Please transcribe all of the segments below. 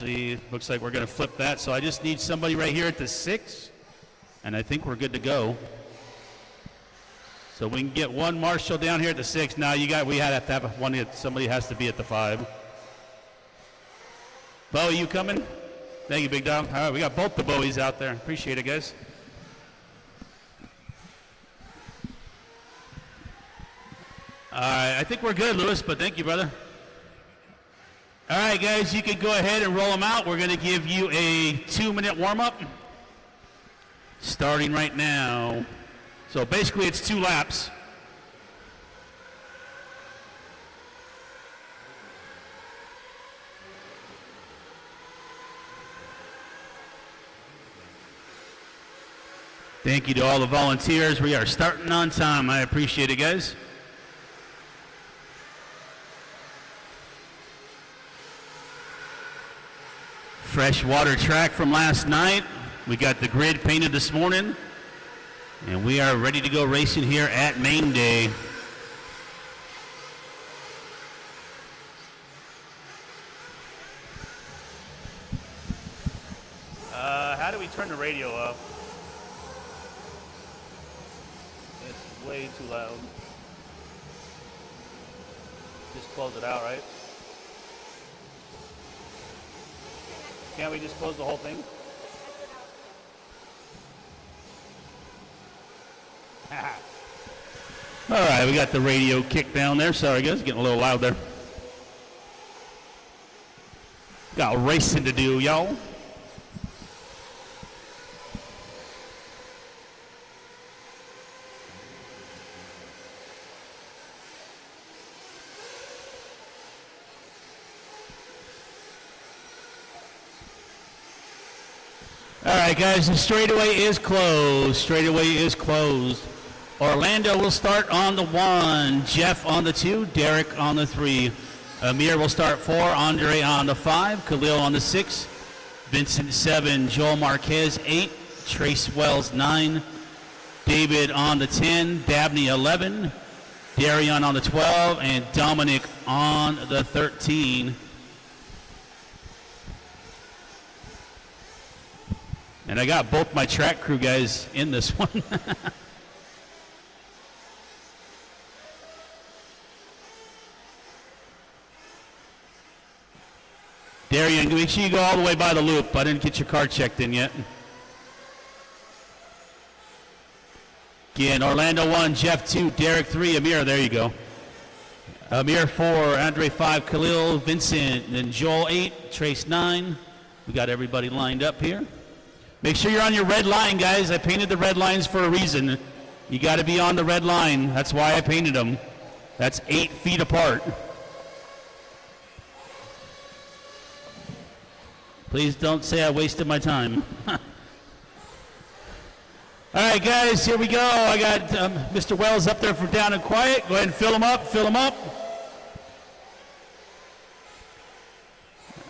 Looks like we're going to flip that. So I just need somebody right here at the 6, and I think we're good to go. So we can get one Marshall down here at the 6. Now we have to have one. Somebody has to be at the 5. Bo, you coming? Thank you, big dog. All right, we got both the Bowies out there. Appreciate it, guys. All right, I think we're good, Lewis, but thank you, brother. All right, guys, you can go ahead and roll them out. We're going to give you a 2-minute warm-up starting right now. So basically it's 2 laps. Thank you to all the volunteers. We are starting on time. I appreciate it, guys. Freshwater track from last night. We got the grid painted this morning, and we are ready to go racing here at Main Day. How do we turn the radio up? It's way too loud. Just close it out, right? Can't we just close the whole thing? All right, we got the radio kicked down there. Sorry, guys, getting a little loud there. Got racing to do, y'all. All right, guys, the straightaway is closed. Straightaway is closed. Orlando will start on the 1, Jeff on the 2, Derek on the 3. Amir will start 4, Andre on the 5, Khalil on the 6, Vincent 7, Joel Marquez 8, Trace Wells 9, David on the 10, Dabney 11, Darion on the 12, and Dominic on the 13. And I got both my track crew guys in this one. Darian, make sure you go all the way by the loop. I didn't get your car checked in yet. Again, Orlando 1, Jeff 2, Derek 3, Amir, there you go. Amir 4, Andre 5, Khalil, Vincent, and Joel 8, Trace 9. We got everybody lined up here. Make sure you're on your red line, guys. I painted the red lines for a reason. You got to be on the red line. That's why I painted them. That's 8 feet apart. Please don't say I wasted my time. All right, guys, here we go. I got Mr. Wells up there for down and quiet. Go ahead and fill him up, fill him up.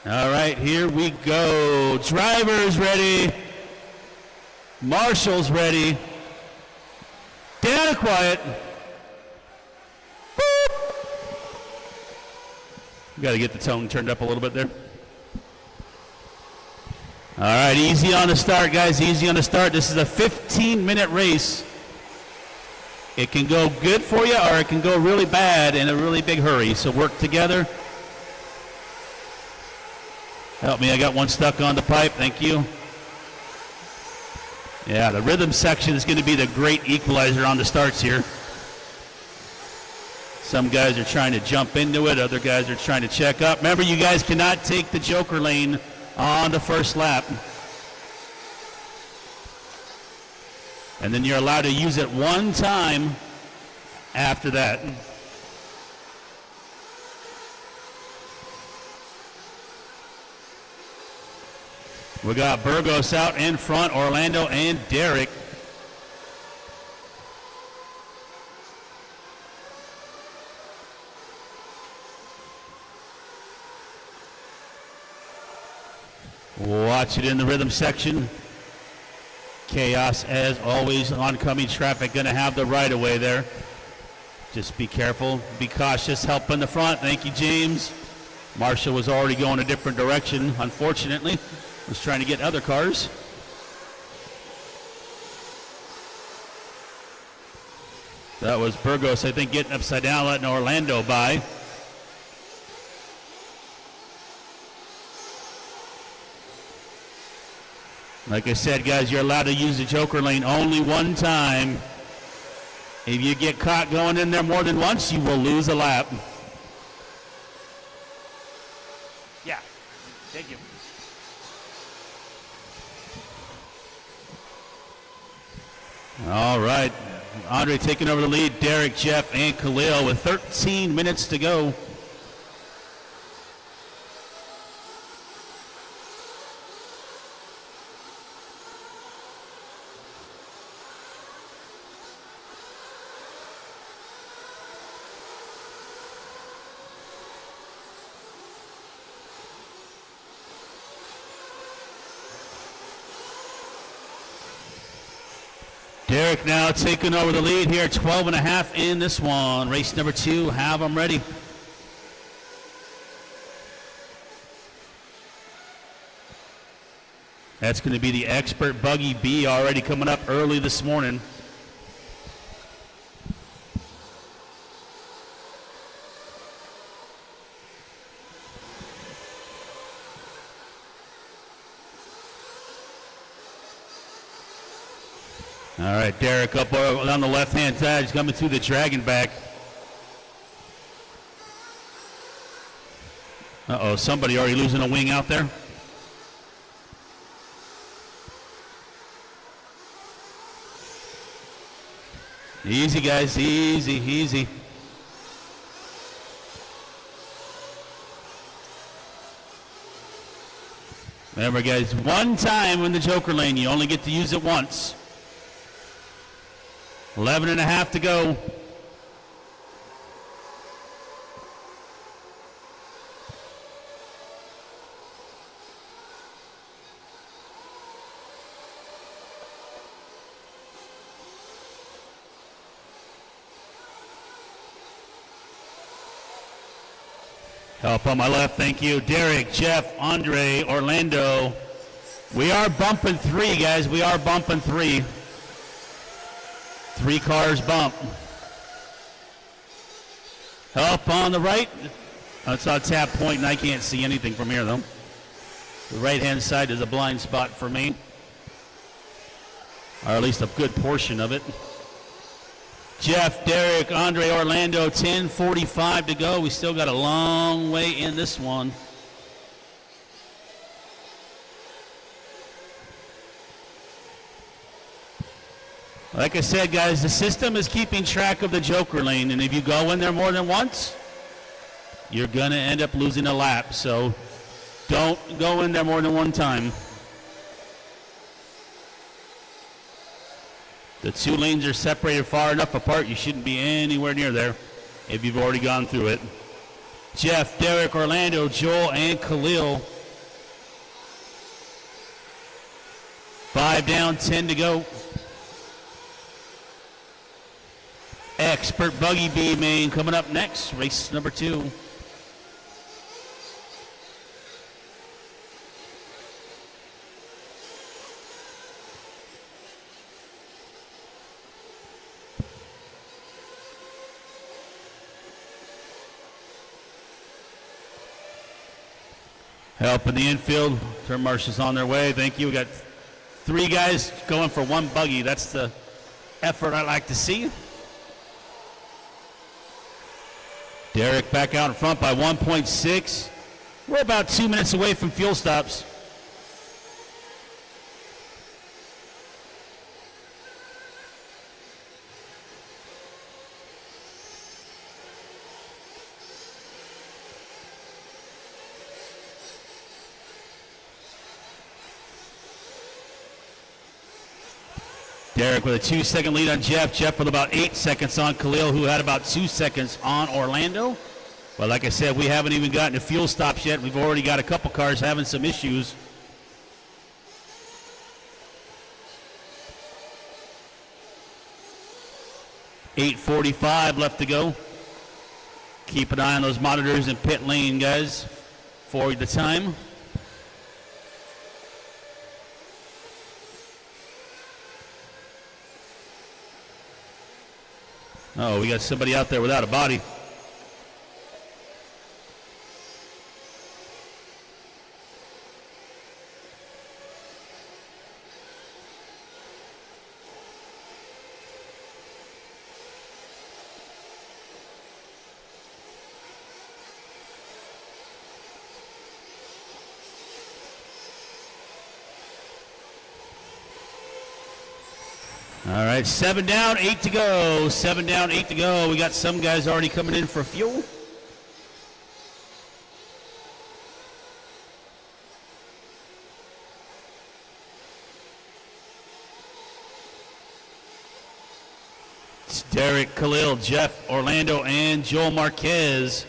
All right, here we go. Drivers ready. Marshall's ready. Down and quiet. Got to get the tone turned up a little bit there. All right, easy on the start, guys. Easy on the start. This is a 15-minute race. It can go good for you, or it can go really bad in a really big hurry. So work together. Help me. I got one stuck on the pipe. Thank you. Yeah, the rhythm section is going to be the great equalizer on the starts here. Some guys are trying to jump into it. Other guys are trying to check up. Remember, you guys cannot take the joker lane on the first lap. And then you're allowed to use it one time after that. We got Burgos out in front, Orlando and Derek. Watch it in the rhythm section. Chaos, as always, oncoming traffic going to have the right of way there. Just be careful, be cautious, help in the front. Thank you, James. Marshall was already going a different direction, unfortunately. Was trying to get other cars. That was Burgos, I think, getting upside down, letting Orlando by. Like I said, guys, you're allowed to use the joker lane only one time. If you get caught going in there more than once, you will lose a lap. Yeah, thank you. All right, Andre taking over the lead. Derek, Jeff, and Khalil with 13 minutes to go. Derek now taking over the lead here, 12 and a half in this one. Race number 2, have them ready. That's going to be the Expert Buggy B already coming up early this morning. All right, Derek up on the left-hand side. He's coming through the dragon back. Uh-oh, somebody already losing a wing out there. Easy, guys, easy, easy. Remember, guys, one time in the joker lane. You only get to use it once. 11 and a half to go. Help on my left, thank you. Derek, Jeff, Andre, Orlando. We are bumping 3, guys. We are bumping 3. 3 cars bump. Help on the right. It's on tap point, and I can't see anything from here, though. The right-hand side is a blind spot for me, or at least a good portion of it. Jeff, Derek, Andre, Orlando, 10:45 to go. We still got a long way in this one. Like I said, guys, the system is keeping track of the joker lane, and if you go in there more than once, you're going to end up losing a lap. So don't go in there more than one time. The 2 lanes are separated far enough apart. You shouldn't be anywhere near there if you've already gone through it. Jeff, Derek, Orlando, Joel, and Khalil. 5 down, 10 to go. Expert Buggy B main coming up next, race number 2. Help in the infield. Turn marshals on their way. Thank you. We got 3 guys going for 1 buggy. That's the effort I like to see. Derek back out in front by 1.6. We're about 2 minutes away from fuel stops. Derek with a 2-second lead on Jeff. Jeff with about 8 seconds on Khalil, who had about 2 seconds on Orlando. But like I said, we haven't even gotten to fuel stops yet. We've already got a couple cars having some issues. $8:45 left to go. Keep an eye on those monitors in pit lane, guys. for the time. Oh, we got somebody out there without a body. All right, 7 down, 8 to go. 7 down, 8 to go. We got some guys already coming in for fuel. It's Derek, Khalil, Jeff, Orlando, and Joel Marquez.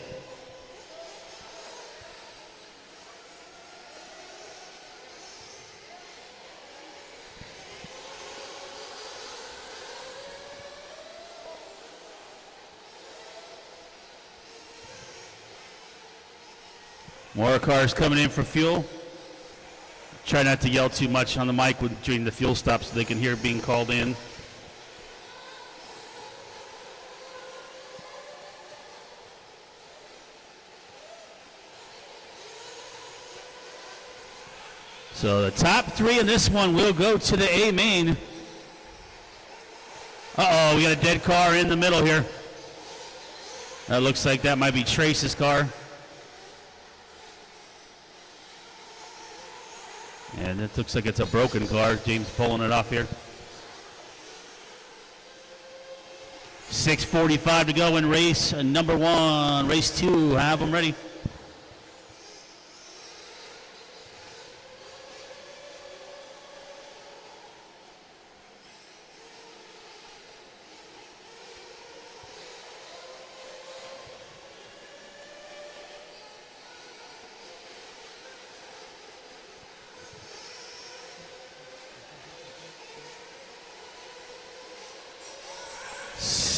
More cars coming in for fuel. Try not to yell too much on the mic during the fuel stop so they can hear being called in. So the top 3 in this one will go to the A main. Uh-oh, we got a dead car in the middle here. That looks like that might be Trace's car. And it looks like it's a broken car. James pulling it off here. 6:45 to go in race number 1. Race 2, have them ready.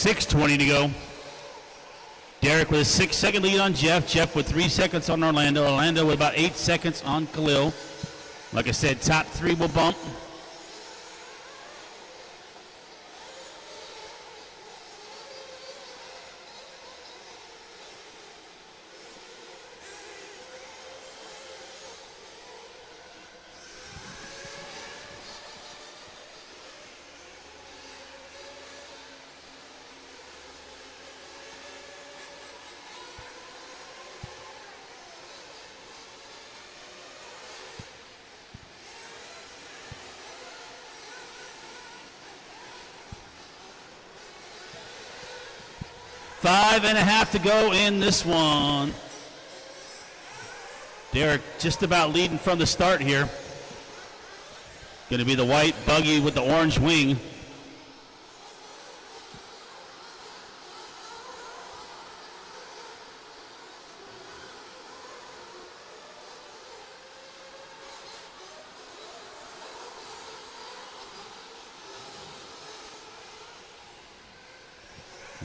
.620 to go. Derek with a 6-second lead on Jeff. Jeff with 3 seconds on Orlando. Orlando with about 8 seconds on Khalil. Like I said, top 3 will bump. Five and a half to go in this one. Derek just about leading from the start here. Going to be the white buggy with the orange wing.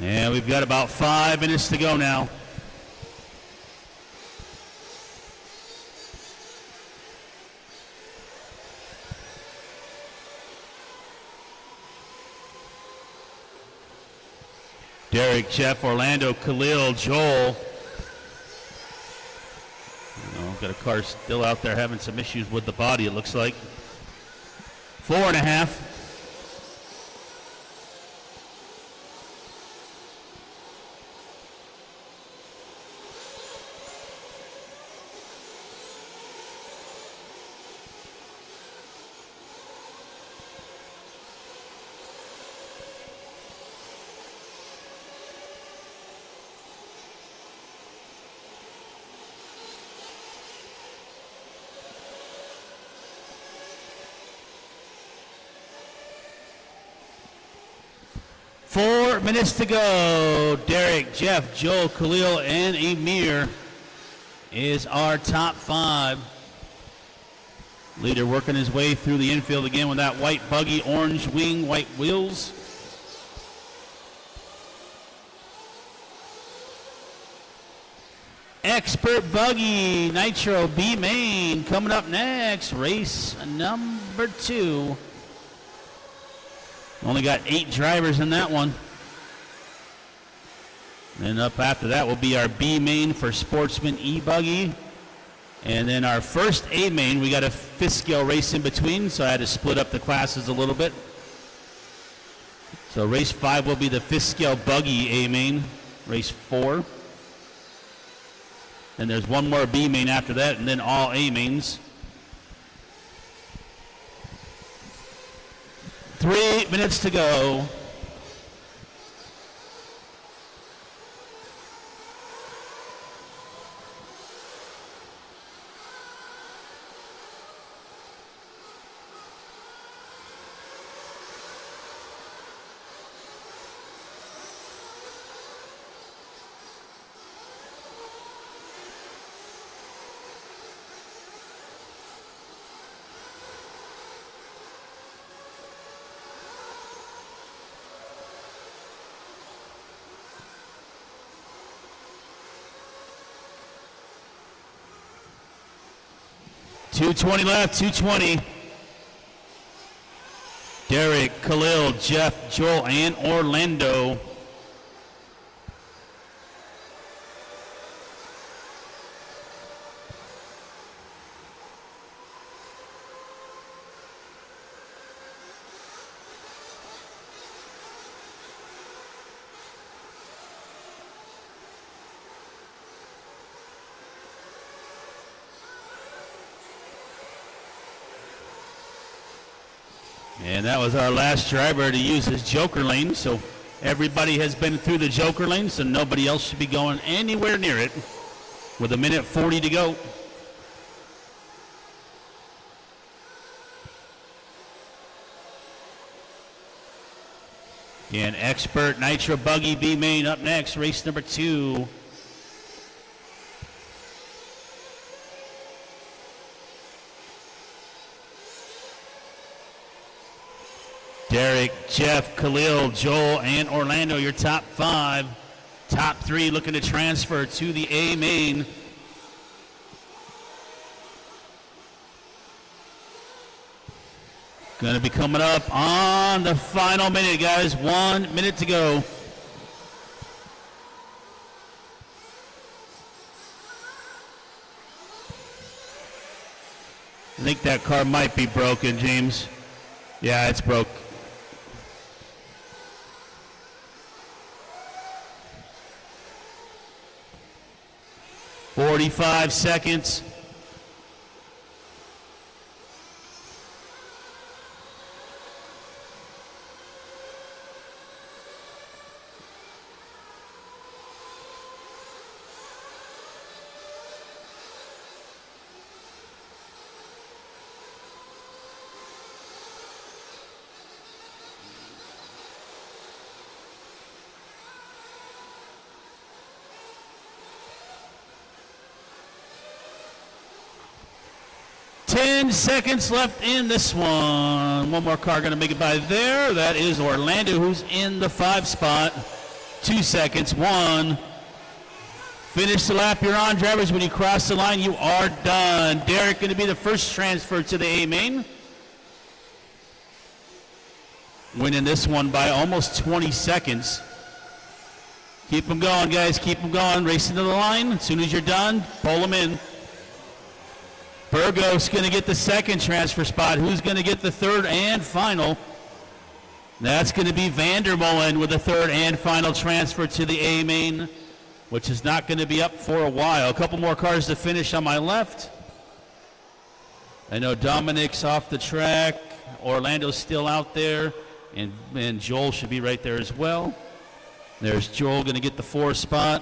And we've got about 5 minutes to go now. Derek, Jeff, Orlando, Khalil, Joel. Got a car still out there having some issues with the body, it looks like. 4.5. Four minutes to go. Derek, Jeff, Joel, Khalil, and Amir is our top 5. Leader working his way through the infield again with that white buggy, orange wing, white wheels. Expert Buggy Nitro B main coming up next. Race number 2. Only got 8 drivers in that one. And up after that will be our B main for Sportsman E-Buggy. And then our first A main, we got a 5th scale race in between, so I had to split up the classes a little bit. So race 5 will be the 5th scale Buggy A main, race 4. And there's one more B main after that, and then all A mains. 3 minutes to go. .220 left, 2:20. Derek, Khalil, Jeff, Joel, and Orlando. And that was our last driver to use his Joker lane, so everybody has been through the Joker lane, so nobody else should be going anywhere near it with 1:40 to go. Again, Expert Nitro Buggy B main up next, race number 2. Derek, Jeff, Khalil, Joel, and Orlando, your top 5. Top 3 looking to transfer to the A main. Going to be coming up on the final minute, guys. 1 minute to go. I think that car might be broken, James. Yeah, it's broke. 45 seconds. Seconds left in this one. One more car going to make it by there. That is Orlando, who's in the 5 spot. 2 seconds. 1. Finish the lap you're on, drivers. When you cross the line, you are done. Derek going to be the first transfer to the A main. Winning this one by almost 20 seconds. Keep them going, guys. Keep them going. Racing to the line. As soon as you're done, pull them in. Burgos going to get the second transfer spot. Who's going to get the third and final? That's going to be Vandermolen with the third and final transfer to the A main, which is not going to be up for a while. A couple more cars to finish on my left. I know Dominic's off the track. Orlando's still out there, and Joel should be right there as well. There's Joel going to get the 4th spot.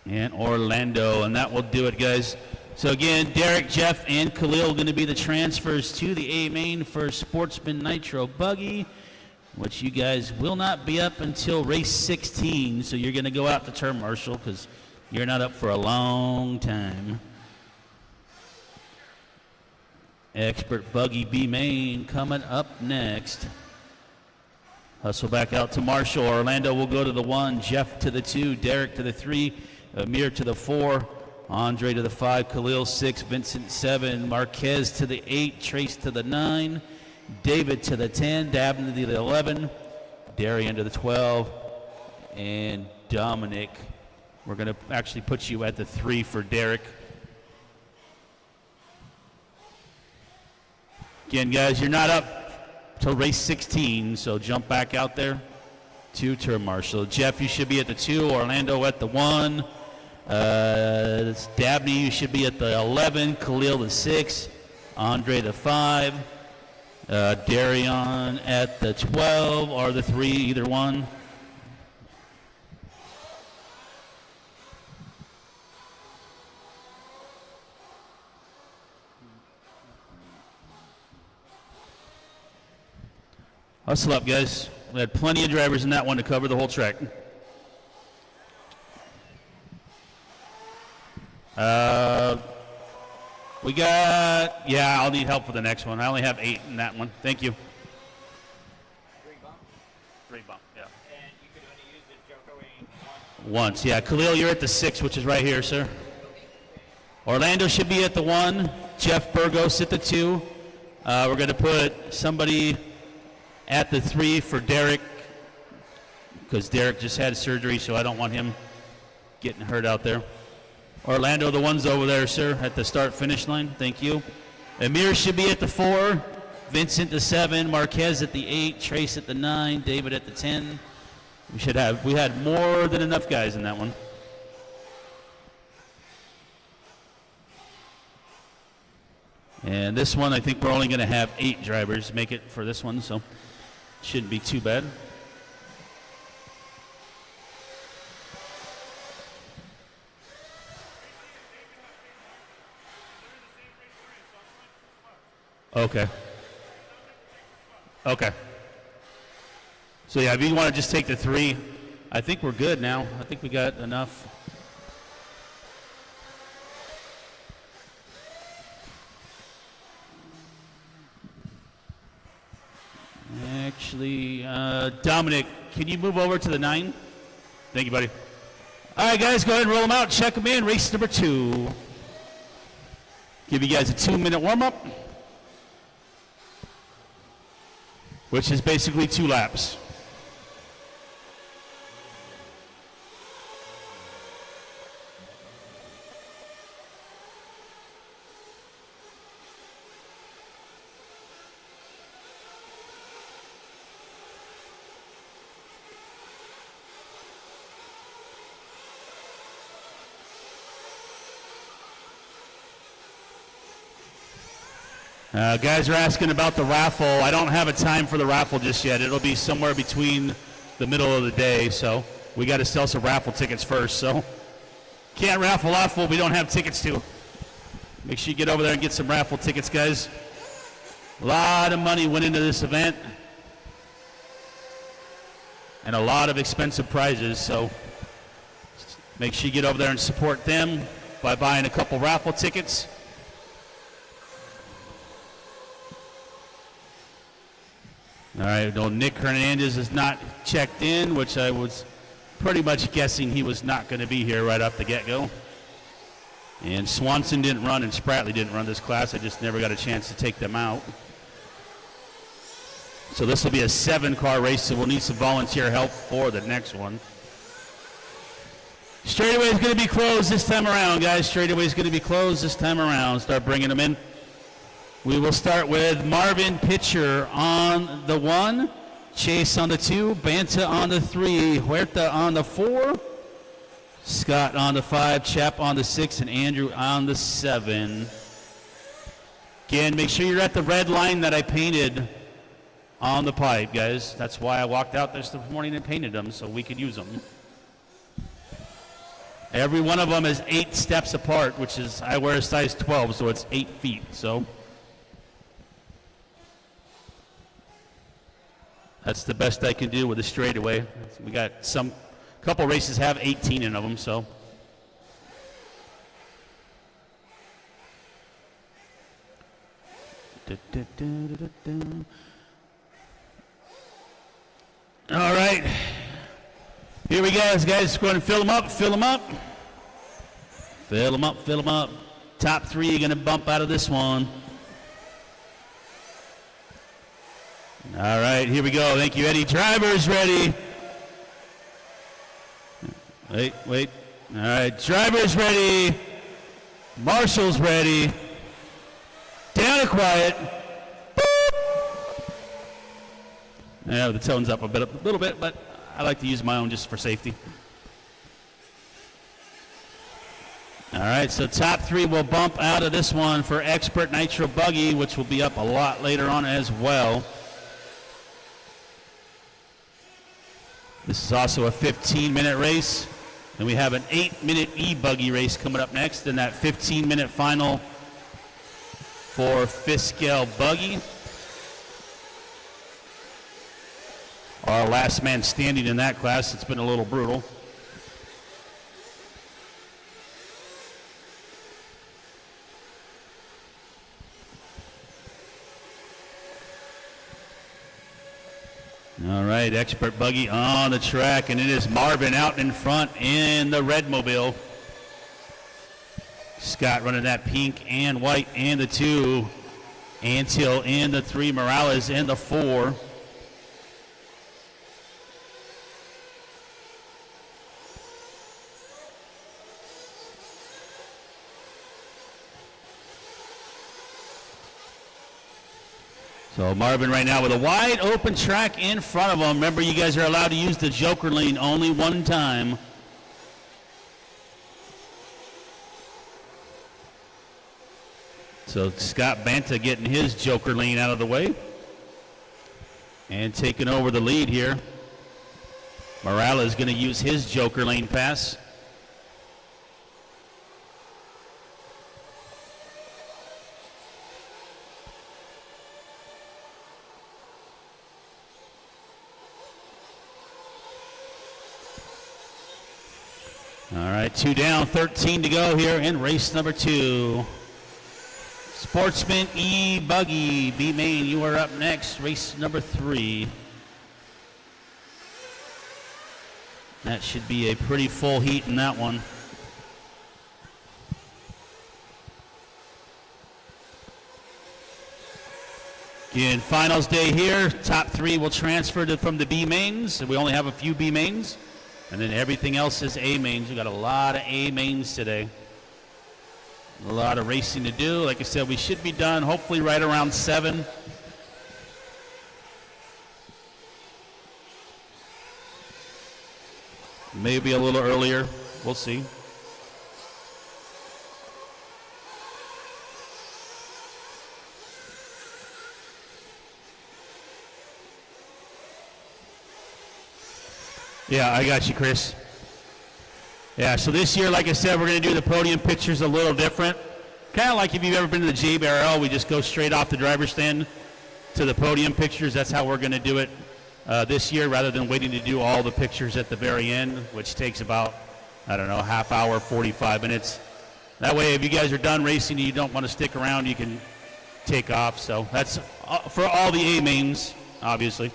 And Orlando, and that will do it, guys. So again, Derek, Jeff, and Khalil going to be the transfers to the A main for Sportsman Nitro Buggy, which you guys will not be up until race 16. So you're going to go out to turn marshal because you're not up for a long time. Expert Buggy B main coming up next. Hustle back out to marshal. Orlando will go to the 1, Jeff to the 2, Derek to the 3, Amir to the 4, Andre to the 5, Khalil 6, Vincent 7, Marquez to the 8, Trace to the 9, David to the 10, Dabney to the 11, Darian to the 12, and Dominic. We're going to actually put you at the 3 for Derek. Again, guys, you're not up till race 16, so jump back out there to turn marshal. Jeff, you should be at the 2, Orlando at the 1. Dabney, you should be at the 11, Khalil the 6, Andre the 5, Darian at the 12 or the 3, either one. Hustle up, guys. We had plenty of drivers in that one to cover the whole track. We got, I'll need help for the next one. I only have 8 in that one. Thank you. 3 bump? 3 bump, yeah. And you could only use the Joko Once, yeah. Khalil, you're at the 6, which is right here, sir. Orlando should be at the 1. Jeff Burgos at the 2. We're going to put somebody at the 3 for Derek, because Derek just had surgery, so I don't want him getting hurt out there. Orlando, the 1's over there, sir, at the start-finish line. Thank you. Amir should be at the 4. Vincent the 7. Marquez at the 8. Trace at the 9. David at the 10. We had more than enough guys in that one. And this one, I think we're only going to have 8 drivers make it for this one, so shouldn't be too bad. Okay. So yeah, if you want to just take the 3, I think we're good now. I think we got enough. Actually, Dominic, can you move over to the 9? Thank you, buddy. All right, guys, go ahead and roll them out. Check them in. Race number 2. Give you guys a 2-minute warm-up, which is basically 2 laps. Guys are asking about the raffle. I don't have a time for the raffle just yet. It'll be somewhere between the middle of the day, so we got to sell some raffle tickets first. So can't raffle off what we don't have tickets to. Make sure you get over there and get some raffle tickets, guys. A lot of money went into this event and a lot of expensive prizes, so make sure you get over there and support them by buying a couple raffle tickets. All right, no, Nick Hernandez is not checked in, which I was pretty much guessing he was not going to be here right off the get-go. And Swanson didn't run and Spratley didn't run this class. I just never got a chance to take them out. So this will be a 7-car race, so we'll need some volunteer help for the next one. Straightaway is going to be closed this time around, guys. Straightaway is going to be closed this time around. Start bringing them in. We will start with Marvin Pitcher on the 1, Chase on the 2, Banta on the 3, Huerta on the 4, Scott on the 5, Chap on the 6, and Andrew on the 7. Again, make sure you're at the red line that I painted on the pipe, guys. That's why I walked out this morning and painted them, so we could use them. Every one of them is 8 steps apart, which is, I wear a size 12, so it's 8 feet, so. That's the best I can do with a straightaway. We got couple races have 18 in them, so. All right. Here we go, guys. Go ahead and fill them up, fill them up. Fill them up, fill them up. Top three going to bump out of this one. All right, here we go. Thank you, Eddie. Driver's ready. Wait. All right, driver's ready. Marshall's ready. Down and quiet. Boop. Yeah, the tone's up a little bit, but I like to use my own just for safety. All right, so top three will bump out of this one for Expert Nitro Buggy, which will be up a lot later on as well. This is also a 15-minute race. And we have an 8-minute e-buggy race coming up next, and that 15-minute final for Fiskell Buggy. Our last man standing in that class. It's been a little brutal. All right, Expert Buggy on the track, and it is Marvin out in front in the red mobile. Scott running that pink and white and the 2. Antill in the 3. Morales in the 4. So Marvin right now with a wide open track in front of him. Remember, you guys are allowed to use the Joker lane only one time. So Scott Banta getting his Joker lane out of the way and taking over the lead here. Morales is going to use his Joker lane pass. All right, 2 down, 13 to go here in race number 2. Sportsman E-Buggy, B-Main, you are up next, race number 3. That should be a pretty full heat in that one. Again, finals day here. Top 3 will transfer from the B-Mains. We only have a few B-Mains. And then everything else is A-Mains. We got a lot of A-Mains today. A lot of racing to do. Like I said, we should be done hopefully right around 7. Maybe a little earlier. We'll see. Yeah, I got you, Chris. Yeah, so this year, like I said, we're going to do the podium pictures a little different. Kind of like if you've ever been to the JBRL, we just go straight off the driver's stand to the podium pictures. That's how we're going to do it this year, rather than waiting to do all the pictures at the very end, which takes about, I don't know, half hour, 45 minutes. That way, if you guys are done racing and you don't want to stick around, you can take off. So that's for all the A-mains, obviously.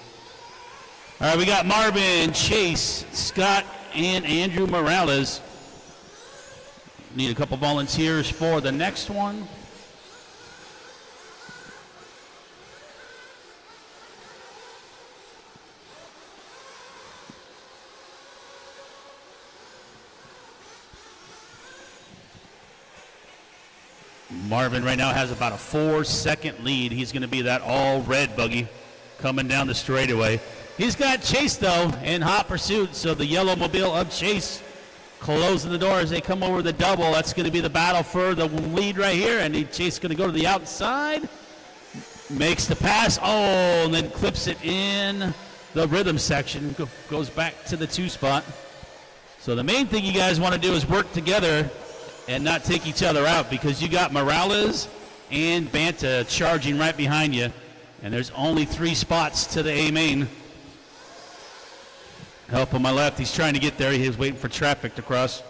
All right, we got Marvin, Chase, Scott, and Andrew Morales. Need a couple volunteers for the next one. Marvin right now has about a 4-second lead. He's going to be that all red buggy coming down the straightaway. He's got Chase, though, in hot pursuit, so the yellow mobile of Chase closing the door as they come over the double. That's going to be the battle for the lead right here, and Chase is going to go to the outside. Makes the pass, and then clips it in the rhythm section. Goes back to the 2 spot. So the main thing you guys want to do is work together and not take each other out, because you got Morales and Banta charging right behind you, and there's only 3 spots to the A-main. Help on my left. He's trying to get there. He's waiting for traffic to cross.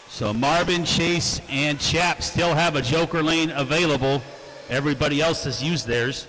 So Marvin, Chase, and Chap still have a Joker lane available. Everybody else has used theirs.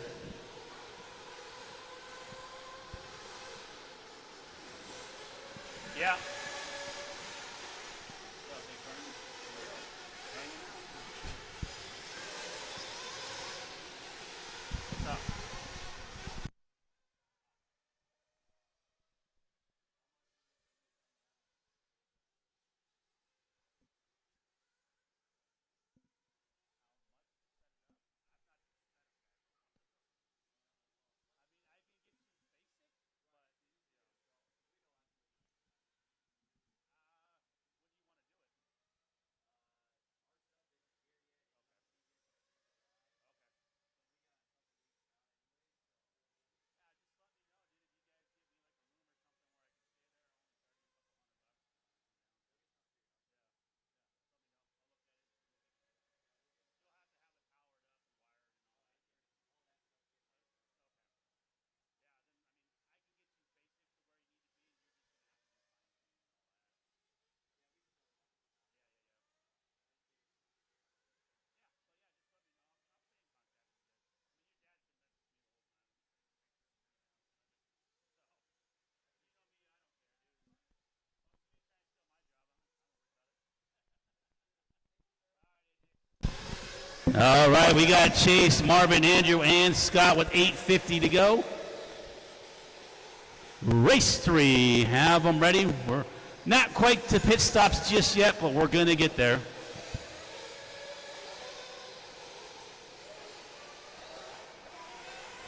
All right, we got Chase, Marvin, Andrew, and Scott with 8:50 to go. Race 3, have them ready. We're not quite to pit stops just yet, but we're going to get there.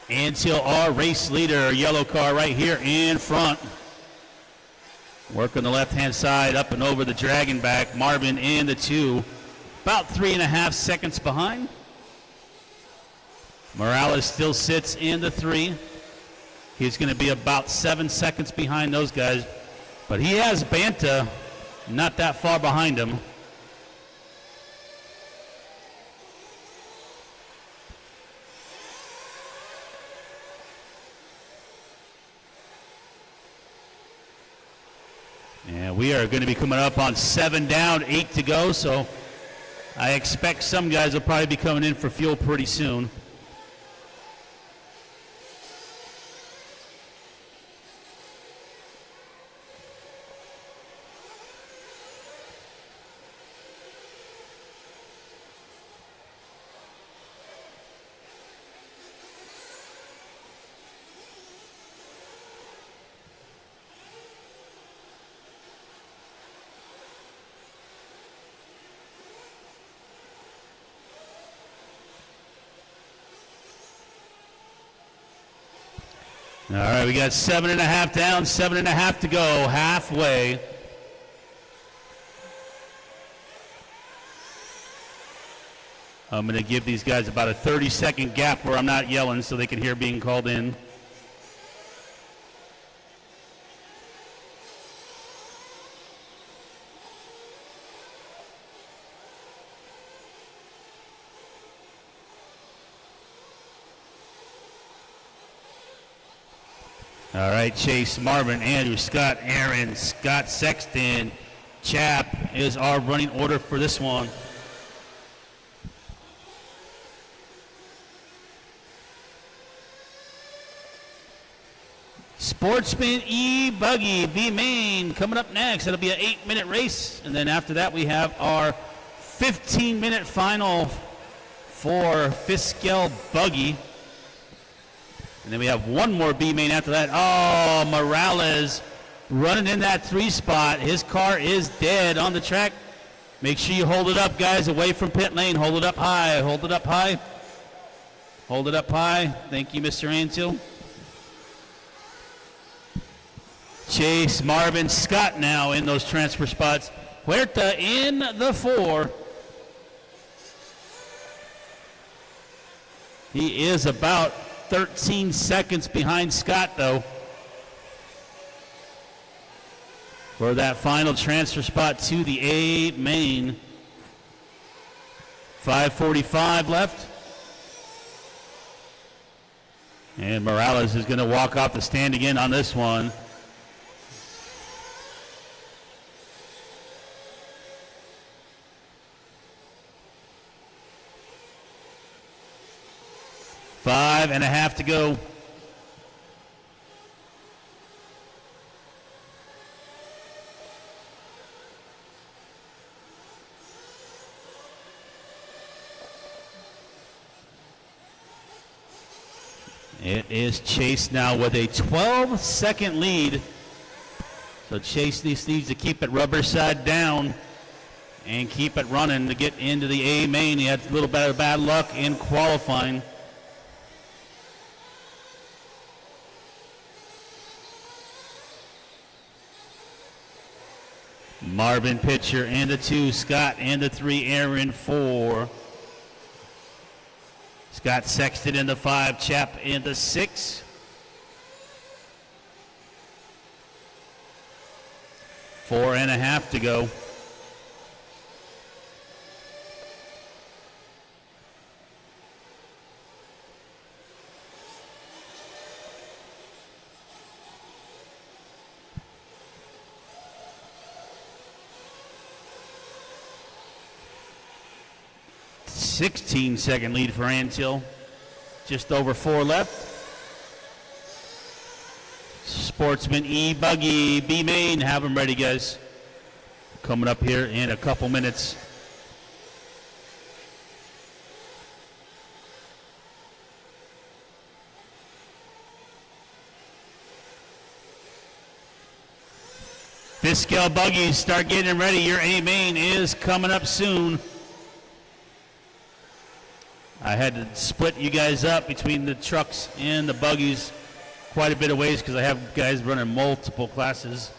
Until our race leader, yellow car right here in front. Working the left-hand side up and over the dragon back. Marvin in the 2, about 3.5 seconds behind. Morales still sits in the 3. He's going to be about 7 seconds behind those guys. But he has Banta not that far behind him. And we are going to be coming up on 7 down, 8 to go. So I expect some guys will probably be coming in for fuel pretty soon. All right, we got 7.5 down, 7.5 to go, halfway. I'm going to give these guys about a 30-second gap where I'm not yelling so they can hear being called in. All right, Chase, Marvin, Andrew, Scott, Aaron, Scott, Sexton, Chap is our running order for this one. Sportsman E-Buggy, B-Main, coming up next. It'll be an 8-minute race. And then after that, we have our 15-minute final for Fiskell Buggy. And then we have one more B-Main after that. Oh, Morales running in that 3 spot. His car is dead on the track. Make sure you hold it up, guys, away from pit lane. Hold it up high. Hold it up high. Hold it up high. Thank you, Mr. Antil. Chase, Marvin, Scott now in those transfer spots. Huerta in the 4. He is about 13 seconds behind Scott, though, for that final transfer spot to the A main. 5:45 left. And Morales is going to walk off the stand again on this one. Five and a half to go. It is Chase now with a 12-second lead. So Chase needs to keep it rubber side down and keep it running to get into the A main. He had a little bit of bad luck in qualifying. Marvin Pitcher in the 2, Scott in the 3, Aaron 4. Scott Sexton in the 5, Chap in the 6. 4.5 to go. Sixteen-second lead for Antil. Just over 4 left. Sportsman E-Buggy, B-Main, have them ready, guys. Coming up here in a couple minutes. Fiskell buggies, start getting ready. Your A main is coming up soon. I had to split you guys up between the trucks and the buggies quite a bit of ways because I have guys running multiple classes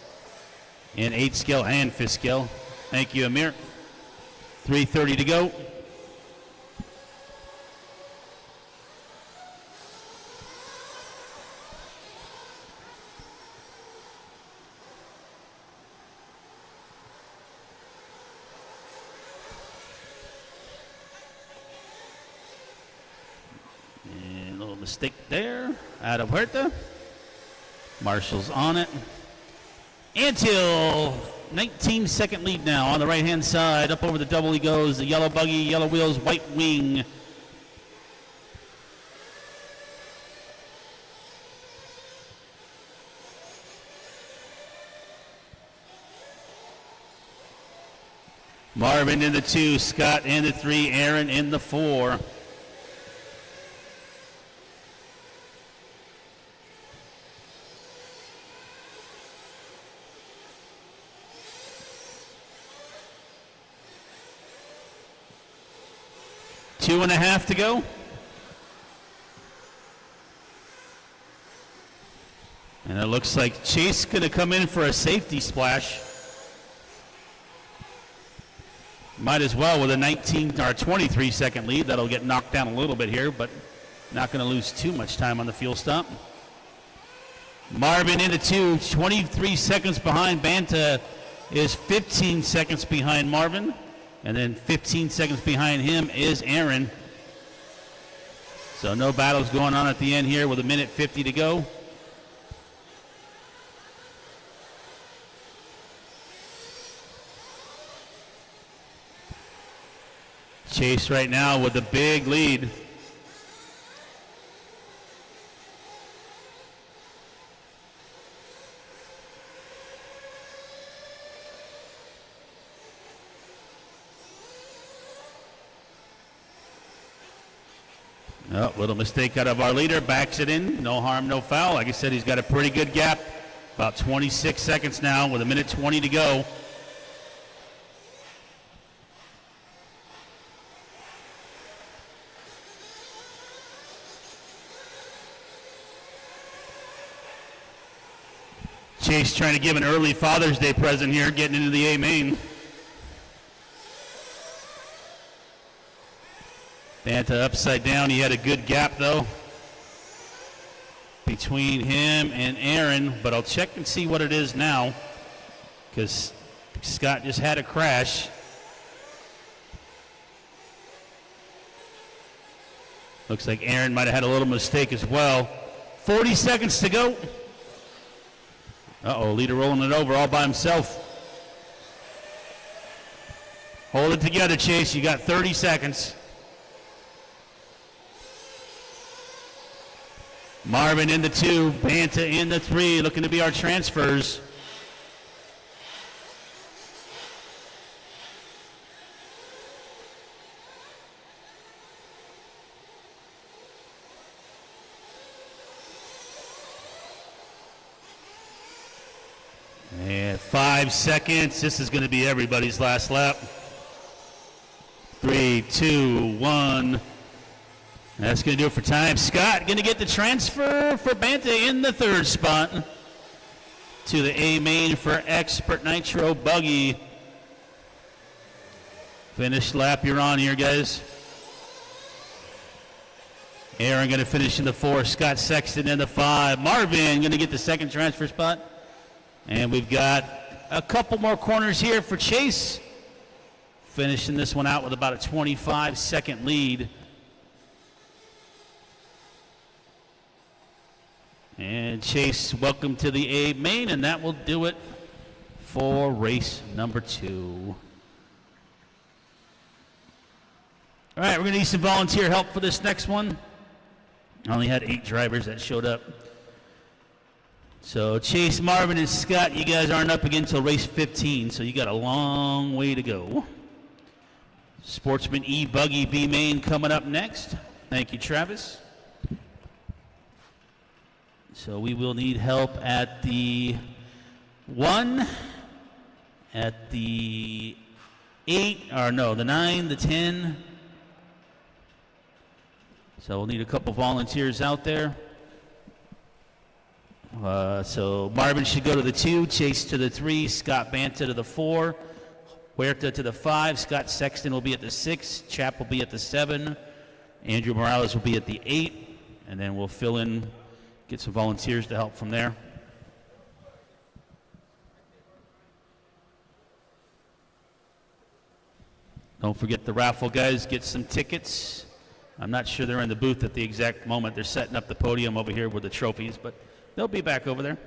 in 8 scale and Fiskell. Thank you, Amir. 3:30 to go. And a little mistake there. Out of Huerta. Marshall's on it. Until 19-second lead now on the right-hand side. Up over the double he goes. The yellow buggy, yellow wheels, white wing. Marvin in the 2, Scott in the 3, Aaron in the 4. Two and a half to go. And it looks like Chase going to come in for a safety splash. Might as well with a 19 or 23 second lead. That'll get knocked down a little bit here, but not going to lose too much time on the fuel stop. Marvin into 2, 23 seconds behind. Banta is 15 seconds behind Marvin. And then 15 seconds behind him is Aaron. So no battles going on at the end here with a minute 50 to go. Chase right now with a big lead. Oh, little mistake out of our leader, backs it in, no harm, no foul. Like I said, he's got a pretty good gap, about 26 seconds now with a minute 20 to go. Chase trying to give an early Father's Day present here, getting into the A main. Banta upside down. He had a good gap, though, between him and Aaron. But I'll check and see what it is now because Scott just had a crash. Looks like Aaron might have had a little mistake as well. 40 seconds to go. Uh-oh, leader rolling it over all by himself. Hold it together, Chase. You got 30 seconds. Marvin in the 2, Banta in the 3, looking to be our transfers. And 5 seconds. This is going to be everybody's last lap. 3, 2, 1. That's going to do it for time. Scott going to get the transfer for Banta in the 3rd spot to the A main for Expert Nitro Buggy. Finish lap you're on here, guys. Aaron going to finish in the 4. Scott Sexton in the 5. Marvin going to get the 2nd transfer spot. And we've got a couple more corners here for Chase. Finishing this one out with about a 25-second lead. And Chase, welcome to the A main, and that will do it for race number 2. All right, we're going to need some volunteer help for this next one. I only had 8 drivers that showed up. So Chase, Marvin, and Scott, you guys aren't up again until race 15, so you got a long way to go. Sportsman E Buggy B main coming up next. Thank you, Travis. So we will need help at the 1, at the 9, the 10. So we'll need a couple volunteers out there. So Marvin should go to the 2, Chase to the 3, Scott Banta to the 4, Huerta to the 5, Scott Sexton will be at the 6, Chap will be at the 7, Andrew Morales will be at the 8, and then we'll fill in, get some volunteers to help from there. Don't forget the raffle guys, get some tickets. I'm not sure they're in the booth at the exact moment. They're setting up the podium over here with the trophies, but they'll be back over there.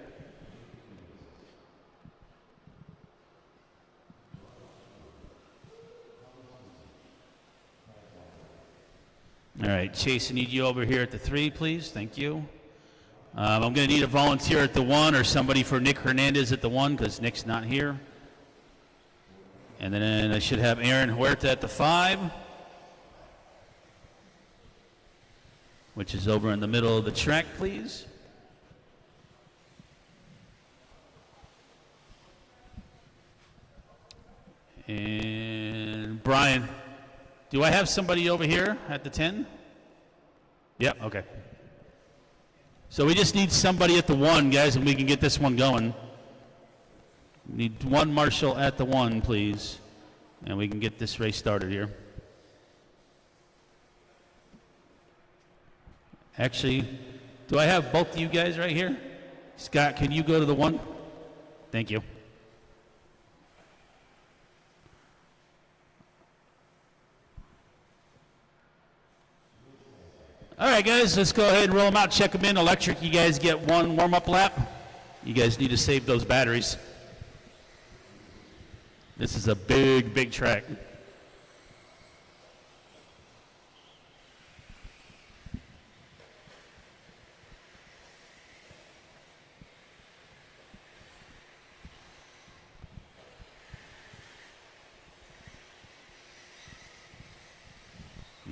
All right, Chase, I need you over here at the 3, please. Thank you. I'm going to need a volunteer at the 1 or somebody for Nick Hernandez at the 1 because Nick's not here. And then I should have Aaron Huerta at the 5, which is over in the middle of the track, please. And Brian, do I have somebody over here at the 10? Yep, okay. So we just need somebody at the 1, guys, and we can get this one going. We need one marshal at the 1, please, and we can get this race started here. Actually, do I have both of you guys right here? Scott, can you go to the 1? Thank you. All right, guys, let's go ahead and roll them out, check them in. Electric, you guys get one warm-up lap. You guys need to save those batteries. This is a big, big track.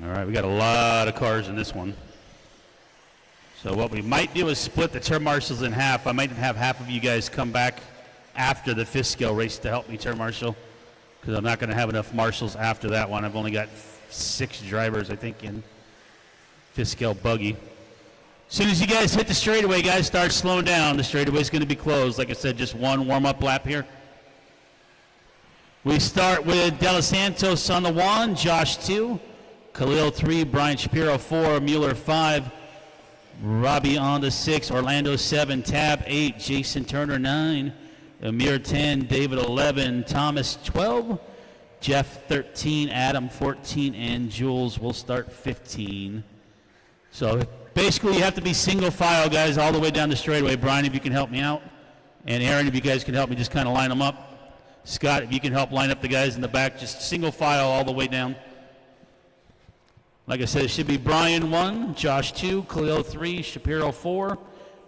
All right, we got a lot of cars in this one. So what we might do is split the turn marshals in half. I might have half of you guys come back after the fifth scale race to help me turn marshal, because I'm not going to have enough marshals after that one. I've only got 6 drivers, I think, in fifth scale buggy. As soon as you guys hit the straightaway, guys, start slowing down. The straightaway is going to be closed. Like I said, just one warm-up lap here. We start with De Los Santos on the 1, Josh 2, Khalil 3, Brian Shapiro 4, Mueller 5, Robbie on the 6, Orlando 7, Tab 8, Jason Turner 9, Amir 10, David 11, Thomas 12, Jeff 13, Adam 14, and Jules will start 15. So basically you have to be single file, guys, all the way down the straightaway. Brian, if you can help me out, and Aaron, if you guys can help me just kind of line them up. Scott, if you can help line up the guys in the back, just single file all the way down. Like I said, it should be Brian 1, Josh 2, Khalil 3, Shapiro 4,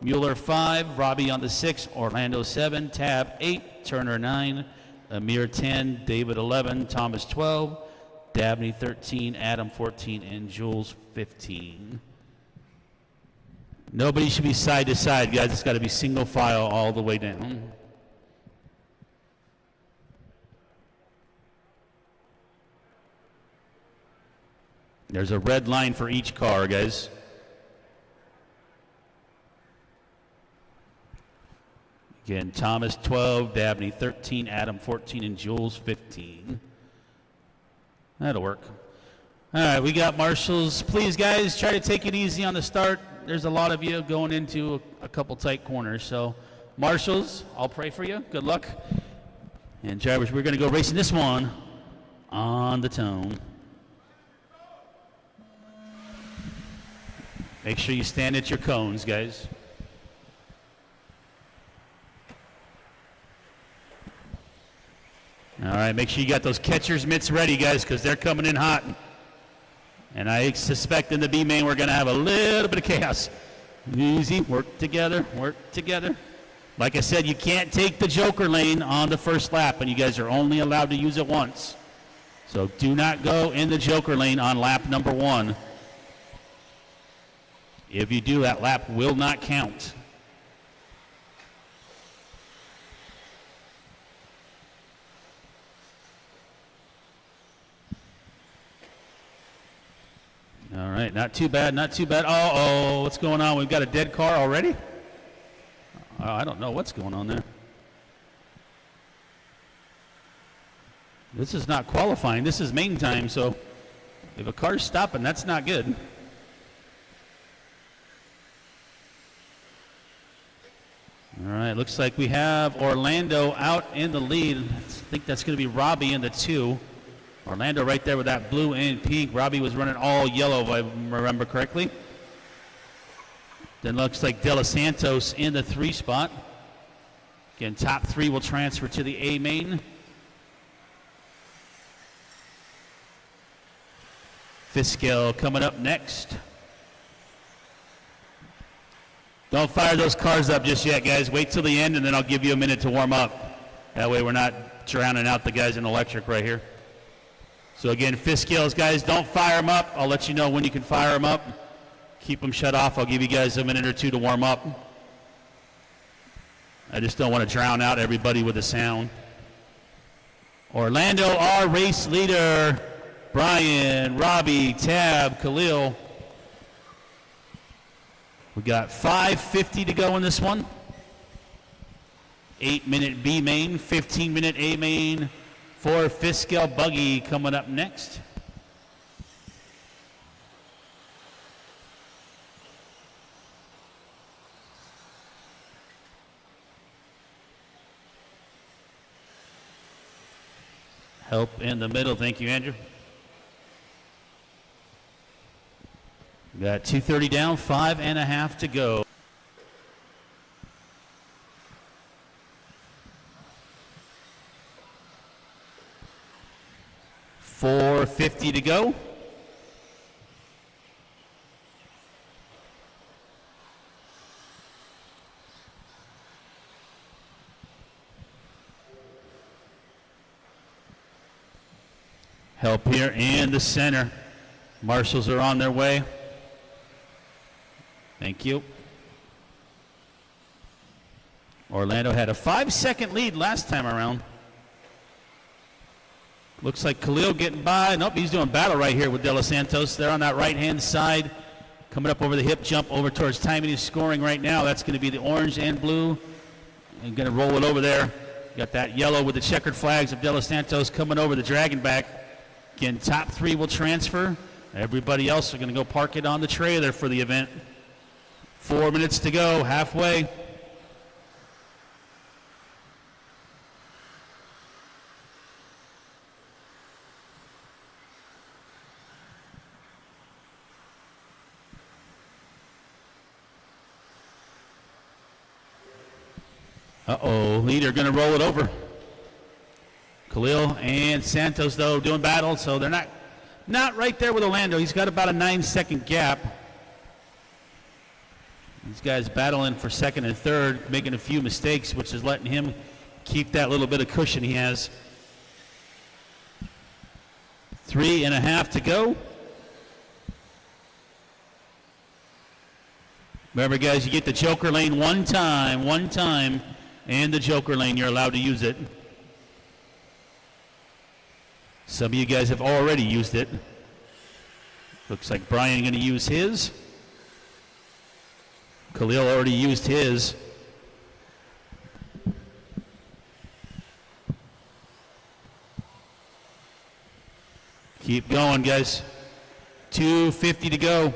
Mueller 5, Robbie on the 6, Orlando 7, Tab 8, Turner 9, Amir 10, David 11, Thomas 12, Dabney 13, Adam 14, and Jules 15. Nobody should be side to side, guys. It's got to be single file all the way down. There's a red line for each car, guys. Again, Thomas 12, Dabney 13, Adam 14, and Jules 15. That'll work. All right, we got marshals. Please, guys, try to take it easy on the start. There's a lot of you going into a couple tight corners. So, marshals, I'll pray for you. Good luck. And drivers, we're going to go racing this one on the tone. Make sure you stand at your cones, guys. All right, make sure you got those catcher's mitts ready, guys, because they're coming in hot. And I suspect in the B main we're going to have a little bit of chaos. Easy, work together, work together. Like I said, you can't take the joker lane on the first lap, and you guys are only allowed to use it once. So do not go in the joker lane on lap number 1. If you do, that lap will not count. right, not too bad, not too bad. Uh-oh, what's going on? We've got a dead car already? I don't know what's going on there. This is not qualifying. This is main time, so if a car's stopping, that's not good. All right, looks like we have Orlando out in the lead. I think that's going to be Robbie in the 2. Orlando right there with that blue and pink. Robbie was running all yellow, if I remember correctly. Then looks like De Los Santos in the 3 spot. Again, top 3 will transfer to the A main. Fiskill coming up next. Don't fire those cars up just yet, guys. Wait till the end, and then I'll give you a minute to warm up. That way we're not drowning out the guys in electric right here. So again, Fiskills, guys, don't fire them up. I'll let you know when you can fire them up. Keep them shut off. I'll give you guys a minute or 2 to warm up. I just don't want to drown out everybody with the sound. Orlando, our race leader. Brian, Robbie, Tab, Khalil. We got 5:50 to go in this one. 8-minute B main, 15-minute A main for Fiskill. Buggy coming up next. Help in the middle. Thank you, Andrew. We got 2:30 down, 5.5 to go. $4.50 to go. Help here in the center. Marshals are on their way. Thank you. Orlando had a 5-second lead last time around. Looks like Khalil getting by. Nope, he's doing battle right here with De Los Santos. They're on that right-hand side. Coming up over the hip jump over towards timing and scoring right now. That's going to be the orange and blue. And going to roll it over there. Got that yellow with the checkered flags of De Los Santos coming over the dragon back. Again, top 3 will transfer. Everybody else are going to go park it on the trailer for the event. 4 minutes to go, halfway. Uh-oh, leader going to roll it over. Khalil and Santos, though, doing battle, so they're not right there with Orlando. He's got about a 9-second gap. These guys battling for second and third, making a few mistakes, which is letting him keep that little bit of cushion he has. 3.5 to go. Remember, guys, you get the joker lane one time, and the joker lane, you're allowed to use it. Some of you guys have already used it. Looks like Brian going to use his. Khalil already used his. Keep going, guys. 2:50 to go.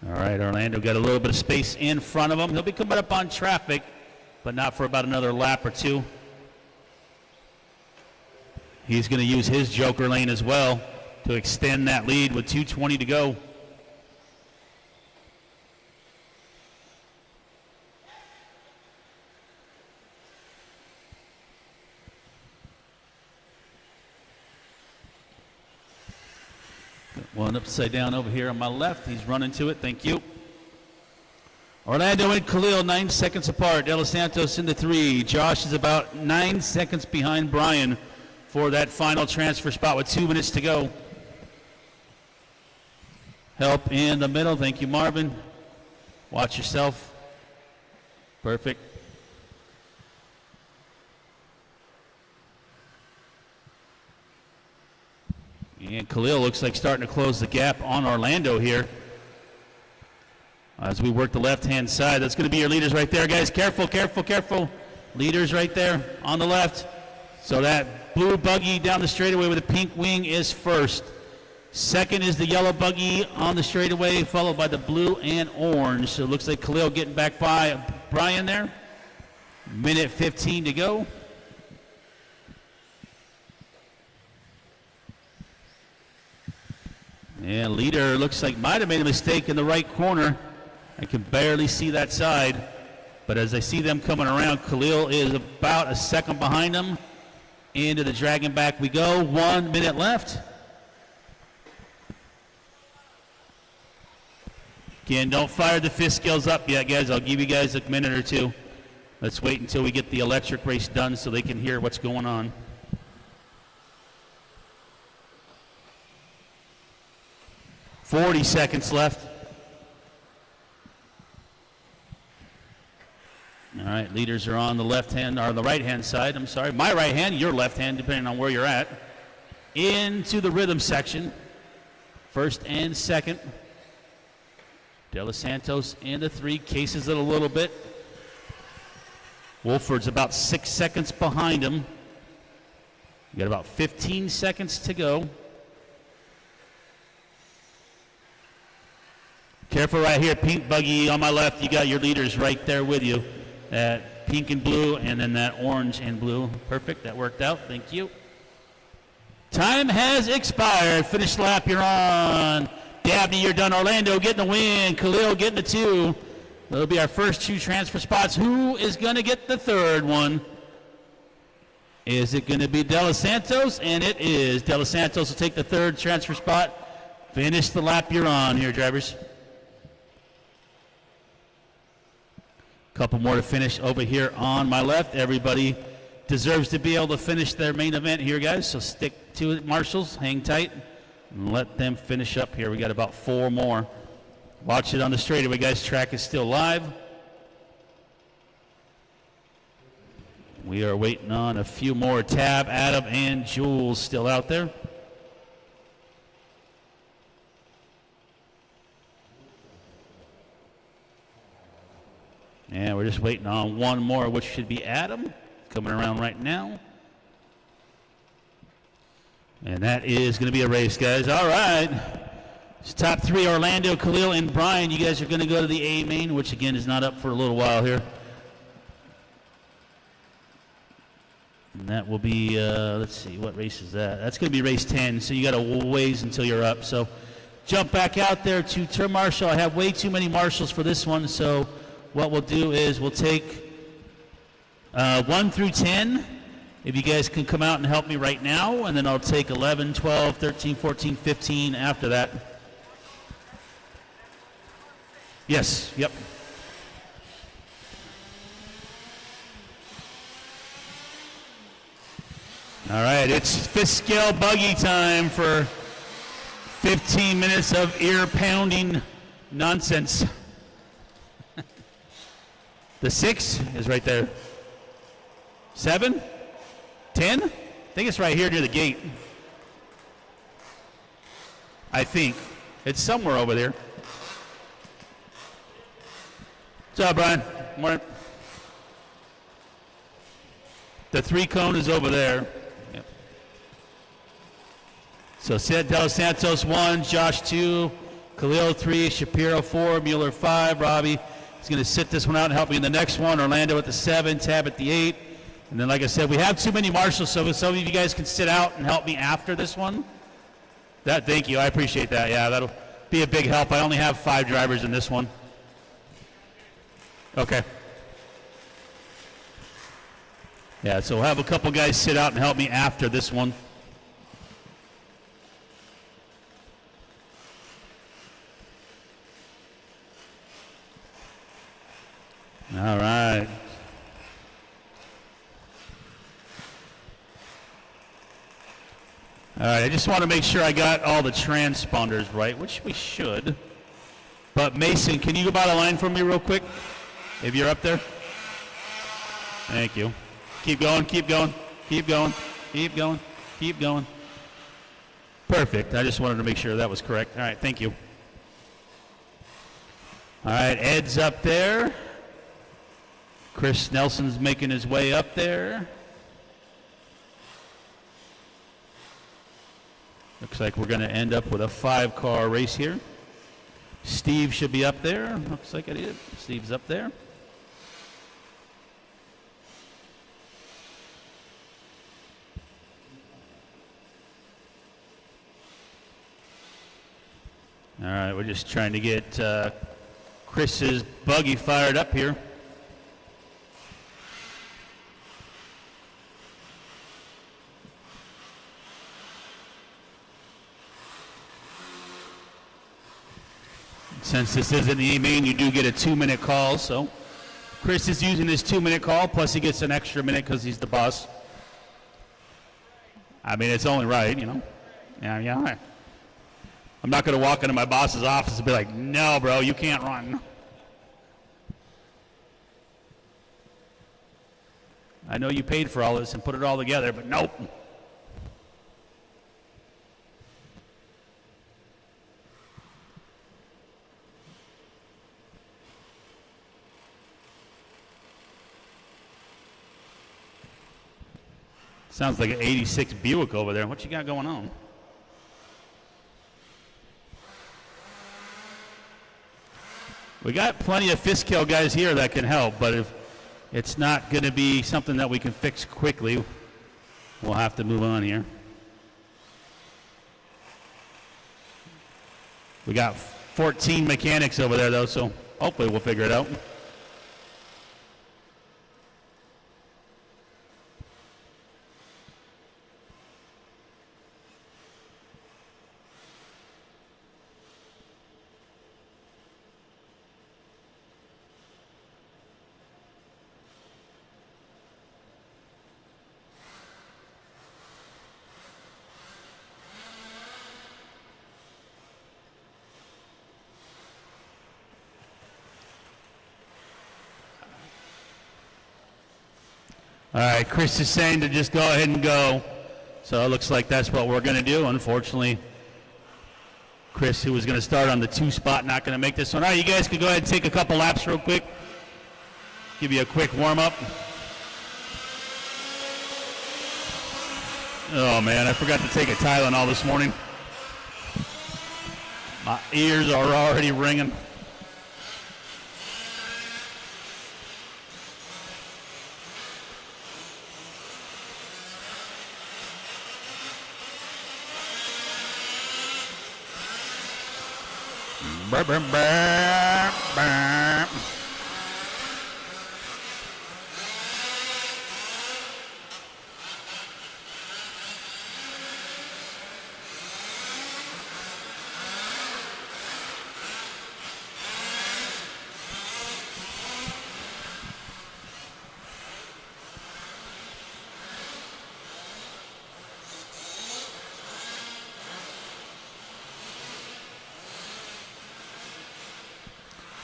All right, Orlando got a little bit of space in front of him. He'll be coming up on traffic, but not for about another lap or 2. He's going to use his joker lane as well to extend that lead with 2:20 to go. One upside down over here on my left. He's running to it. Thank you. Orlando and Khalil 9 seconds apart. De Los Santos in the 3. Josh is about 9 seconds behind Brian for that final transfer spot with 2 minutes to go. Help in the middle. Thank you, Marvin. Watch yourself. Perfect. And Khalil looks like starting to close the gap on Orlando here. As we work the left-hand side, that's going to be your leaders right there, guys. Careful, careful, careful. Leaders right there on the left. So that blue buggy down the straightaway with the pink wing is first. Second is the yellow buggy on the straightaway, followed by the blue and orange. So it looks like Khalil getting back by Brian there. Minute 15 to go. And leader looks like might have made a mistake in the right corner. I can barely see that side. But as I see them coming around, Khalil is about a second behind them. Into the dragon back we go. 1 minute left. Again, don't fire the fist skills up yet, guys. I'll give you guys a minute or two. Let's wait until we get the electric race done so they can hear what's going on. .40 seconds left. All right, leaders are on the left hand, or the right hand side, I'm sorry. My right hand, your left hand, depending on where you're at. Into the rhythm section. First and second. De Los Santos in the 3, cases it a little bit. Wolford's about 6 seconds behind him. You got about 15 seconds to go. Careful right here, pink buggy on my left. You got your leaders right there with you. That pink and blue, and then that orange and blue. Perfect, that worked out, thank you. Time has expired. Finish lap, you're on. Dabney, you're done. Orlando getting the win. Khalil getting the 2. That'll be our first 2 transfer spots. Who is going to get the third one? Is it going to be De Los Santos? And it is. De Los Santos will take the third transfer spot. Finish the lap you're on here, drivers. Couple more to finish over here on my left. Everybody deserves to be able to finish their main event here, guys. So stick to it, marshals. Hang tight and let them finish up here. We got about 4 more. Watch it on the straightaway, guys. Track is still live. We are waiting on a few more. Tab, Adam, and Jules still out there. And we're just waiting on one more, which should be Adam, coming around right now. And that is going to be a race, guys. All right. It's top 3, Orlando, Khalil, and Brian. You guys are going to go to the A main, which, again, is not up for a little while here. And that will be, let's see, what race is that? That's going to be race 10, so you got a ways until you're up. So jump back out there to turn marshal. I have way too many marshals for this one, so what we'll do is we'll take 1 through 10. If you guys can come out and help me right now, and then I'll take 11, 12, 13, 14, 15 after that. Yes, yep. All right, it's fifth scale buggy time for 15 minutes of ear-pounding nonsense. The 6 is right there. 7, 10? I think it's right here near the gate. I think. It's somewhere over there. What's up, Brian? Morning. The 3 cone is over there. Yep. So De Los Santos 1, Josh 2, Khalil 3, Shapiro 4, Mueller 5, Robbie is going to sit this one out and help me in the next one. Orlando at the 7, Tab at the 8. And then, like I said, we have too many marshals, so if some of you guys can sit out and help me after this one. Thank you, I appreciate that. Yeah, that'll be a big help. I only have 5 drivers in this one. Okay. Yeah, so we'll have a couple guys sit out and help me after this one. All right. All right, I just want to make sure I got all the transponders right, which we should. But Mason, can you go by the line for me real quick? If you're up there. Thank you. Keep going, keep going, keep going, keep going, keep going. Perfect. I just wanted to make sure that was correct. All right, thank you. All right, Ed's up there. Chris Nelson's making his way up there. Looks like we're going to end up with a 5-car race here. Steve should be up there. Looks like it is. Steve's up there. All right, we're just trying to get Chris's buggy fired up here. Since this isn't the E-main, you do get a 2-minute call, so Chris is using his 2-minute call, plus he gets an extra minute because he's the boss. I mean, it's only right, you know. Yeah. I'm not going to walk into my boss's office and be like, no, bro, you can't run. I know you paid for all this and put it all together, but nope. Sounds like an 86 Buick over there. What you got going on? We got plenty of fist kill guys here that can help, but if it's not going to be something that we can fix quickly, we'll have to move on here. We got 14 mechanics over there, though, so hopefully we'll figure it out. All right, Chris is saying to just go ahead and go. So it looks like that's what we're going to do. Unfortunately, Chris, who was going to start on the 2 spot, not going to make this one. All right, you guys can go ahead and take a couple laps real quick. Give you a quick warm-up. Oh, man, I forgot to take a Tylenol this morning. My ears are already ringing. Burr, burr, burr, burr.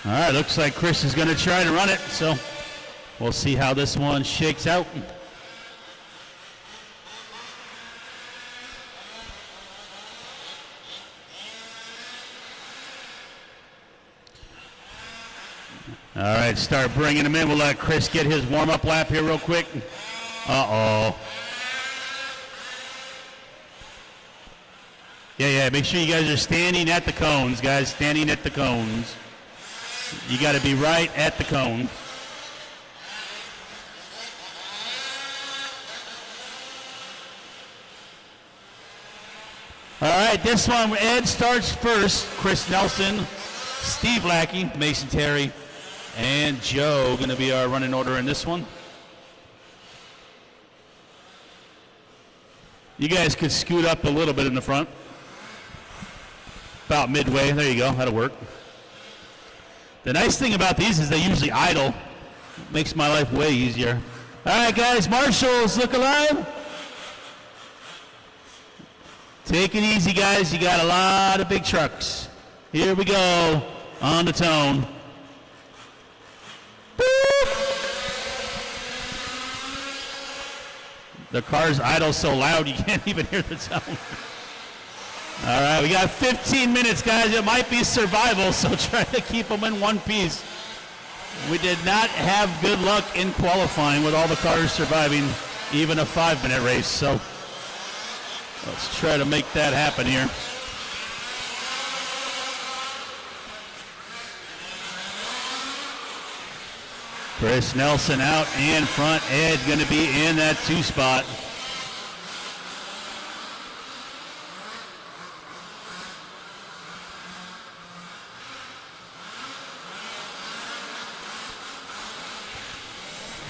All right, looks like Chris is going to try to run it, so we'll see how this one shakes out. All right, start bringing him in. We'll let Chris get his warm-up lap here real quick. Uh-oh. Yeah, make sure you guys are standing at the cones, guys, standing at the cones. You got to be right at the cone. All right, this one, Ed starts first. Chris Nelson, Steve Lackey, Mason Terry, and Joe going to be our running order in this one. You guys could scoot up a little bit in the front. About midway. There you go. That'll work. The nice thing about these is they usually idle. Makes my life way easier. All right, guys, marshals, look alive. Take it easy, guys. You got a lot of big trucks. Here we go. on the tone. The car's idle so loud you can't even hear the tone. All right, we got 15 minutes, guys. It might be survival, so try to keep them in one piece. We did not have good luck in qualifying with all the cars surviving even a 5-minute race, so let's try to make that happen here. Chris Nelson out in front. Ed going to be in that 2 spot.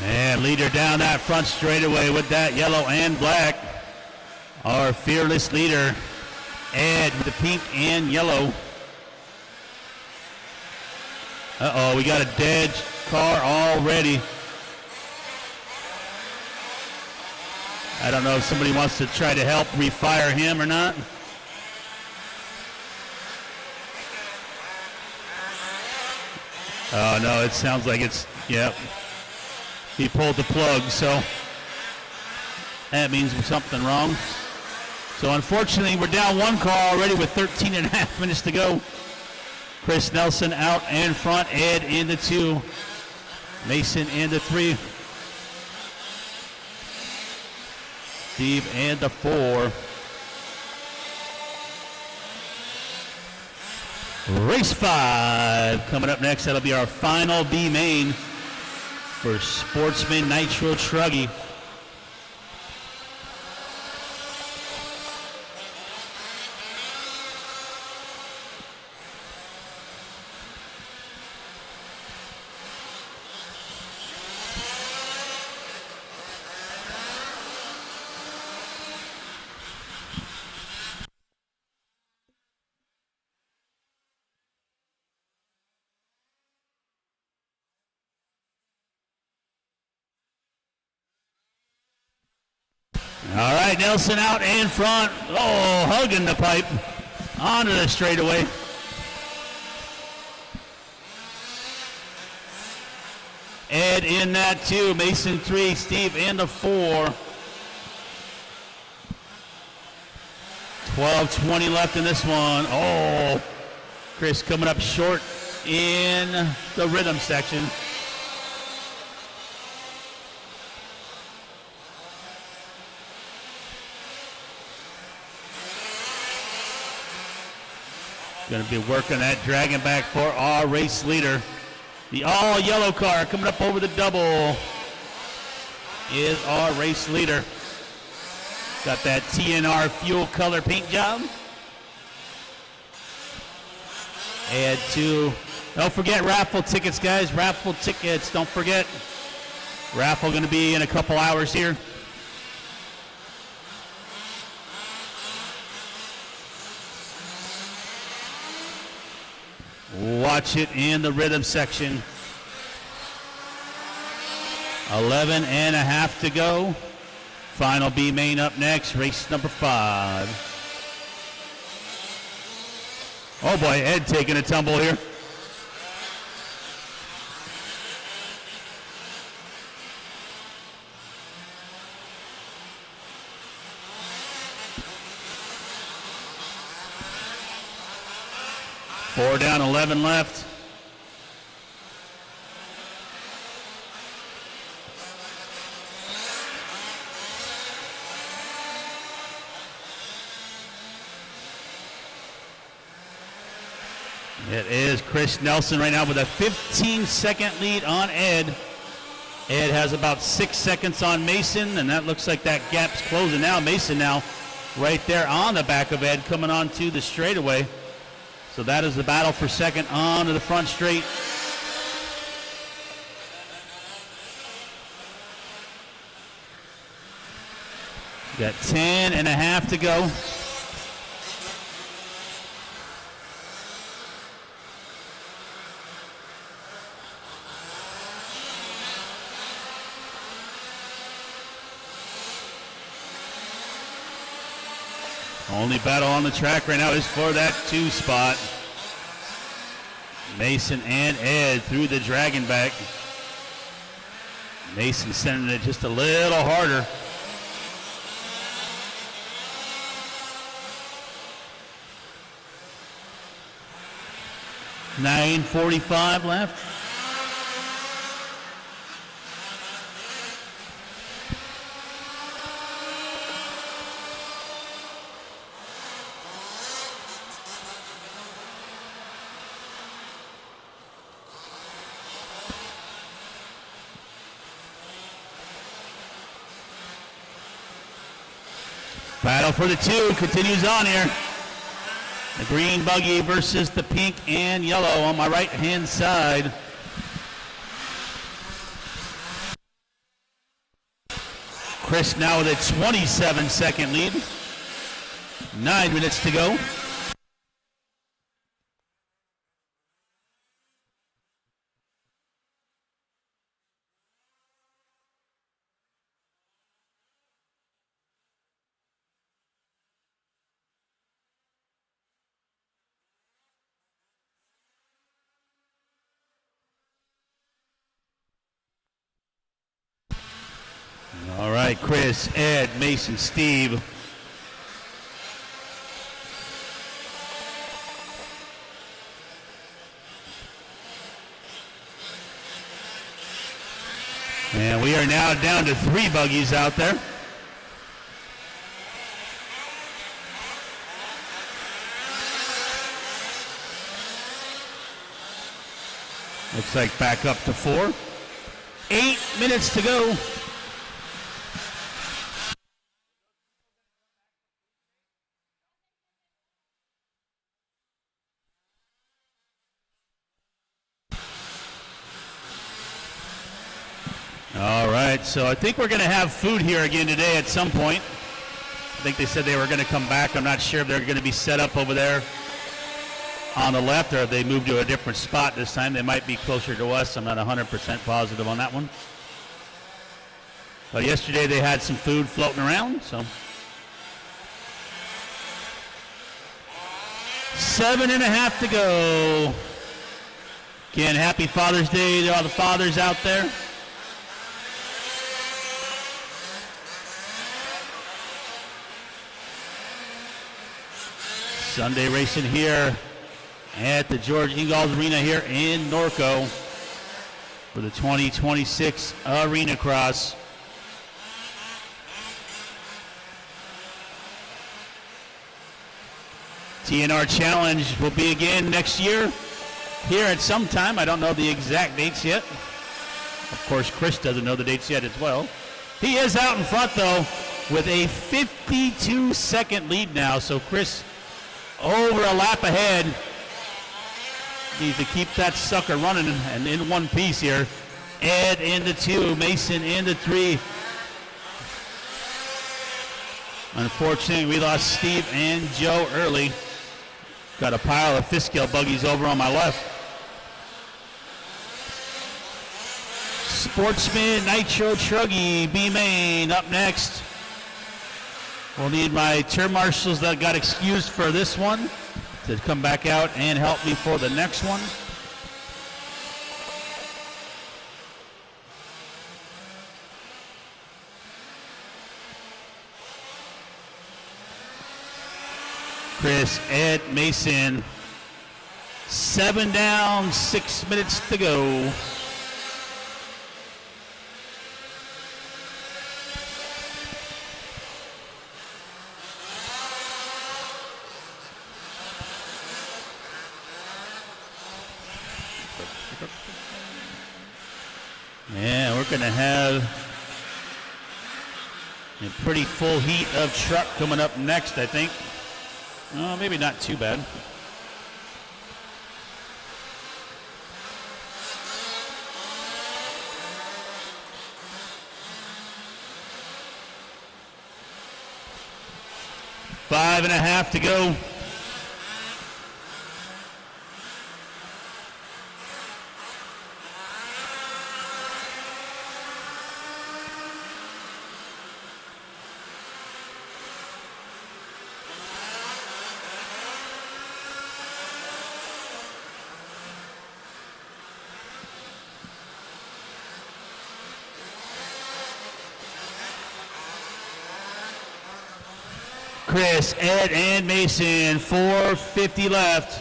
And leader down that front straightaway with that yellow and black. Our fearless leader, Ed, with the pink and yellow. Uh-oh, we got a dead car already. I don't know if somebody wants to try to help refire him or not. Oh, no, it sounds like it's, yep. He pulled the plug, so that means something wrong. So unfortunately, we're down 1 car already with 13 and a half minutes to go. Chris Nelson out in front, Ed in the 2, Mason in the 3, Steve in the 4. Race 5 coming up next. That'll be our final B main for Sportsman Nitro Truggy. All right, Nelson out in front. Oh, hugging the pipe onto the straightaway. Ed in that 2, Mason 3, Steve in the 4. 12:20 left in this one. Oh, Chris coming up short in the rhythm section. Going to be working that dragon back for our race leader. The all yellow car coming up over the double is our race leader. Got that TNR fuel color paint job. Add to, don't forget raffle tickets, guys. Raffle tickets, don't forget. Raffle going to be in a couple hours here. Watch it in the rhythm section. 11 and a half to go. Final B main up next, race number 5. Oh boy, Ed taking a tumble here. Four down, 11 left. It is Chris Nelson right now with a 15-second lead on Ed. Ed has about 6 seconds on Mason, and that looks like that gap's closing now. Mason now right there on the back of Ed coming onto the straightaway. So that is the battle for second onto the front straight. Got 10 and a half to go. Only battle on the track right now is for that 2 spot. Mason and Ed through the dragon back. Mason sending it just a little harder. .9:45 left. Battle for the two continues on here. The green buggy versus the pink and yellow on my right-hand side. Chris now with a 27-second lead. 9 minutes to go. All right, Chris, Ed, Mason, Steve. And we are now down to 3 buggies out there. Looks like back up to 4. 8 minutes to go. All right, so I think we're going to have food here again today at some point. I think they said they were going to come back. I'm not sure if they're going to be set up over there on the left or if they moved to a different spot this time. They might be closer to us. I'm not 100% positive on that one. But yesterday they had some food floating around, so. 7.5 to go. Again, happy Father's Day to all the fathers out there. Sunday racing here at the George Ingalls Arena here in Norco for the 2026 Arena Cross. TNR Challenge will be again next year here at some time. I don't know the exact dates yet. Of course, Chris doesn't know the dates yet as well. He is out in front, though, with a 52-second lead now. So Chris over a lap ahead. Needs to keep that sucker running and in one piece here. Ed into 2, Mason into 3. Unfortunately, we lost Steve and Joe early. Got a pile of fifth scale buggies over on my left. Sportsman Nitro Truggy B-Main up next. We'll need my turn marshals that got excused for this one to come back out and help me for the next one. Chris, Ed, Mason, 7 down, 6 minutes to go. Yeah, we're going to have a pretty full heat of truck coming up next, I think. Oh, maybe not too bad. Five and a half to go. Chris, Ed, and Mason. 4:50 left.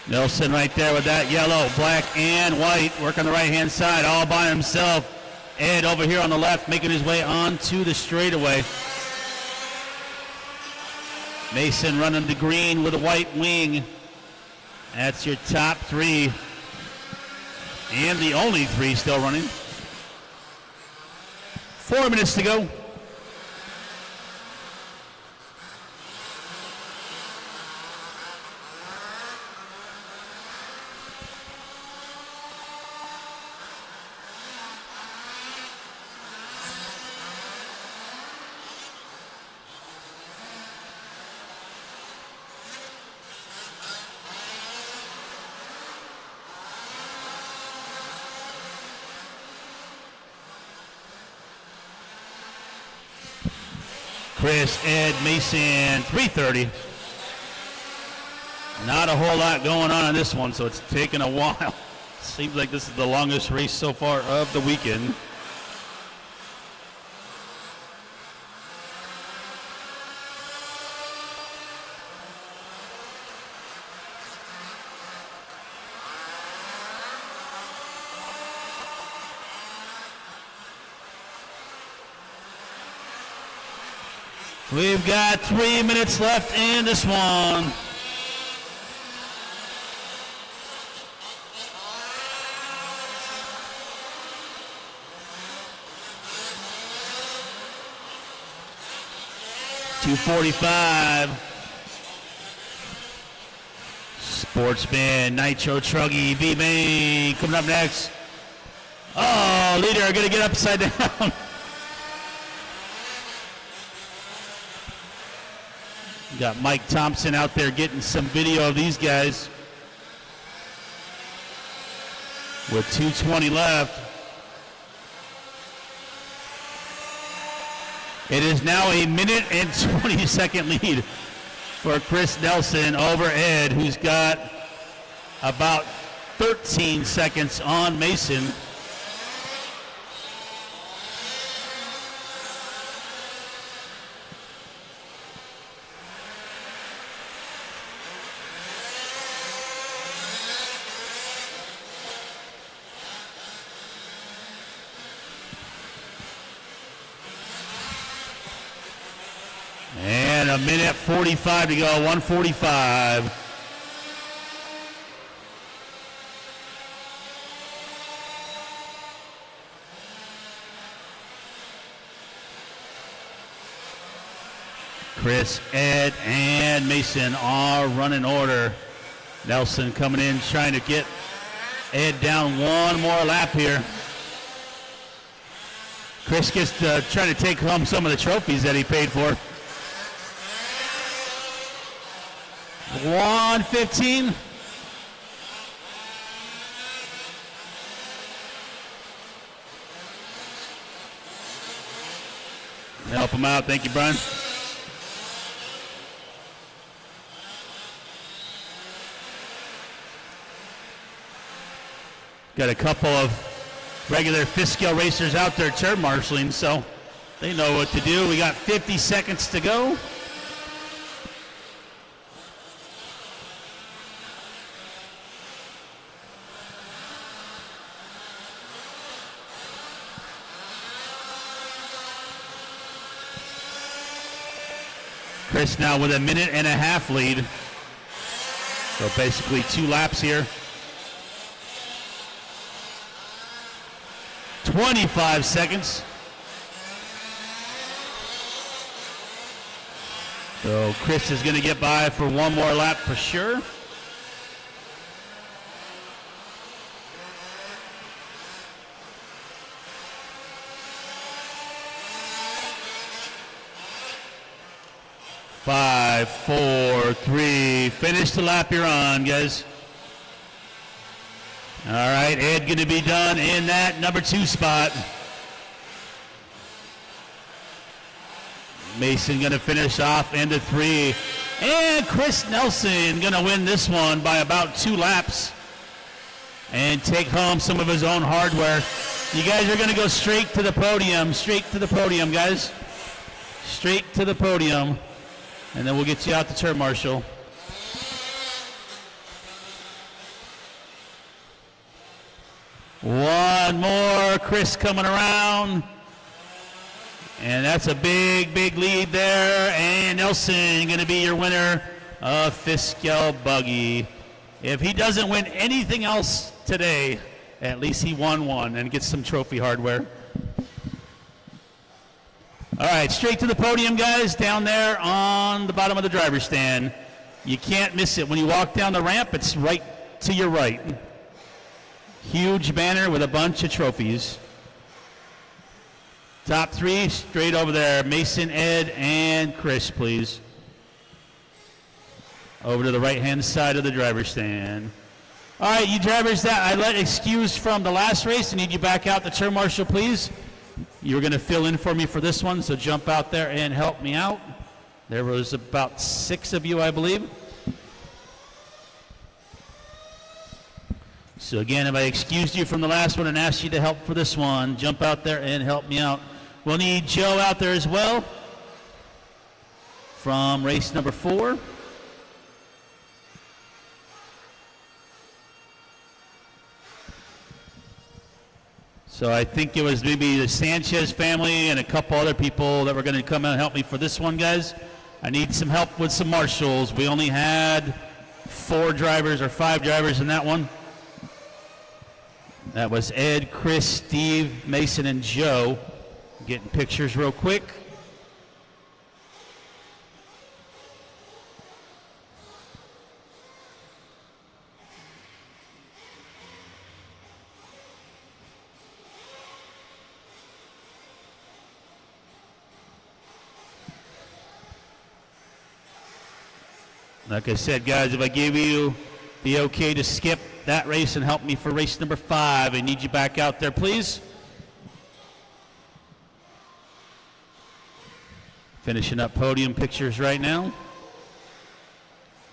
Nelson right there with that yellow, black, and white. Working the right-hand side all by himself. Ed over here on the left making his way onto the straightaway. Mason running the green with a white wing. That's your top three. And the only three still running. 4 minutes to go. Chris, Ed, Mason, 3:30. Not a whole lot going on in this one, so it's taken a while. Seems like this is the longest race so far of the weekend. We've got 3 minutes left in this one. .245. Sportsman, Nitro Truggy, B-Main coming up next. Oh, leader gonna get upside down. Got Mike Thompson out there getting some video of these guys. With 2:20 left. It is now a minute and 20-second lead for Chris Nelson over Ed, who's got about 13 seconds on Mason. And a minute 45 to go, 1:45. Chris, Ed, and Mason are running order. Nelson coming in, trying to get Ed down one more lap here. Chris gets to try to take home some of the trophies that he paid for. 1:15. Help him out. Thank you, Brian. Got a couple of regular fifth scale racers out there turn marshaling, so they know what to do. We got 50 seconds to go. Chris now with a minute and a half lead. So basically 2 laps here. 25 seconds. So Chris is going to get by for one more lap for sure. Five, 4, 3. Finish the lap you're on, guys. All right, Ed going to be done in that number 2 spot. Mason going to finish off into 3. And Chris Nelson going to win this one by about 2 laps and take home some of his own hardware. You guys are going to go straight to the podium, guys. Straight to the podium, and then we'll get you out the turn marshal. One more, Chris coming around. And that's a big, big lead there. And Nelson going to be your winner of Fiskell Buggy. If he doesn't win anything else today, at least he won one and gets some trophy hardware. All right, straight to the podium, guys, down there on the bottom of the driver's stand. You can't miss it. When you walk down the ramp, it's right to your right. Huge banner with a bunch of trophies. Top 3 straight over there. Mason, Ed, and Chris, please. Over to the right-hand side of the driver's stand. All right, you drivers that I let excused from the last race, I need you back out the turn marshal, please. You were going to fill in for me for this one, so jump out there and help me out. There was about 6 of you, I believe. So again, if I excused you from the last one and asked you to help for this one, jump out there and help me out. We'll need Joe out there as well from race number 4. So I think it was maybe the Sanchez family and a couple other people that were going to come out and help me for this one, guys. I need some help with some marshals. We only had 4 drivers or 5 drivers in that one. That was Ed, Chris, Steve, Mason, and Joe. Getting pictures real quick. Like I said, guys, if I gave you the okay to skip that race and help me for race number 5, I need you back out there, please. Finishing up podium pictures right now,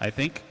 I think.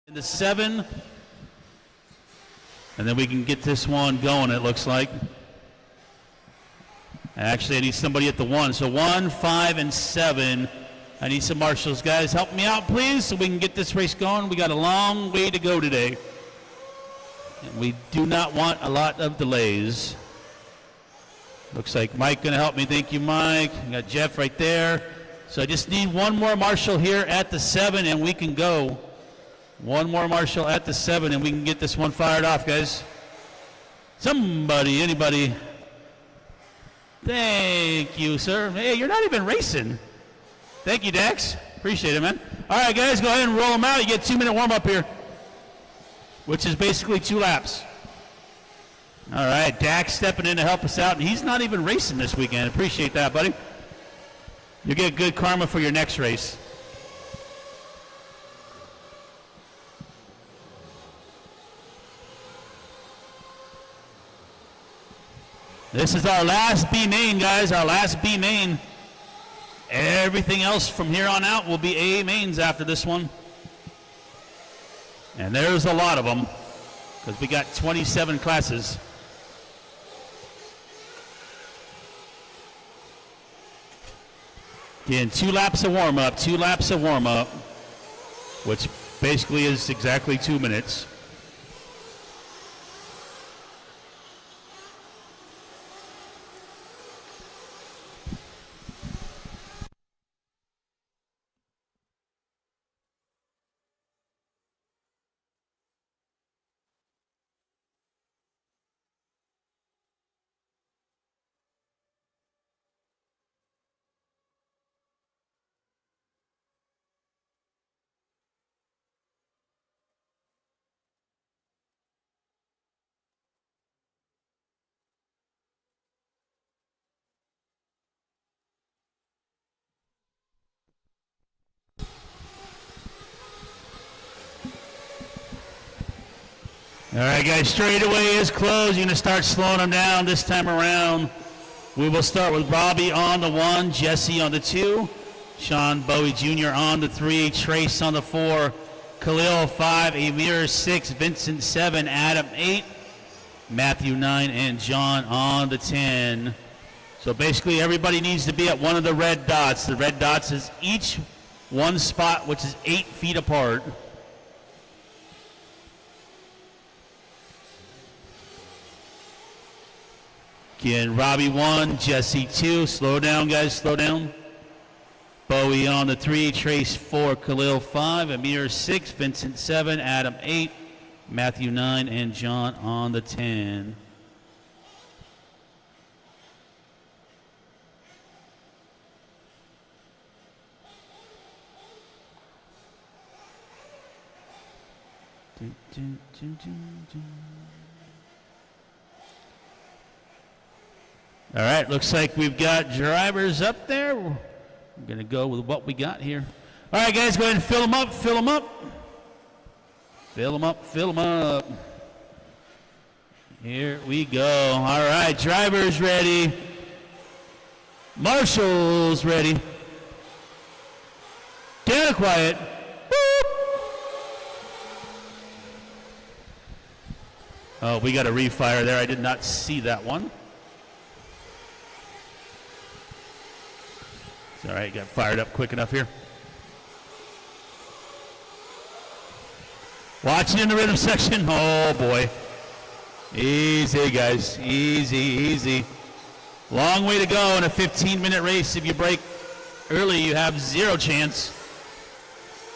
In the 7, and then we can get this one going, it looks like. Actually, I need somebody at the 1. So 1, 5, and 7. I need some marshals. Guys, help me out, please, so we can get this race going. We got a long way to go today. And we do not want a lot of delays. Looks like Mike going to help me. Thank you, Mike. I got Jeff right there. So I just need one more marshal here at the 7, and we can go. One more marshal at the 7, and we can get this one fired off, guys. Somebody, anybody. Thank you, sir. Hey, you're not even racing. Thank you, Dax. Appreciate it, man. All right, guys, go ahead and roll them out. You get a 2-minute warm-up here, which is basically 2 laps. All right, Dax stepping in to help us out, and he's not even racing this weekend. Appreciate that, buddy. You'll get good karma for your next race. This is our last B main, guys, our last B main. Everything else from here on out will be A mains after this one. And there's a lot of them, because we got 27 classes. Again, 2 laps of warm-up, 2 laps of warm-up, which basically is exactly 2 minutes. All right, guys, straightaway is closed. You're going to start slowing them down this time around. We will start with Robbie on the 1, Jesse on the 2, Sean Bowie Jr. on the 3, Trace on the 4, Khalil 5, Amir 6, Vincent 7, Adam 8, Matthew 9, and John on the 10. So basically everybody needs to be at one of the red dots. The red dots is each one spot, which is 8 feet apart. Again, Robbie 1, Jesse 2. Slow down, guys, slow down. Bowie on the 3, Trace 4, Khalil 5, Amir 6, Vincent 7, Adam 8, Matthew 9, and John on the 10. All right, looks like we've got drivers up there. We're going to go with what we got here. All right, guys, go ahead and fill them up, fill them up. Fill them up, fill them up. Here we go. All right, drivers ready. Marshals ready. Down quiet. Boop. Oh, we got a refire there. I did not see that one. It's all right, got fired up quick enough here. Watching in the rhythm section. Oh, boy. Easy, guys. Easy, easy. Long way to go in a 15-minute race. If you break early, you have 0 chance.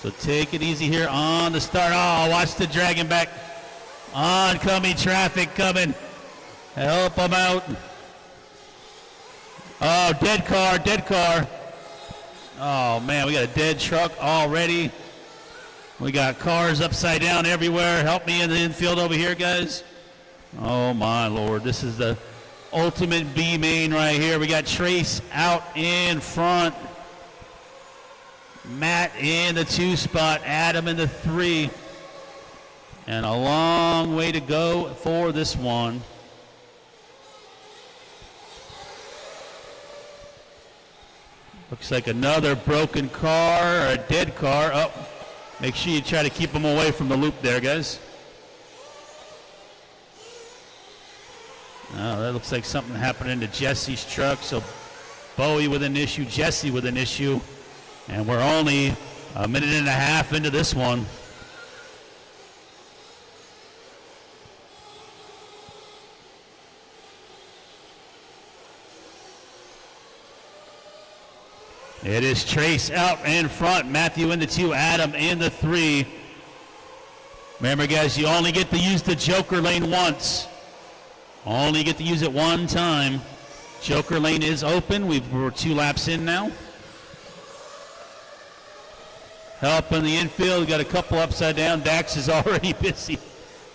So take it easy here on the start. Oh, watch the dragon back. Oncoming traffic coming. Help them out. Oh, dead car, dead car. Oh, man, we got a dead truck already. We got cars upside down everywhere. Help me in the infield over here, guys. Oh, my Lord. This is the ultimate B main right here. We got Trace out in front. Matt in the 2 spot. Adam in the 3. And a long way to go for this one. Looks like another broken car or a dead car. Oh, make sure you try to keep them away from the loop there, guys. Oh, that looks like something happening to Jesse's truck. So Bowie with an issue, Jesse with an issue. And we're only a minute and a half into this one. It is Trace out in front, Matthew in the 2, Adam in the 3. Remember, guys, you only get to use the Joker lane once. Only get to use it one time. Joker lane is open. We're 2 laps in now. Help in the infield. We got a couple upside down. Dax is already busy.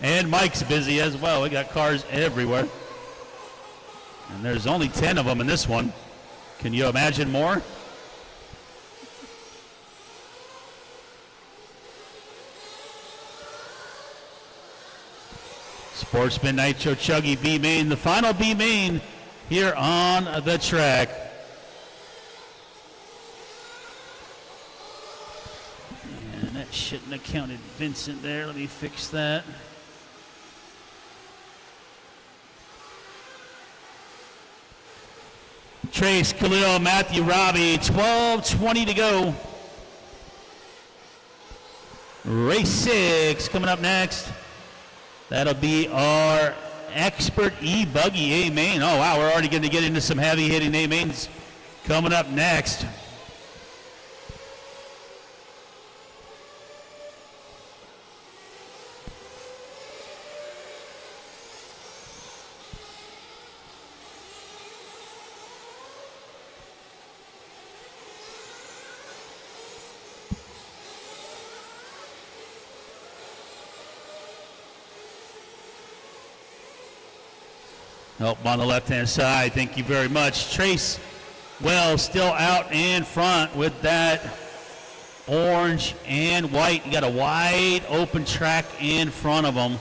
And Mike's busy as well. We got cars everywhere. And there's only 10 of them in this one. Can you imagine more? Sportsman Nitro Chuggy B main, the final B main here on the track. And that shouldn't have counted Vincent there. Let me fix that. Trace, Khalil, Matthew, Robbie, 12:20 to go. Race 6 coming up next. That'll be our Expert E-Buggy A-Main. Oh, wow, we're already going to get into some heavy-hitting A-Mains coming up next. Help on the left-hand side. Thank you very much. Trace Wells still out in front with that orange and white. You got a wide open track in front of them.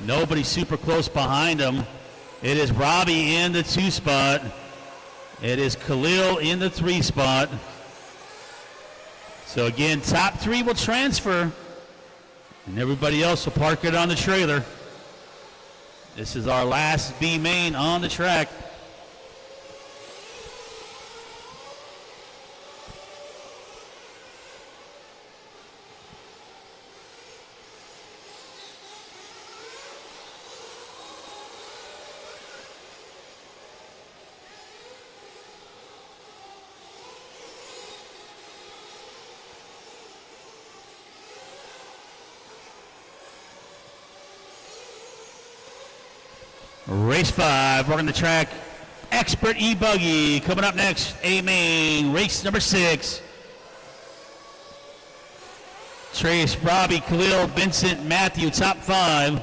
Nobody super close behind him. It is Robbie in the 2 spot. It is Khalil in the 3 spot. So again, top 3 will transfer, and everybody else will park it on the trailer. This is our last B main on the track. Race 5, working the track, Expert E-Buggy. Coming up next, A-Main, race number 6. Trace, Robbie, Khalil, Vincent, Matthew, top 5.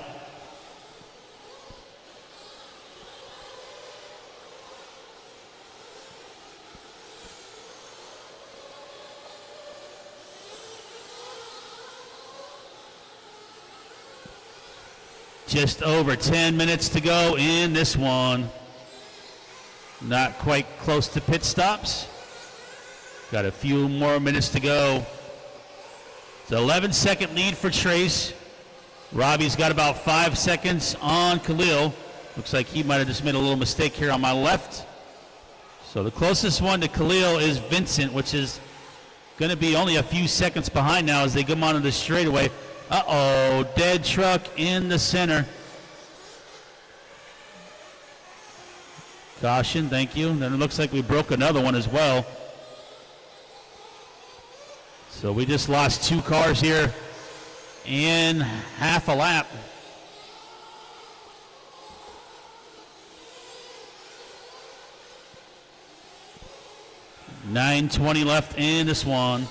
Just over 10 minutes to go in this one. Not quite close to pit stops. Got a few more minutes to go. It's an 11-second lead for Trace. Robbie's got about 5 seconds on Khalil. Looks like he might have just made a little mistake here on my left. So the closest one to Khalil is Vincent, which is going to be only a few seconds behind now as they come onto the straightaway. Uh-oh, dead truck in the center. Caution, thank you. Then it looks like we broke another one as well. So we just lost 2 cars here in half a lap. .920 left in this one.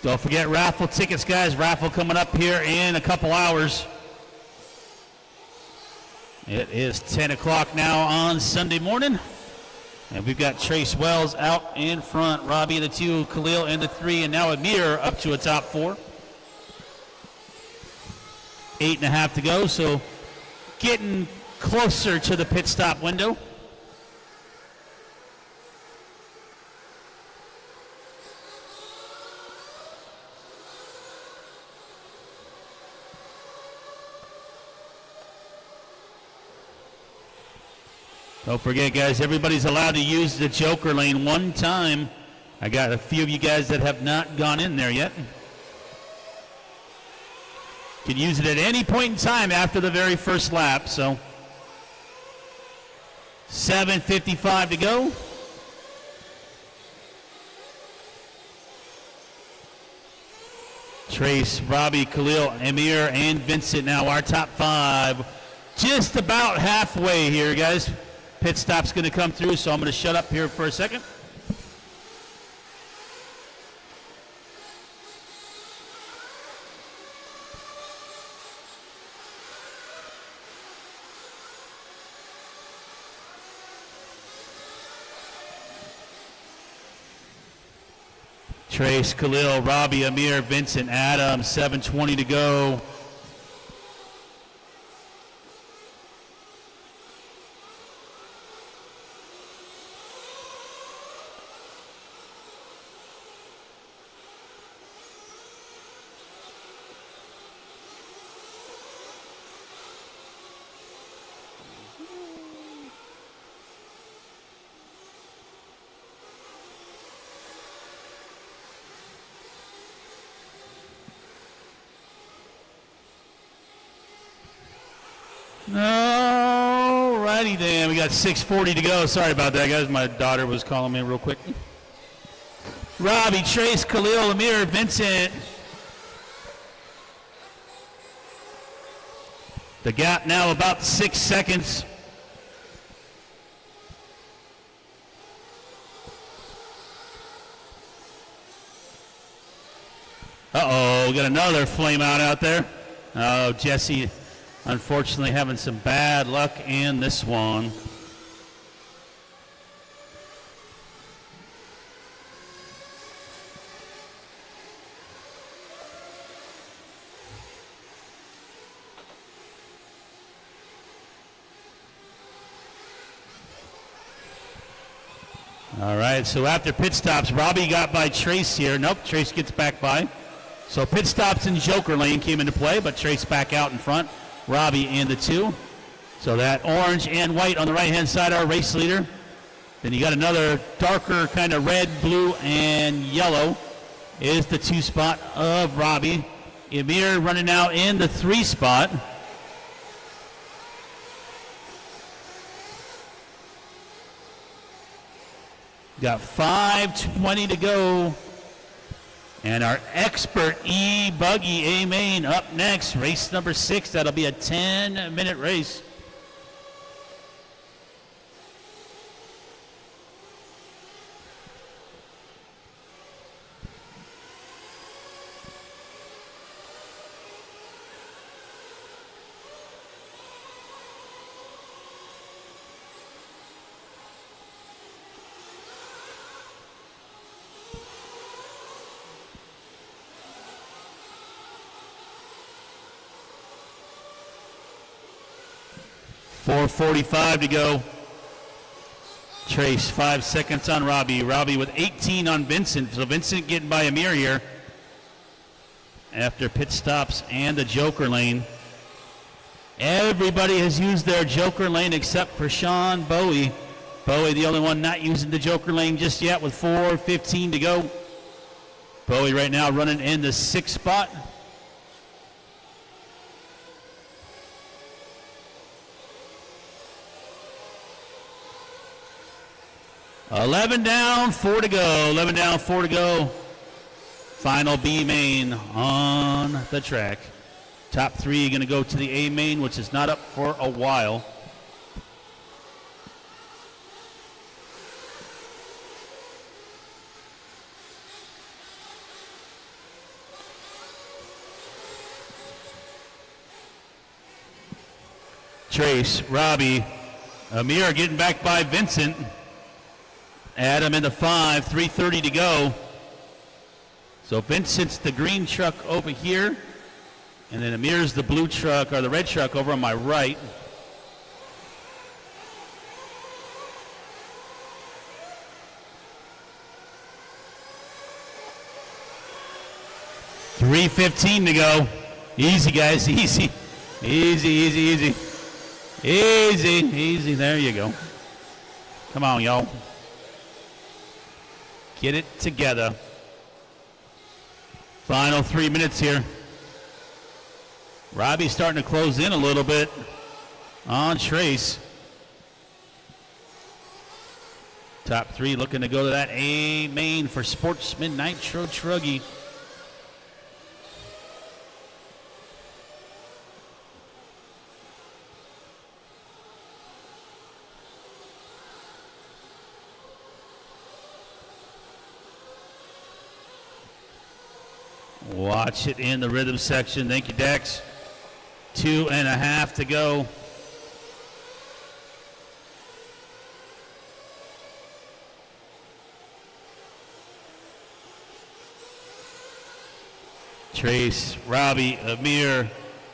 Don't forget raffle tickets, guys. Raffle coming up here in a couple hours. It is 10 o'clock now on Sunday morning. And we've got Trace Wells out in front. Robbie in the 2, Khalil in the 3, and now Amir up to a top 4. 8.5 to go, so getting closer to the pit stop window. Don't forget, guys, everybody's allowed to use the Joker lane 1 time. I got a few of you guys that have not gone in there yet. Can use it at any point in time after the very first lap, so 7:55 to go. Trace, Robbie, Khalil, Amir, and Vincent now our top 5. Just about halfway here, guys. Pit stop's going to come through, so I'm going to shut up here for a second. Trace, Khalil, Robbie, Amir, Vincent, Adam, 7:20 to go. Alrighty then, we got 6:40 to go. Sorry about that, guys. My daughter was calling me real quick. Robbie, Trace, Khalil, Amir, Vincent. The gap now about 6 seconds. Uh-oh, we got another flame out there. Oh, Jesse, unfortunately having some bad luck in this one. All right, so after pit stops, Robbie got by Trace here. Nope, Trace gets back by. So pit stops in Joker lane came into play, but Trace back out in front. Robbie in the 2. So that orange and white on the right-hand side are race leader. Then you got another darker kind of red, blue, and yellow is the 2 spot of Robbie. Emir running out in the 3 spot. Got 5:20 to go. And our expert E-Buggy A-Main up next, race number 6. That'll be a 10-minute race. .445 to go. Trace, 5 seconds on Robbie. Robbie with 18 on Vincent. So Vincent getting by Emir here after pit stops and the Joker lane. Everybody has used their Joker lane except for Sean Bowie. Bowie, the only one not using the Joker lane just yet with 4:15 to go. Bowie right now running in the 6th spot. Eleven down, 4 to go. 11 down, 4 to go. Final B main on the track. Top 3 going to go to the A main, which is not up for a while. Trace, Robbie, Amir getting back by Vincent. Adam in the 5, 3:30 to go. So Vincent's the green truck over here, and then Amir's the blue truck, or the red truck over on my right. $3:15 to go. Easy, guys, easy. Easy, easy, easy. Easy, easy, there you go. Come on, y'all. Get it together. Final 3 minutes here. Robbie's starting to close in a little bit on Trace. Top 3 looking to go to that A main for Sportsman Nitro Truggy. Watch it in the rhythm section. Thank you, Dex. 2.5 to go. Trace, Robbie, Amir,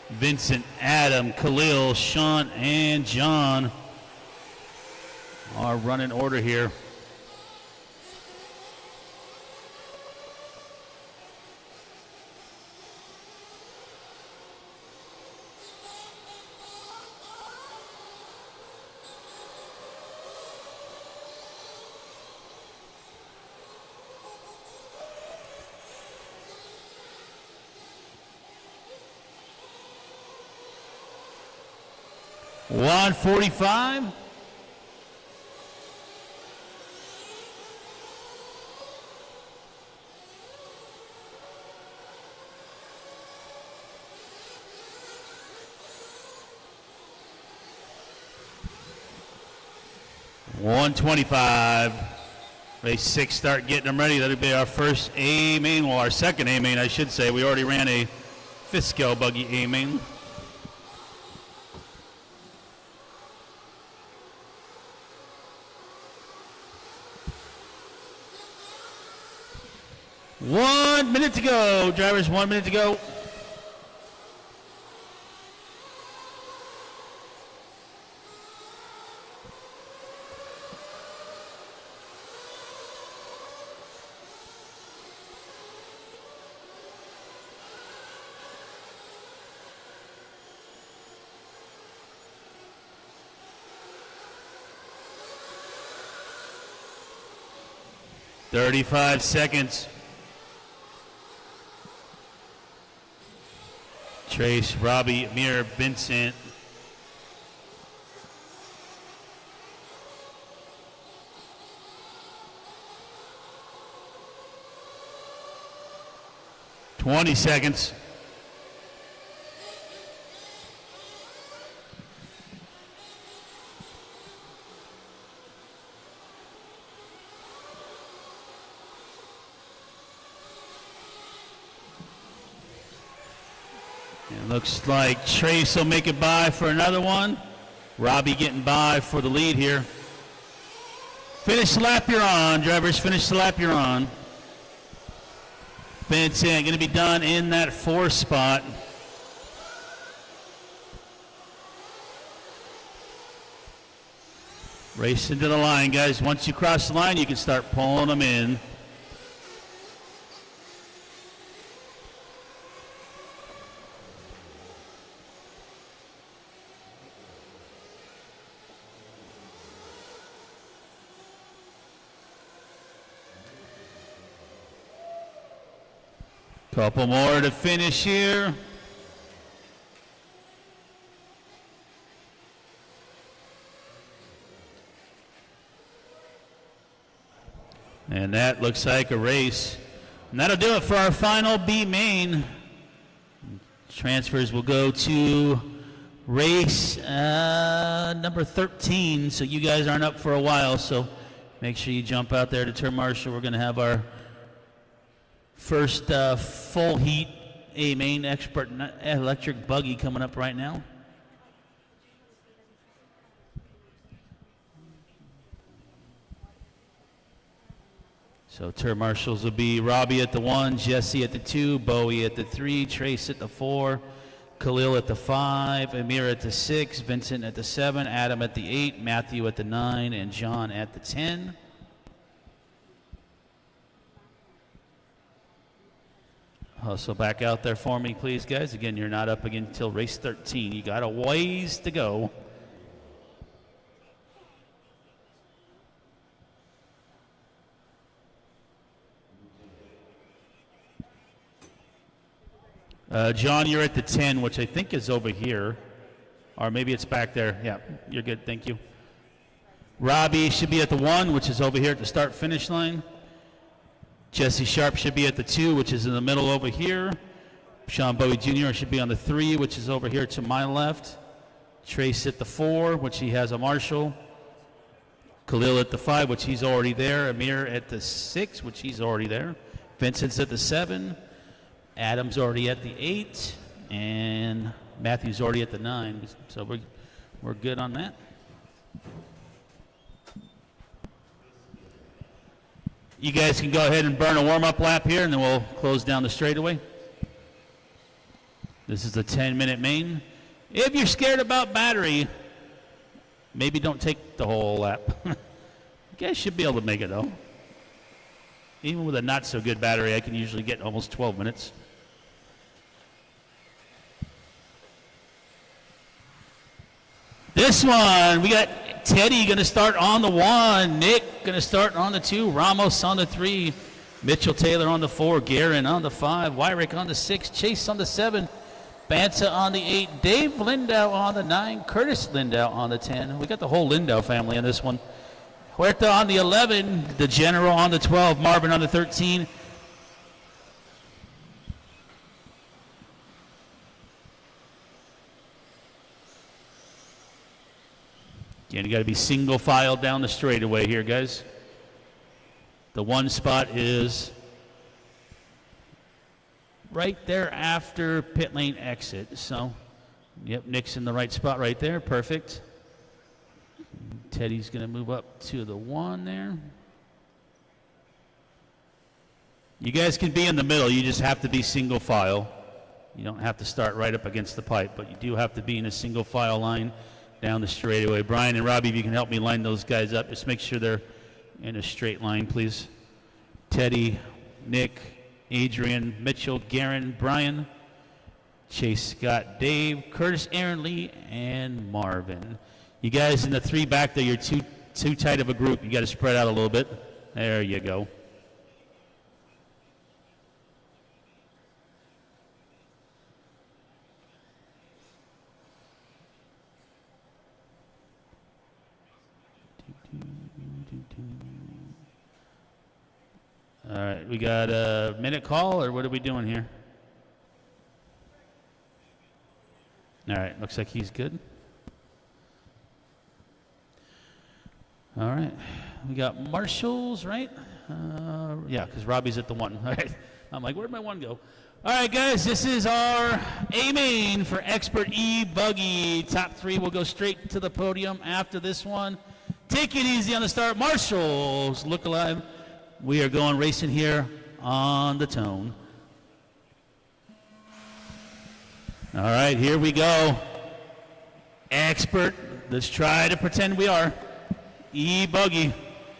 Vincent, Adam, Khalil, Sean, and John are running order here. $145. 125. Race 6 start getting them ready. That'll be our first A main, well, our second A main, I should say. We already ran a 5th scale buggy A main. One minute to go. Drivers, 1 minute to go. Thirty-five seconds. Trace, Robbie, Amir, Vincent. Twenty seconds. Looks like Trace will make it by for another one. Robbie getting by for the lead here. Finish the lap you're on, drivers. Finish the lap you're on. Vincent going to be done in that 4th spot. Racing to the line, guys. Once you cross the line, you can start pulling them in. Couple more to finish here. And that looks like a race. And that'll do it for our final B main. Transfers will go to race number 13. So you guys aren't up for a while, so make sure you jump out there to turn marshal. We're going to have our first full heat A main expert electric buggy coming up right now. So turn marshals will be Robbie at the 1, Jesse at the 2, Bowie at the 3, Trace at the 4, Khalil at the 5, Amir at the 6, Vincent at the 7, Adam at the 8, Matthew at the 9, and John at the 10. Hustle back out there for me, please, guys. Again, you're not up again until race 13. You got a ways to go. John, you're at the 10, which I think is over here. Or maybe it's back there. Yeah, you're good. Thank you. Robbie should be at the 1, which is over here at the start-finish line. Jesse Sharp should be at the 2, which is in the middle over here. Sean Bowie Jr. should be on the 3, which is over here to my left. Trace at the 4, which he has a marshal. Khalil at the 5, which he's already there. Amir at the 6, which he's already there. Vincent's at the 7. Adam's already at the 8. And Matthew's already at the 9. So we're good on that. You guys can go ahead and burn a warm-up lap here, and then we'll close down the straightaway. This is a 10-minute main. If you're scared about battery, maybe don't take the whole lap. You guys should be able to make it, though. Even with a not-so-good battery, I can usually get almost 12 minutes. This one, we got Teddy going to start on the 1. Nick going to start on the 2. Ramos on the 3. Mitchell Taylor on the 4. Guerin on the 5. Wyrick on the 6. Chase on the 7. Bansa on the 8. Dave Lindau on the 9. Curtis Lindau on the 10. We got the whole Lindau family in this one. Huerta on the 11. The General on the 12. Marvin on the 13. Again, you got to be single file down the straightaway here, guys. The one spot is right there after pit lane exit. So, yep, Nick's in the right spot right there. Perfect. Teddy's going to move up to the 1 there. You guys can be in the middle. You just have to be single file. You don't have to start right up against the pipe, but you do have to be in a single file line down the straightaway. Brian and Robbie, if you can help me line those guys up, just make sure they're in a straight line, please. Teddy, Nick, Adrian, Mitchell, Garen, Brian, Chase, Scott, Dave, Curtis, Aaron, Lee, and Marvin. You guys in the 3 back there, you're too tight of a group. You got to spread out a little bit. There you go. All right, we got a minute call, or what are we doing here? All right, looks like he's good. All right, we got Marshall's, right? Yeah, because Robbie's at the 1. All right, I'm like, where'd my 1 go? All right, guys, this is our A-main for Expert E-Buggy. Top 3 will go straight to the podium after this one. Take it easy on the start. Marshall's, look alive. We are going racing here on the Tone. All right, here we go. Expert, let's try to pretend we are. E-Buggy.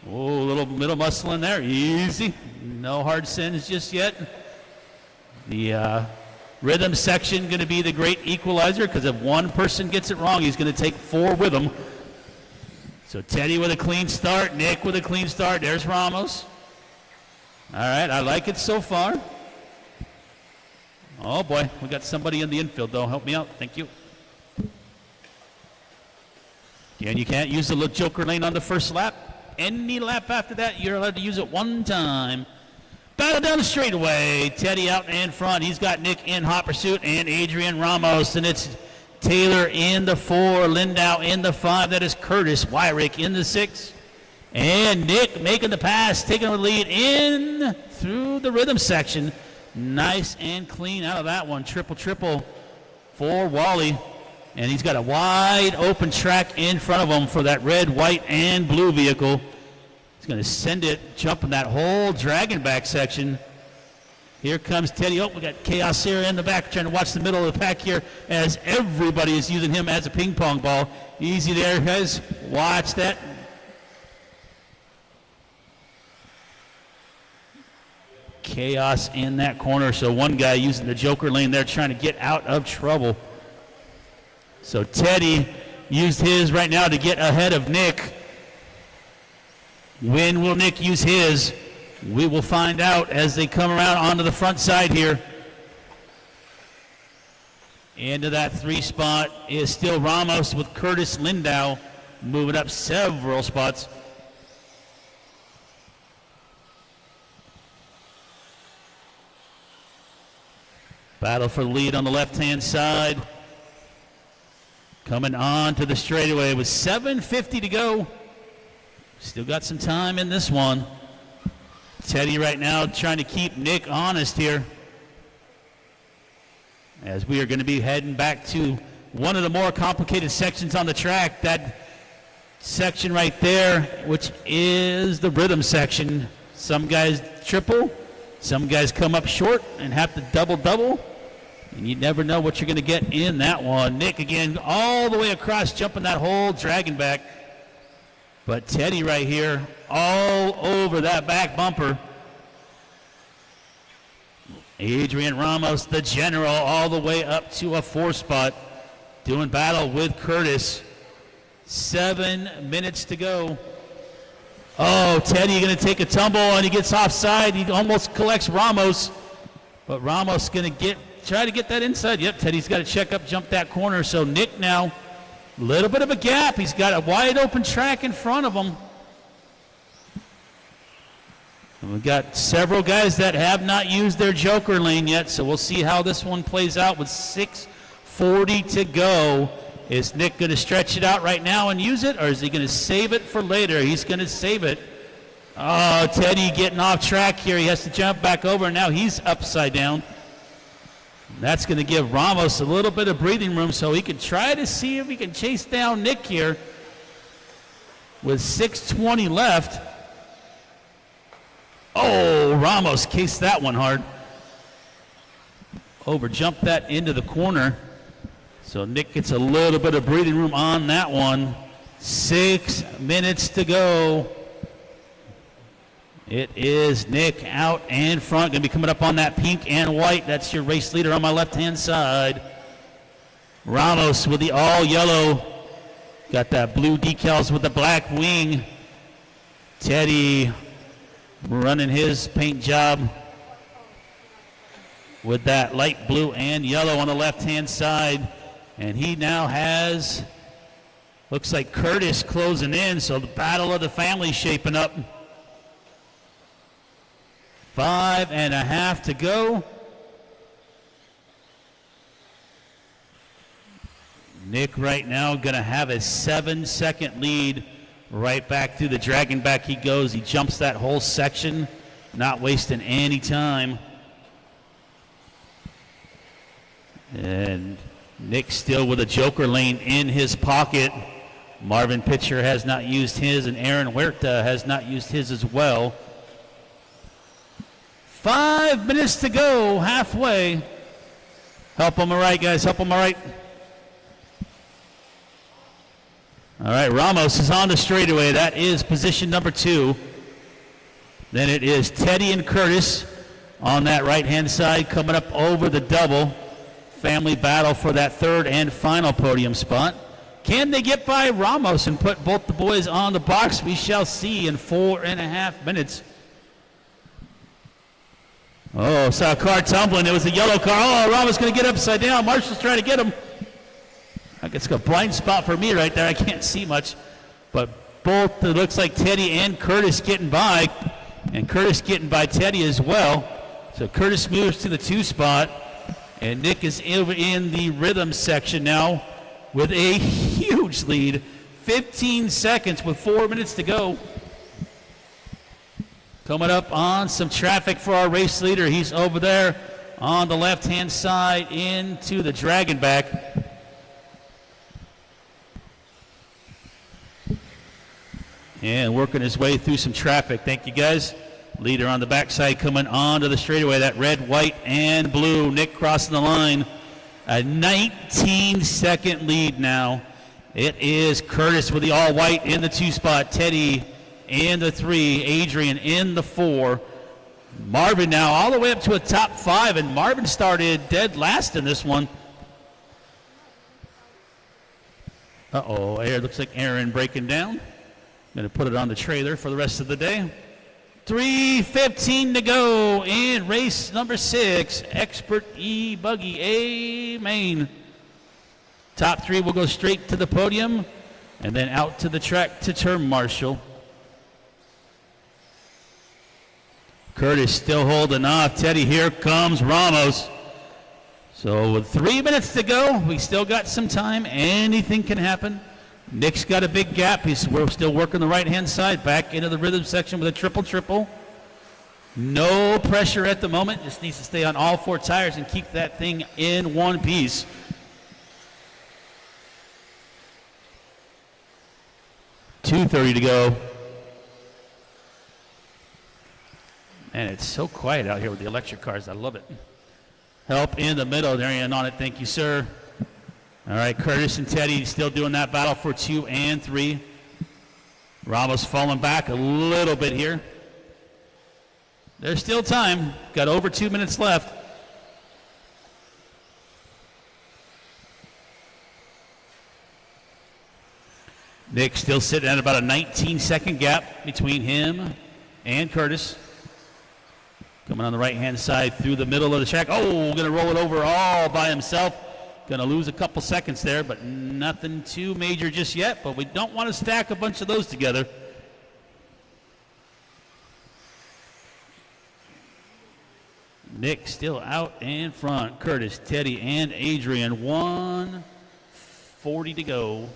Oh, a little middle muscle in there. Easy. No hard sends just yet. The rhythm section going to be the great equalizer, because if one person gets it wrong, he's going to take 4 with him. So Teddy with a clean start. Nick with a clean start. There's Ramos. All right, I like it so far. Oh, boy, we got somebody in the infield, though. Help me out. Thank you. Again, you can't use the little joker lane on the first lap. Any lap after that, you're allowed to use it 1 time. Battle down the straightaway. Teddy out in front. He's got Nick in hot pursuit and Adrian Ramos. And it's Taylor in the 4, Lindau in the 5. That is Curtis Wyrick in the 6. And Nick making the pass, taking the lead in through the rhythm section. Nice and clean out of that one. Triple for Wally. And he's got a wide open track in front of him for that red, white, and blue vehicle. He's going to send it, jumping that whole dragon back section. Here comes Teddy. Oh, we got Chaos here in the back, trying to watch the middle of the pack here as everybody is using him as a ping pong ball. Easy there, guys. Watch that. Chaos in that corner. So one guy using the joker lane there, trying to get out of trouble. So Teddy used his right now to get ahead of Nick. When will Nick use his? We will find out as they come around onto the front side here. Into that 3 spot is still Ramos with Curtis Lindau moving up several spots. Battle for the lead on the left-hand side. Coming on to the straightaway with 7:50 to go. Still got some time in this one. Teddy right now trying to keep Nick honest here, as we are going to be heading back to one of the more complicated sections on the track. That section right there, which is the rhythm section. Some guys triple, some guys come up short and have to double. And you never know what you're going to get in that one. Nick again all the way across, jumping that whole dragon back. But Teddy right here all over that back bumper. Adrian Ramos, the general, all the way up to a 4 spot. Doing battle with Curtis. 7 minutes to go. Oh, Teddy going to take a tumble, and he gets offside. He almost collects Ramos. But Ramos going to try to get that inside. Yep, Teddy's got to check up, jump that corner. So Nick now, a little bit of a gap. He's got a wide open track in front of him. And we've got several guys that have not used their joker lane yet, so we'll see how this one plays out with 6:40 to go Is Nick going to stretch it out right now and use it, or is he going to save it for later? He's going to save it. Oh, Teddy getting off track here. He has to jump back over, and now he's upside down. That's going to give Ramos a little bit of breathing room so he can try to see if he can chase down Nick here with 6:20 left. Oh, Ramos cased that one hard. Over-jumped that into the corner. So Nick gets a little bit of breathing room on that one. 6 minutes to go. It is Nick out and front. Going to be coming up on that pink and white. That's your race leader on my left-hand side. Ramos with the all-yellow. Got that blue decals with the black wing. Teddy running his paint job with that light blue and yellow on the left-hand side. And he now has, looks like Curtis closing in, so the battle of the family shaping up. 5.5 to go. Nick right now going to have a 7-second lead. Right back through the dragon back he goes. He jumps that whole section, not wasting any time. And Nick still with a joker lane in his pocket. Marvin Pitcher has not used his, and Aaron Huerta has not used his as well. 5 minutes to go, halfway. Help him all right, guys. Help him all right. All right, Ramos is on the straightaway. That is position number 2. Then it is Teddy and Curtis on that right-hand side coming up over the double. Family battle for that third and final podium spot. Can they get by Ramos and put both the boys on the box? We shall see in 4.5 minutes. Oh, saw a car tumbling. It was a yellow car. Oh, Ramos going to get upside down. Marshall's trying to get him. I guess it's a blind spot for me right there. I can't see much. But both, it looks like Teddy and Curtis getting by. And Curtis getting by Teddy as well. So Curtis moves to the 2 spot. And Nick is over in the rhythm section now with a huge lead. 15 seconds with 4 minutes to go. Coming up on some traffic for our race leader. He's over there on the left-hand side into the dragon back. And working his way through some traffic. Thank you, guys. Leader on the backside coming onto the straightaway. That red, white, and blue. Nick crossing the line. A 19-second lead now. It is Curtis with the all-white in the 2 spot. Teddy in the 3. Adrian in the 4. Marvin now all the way up to a top 5. And Marvin started dead last in this one. Uh-oh. It looks like Aaron breaking down. Going to put it on the trailer for the rest of the day. 3:15 to go in race number 6. Expert E-Buggy A main. Top 3 will go straight to the podium and then out to the track to turn Marshall. Curtis still holding off. Teddy, here comes Ramos. So with 3 minutes to go, we still got some time. Anything can happen. Nick's got a big gap. We're still working the right-hand side. Back into the rhythm section with a triple-triple. No pressure at the moment. Just needs to stay on all 4 tires and keep that thing in one piece. .230 to go. And it's so quiet out here with the electric cars. I love it. Help in the middle. There you on it. Thank you, sir. All right, Curtis and Teddy still doing that battle for 2 and 3. Ramos falling back a little bit here. There's still time. Got over 2 minutes left. Nick still sitting at about a 19-second gap between him and Curtis. Coming on the right-hand side through the middle of the track. Oh, going to roll it over all by himself. Going to lose a couple seconds there, but nothing too major just yet. But we don't want to stack a bunch of those together. Nick still out in front. Curtis, Teddy, and Adrian. 1 40 to go.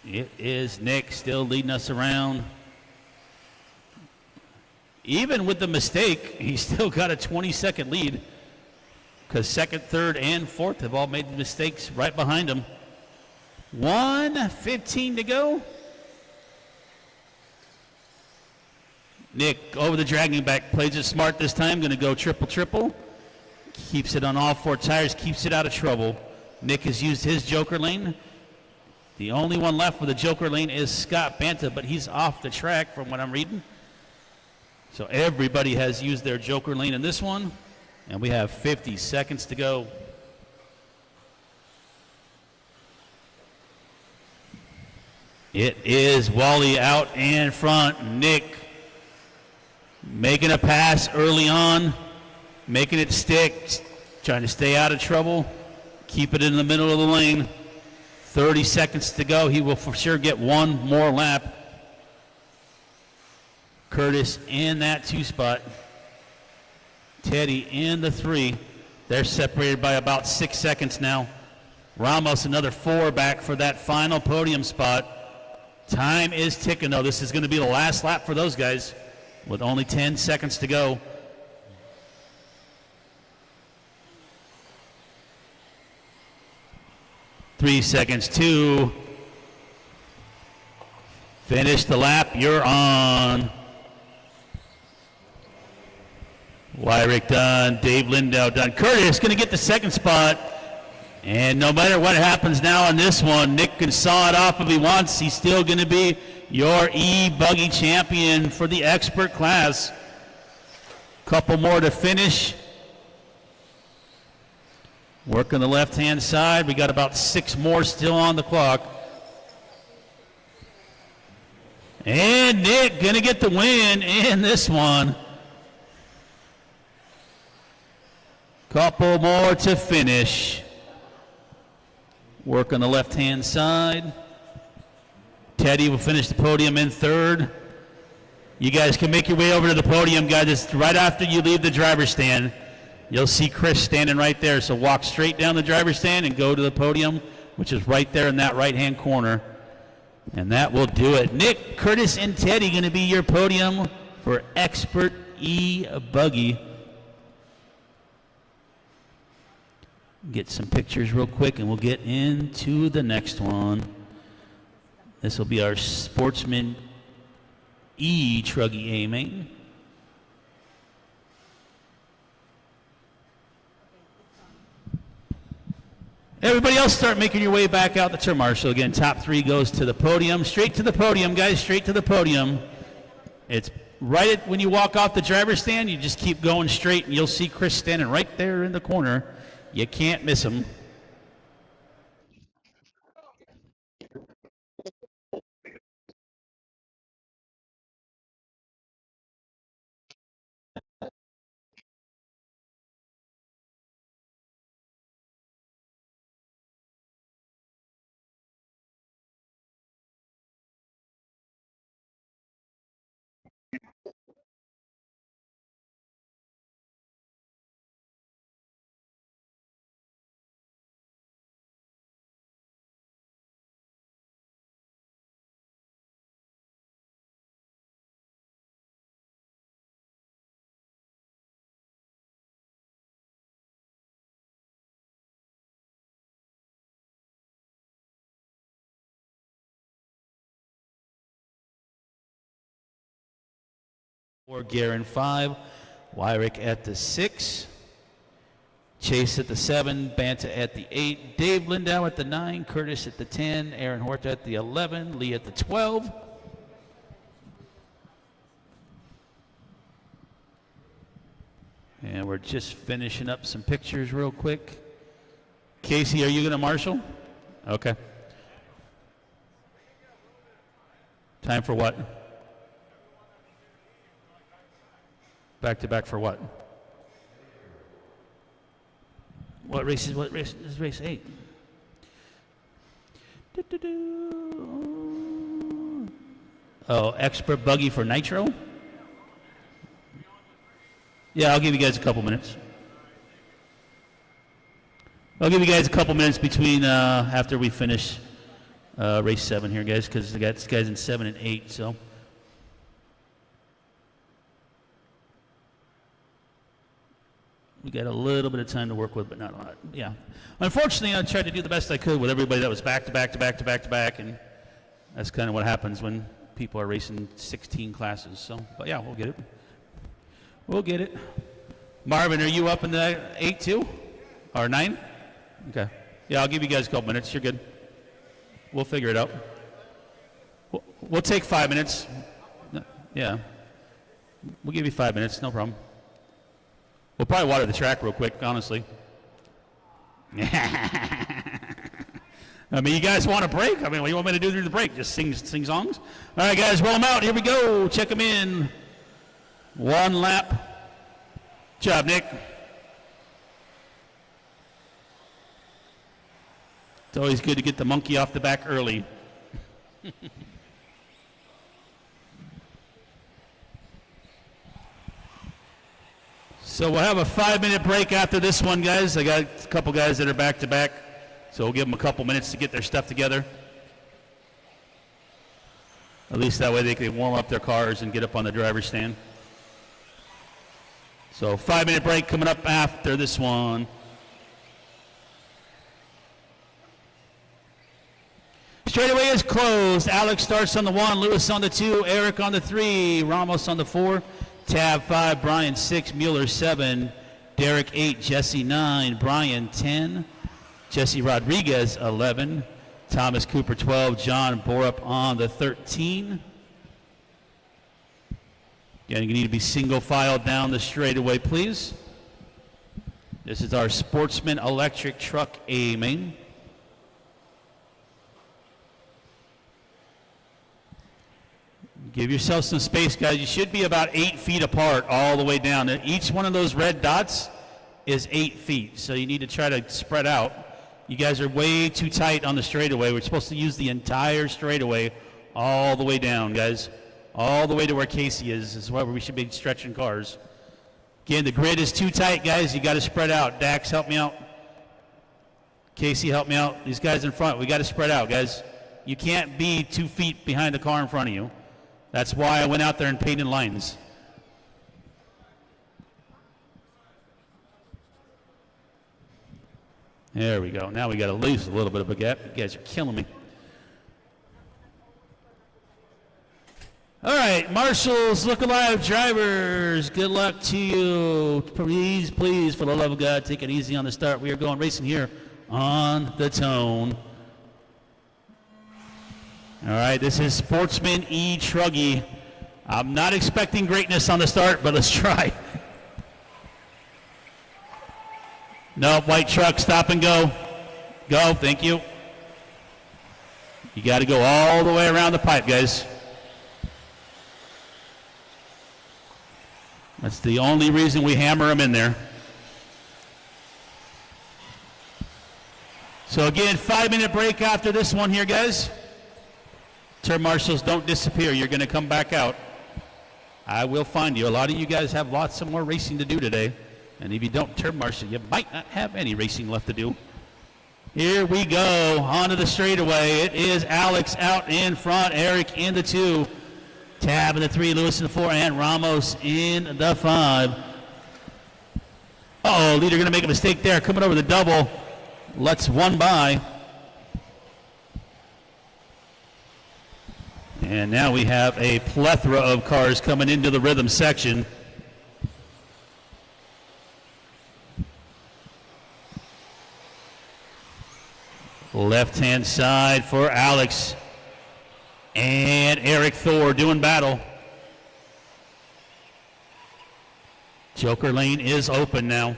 It is Nick still leading us around. Even with the mistake, he's still got a 20-second lead because second, third, and fourth have all made mistakes right behind him. 1:15 to go. Nick over the dragging back, plays it smart this time, going to go triple. Keeps it on all four tires, keeps it out of trouble. Nick has used his joker lane. The only one left with a joker lane is Scott Banta, but he's off the track from what I'm reading. So everybody has used their joker lane in this one, and we have 50 seconds to go. It is Wally out in front. Nick making a pass early on, making it stick, trying to stay out of trouble, keep it in the middle of the lane. 30 seconds to go. He will for sure get one more lap. Curtis in that 2 spot. Teddy in the 3. They're separated by about 6 seconds now. Ramos another 4 back for that final podium spot. Time is ticking though. This is going to be the last lap for those guys with only 10 seconds to go. Three seconds, 2. Finish the lap, you're on. Wyrick done, Dave Lindau done. Curtis going to get the 2nd spot. And no matter what happens now on this one, Nick can saw it off if he wants. He's still going to be your E-Buggy champion for the expert class. Couple more to finish. Work on the left-hand side. We got about 6 more still on the clock. And Nick going to get the win in this one. Couple more to finish. Work on the left-hand side. Teddy will finish the podium in 3rd. You guys can make your way over to the podium, guys. It's right after you leave the driver's stand. You'll see Chris standing right there, so walk straight down the driver's stand and go to the podium, which is right there in that right-hand corner. And that will do it. Nick, Curtis, and Teddy going to be your podium for Expert E-Buggy. Get some pictures real quick, and we'll get into the next one. This will be our Sportsman E-Truggy A-Main. Everybody else start making your way back out the turn marshal. Again, top 3 goes to the podium. Straight to the podium, guys, straight to the podium. It's right when you walk off the driver's stand, you just keep going straight, and you'll see Chris standing right there in the corner. You can't miss him. For Guerin 5, Wyrick at the 6, Chase at the 7, Banta at the 8, Dave Lindau at the 9, Curtis at the 10, Aaron Horta at the 11, Lee at the 12. And we're just finishing up some pictures real quick. Casey, are you going to marshal? Okay. Time for what? Back to back for what? What race is This is race 8. Oh, expert buggy for nitro? Yeah, I'll give you guys a couple minutes. I'll give you guys a couple minutes between after we finish race 7 here, guys, because we got this guys in 7 and 8, so. We got a little bit of time to work with, but not a lot. Yeah. Unfortunately, I tried to do the best I could with everybody that was back to back to back to back to back, and that's kind of what happens when people are racing 16 classes. So, but yeah, we'll get it. We'll get it. Marvin, are you up in the 8 too? Or 9? Okay. Yeah, I'll give you guys a couple minutes. You're good. We'll figure it out. We'll take 5 minutes. Yeah. We'll give you 5 minutes. No problem. We'll probably water the track real quick, honestly. I mean, you guys want a break? I mean, what do you want me to do through the break? Just sing songs? All right, guys, roll them out. Here we go. Check them in. 1 lap. Good job, Nick. It's always good to get the monkey off the back early. So we'll have a 5-minute break after this one, guys. I got a couple guys that are back to back, so we'll give them a couple minutes to get their stuff together. At least that way they can warm up their cars and get up on the driver's stand. So 5-minute break coming up after this one. Straightaway is closed. Alex starts on the 1, Lewis on the 2, Eric on the 3, Ramos on the 4, Tab 5, Brian 6, Mueller 7, Derek 8, Jesse 9, Brian 10, Jesse Rodriguez 11, Thomas Cooper 12, John Borup on the 13. Again, you need to be single file down the straightaway, please. This is our Sportsman electric truck A main. Give yourself some space, guys. You should be about 8 feet apart all the way down. Each one of those red dots is 8 feet, so you need to try to spread out. You guys are way too tight on the straightaway. We're supposed to use the entire straightaway all the way down, guys. All the way to where Casey is where we should be stretching cars. Again, the grid is too tight, guys. You got to spread out. Dax, help me out. Casey, help me out. These guys in front, we got to spread out, guys. You can't be 2 feet behind the car in front of you. That's why I went out there and painted lines. There we go. Now we got to lose a little bit of a gap. You guys are killing me. All right, Marshall's Look Alive drivers, good luck to you. Please, please, for the love of God, take it easy on the start. We are going racing here on the Tone. All right, this is Sportsman E. Truggy. I'm not expecting greatness on the start, but let's try. No, white truck, stop and go. Go, thank you. You got to go all the way around the pipe, guys. That's the only reason we hammer them in there. So again, 5-minute break after this one here, guys. Turn marshals, don't disappear. You're going to come back out. I will find you. A lot of you guys have lots of more racing to do today. And if you don't turn marshal, you might not have any racing left to do. Here we go. Onto the straightaway. It is Alex out in front. Eric in the 2. Tab in the 3. Lewis in the 4. And Ramos in the 5. Uh-oh, leader going to make a mistake there. Coming over the double. Lets one by. And now we have a plethora of cars coming into the rhythm section. Left-hand side for Alex. And Eric Thor doing battle. Joker lane is open now.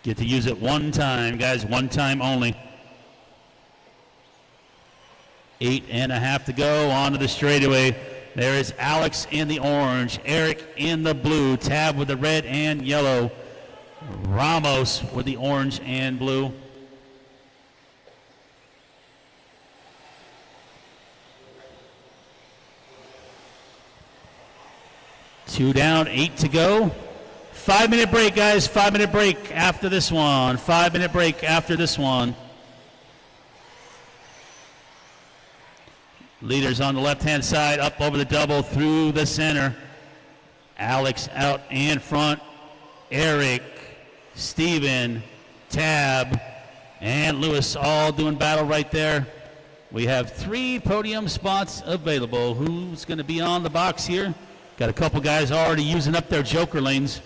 Get to use it one time, guys, one time only. 8.5 to go onto the straightaway. There is Alex in the orange, Eric in the blue, Tab with the red and yellow, Ramos with the orange and blue. 2 down, 8 to go. 5-minute break, guys. 5-minute break after this one. 5-minute break after this one. Leaders on the left-hand side, up over the double, through the center. Alex out in front. Eric, Steven, Tab, and Lewis all doing battle right there. We have 3 podium spots available. Who's going to be on the box here? Got a couple guys already using up their joker lanes.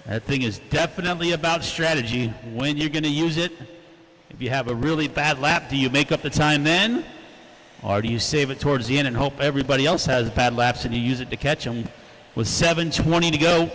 That thing is definitely about strategy. When you're going to use it, if you have a really bad lap, do you make up the time then? Or do you save it towards the end and hope everybody else has bad laps and you use it to catch them? With 7:20 to go.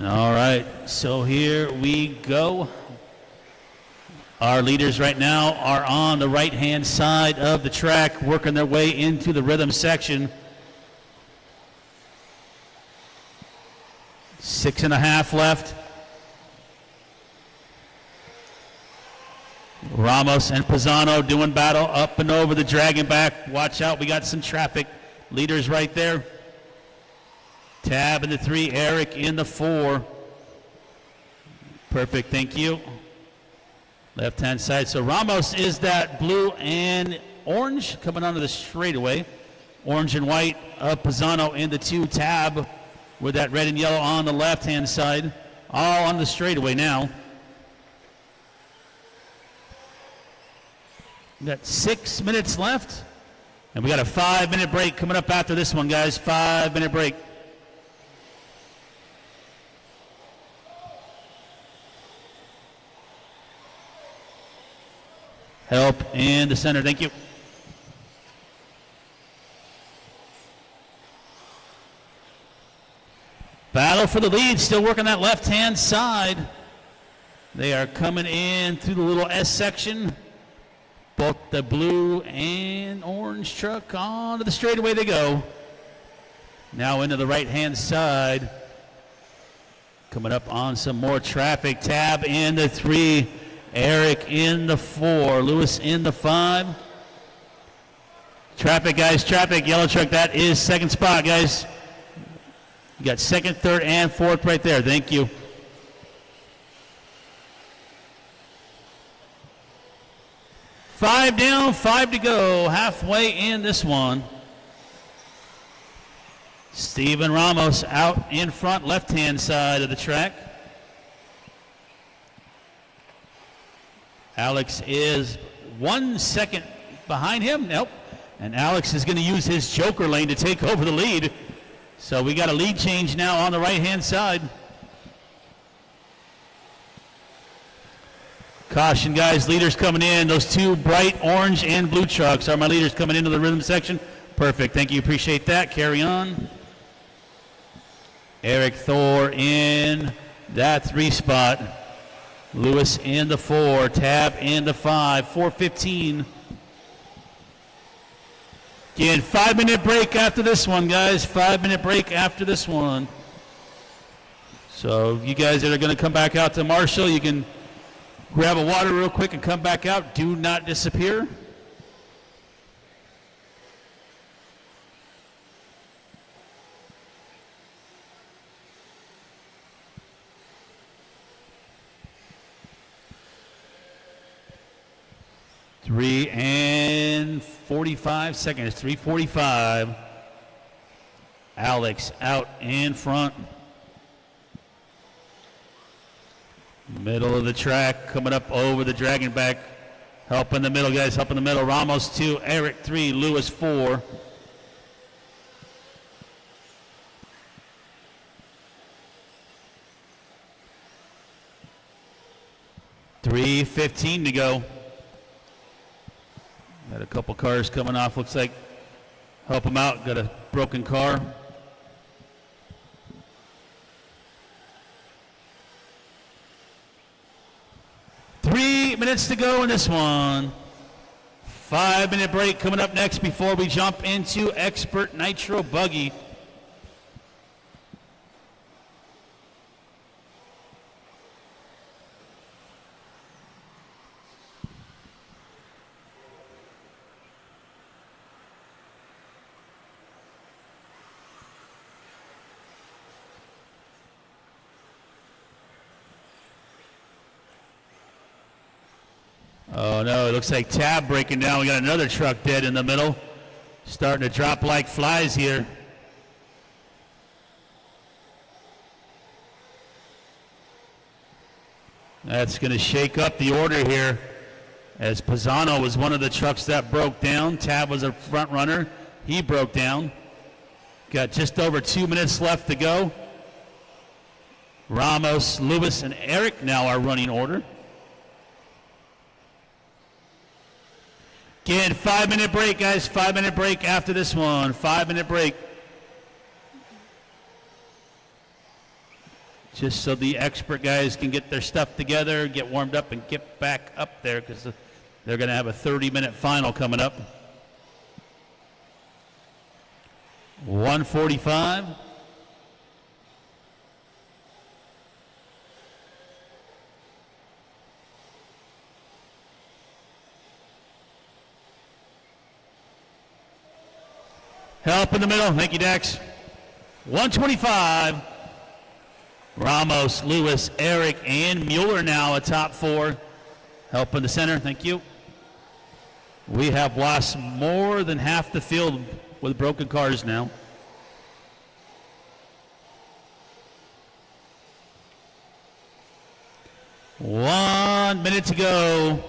All right, so here we go. Our leaders right now are on the right-hand side of the track, working their way into the rhythm section. 6.5 left. Ramos and Pisano doing battle up and over the dragon back. Watch out, we got some traffic. Leaders right there. Tab in the 3, Eric in the 4. Perfect, thank you. Left-hand side, so Ramos is that blue and orange coming onto the straightaway. Orange and white, Pisano in the 2, Tab with that red and yellow on the left-hand side. All on the straightaway now. We got 6 minutes left, and we got a 5-minute break coming up after this one, guys. 5-minute break. Help in the center, thank you. Battle for the lead, still working that left-hand side. They are coming in through the little S section. Both the blue and orange truck onto the straightaway they go. Now into the right-hand side. Coming up on some more traffic. Tab in the 3. Eric in the 4, Lewis in the 5. Traffic, guys, traffic, yellow truck, that is second spot, guys. You got second, third, and fourth right there, thank you. Five down, 5 to go, halfway in this one. Steven Ramos out in front, left-hand side of the track. Alex is 1 second behind him. Nope. And Alex is going to use his joker lane to take over the lead. So we got a lead change now on the right-hand side. Caution, guys. Leaders coming in. Those 2 bright orange and blue trucks are my leaders coming into the rhythm section. Perfect. Thank you. Appreciate that. Carry on. Eric Thor in that 3 spot. Lewis in the 4, Tab in the 5, 4:15. Again, 5-minute break after this one, guys. 5-minute break after this one. So you guys that are going to come back out to Marshall, you can grab a water real quick and come back out. Do not disappear. Three and 45 seconds, 3:45. Alex out in front. Middle of the track, coming up over the dragon back. Help in the middle, guys, help in the middle. Ramos 2, Eric 3, Lewis 4. $3:15 to go. Got a couple cars coming off, looks like. Help them out, got a broken car. minutes to go in this one. 5-minute break coming up next before we jump into Expert Nitro Buggy. Oh no, it looks like Tab breaking down. We got another truck dead in the middle. Starting to drop like flies here. That's going to shake up the order here, as Pisano was one of the trucks that broke down. Tab was a front runner. He broke down. Got just over 2 minutes left to go. Ramos, Lewis, and Eric now are running order. Again, 5-minute break, guys. 5-minute break after this one. 5-minute break. Just so the expert guys can get their stuff together, get warmed up, and get back up there, because they're going to have a 30-minute final coming up. 1:45. Help in the middle. Thank you, Dex. 1:25. Ramos, Lewis, Eric, and Mueller now a top 4. Help in the center. Thank you. We have lost more than half the field with broken cars now. One minute to go.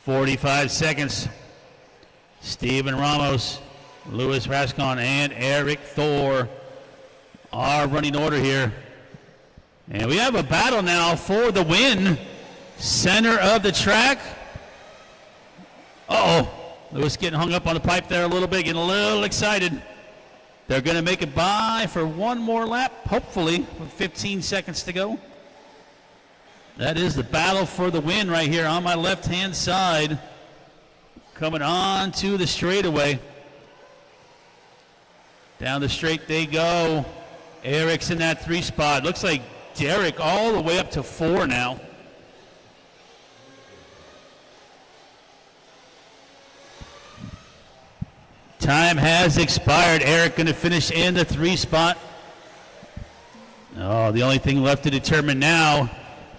.45 seconds. Steven Ramos, Louis Rascon, and Eric Thor are running order here. And we have a battle now for the win. Center of the track. Uh-oh. Louis getting hung up on the pipe there a little bit, getting a little excited. They're going to make it by for one more lap, hopefully, with 15 seconds to go. That is the battle for the win right here on my left-hand side. Coming on to the straightaway. Down the straight they go. Eric's in that 3 spot. Looks like Derek all the way up to 4 now. Time has expired. Eric going to finish in the 3 spot. Oh, the only thing left to determine now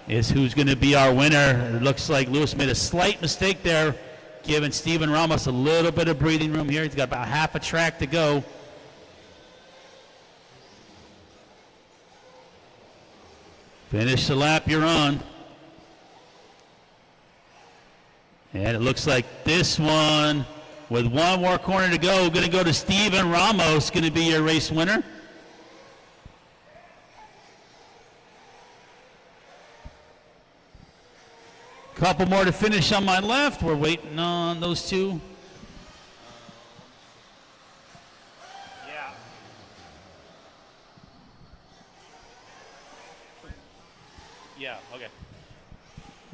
is who's going to be our winner. It looks like Lewis made a slight mistake there, giving Steven Ramos a little bit of breathing room here. He's got about half a track to go. Finish the lap you're on. And it looks like this one, with one more corner to go, going to go to Steven Ramos, going to be your race winner. Couple more to finish on my left. We're waiting on those two. Yeah. Yeah, okay.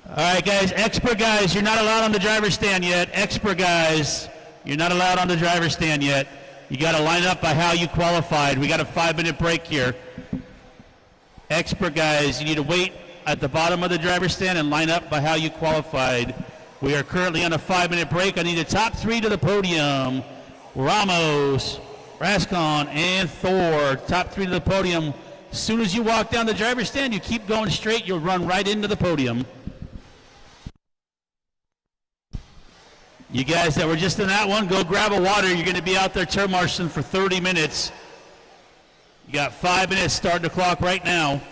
All right, guys, expert guys, you're not allowed on the driver's stand yet. Expert guys, you're not allowed on the driver's stand yet. You got to line up by how you qualified. We got a 5-minute break here. Expert guys, you need to wait at the bottom of the driver's stand and line up by how you qualified. We are currently on a 5-minute break. I need the top 3 to the podium. Ramos, Rascon, and Thor. Top 3 to the podium. As soon as you walk down the driver's stand, you keep going straight, you'll run right into the podium. You guys that were just in that one, go grab a water. You're going to be out there turn marshaling for 30 minutes. You got 5 minutes starting the clock right now.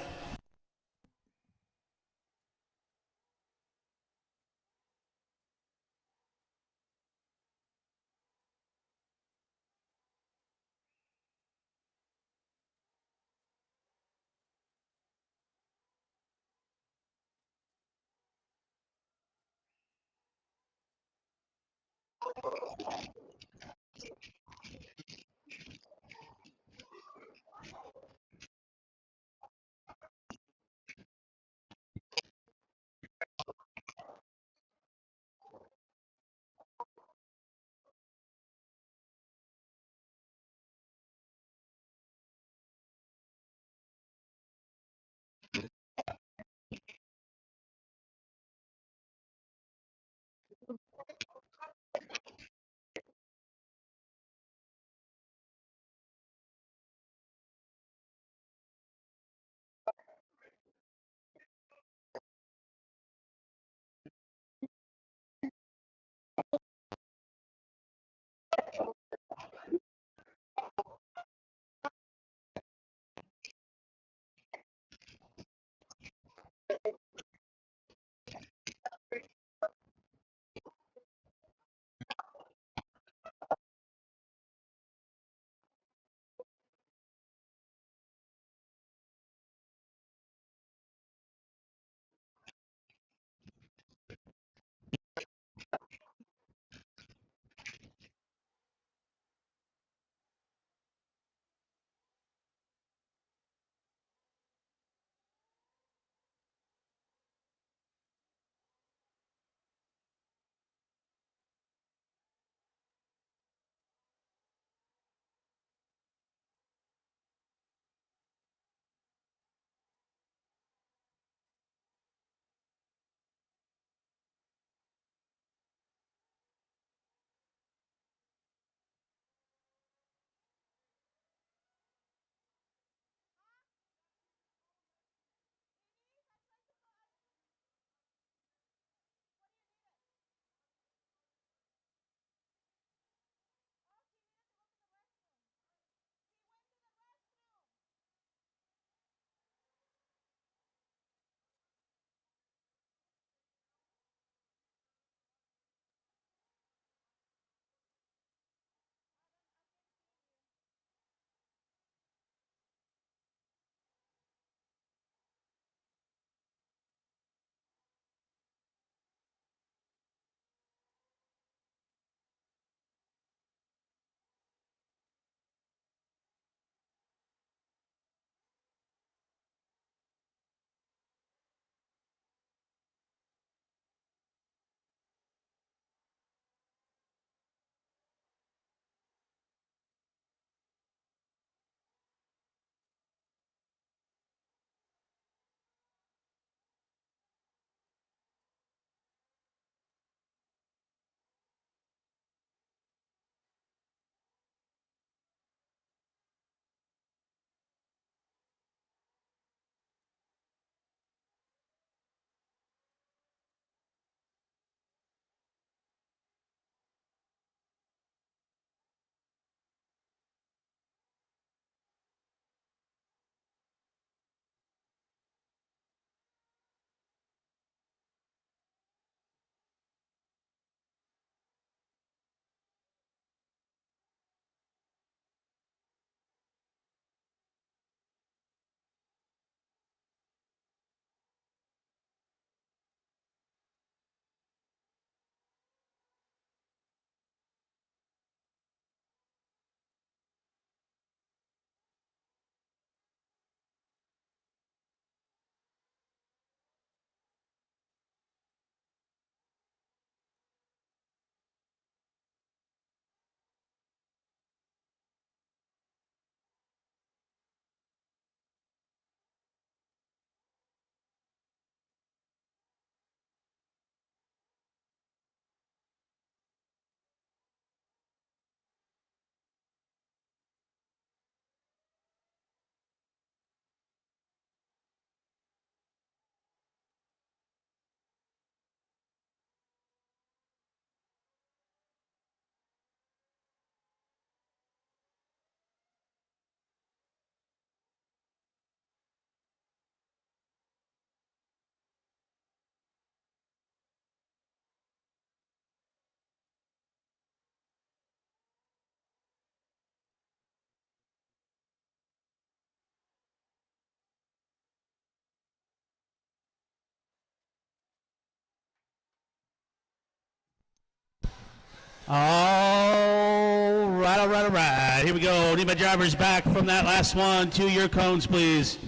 All right, all right, all right. Here we go. Need my drivers back from that last one. To your cones, please.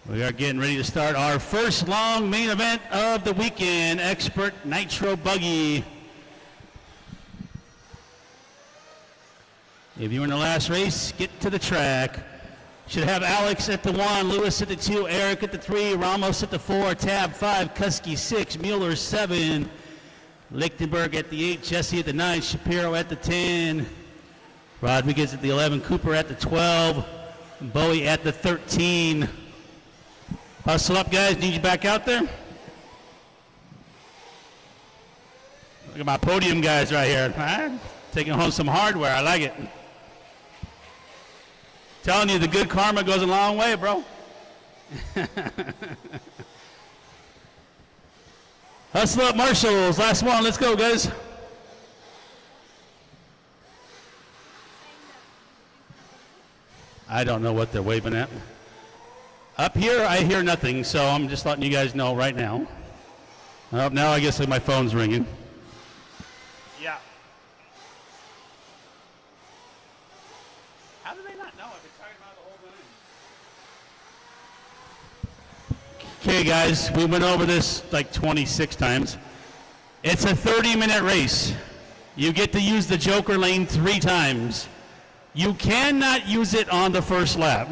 We are getting ready to start our first long main event of the weekend, Expert Nitro Buggy. If you were in the last race, get to the track. Should have Alex at the 1, Lewis at the 2, Eric at the 3, Ramos at the 4, Tab 5, Kusky 6, Mueller 7, Lichtenberg at the 8, Jesse at the 9, Shapiro at the 10, Rodriguez at the 11, Cooper at the 12, Bowie at the 13. Hustle up, guys. Need you back out there. Look at my podium guys right here. All right? Taking home some hardware. I like it. Telling you, the good karma goes a long way, bro. Hustle up, Marshalls. Last one. Let's go, guys. I don't know what they're waving at. Up here, I hear nothing, so I'm just letting you guys know right now. Now I guess my phone's ringing. Yeah. How do they not know? I've been talking about the whole time. Okay, guys, we went over this like 26 times. It's a 30-minute race. You get to use the Joker lane 3 times. You cannot use it on the first lap.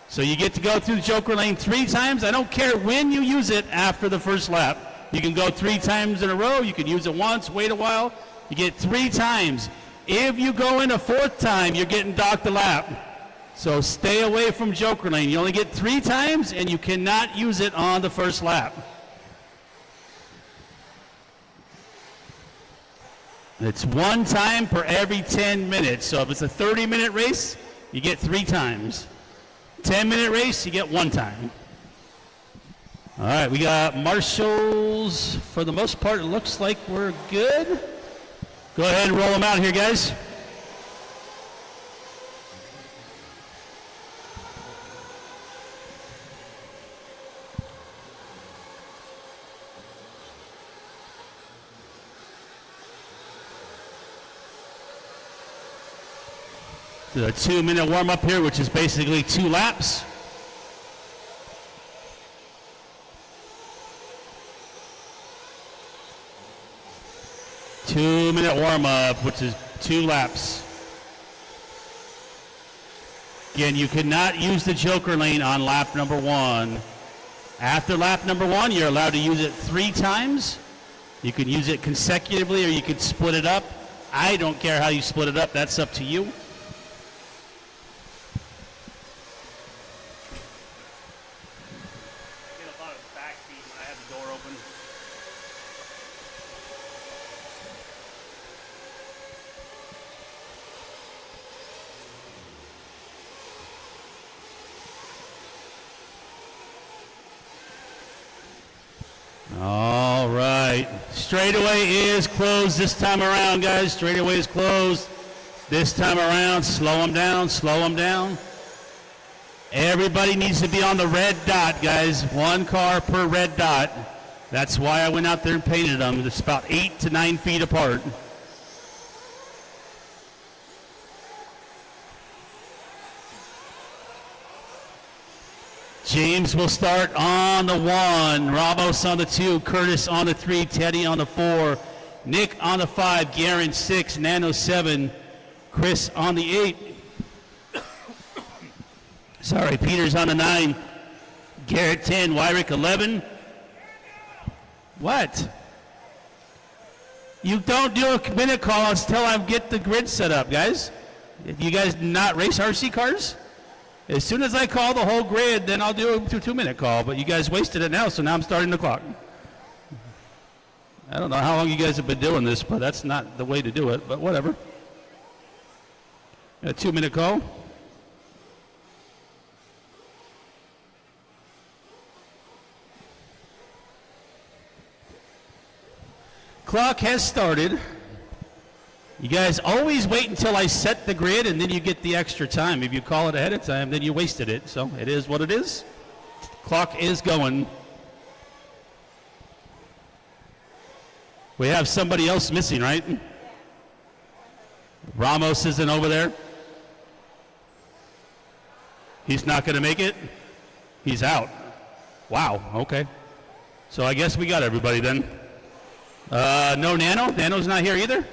So you get to go through the Joker lane 3 times. I don't care when you use it after the first lap. You can go 3 times in a row. You can use it once, wait a while. You get 3 times. If you go in a 4th time, you're getting docked a lap. So stay away from Joker lane. You only get 3 times, and you cannot use it on the first lap. It's 1 time per every 10 minutes. So if it's a 30-minute race, you get 3 times. 10-minute race, you get 1 time. All right, we got Marshalls. For the most part, it looks like we're good. Go ahead and roll them out here, guys. Do a 2-minute warm-up here, which is basically 2 laps. Two-minute warm-up, which is 2 laps. Again, you cannot use the Joker lane on lap number 1. After lap number 1, you're allowed to use it 3 times. You can use it consecutively, or you can split it up. I don't care how you split it up. That's up to you. All right. Straightaway is closed this time around, guys. Straightaway is closed this time around. Slow them down, slow them down. Everybody needs to be on the red dot, guys. 1 car per red dot. That's why I went out there and painted them. It's about 8 to 9 feet apart. James will start on the 1, Ramos on the 2, Curtis on the 3, Teddy on the 4, Nick on the 5, Garen 6, Nano 7, Chris on the 8. Sorry, Peter's on the 9, Garrett 10, Wyrick 11. What? You don't do a minute call until I get the grid set up, guys. You guys not race RC cars? As soon as I call the whole grid, then I'll do a 2-minute call. But you guys wasted it now, so now I'm starting the clock. I don't know how long you guys have been doing this, but that's not the way to do it, but whatever. A 2-minute call. Clock has started. You guys always wait until I set the grid, and then you get the extra time. If you call it ahead of time, then you wasted it. So it is what it is. Clock is going. We have somebody else missing, right? Ramos isn't over there. He's not going to make it. He's out. Wow, okay. So I guess we got everybody then. No Nano? Nano's not here either?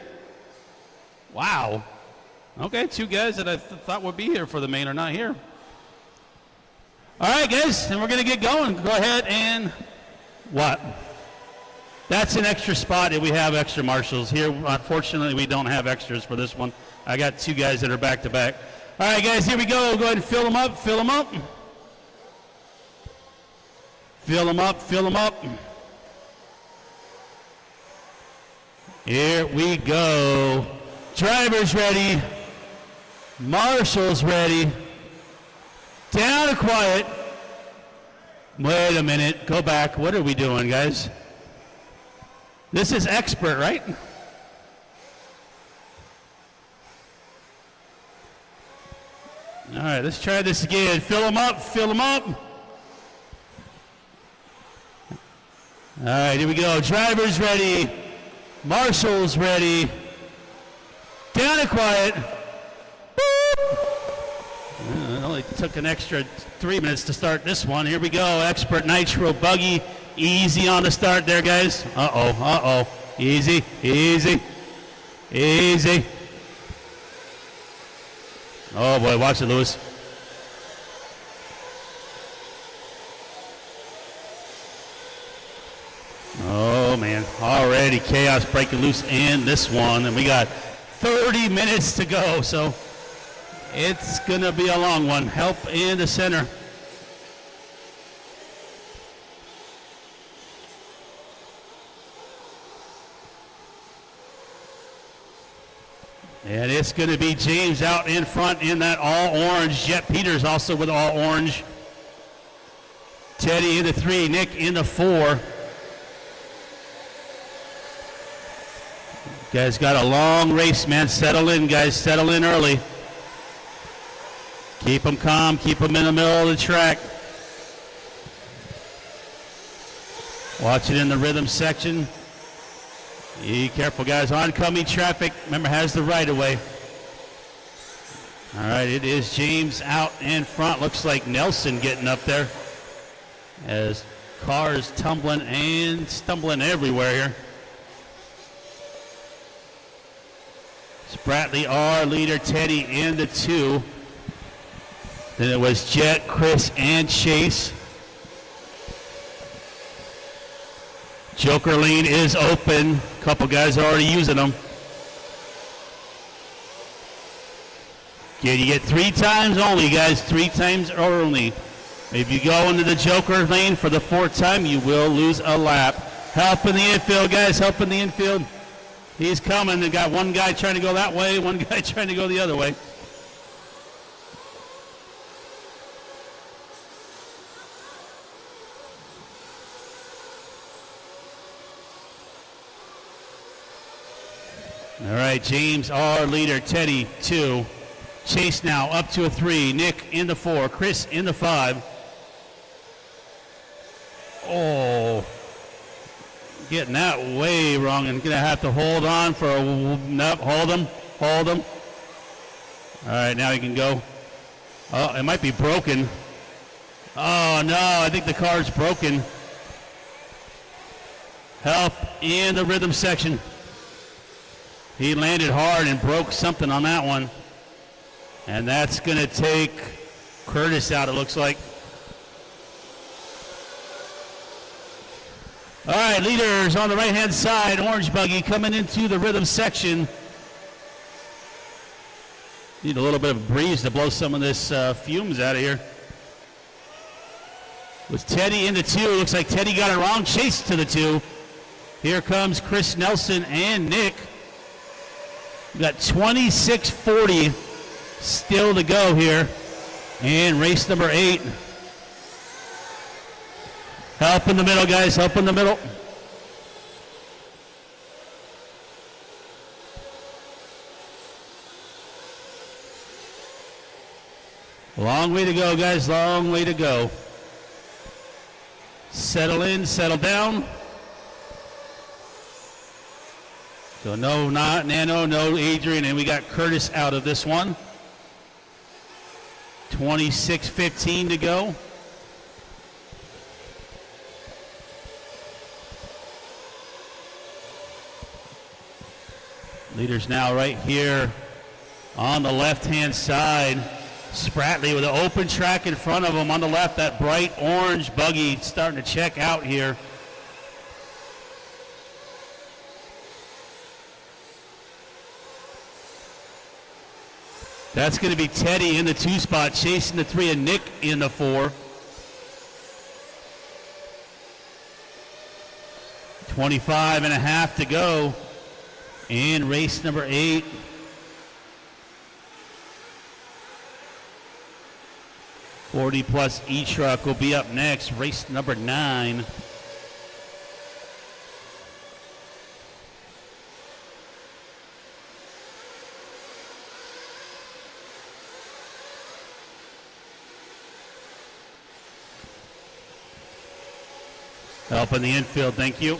Wow. Okay, two guys that I thought would be here for the main are not here. All right, guys, and we're going to get going. Go ahead and what? That's an extra spot if we have extra marshals. Here, unfortunately, we don't have extras for this one. I got two guys that are back-to-back. All right, guys, here we go. Go ahead and fill them up, fill them up. Fill them up, fill them up. Here we go. Drivers ready. Marshals ready. Down and quiet. Wait a minute. Go back. What are we doing, guys? This is expert, right? All right, let's try this again. Fill them up. Fill them up. All right, here we go. Drivers ready. Marshals ready. Down and quiet. It only took an extra 3 minutes to start this one. Here we go. Expert Nitro Buggy. Easy on the start there, guys. Uh-oh, uh-oh. Easy, easy, easy. Oh, boy, watch it, Lewis. Oh, man. Already chaos breaking loose in this one. And we got 30 minutes to go, so it's going to be a long one. Help in the center. And it's going to be James out in front in that all-orange. Jet Peters also with all-orange. Teddy in the 3, Nick in the 4. Guys got a long race, man. Settle in, guys. Settle in early. Keep them calm. Keep them in the middle of the track. Watch it in the rhythm section. Be careful, guys. Oncoming traffic, remember, has the right-of-way. All right, it is James out in front. Looks like Nelson getting up there as cars tumbling and stumbling everywhere here. Spratley R, leader, Teddy in the 2. Then it was Jet, Chris, and Chase. Joker lane is open. A couple guys are already using them. You get 3 times only, guys. 3 times only. If you go into the Joker lane for the 4th time, you will lose a lap. Help in the infield, guys. Help in the infield. He's coming. They got one guy trying to go that way, one guy trying to go the other way. All right, James R, leader, Teddy 2. Chase now up to a 3. Nick in the 4. Chris in the 5. Oh, getting that way wrong and gonna have to hold on for a, no, hold him. All right, now he can go. Oh, it might be broken. Oh no, I think the car's broken. Help in the rhythm section. He landed hard and broke something on that one. And that's going to take Curtis out, it looks like. All right, leaders on the right-hand side. Orange Buggy coming into the rhythm section. Need a little bit of a breeze to blow some of this fumes out of here. With Teddy in the 2. Looks like Teddy got it wrong. Chase to the 2. Here comes Chris Nelson and Nick. We got 26:40 still to go here. And race number 8. Help in the middle, guys. Help in the middle. Long way to go, guys. Long way to go. Settle in, settle down. So no, not Nano, no Adrian, and we got Curtis out of this one. 26:15 to go. Leaders now right here on the left-hand side. Spratley with an open track in front of him on the left. That bright orange buggy starting to check out here. That's going to be Teddy in the 2 spot, chasing the 3, and Nick in the 4. 25.5 to go in race number 8. +40 E-Truck will be up next, race number 9. Help in the infield, thank you.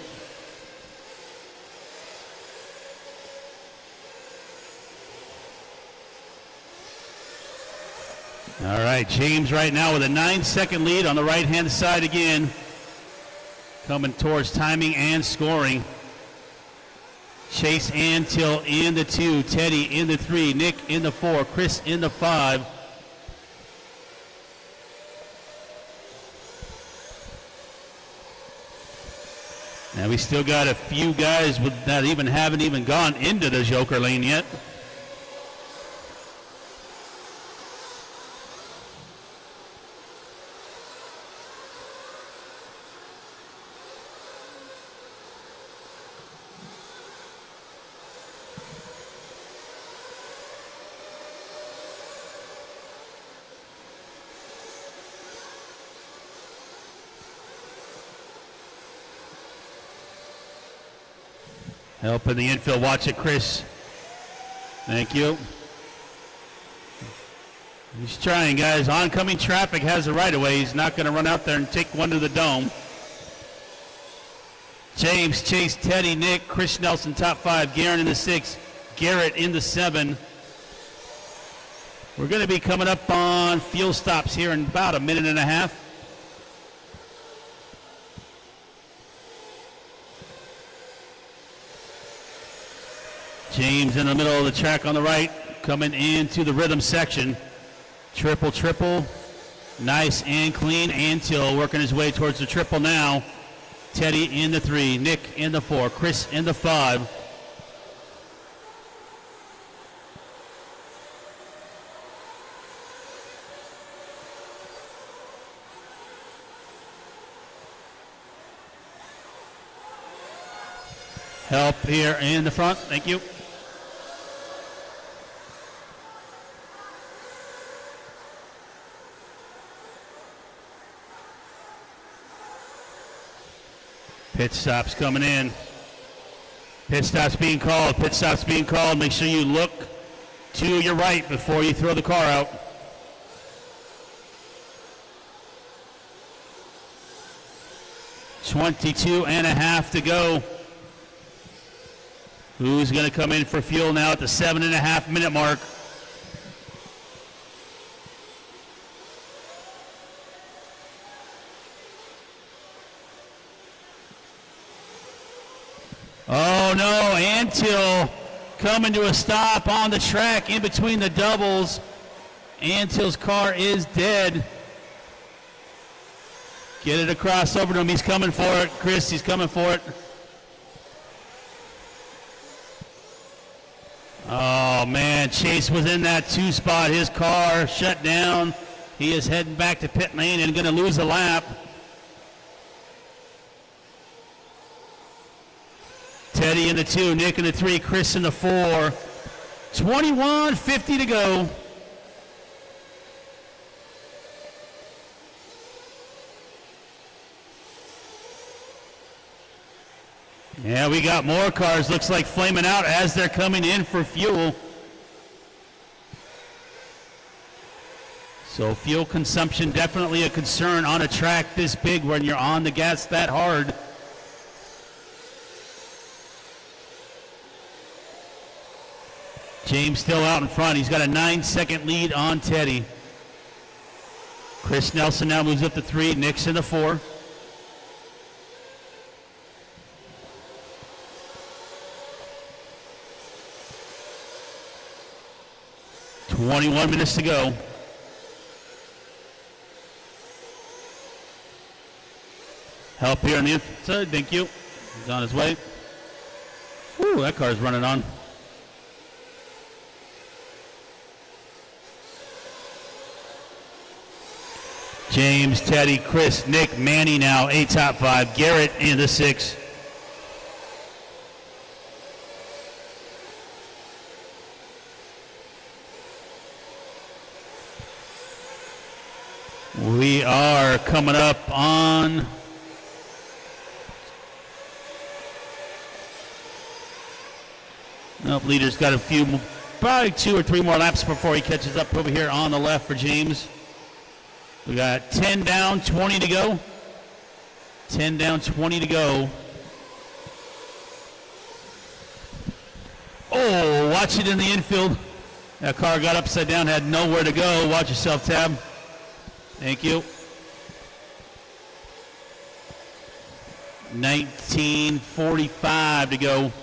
All right, James right now with a 9-second lead on the right-hand side again. Coming towards timing and scoring. Chase Antill in the 2, Teddy in the 3, Nick in the 4, Chris in the 5. Now we still got a few guys that haven't even gone into the Joker lane yet. Help in the infield. Watch it, Chris. Thank you. He's trying, guys. Oncoming traffic has the right of way. He's not going to run out there and take one to the dome. James, Chase, Teddy, Nick, Chris Nelson, top 5. Garen in the 6. Garrett in the 7. We're going to be coming up on fuel stops here in about a minute and a half. James in the middle of the track on the right, coming into the rhythm section. Triple, triple, nice and clean. Antill working his way towards the triple now. Teddy in the 3, Nick in the 4, Chris in the 5. Help here in the front, thank you. Pit stops coming in. Pit stops being called. Pit stops being called. Make sure you look to your right before you throw the car out. .22.5 to go. Who's going to come in for fuel now at the 7.5 minute mark? Oh no, Antill coming to a stop on the track in between the doubles. Antill's car is dead. Get it across over to him. He's coming for it. Chris, he's coming for it. Oh man, Chase was in that 2 spot. His car shut down. He is heading back to pit lane and going to lose a lap. Teddy in the 2, Nick in the 3, Chris in the 4. 21:50 to go. Yeah, we got more cars, looks like, flaming out as they're coming in for fuel. So fuel consumption definitely a concern on a track this big when you're on the gas that hard. James still out in front. He's got a 9-second lead on Teddy. Chris Nelson now moves up to 3. Nick's in the 4. .21 minutes to go. Help here on the inside. Thank you. He's on his way. Woo, that car's running on. James, Teddy, Chris, Nick, Manny now, a top 5. Garrett in the 6. We are coming up on leader's got a few, probably 2 or 3 more laps before he catches up over here on the left for James. We got 10 down, 20 to go. 10 down, 20 to go. Oh, watch it in the infield. That car got upside down, had nowhere to go. Watch yourself, Tab. Thank you. 19:45 to go.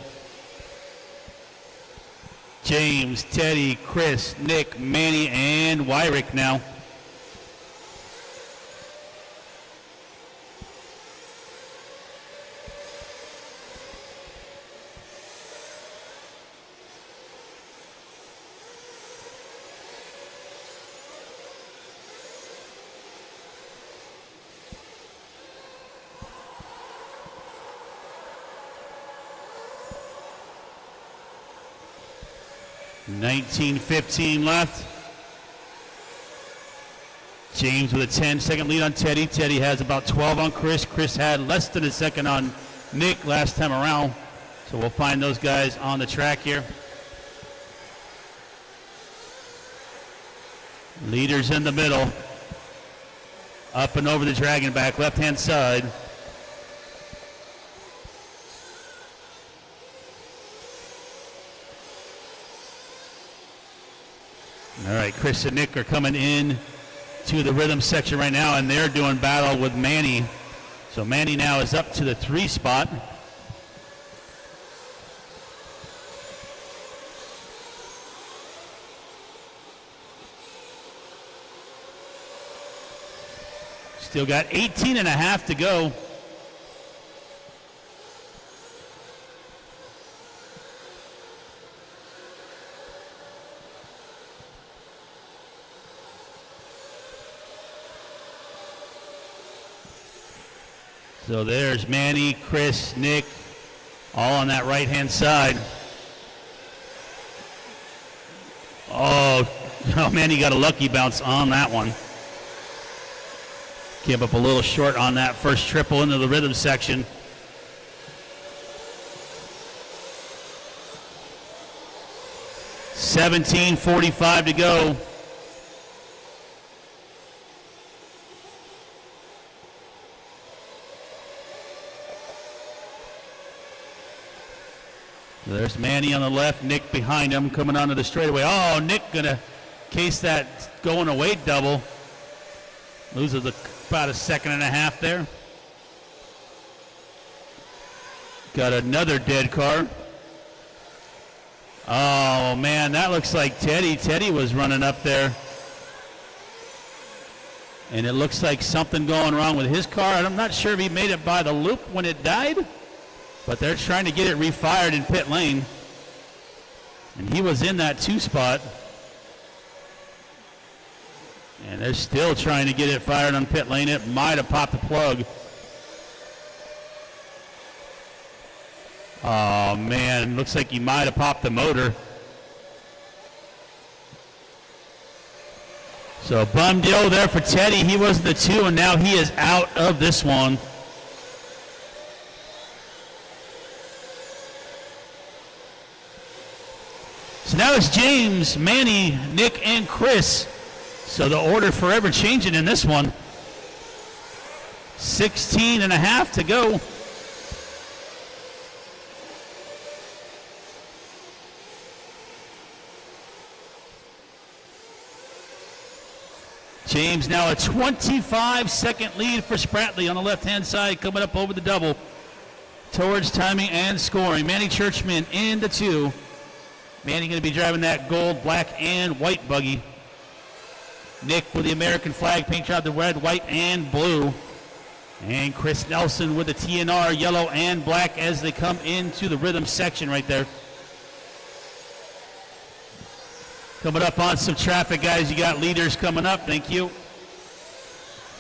James, Teddy, Chris, Nick, Manny, and Wyrick now. .19:15 left. James with a 10-second lead on Teddy. Teddy has about 12 on Chris. Chris had less than a second on Nick last time around. So we'll find those guys on the track here. Leaders in the middle. Up and over the dragon back, left-hand side. All right, Chris and Nick are coming in to the rhythm section right now, and they're doing battle with Manny. So Manny now is up to the 3 spot. Still got 18 and a half to go. So there's Manny, Chris, Nick, all on that right-hand side. Oh, Manny got a lucky bounce on that one. Came up a little short on that first triple into the rhythm section. $17:45 to go. There's Manny on the left, Nick behind him coming onto the straightaway. Oh, Nick gonna case that going away double. Loses about a second and a half there. Got another dead car. Oh man, that looks like Teddy. Teddy was running up there. And it looks like something going wrong with his car. And I'm not sure if he made it by the loop when it died. But they're trying to get it refired in pit lane. And he was in that 2 spot. And they're still trying to get it fired on pit lane. It might have popped the plug. Oh man, looks like he might have popped the motor. So bum deal there for Teddy. He was the 2 and now he is out of this one. So now it's James, Manny, Nick, and Chris. So the order forever changing in this one. 16 and a half to go. James now a 25-second lead for Spratley on the left-hand side, coming up over the double towards timing and scoring. Manny Churchman in the 2. Manny going to be driving that gold, black, and white buggy. Nick with the American flag, paint job the red, white, and blue. And Chris Nelson with the TNR, yellow and black as they come into the rhythm section right there. Coming up on some traffic, guys. You got leaders coming up. Thank you.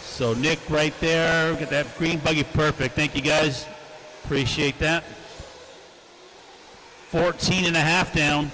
So Nick right there. Get that green buggy perfect. Thank you, guys. Appreciate that. 14 and a half down.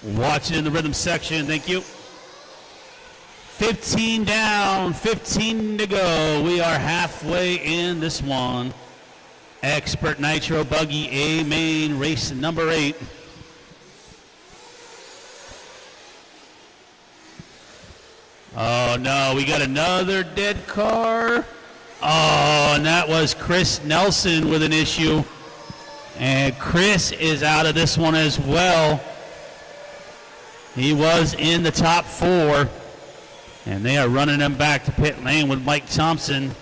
Watching in the rhythm section, thank you. 15 down, 15 to go. We are halfway in this one. Expert Nitro Buggy A main, race number 8. Oh no, we got another dead car. Oh, and that was Chris Nelson with an issue. And Chris is out of this one as well. He was in the top 4, and they are running him back to pit lane with Mike Thompson.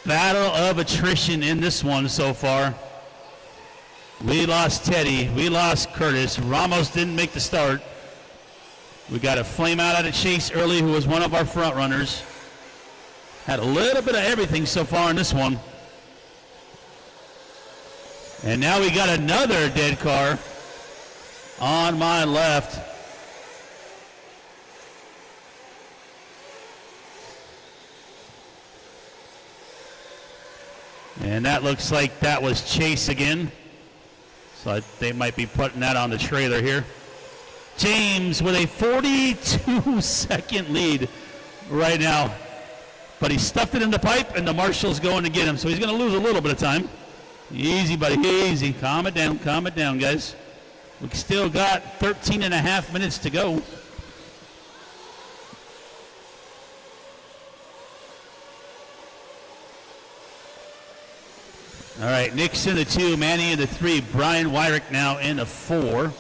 Battle of attrition in this one so far. We lost Teddy. We lost Curtis. Ramos didn't make the start. We got a flame out of Chase early, who was one of our front runners. Had a little bit of everything so far in this one. And now we got another dead car on my left. And that looks like that was Chase again. So they might be putting that on the trailer here. James with a 42-second lead right now. But he stuffed it in the pipe, and the marshal's going to get him. So he's going to lose a little bit of time. Easy, buddy, easy. Calm it down, guys. We still got 13 and a half minutes to go. All right, Nick's in the 2, Manny in the 3, Brian Wyrick now in the 4.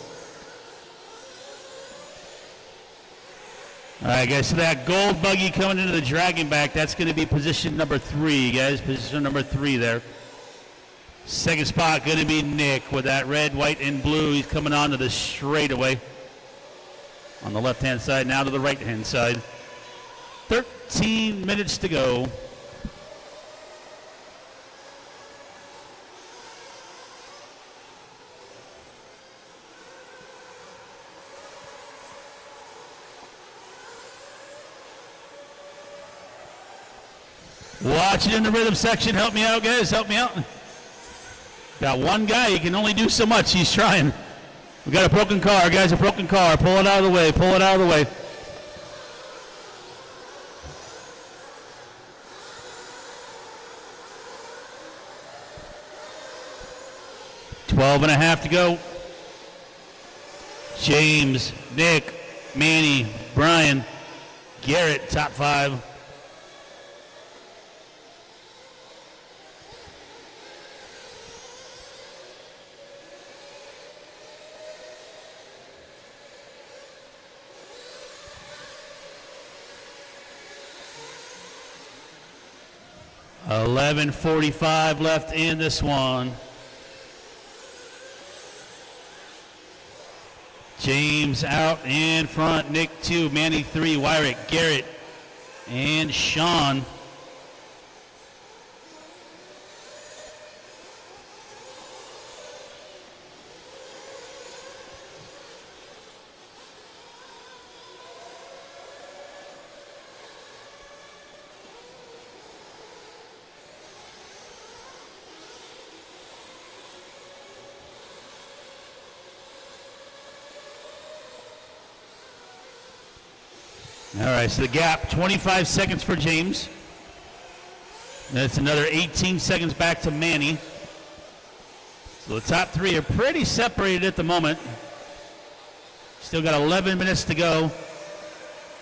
All right, guys, so that gold buggy coming into the dragging back, that's going to be position number 3, guys, position number 3 there. Second spot going to be Nick with that red, white, and blue. He's coming onto the straightaway on the left-hand side, now to the right-hand side. 13 minutes to go. Watching in the rhythm section. Help me out, guys. Help me out. Got one guy. He can only do so much. He's trying. We got a broken car, guys. A broken car. Pull it out of the way. Pull it out of the way. Twelve and a half to go. James, Nick, Manny, Brian, Garrett, top 5. $11:45 left in this one. James out in front. Nick 2, Manny 3, Wyrick, Garrett, and Sean. All right, so the gap, 25 seconds for James. That's another 18 seconds back to Manny. So the top three are pretty separated at the moment. Still got 11 minutes to go.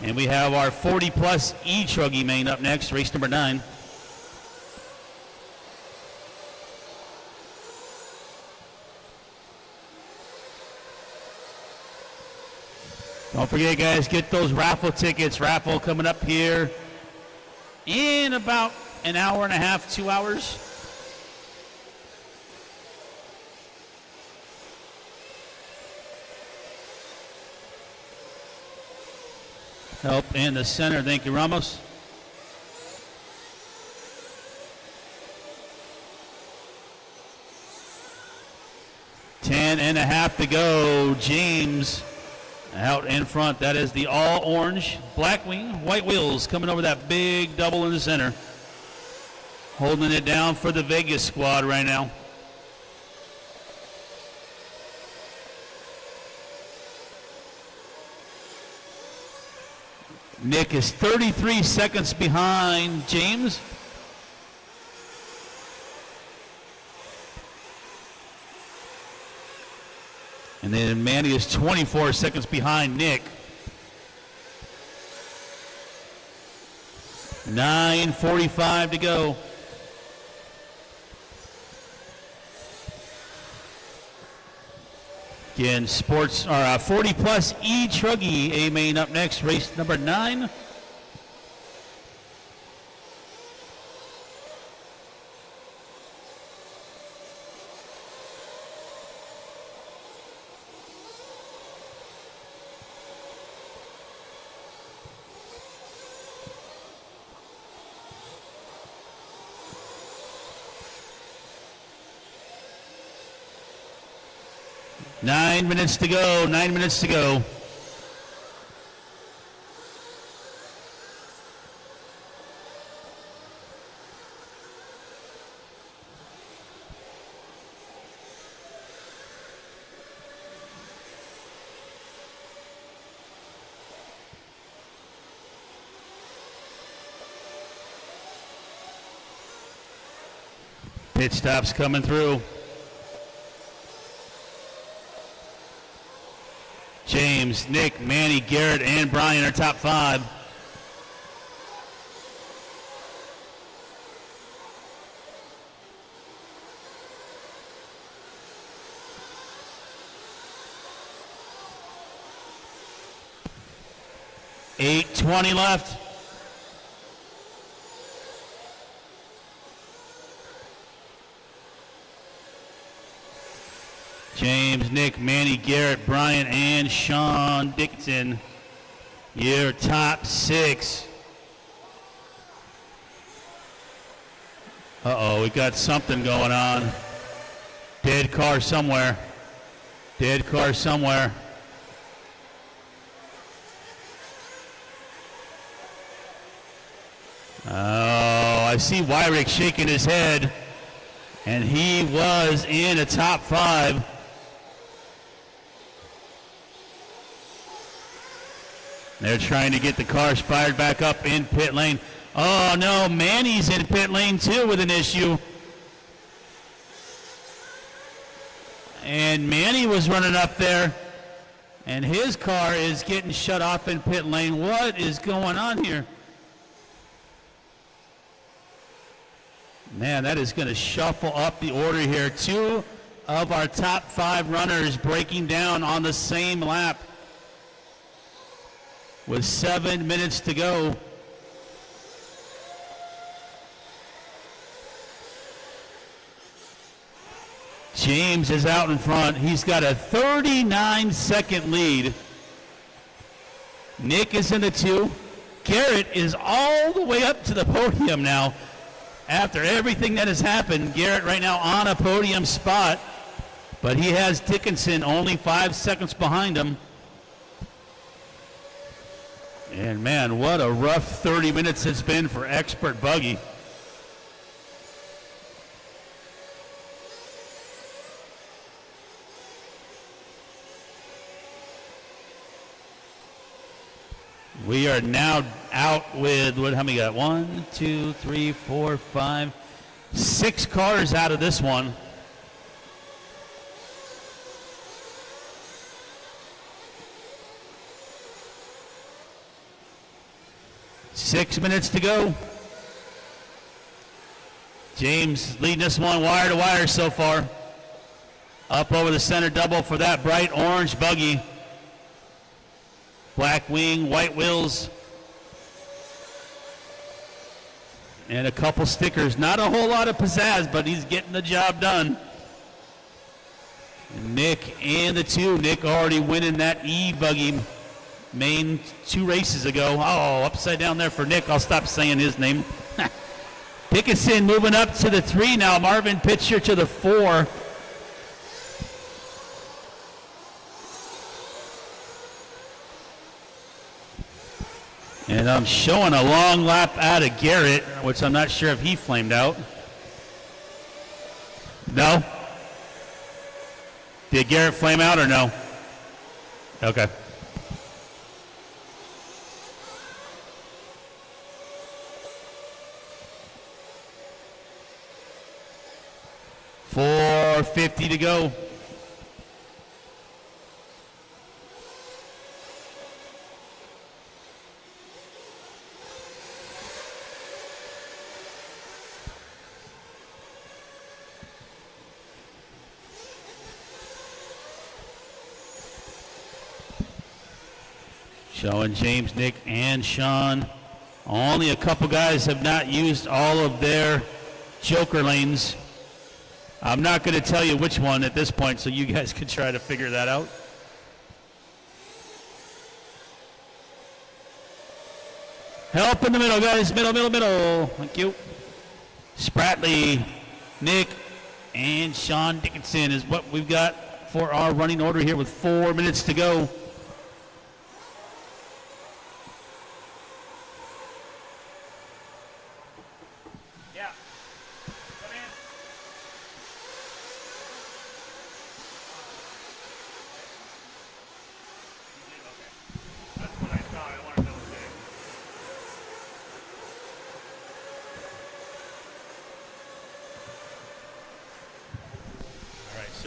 And we have our 40-plus E-Truggy main up next, race number 9. Don't forget, guys, get those raffle tickets. Raffle coming up here in about an hour and a half, 2 hours. Help in the center. Thank you, Ramos. Ten and a half to go. James out in front. That is the all orange Blackwing white wheels coming over that big double in the center. Holding it down for the Vegas squad right now. Nick is 33 seconds behind James. And then Manny is 24 seconds behind Nick. 9:45 to go. Again, sports or 40-plus E-Truggy A main up next, race number 9. Nine minutes to go. 9 minutes to go. Pit stops coming through. James, Nick, Manny, Garrett, and Brian are top 5. $8:20 left. James, Nick, Manny, Garrett, Brian, and Sean Dickinson. Your top 6. Uh-oh, we got something going on. Dead car somewhere. Dead car somewhere. Oh, I see Wyrick shaking his head. And he was in a top 5. They're trying to get the cars fired back up in pit lane. Oh, no, Manny's in pit lane, too, with an issue. And Manny was running up there, and his car is getting shut off in pit lane. What is going on here? Man, that is going to shuffle up the order here. 2 of our top 5 runners breaking down on the same lap. With 7 minutes to go. James is out in front. He's got a 39-second lead. Nick is in the 2. Garrett is all the way up to the podium now. After everything that has happened, Garrett right now on a podium spot. But he has Dickinson only 5 seconds behind him. And man, what a rough 30 minutes it's been for Expert Buggy. We are now out with, how many got? 1, 2, 3, 4, 5, 6 cars out of this one. Six minutes to go. James leading this one wire to wire so far. Up over the center double for that bright orange buggy. Black wing, white wheels. And a couple stickers. Not a whole lot of pizzazz, but he's getting the job done. And Nick and the 2. Nick already winning that E-buggy main 2 races ago. Oh, upside down there for Nick. I'll stop saying his name. Dickinson moving up to the 3 now. Marvin Pitcher to the 4. And I'm showing a long lap out of Garrett, which I'm not sure if he flamed out. No? Did Garrett flame out or no? Okay. .450 to go. Showing James, Nick, and Sean. Only a couple guys have not used all of their joker lanes. I'm not going to tell you which one at this point, so you guys can try to figure that out. Help in the middle, guys. Middle. Thank you. Spratley, Nick, and Sean Dickinson is what we've got for our running order here with 4 minutes to go.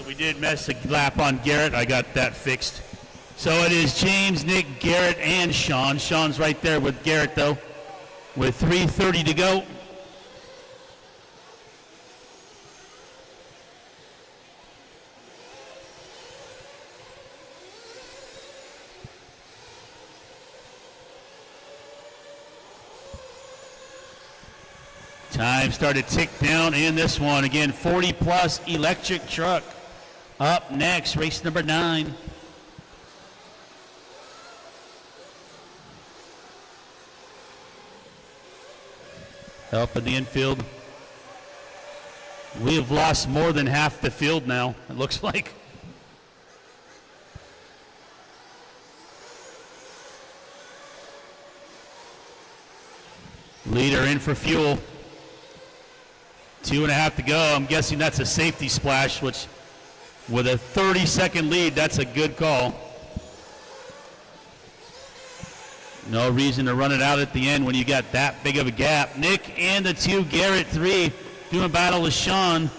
We did mess a lap on Garrett. I got that fixed. So it is James, Nick, Garrett, and Sean. Sean's right there with Garrett, though, with 3:30 to go. Time started to tick down in this one. Again, 40-plus electric truck. Up next, race number 9. Help in the infield. We have lost more than half the field now, it looks like. Leader in for fuel. 2.5 to go. I'm guessing that's a safety splash, which with a 30-second lead, that's a good call. No reason to run it out at the end when you got that big of a gap. Nick and the 2, Garrett 3, doing battle with Sean.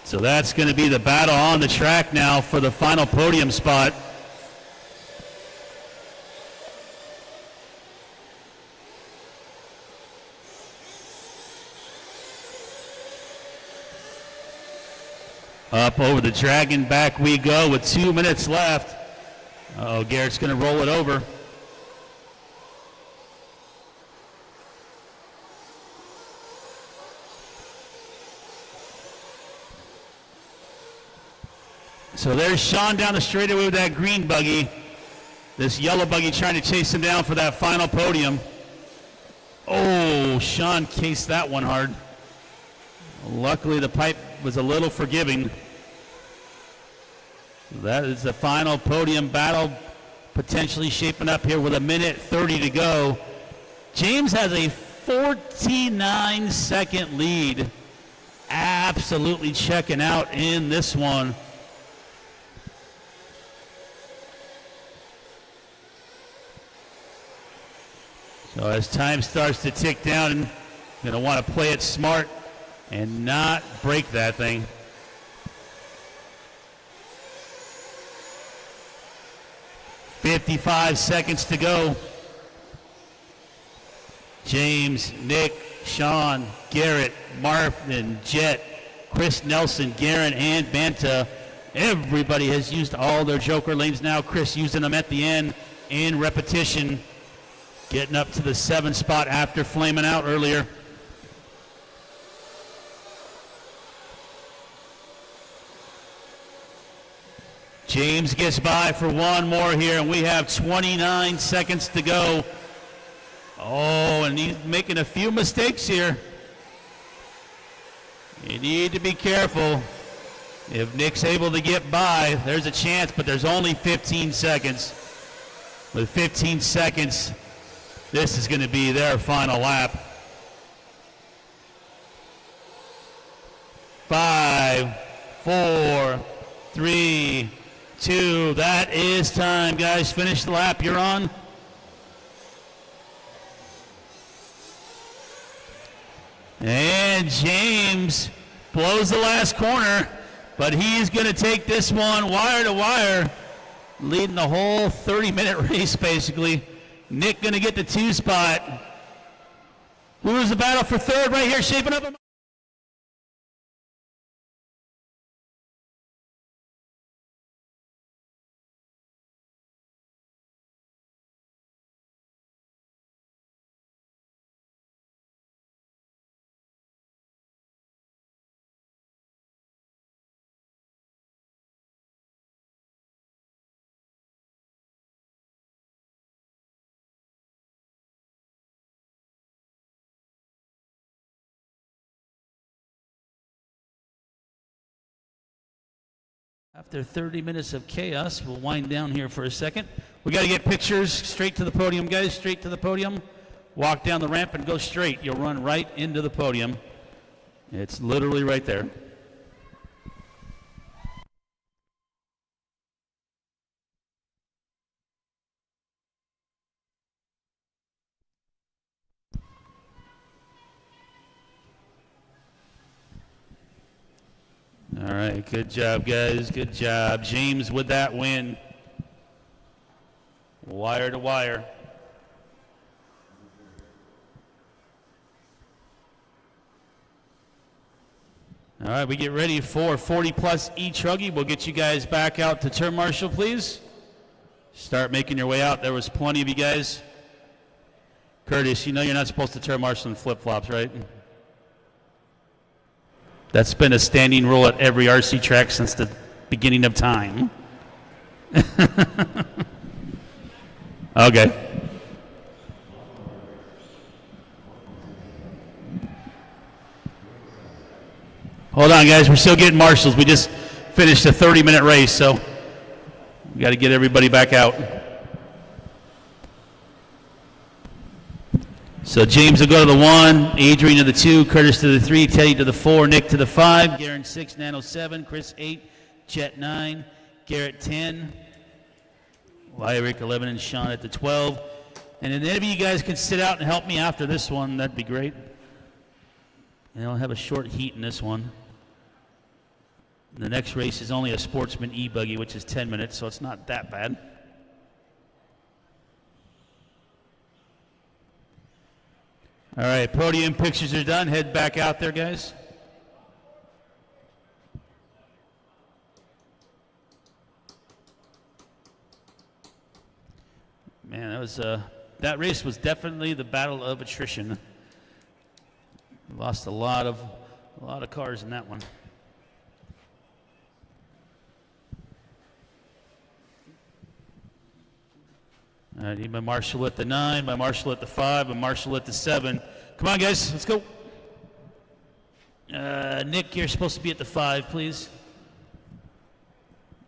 So that's going to be the battle on the track now for the final podium spot. Up over the dragon, back we go with 2 minutes left. Uh-oh, Garrett's going to roll it over. So there's Sean down the straightaway with that green buggy. This yellow buggy trying to chase him down for that final podium. Oh, Sean cased that one hard. Luckily, the pipe was a little forgiving. That is the final podium battle potentially shaping up here with 1:30 to go. James has a 49-second lead. absolutely checking out in this one. So as time starts to tick down, you're going to want to play it smart and not break that thing. "55 seconds to go. James, Nick, Sean, Garrett, Marvin, Jet, Chris Nelson, Garen, and Banta. Everybody has used all their joker lanes now. Chris using them at the end in repetition. Getting up to the 7 spot after flaming out earlier. James gets by for one more here, and we have 29 seconds to go. Oh, and he's making a few mistakes here. You need to be careful. If Nick's able to get by, there's a chance, but there's only 15 seconds. With 15 seconds, this is going to be their final lap. 5, 4, 3, 2. That is time, guys. Finish the lap. You're on. And James blows the last corner, but he's going to take this one wire to wire, leading the whole 30-minute race, basically. Nick going to get the 2 spot. Who's the battle for third right here, shaping up? After 30 minutes of chaos, we'll wind down here for a second. We got to get pictures. Straight to the podium, guys. Straight to the podium. Walk down the ramp and go straight. You'll run right into the podium. It's literally right there. All right, good job, guys. Good job. James with that win. Wire to wire. All right, we get ready for 40-plus e-truggy. We'll get you guys back out to turn marshal, please. Start making your way out. There was plenty of you guys. Curtis, you know you're not supposed to turn marshal in flip-flops, right? That's been a standing rule at every RC track since the beginning of time. Okay. Hold on, guys. We're still getting marshals. We just finished a 30-minute race, so we got to get everybody back out. So James will go to the 1, Adrian to the 2, Curtis to the 3, Teddy to the 4, Nick to the 5, Garen 6, Nano 7, Chris 8, Jet 9, Garrett 10, Lyric 11, and Sean at the 12. And if any of you guys can sit out and help me after this one, that'd be great. And I'll have a short heat in this one. The next race is only a Sportsman e-buggy, which is 10 minutes, so it's not that bad. All right, podium pictures are done. Head back out there, guys. Man, that race was definitely the battle of attrition. Lost a lot of cars in that one. All right, need my marshal at the 9, my marshal at the 5, my marshal at the 7. Come on, guys, let's go. Nick, you're supposed to be at the 5, please.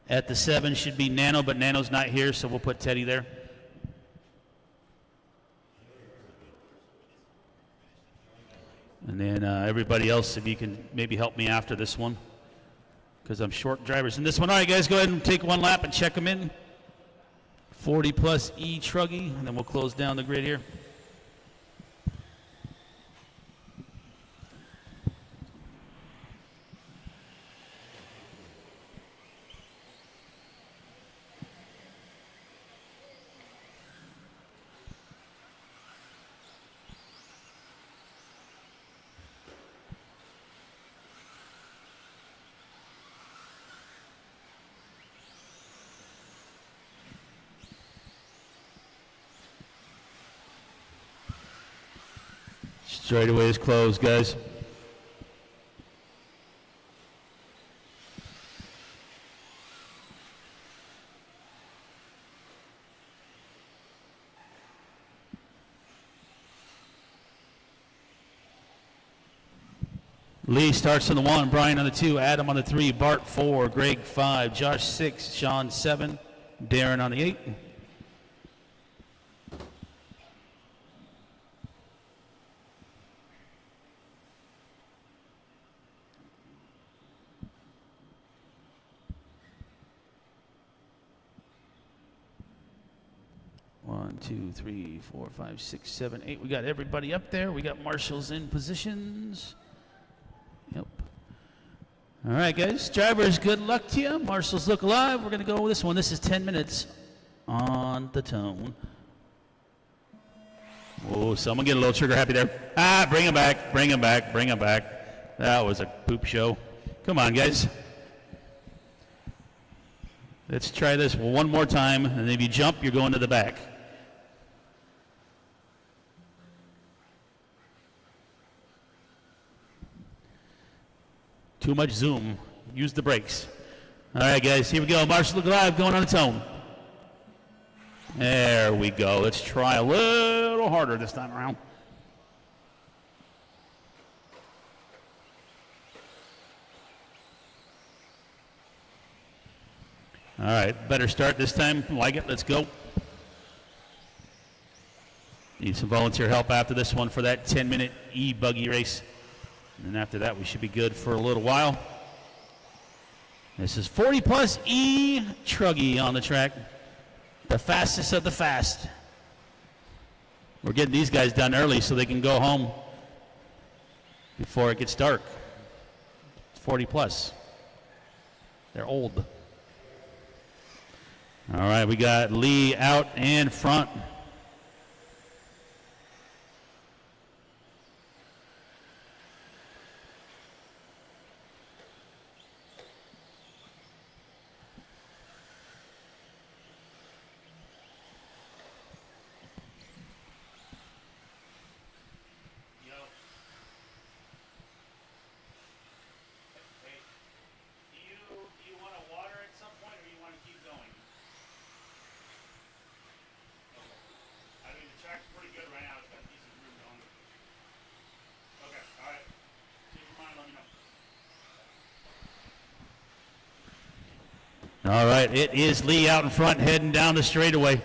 At the 7 should be Nano, but Nano's not here, so we'll put Teddy there. And then everybody else, if you can maybe help me after this one, because I'm short drivers in this one. All right, guys, go ahead and take one lap and check them in. 40 plus E Truggy, and then we'll close down the grid here. Straightaway is closed, guys. Lee starts on the 1, Brian on the 2, Adam on the 3, Bart 4, Greg 5, Josh 6, Sean 7, Darren on the 8. One, two, three, 4, 5, 6, 7, 8. We got everybody up there. We got marshals in positions. Yep. All right, guys. Drivers, good luck to you. Marshals look alive. We're going to go with this one. This is 10 minutes on the tone. Oh, someone get a little trigger happy there. Ah, bring him back. Bring him back. Bring him back. That was a poop show. Come on, guys. Let's try this one more time. And if you jump, you're going to the back. Too much zoom. Use the brakes. All right, guys, here we go. Marshall look alive, going on its own. There we go. Let's try a little harder this time around. All right, better start this time. Like it. Let's go. Need some volunteer help after this one for that 10-minute e-buggy race. And then after that, we should be good for a little while. This is 40 plus E Truggy on the track. The fastest of the fast. We're getting these guys done early so they can go home before it gets dark. 40 plus. They're old. All right, we got Lee out in front. All right, it is Lee out in front heading down the straightaway.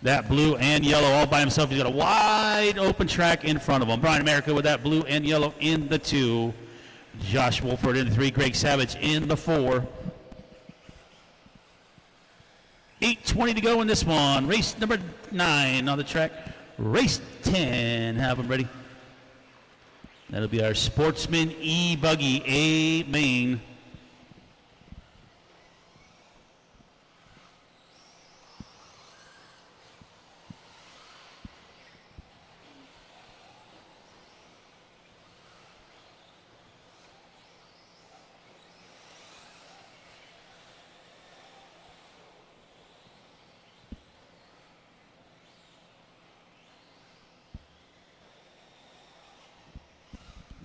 That blue and yellow all by himself. He's got a wide open track in front of him. Brian America with that blue and yellow in the 2. Josh Wolford in the 3. Greg Savage in the 4. 8:20 to go in this one. Race number 9 on the track. Race 10. Have them ready. That'll be our Sportsman E-Buggy A main.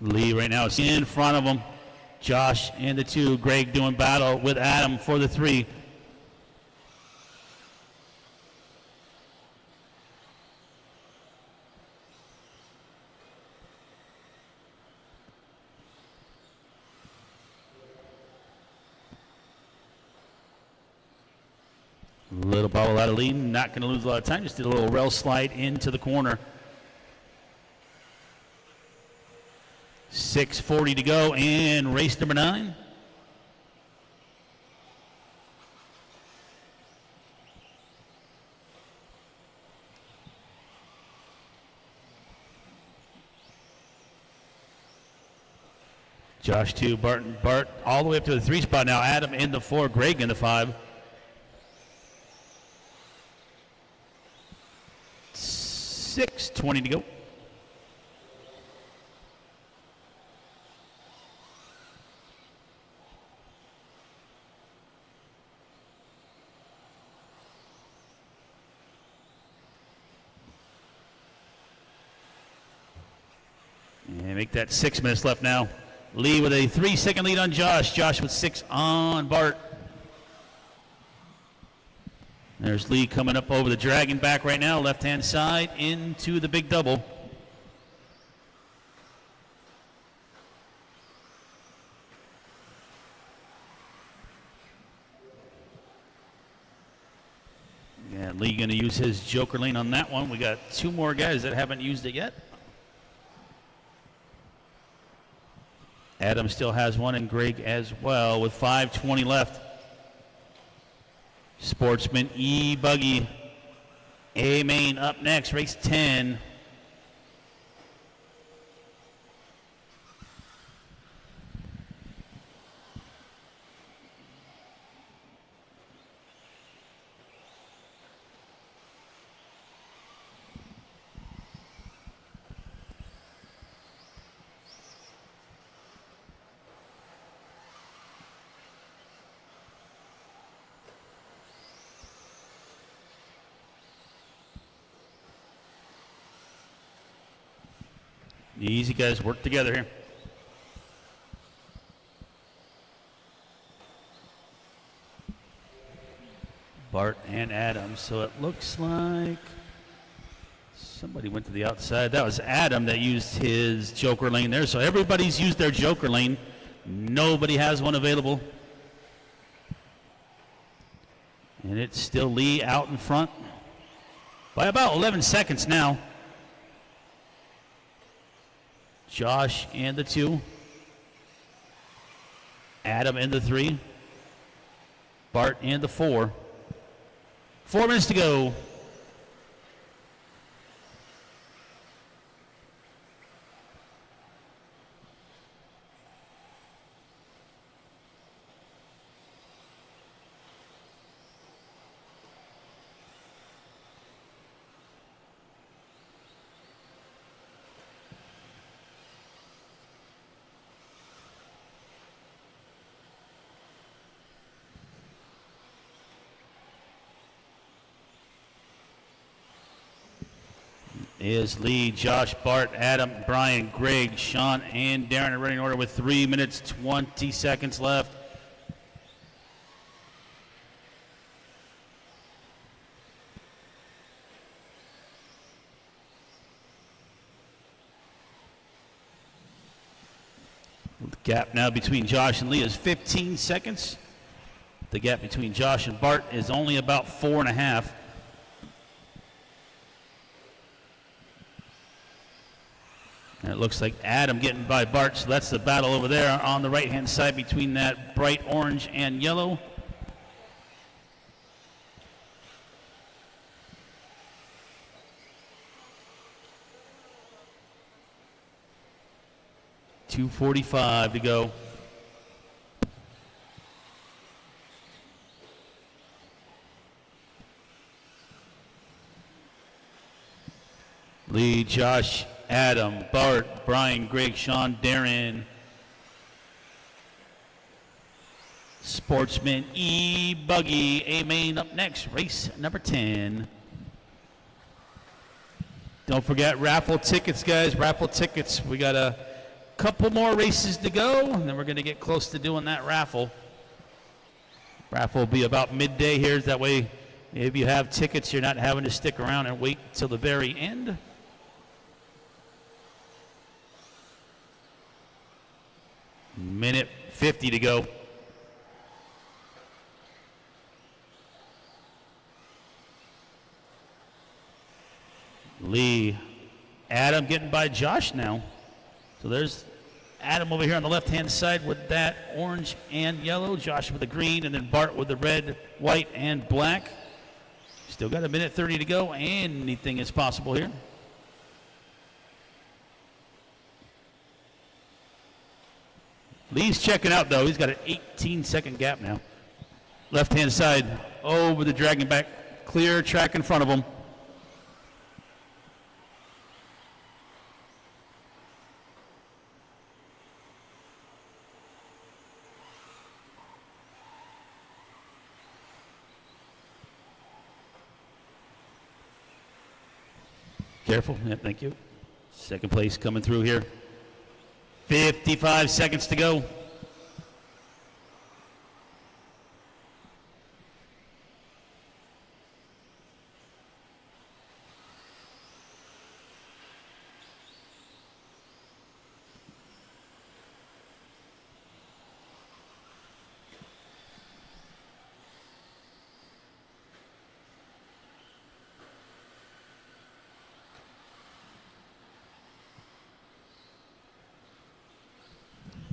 Lee right now is in front of him. Josh in the 2. Greg doing battle with Adam for the 3. Little bobble out of Lee. Not going to lose a lot of time. Just did a little rail slide into the corner. 6:40 to go in race number 9. Josh 2, Bart all the way up to the 3 spot now. Adam in the 4, Greg in the 5. 6:20 to go. And make that 6 minutes left now. Lee with a 3-second lead on Josh. Josh with 6 on Bart. There's Lee coming up over the dragon back right now, left-hand side into the big double. Yeah, Lee going to use his joker lane on that one. We got 2 more guys that haven't used it yet. Adam still has one, and Greg as well, with 5:20 left. Sportsman E-Buggy, A-Main up next, race 10. Easy, guys, work together here. Bart and Adam. So it looks like somebody went to the outside. That was Adam that used his joker lane there. So everybody's used their joker lane. Nobody has one available. And it's still Lee out in front by about 11 seconds now. Josh and the 2. Adam and the 3. Bart and the 4. 4 minutes to go. Is Lee, Josh, Bart, Adam, Brian, Greg, Sean, and Darren are running order with 3 minutes, 20 seconds left. The gap now between Josh and Lee is 15 seconds. The gap between Josh and Bart is only about 4.5. And it looks like Adam getting by Bart, so that's the battle over there on the right-hand side between that bright orange and yellow. .245 to go. Lee, Josh, Adam, Bart, Brian, Greg, Sean, Darren. Sportsman E-Buggy, A-Main up next, race number 10. Don't forget raffle tickets, guys, raffle tickets. We got a couple more races to go, and then we're going to get close to doing that raffle. Raffle will be about midday here. That way, if you have tickets, you're not having to stick around and wait till the very end. Minute 50 to go. Lee, Adam getting by Josh now. So there's Adam over here on the left-hand side with that orange and yellow. Josh with the green, and then Bart with the red, white, and black. Still got a minute 30 to go. Anything is possible here. Lee's checking out, though. He's got an 18-second gap now. Left-hand side over the dragon back. Clear track in front of him. Careful. Yeah, thank you. Second place coming through here. 55 seconds to go.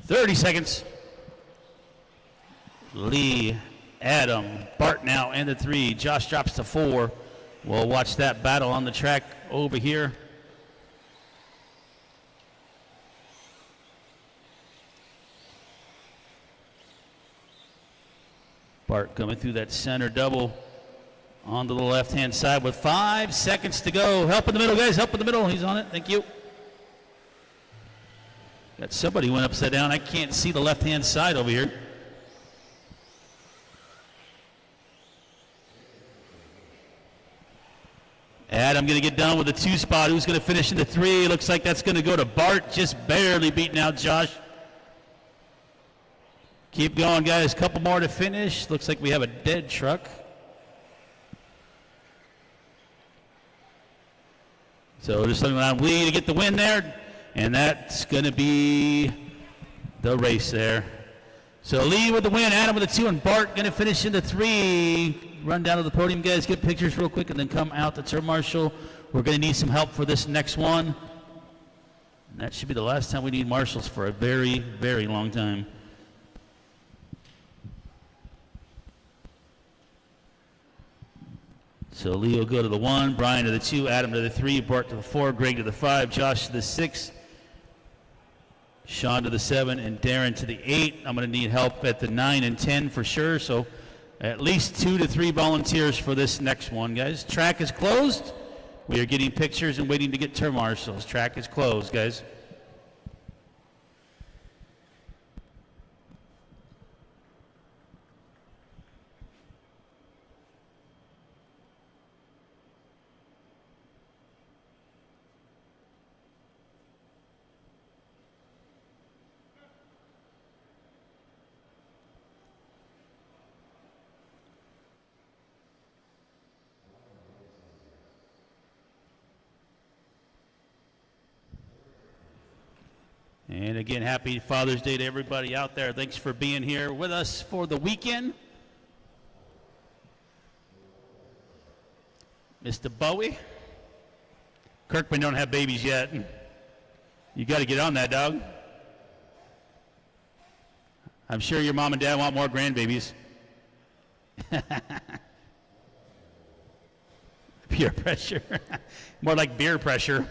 Thirty seconds. Lee, Adam, Bart now and the 3. Josh drops to 4. We'll watch that battle on the track over here. Bart coming through that center double onto the left-hand side with 5 seconds to go. Help in the middle, guys. Help in the middle. He's on it. Thank you. Got somebody went upside down. I can't see the left-hand side over here. Adam going to get done with the 2 spot. Who's going to finish in the 3? Looks like that's going to go to Bart. Just barely beating out Josh. Keep going, guys. Couple more to finish. Looks like we have a dead truck. So just looking around Lee to get the win there. And that's going to be the race there. So Lee with the win, Adam with the 2, and Bart going to finish in the 3. Run down to the podium, guys, get pictures real quick, and then come out to turn marshal. We're going to need some help for this next one. And that should be the last time we need marshals for a very, very long time. So Lee will go to the 1, Brian to the 2, Adam to the 3, Bart to the 4, Greg to the 5, Josh to the 6, Sean to the 7, and Darren to the 8. I'm going to need help at the 9 and 10 for sure, so at least 2 to 3 volunteers for this next one, guys. Track is closed. We are getting pictures and waiting to get turn marshals. Track is closed, guys. And again, happy Father's Day to everybody out there. Thanks for being here with us for the weekend. Mr. Bowie. Kirkman don't have babies yet. You got to get on that, dog. I'm sure your mom and dad want more grandbabies. Peer pressure. More like beer pressure.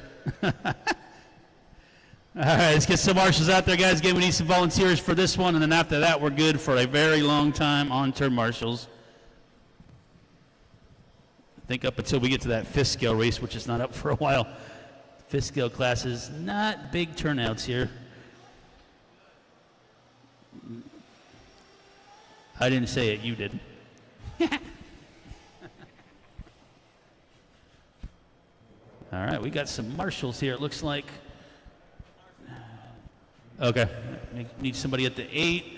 All right, let's get some marshals out there, guys. Again, we need some volunteers for this one, and then after that, we're good for a very long time on turn marshals. I think up until we get to that fifth scale race, which is not up for a while. Fifth scale classes, not big turnouts here. I didn't say it, you did. All right, we got some marshals here, it looks like. Okay, need somebody at the 8,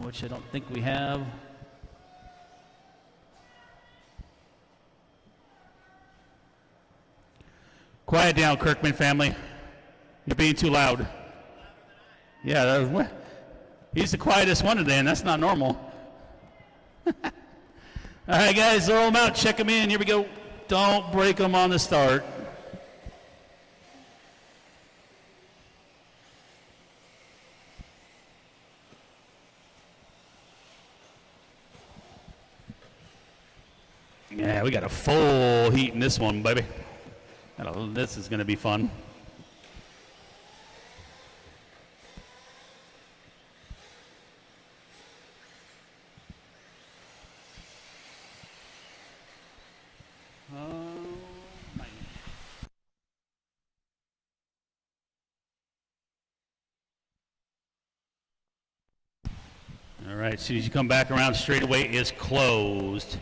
which I don't think we have. Quiet down, Kirkman family. You're being too loud. Yeah, he's the quietest one today, and that's not normal. All right, guys, roll them out, check them in. Here we go. Don't break them on the start. Yeah, we got a full heat in this one, baby. This is going to be fun. All right, as soon as you come back around, straightaway is closed.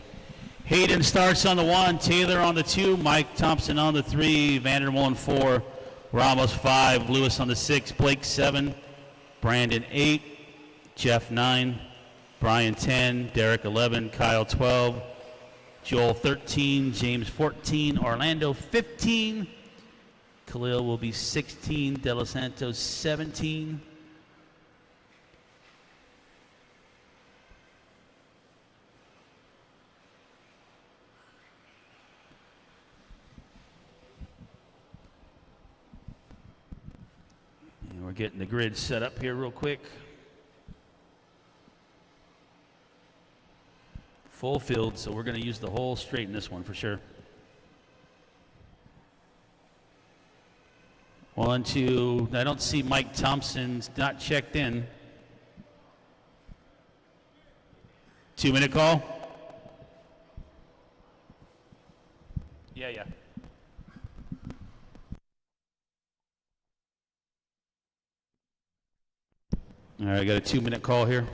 Hayden starts on the 1, Taylor on the 2, Mike Thompson on the 3, Vandermolen 4, Ramos 5, Lewis on the 6, Blake 7, Brandon 8, Jeff 9, Brian 10, Derek 11, Kyle 12, Joel 13, James 14, Orlando 15, Khalil will be 16, De Los Santos 17, we're getting the grid set up here real quick. Full field, so we're going to use the whole straight in this one for sure. 1, 2. I don't see Mike Thompson's not checked in. 2-minute call? Yeah. All right, I got a 2-minute call here.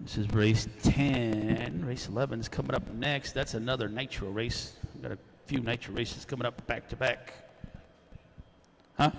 This is race 10. Race 11 is coming up next. That's another nitro race. We've got a few nitro races coming up back to back. Huh?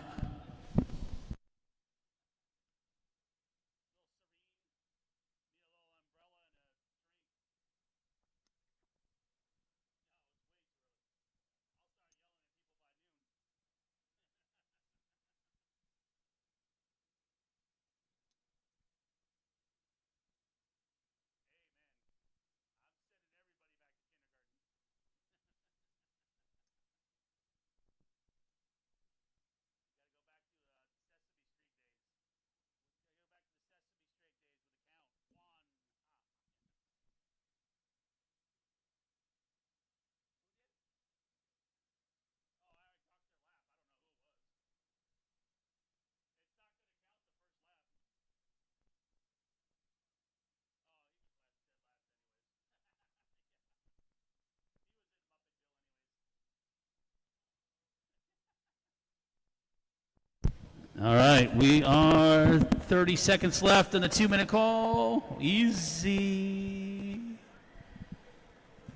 All right, we are 30 seconds left on the 2-minute call. Easy.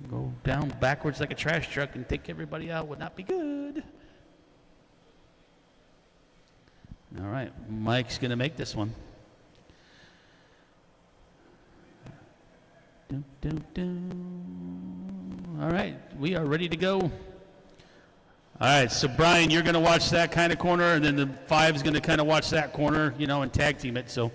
Go down backwards like a trash truck and take everybody out would not be good. All right, Mike's going to make this one. All right, we are ready to go. All right, so Brian, you're going to watch that kind of corner, and then the 5 is going to kind of watch that corner, and tag team it. So,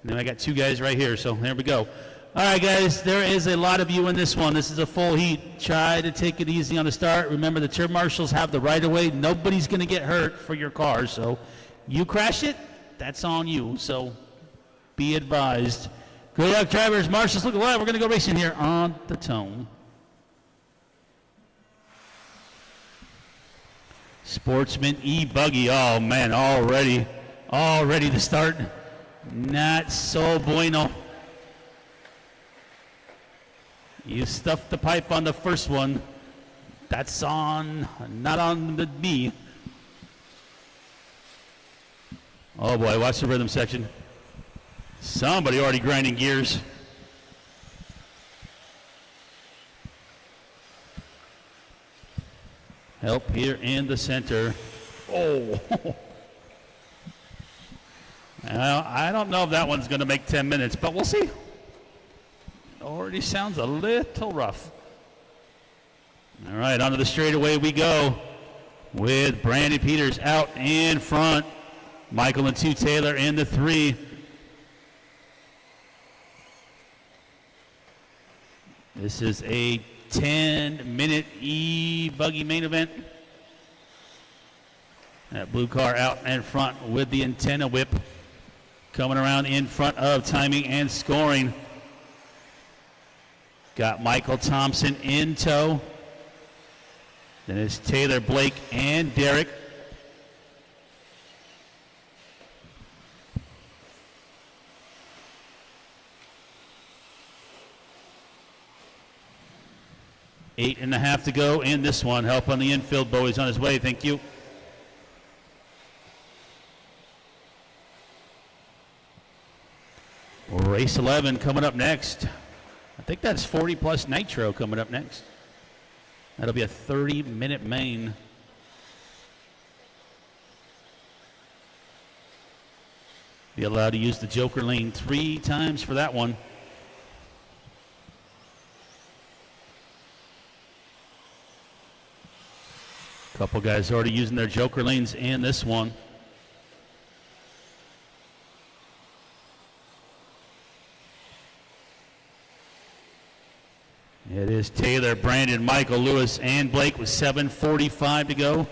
and then I got 2 guys right here, so there we go. All right, guys, there is a lot of you in this one. This is a full heat. Try to take it easy on the start. Remember, the turn marshals have the right of way. Nobody's going to get hurt for your car, so you crash it, that's on you. So be advised. Good luck, drivers. Marshals, look alive. We're going to go racing here on the Tone. Sportsman E-Buggy, oh man, already to start. Not so bueno. You stuffed the pipe on the first one. That's on, not on the me. Oh boy, watch the rhythm section. Somebody already grinding gears. Help here in the center. Oh. Well, I don't know if that one's going to make 10 minutes, but we'll see. It already sounds a little rough. All right, onto the straightaway we go with Brandon Peters out in front. Michael and 2, Taylor in the 3. This is a 10-minute E-Buggy main event. That blue car out in front with the antenna whip. Coming around in front of timing and scoring. Got Michael Thompson in tow. Then it's Taylor, Blake, and Derek. Eight and a half to go in this one. Help on the infield. Bowie's on his way. Thank you. Race 11 coming up next. I think that's 40 plus Nitro coming up next. That'll be a 30-minute main. Be allowed to use the Joker lane 3 times for that one. Couple guys already using their Joker lanes in this one. It is Taylor, Brandon, Michael, Lewis, and Blake with 7:45 to go.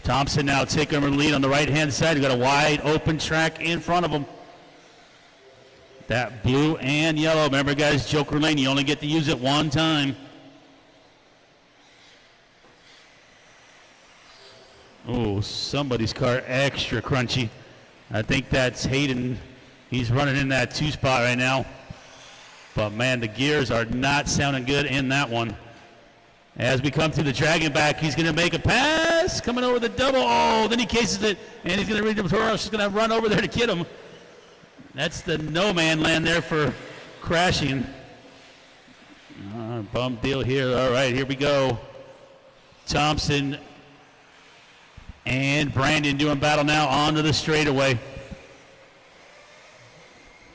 Thompson now taking over the lead on the right-hand side. We've got a wide open track in front of him. That blue and yellow. Remember, guys, Joker lane, you only get to use it one time. Oh, somebody's car extra crunchy. I think that's Hayden. He's running in that 2 spot right now. But, man, the gears are not sounding good in that one. As we come through the dragon back, he's going to make a pass. Coming over the double. Oh, then he cases it, and he's going to read the Taurus. He's going to run over there to get him. That's the no-man land there for crashing. Bum deal here. All right, here we go. Thompson and Brandon doing battle now onto the straightaway.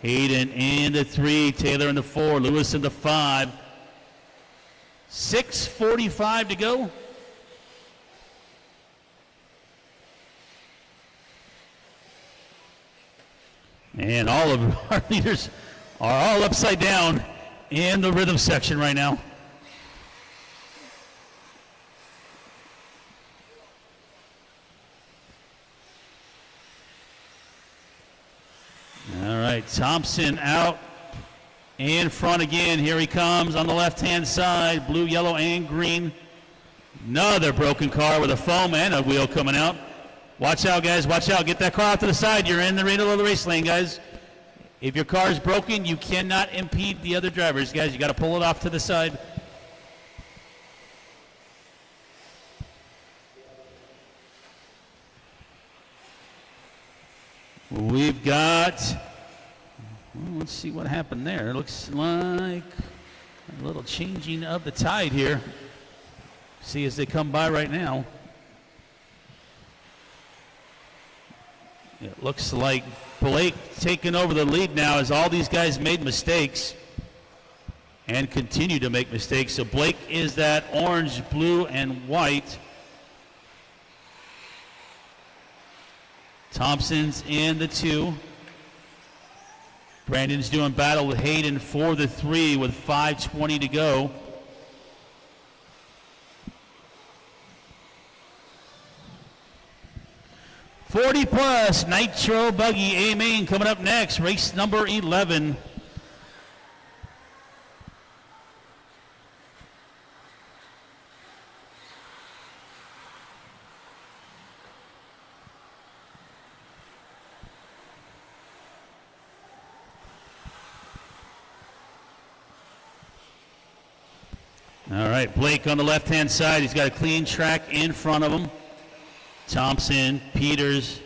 Hayden in the 3, Taylor in the 4, Lewis in the 5. 6:45 to go. And all of our leaders are all upside down in the rhythm section right now. All right, Thompson out in front again. Here he comes on the left-hand side. Blue, yellow, and green. Another broken car with a foam and a wheel coming out. Watch out, guys. Watch out. Get that car out to the side. You're in the middle of the race lane, guys. If your car is broken, you cannot impede the other drivers, guys. You got to pull it off to the side. We've got, well, let's see what happened there. Looks like a little changing of the tide here. See as they come by right now. It looks like Blake taking over the lead now as all these guys made mistakes and continue to make mistakes. So Blake is that orange, blue, and white. Thompson's in the 2. Brandon's doing battle with Hayden for the 3 with 5:20 to go. '40 plus Nitro Buggy A main coming up next, race number 11. All right, Blake on the left-hand side. He's got a clean track in front of him. Thompson, Peters,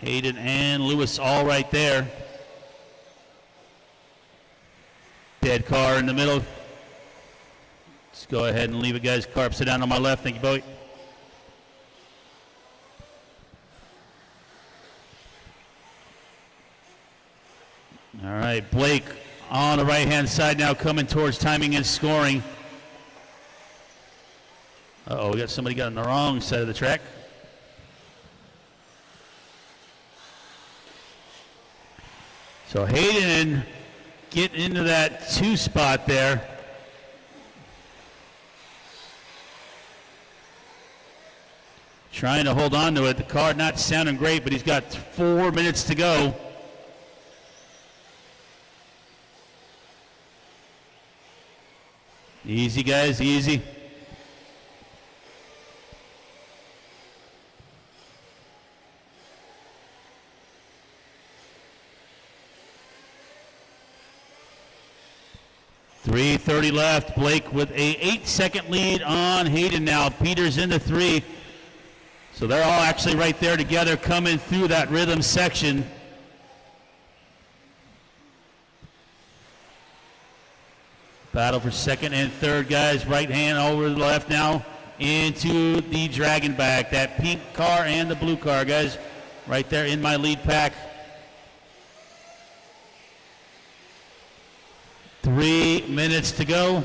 Hayden, and Lewis all right there. Dead car in the middle. Let's go ahead and leave it, guys. Car upside down on my left. Thank you, Bowie. All right, Blake on the right-hand side now coming towards timing and scoring. Uh-oh, we got somebody got on the wrong side of the track. So Hayden get into that 2 spot there. Trying to hold on to it. The car not sounding great, but he's got 4 minutes to go. Easy, guys, easy. .330 left. Blake with a 8-second lead on Hayden now. Peters into 3. So they're all actually right there together coming through that rhythm section. Battle for second and third, guys. Right hand over the left now into the Dragon back. That pink car and the blue car, guys. Right there in my lead pack. 3 minutes to go.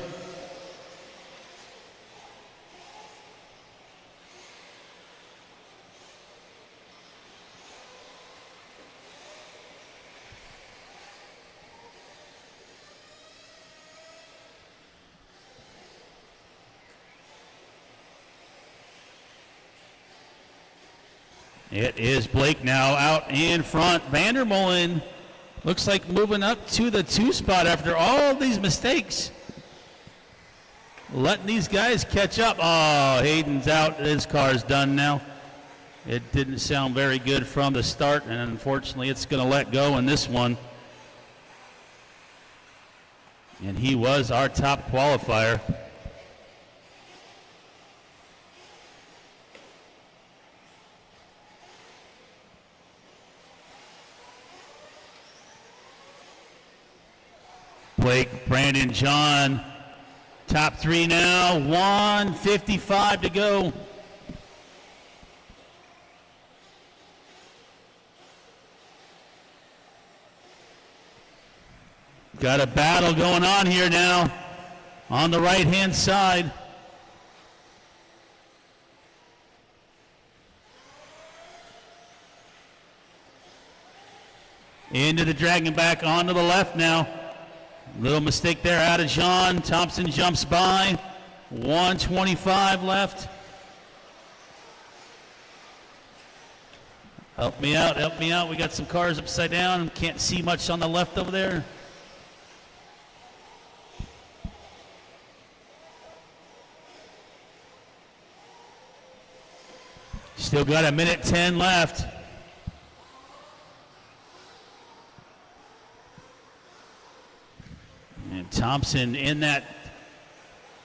It is Blake now out in front. Vandermolen looks like moving up to the 2 spot after all these mistakes. Letting these guys catch up. Oh, Hayden's out. His car's done now. It didn't sound very good from the start, and unfortunately it's going to let go in this one. And he was our top qualifier. Blake, Brandon, John, top 3 now, 1:55 to go. Got a battle going on here now on the right-hand side. Into the Dragon back onto the left now. Little mistake there out of John. Thompson jumps by. 1:25 left. Help me out, help me out. We got some cars upside down. Can't see much on the left over there. Still got 1:10 left. And Thompson in that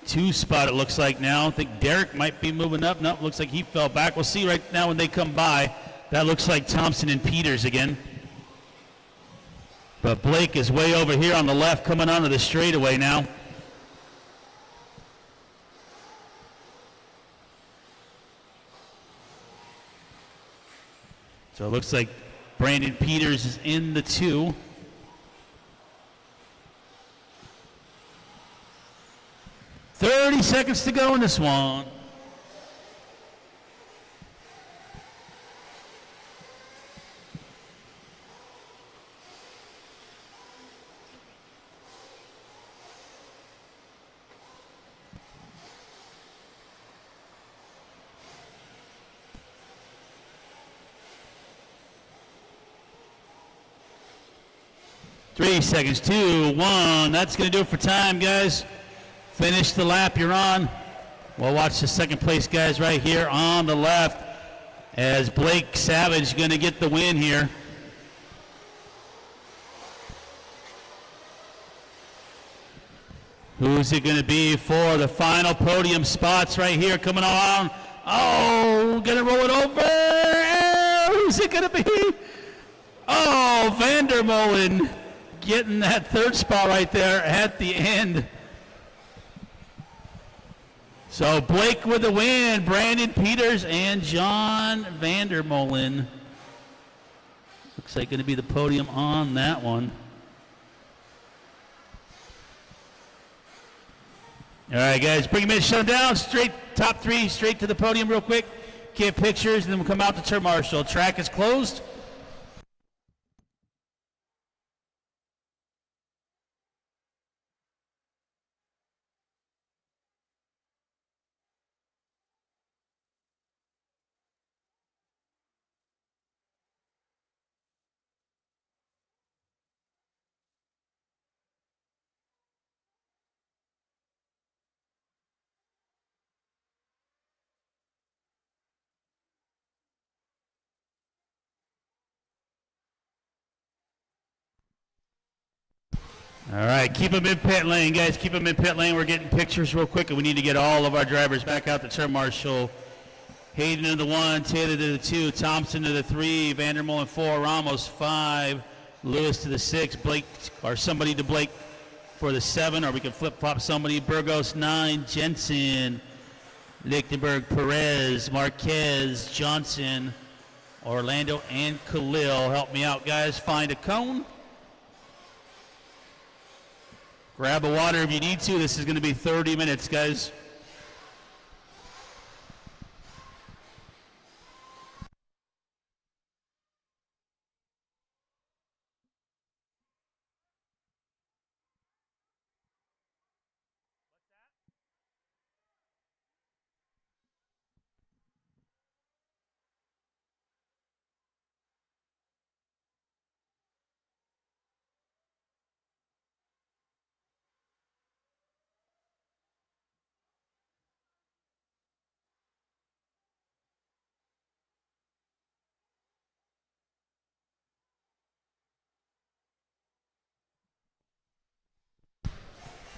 2 spot, it looks like now. I think Derek might be moving up. Nope, looks like he fell back. We'll see right now when they come by. That looks like Thompson and Peters again. But Blake is way over here on the left, coming onto the straightaway now. So it looks like Brandon Peters is in the 2. .30 seconds to go in this one. Three seconds, 2, 1. That's going to do it for time, guys. Finish the lap you're on. We'll watch the second place guys right here on the left as Blake Savage going to get the win here. Who's it going to be for the final podium spots right here coming on? Oh, going to roll it over. Who's it going to be? Oh, Vandermolen getting that 3rd spot right there at the end. So Blake with the win, Brandon Peters and John Vandermolen. Looks like going to be the podium on that one. All right, guys, bring them in, shut them down. Straight, top 3, straight to the podium real quick. Get pictures, and then we'll come out to turn marshal. Track is closed. All right, keep them in pit lane, guys. Keep them in pit lane. We're getting pictures real quick, and we need to get all of our drivers back out the turn marshal. Hayden to the 1, Taylor to the 2, Thompson to the 3, Vandermolen 4, Ramos 5, Lewis to the 6, Blake or somebody to Blake for the 7, or we can flip-flop somebody. Burgos 9, Jensen, Lichtenberg, Perez, Marquez, Johnson, Orlando, and Khalil. Help me out, guys. Find a cone. Grab a water if you need to. This is going to be 30 minutes, guys.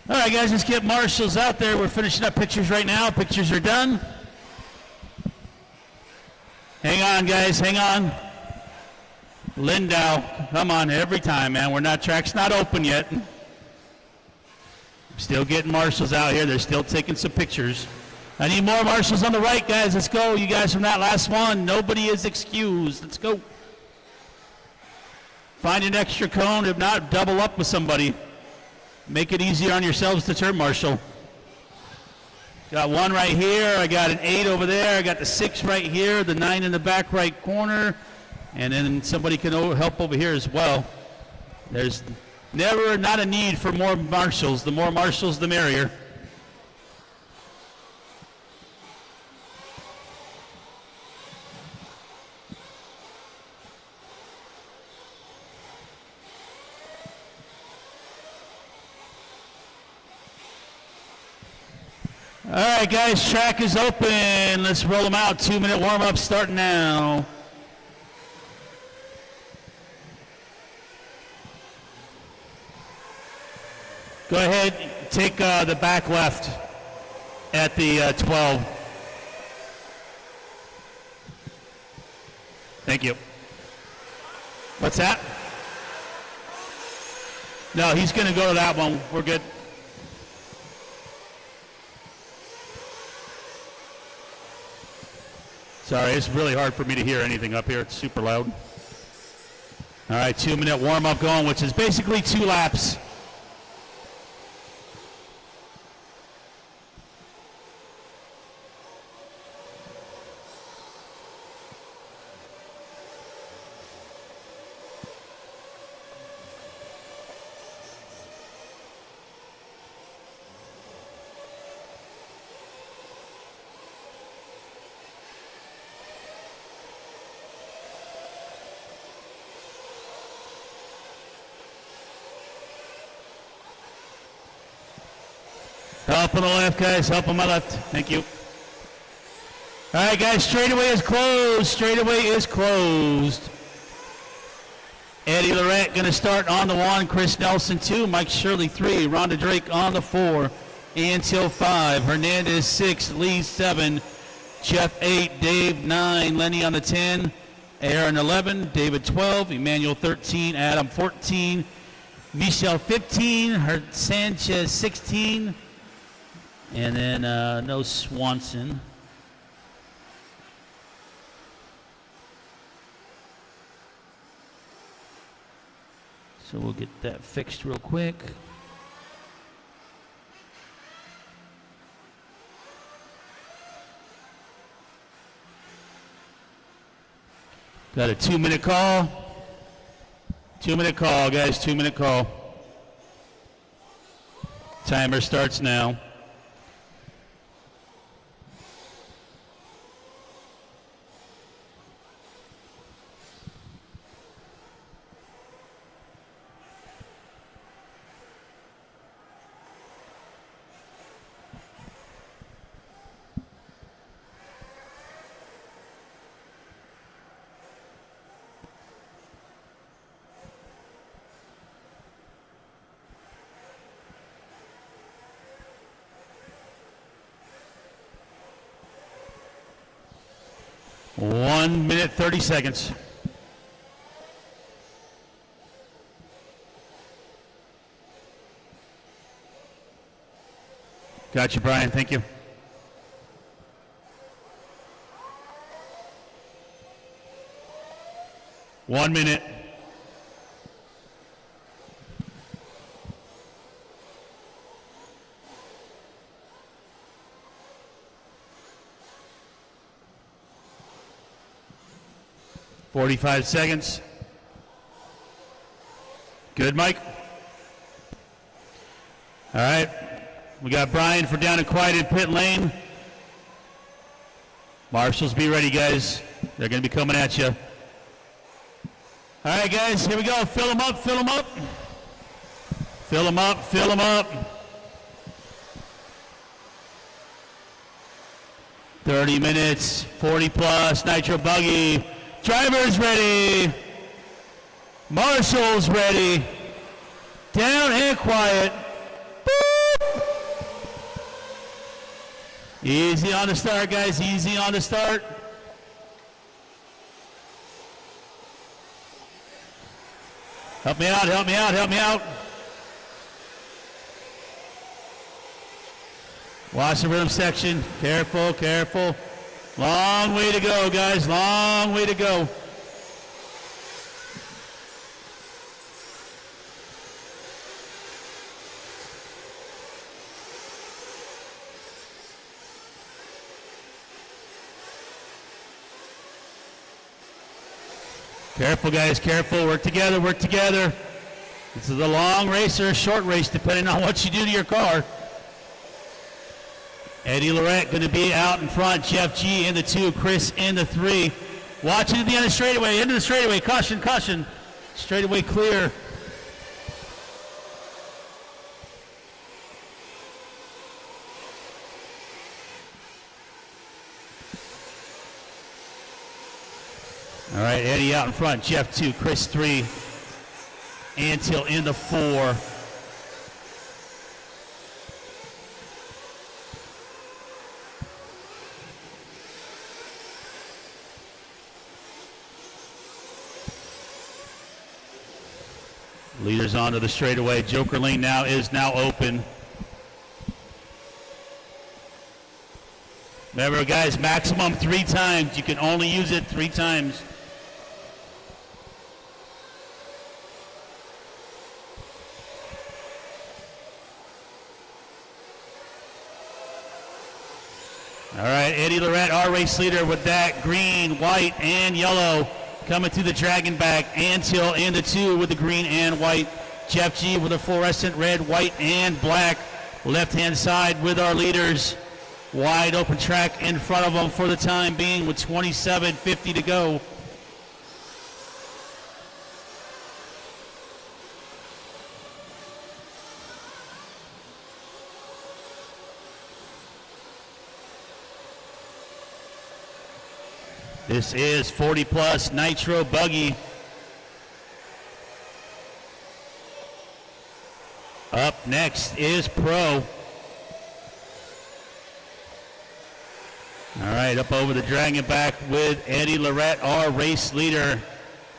All right, guys, let's get marshals out there. We're finishing up pictures right now. Pictures are done. Hang on, guys, hang on. Lindau, come on, every time, man. Track's not open yet. Still getting marshals out here. They're still taking some pictures. I need more marshals on the right, guys. Let's go. You guys from that last one. Nobody is excused. Let's go. Find an extra cone. If not, double up with somebody. Make it easier on yourselves to turn marshal. Got 1 right here. I got an 8 over there. I got the 6 right here. The 9 in the back right corner. And then somebody can help over here as well. There's never not a need for more marshals. The more marshals, the merrier. All right, guys, track is open. Let's roll them out. 2-minute warm-up starting now. Go ahead, take the back left at the 12. Thank you. What's that? No, he's going to go to that one. We're good. Sorry, it's really hard for me to hear anything up here. It's super loud. All right, 2-minute warm-up going, which is basically 2 laps. Help on the left, guys. Help on my left. Thank you. All right, guys. Straightaway is closed. Straightaway is closed. Eddie Lorette going to start on the 1. Chris Nelson 2. Mike Shirley 3. Rhonda Drake on the 4. Antil 5. Hernandez 6. Lee 7. Jeff 8. Dave 9. Lenny on the 10. Aaron 11. David 12. Emmanuel 13. Adam 14. Michelle 15. Sanchez 16. And then no Swanson. So we'll get that fixed real quick. Got a 2-minute call. 2-minute call, guys, 2-minute call. Timer starts now. 1 minute, 30 seconds. Got you, Brian. Thank you. One minute. $45 seconds. Good, Mike. All right. We got Brian for down and quiet in pit lane. Marshals, be ready, guys. They're going to be coming at you. All right, guys, here we go. Fill them up, fill them up. Fill them up, fill them up. 30 minutes, 40 plus, Nitro Buggy. Drivers ready. Marshals ready. Down and quiet. Boop. Easy on the start, guys. Easy on the start. Help me out, help me out, help me out. Watch the rhythm section. Careful, careful. Long way to go, guys. Long way to go. Careful, guys, careful. Work together, work together. This is a long race or a short race, depending on what you do to your car. Eddie Lorette going to be out in front. Jeff G in the 2, Chris in the 3. Watching at the end of the straightaway, into the straightaway. Caution, caution. Straightaway clear. All right, Eddie out in front. Jeff 2, Chris 3. Antil in the 4. Leaders onto the straightaway. Joker lane is now open. Remember, guys, maximum 3 times. You can only use it 3 times. All right, Eddie Lorette, our race leader with that green, white, and yellow. Coming through the dragon back. Antil in the 2 with the green and white. Jeff G with a fluorescent red, white, and black. Left-hand side with our leaders. Wide open track in front of them for the time being with 27:50 to go. This is 40 plus Nitro Buggy. Up next is Pro. All right, up over the dragon back with Eddie Lorette, our race leader.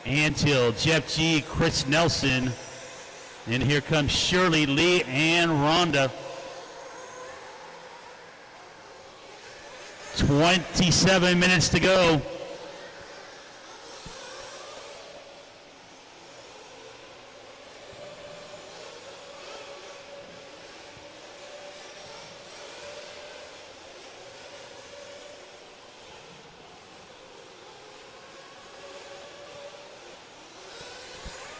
Antil, Jeff G, Chris Nelson. And here comes Shirley, Lee, and Rhonda. 27 minutes to go.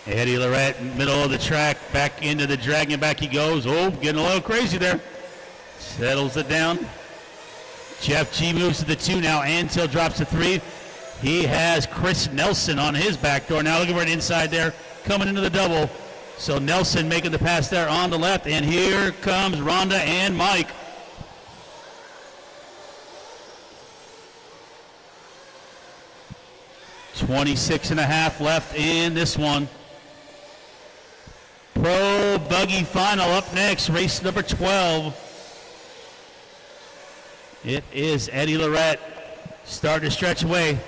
Eddie Lorette, middle of the track, back into the dragon, back he goes. Oh, getting a little crazy there. Settles it down. Jeff G moves to the 2 now. Antil drops to 3. He has Chris Nelson on his back door. Now looking for it inside there, coming into the double. So Nelson making the pass there on the left. And here comes Rhonda and Mike. .26.5 left in this one. Pro Buggy Final up next, race number 12. It is Eddie Lorette starting to stretch away.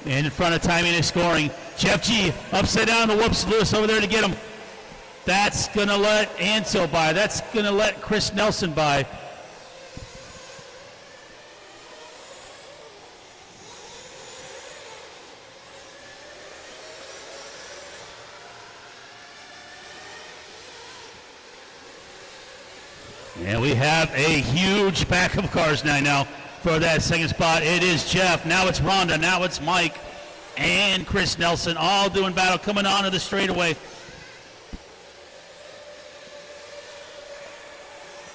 In front of timing and scoring. Jeff G. upside down the whoops. Lewis over there to get him. That's going to let Antil by. That's going to let Chris Nelson by. And we have a huge pack of cars now for that second spot. It is Jeff. Now it's Rhonda. Now it's Mike and Chris Nelson all doing battle coming onto the straightaway.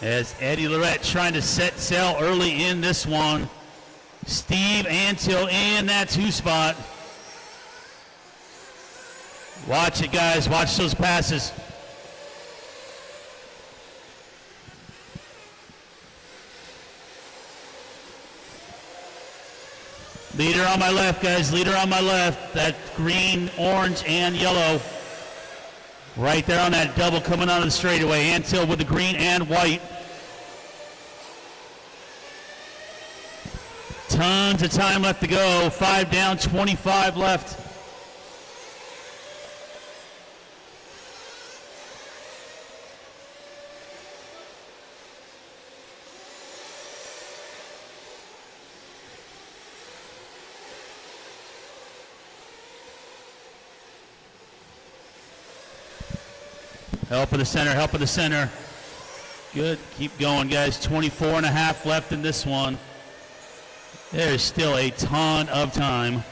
As Eddie Lorette trying to set sail early in this one. Steve Antil in that 2 spot. Watch it, guys. Watch those passes. Leader on my left, guys. Leader on my left. That green, orange, and yellow. Right there on that double coming out of the straightaway. Antil with the green and white. Tons of time left to go. 5 down, 25 left. Help of the center, help of the center. Good, keep going, guys. 24 and a half left in this one. There's still a ton of time.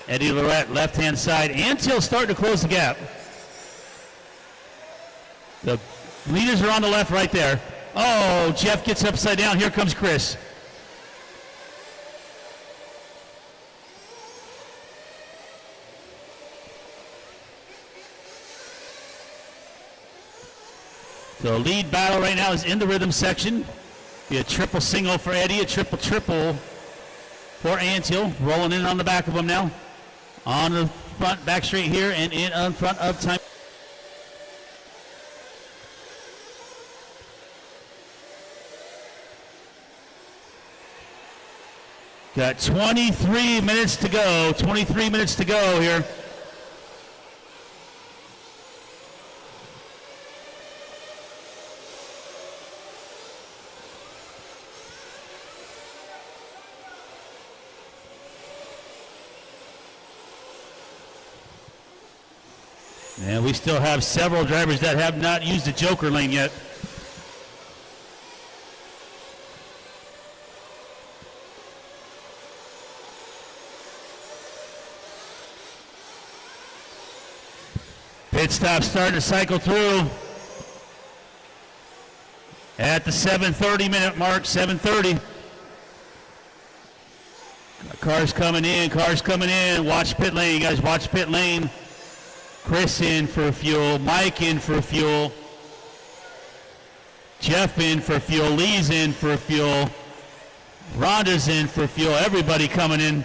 Eddie Lorette, left-hand side. Antil starting to close the gap. The leaders are on the left right there. Oh, Jeff gets upside down. Here comes Chris. The lead battle right now is in the rhythm section. Be a triple single for Eddie, a triple for Antil. Rolling in on the back of him now. On the front, back straight here, and in on front of time. Got 23 minutes to go. 23 minutes to go here. And we still have several drivers that have not used the Joker lane yet. Pit stop starting to cycle through at the 7:30 minute mark, 7:30. Cars coming in, cars coming in. Watch pit lane, guys, watch pit lane. Chris in for fuel, Mike in for fuel, Jeff in for fuel, Lee's in for fuel, Rhonda's in for fuel, everybody coming in.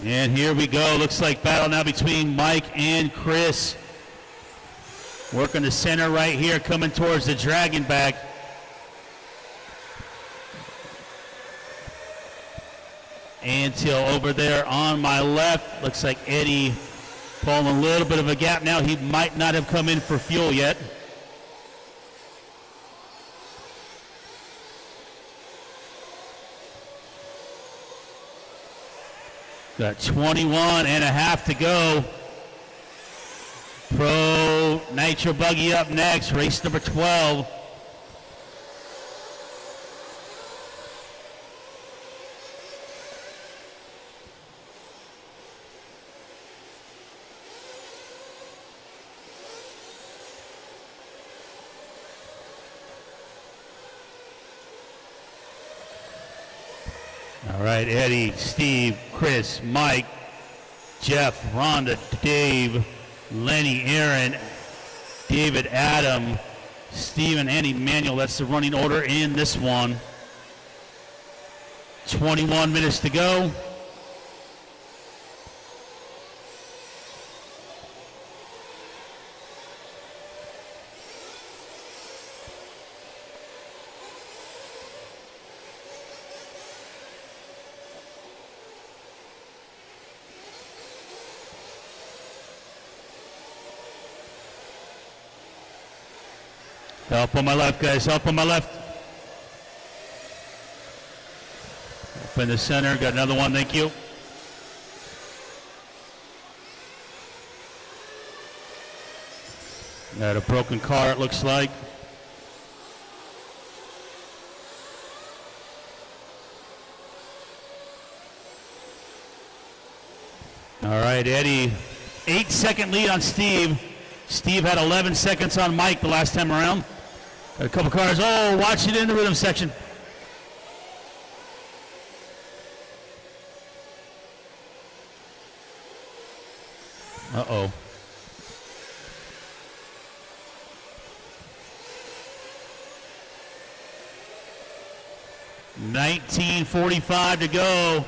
And here we go, looks like battle now between Mike and Chris. Working the center right here, coming towards the dragon back. Antil over there on my left. Looks like Eddie pulling a little bit of a gap now. He might not have come in for fuel yet. Got 21 and a half to go. Pro Nitro Buggy up next, race number 12. All right, Eddie, Steve, Chris, Mike, Jeff, Rhonda, Dave, Lenny, Aaron, David, Adam, Steven, and Emmanuel. That's the running order in this one. 21 minutes to go. Help on my left, guys. Help on my left. Up in the center. Got another one. Thank you. Got a broken car, it looks like. All right, Eddie. 8-second lead on Steve. Steve had 11 seconds on Mike the last time around. Got a couple cars. Oh, watch it in the rhythm section. Uh-oh. $19.45 to go.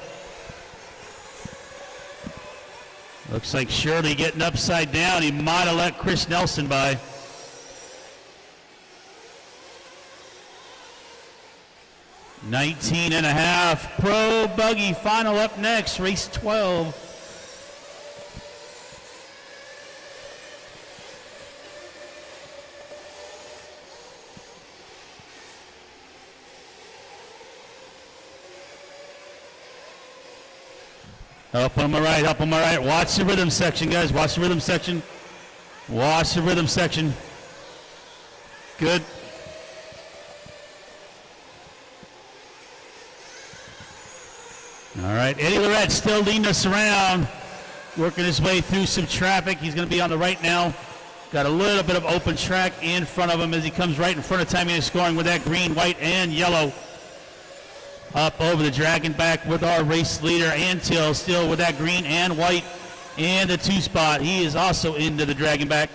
Looks like Shirley getting upside down. He might have let Chris Nelson by. $19.5. Pro Buggy final up next, race 12. Up on my right, up on my right. Watch the rhythm section, guys. Watch the rhythm section. Watch the rhythm section. Good. All right, Eddie Lorette still leading us around, working his way through some traffic. He's going to be on the right now. Got a little bit of open track in front of him as he comes right in front of Timing and Scoring with that green, white, and yellow. Up over the Dragon back with our race leader, Antil, still with that green and white and the 2 spot. He is also into the Dragon back.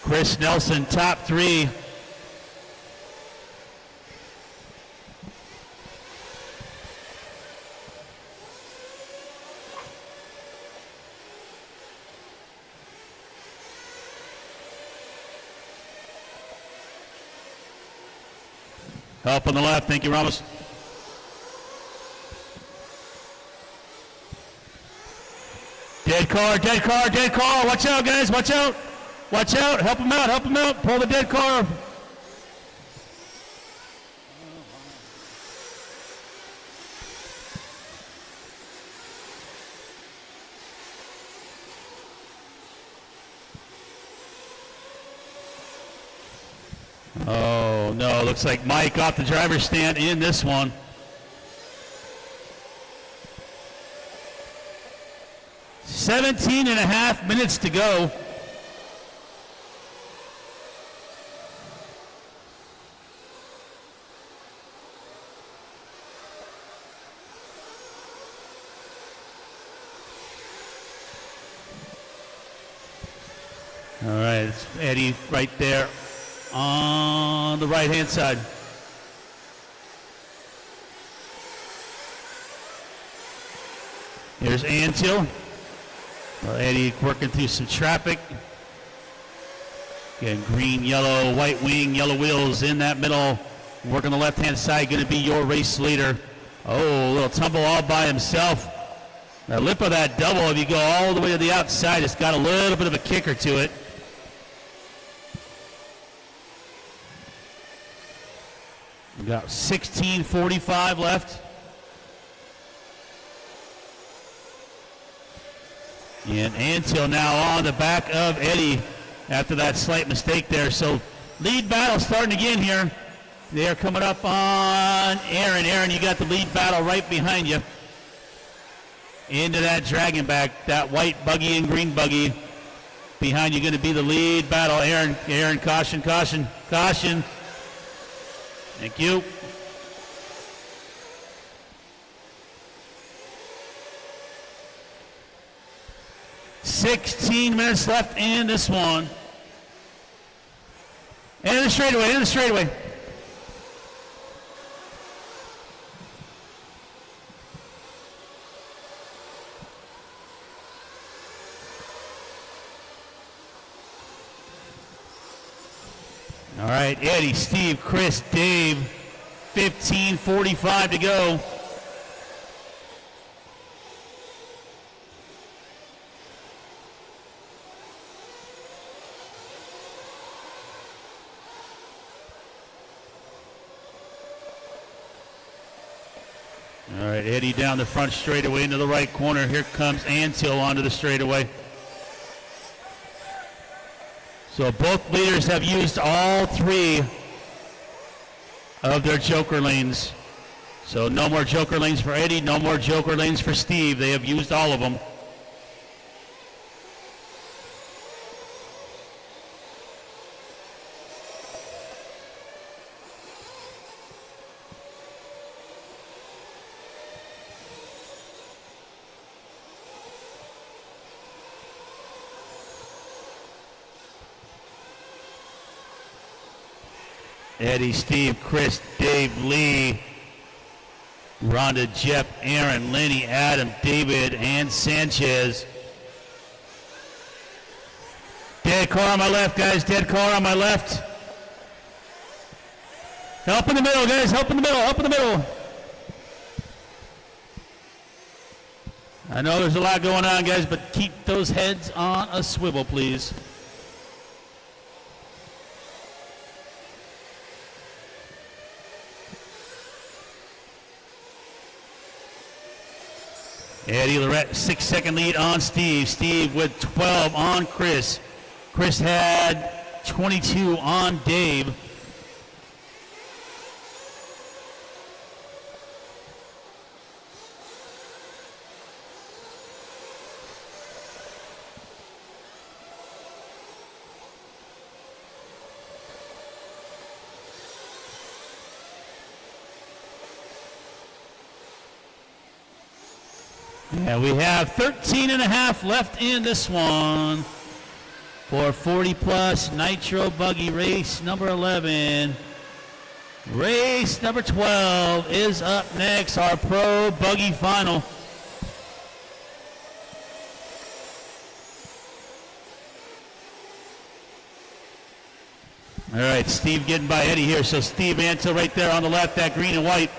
Chris Nelson, top 3. Up on the left, thank you, Ramos. Dead car, dead car, dead car. Watch out, guys, watch out. Watch out, help him out, help him out. Pull the dead car. Oh, no, looks like Mike off the driver's stand in this one. $17.5 minutes to go. All right, it's Eddie right there on the right-hand side. Here's Antil. Well, Eddie working through some traffic. Again, green, yellow, white wing, yellow wheels in that middle. Working the left-hand side, going to be your race leader. Oh, a little tumble all by himself. The lip of that double, if you go all the way to the outside, it's got a little bit of a kicker to it. We got 16:45 left. And Antil now on the back of Eddie after that slight mistake there. So lead battle starting again here. They are coming up on Aaron. Aaron, you got the lead battle right behind you. Into that Dragon back, that white buggy and green buggy. Behind you going to be the lead battle. Aaron, caution, caution, caution. Thank you. $16 minutes left in this one. Into the straightaway, into the straightaway. All right, Eddie, Steve, Chris, Dave, 15:45 to go. All right, Eddie down the front straightaway into the right corner. Here comes Antill onto the straightaway. So both leaders have used all three of their joker lanes. So no more joker lanes for Eddie, no more joker lanes for Steve. They have used all of them. Eddie, Steve, Chris, Dave, Lee, Rhonda, Jeff, Aaron, Lenny, Adam, David, and Sanchez. Dead car on my left, guys. Dead car on my left. Help in the middle, guys. Help in the middle. Help in the middle. I know there's a lot going on, guys, but keep those heads on a swivel, please. Eddie Lorette, 6-second lead on Steve. Steve with 12 on Chris. Chris had 22 on Dave. Yeah, we have 13 and a half left in this one for 40 plus Nitro Buggy race number 11. Race number 12 is up next, our Pro Buggy Final. All right, Steve getting by Eddie here. So Steve Antill right there on the left, that green and white.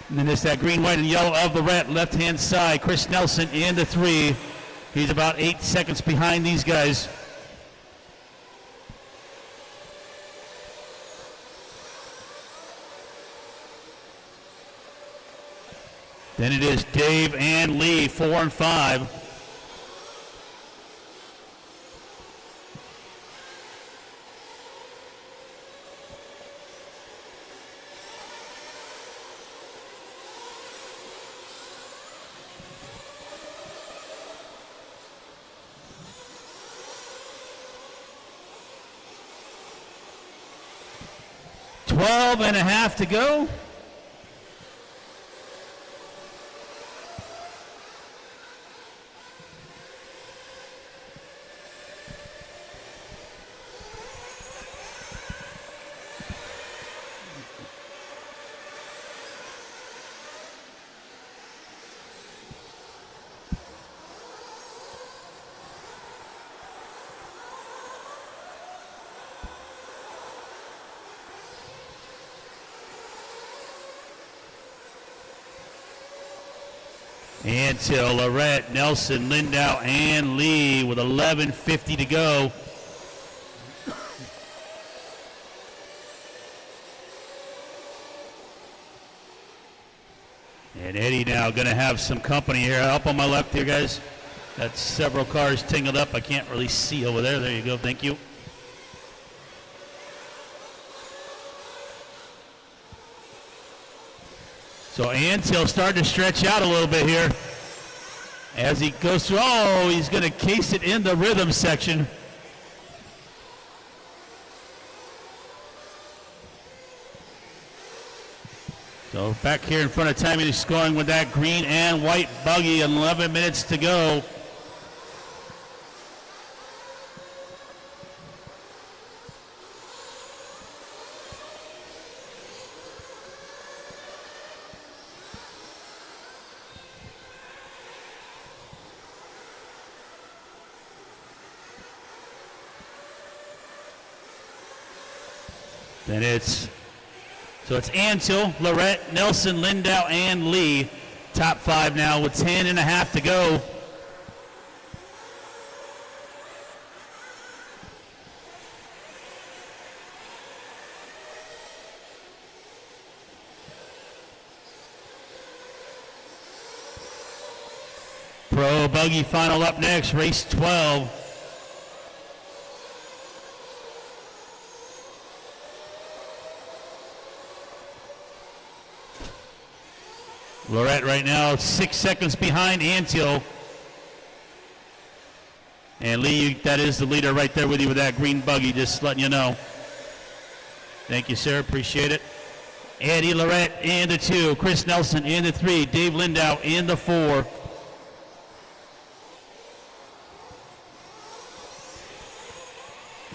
And then there's that green, white, and yellow of the red left-hand side. Chris Nelson in the 3. He's about 8 seconds behind these guys. Then it is Dave and Lee, 4 and 5. Twelve and a half to go. Antill, Lorette, Nelson, Lindau, and Lee with 11:50 to go. And Eddie now going to have some company here. Up on my left here, guys. That's several cars tingled up. I can't really see over there. There you go. Thank you. So Antill starting to stretch out a little bit here as he goes through. Oh, he's going to case it in the rhythm section. So back here in front of Tommy, he's scoring with that green and white buggy. 11 minutes to go. Then it's Antill, Lorette, Nelson, Lindau, and Lee. Top 5 now with 10 and a half to go. Pro Buggy final up next, race 12. Lorette right now 6 seconds behind Antill. And Lee, that is the leader right there with you with that green buggy, just letting you know. Thank you, sir. Appreciate it. Eddie Lorette in the 2, Chris Nelson in the 3, Dave Lindau in the 4.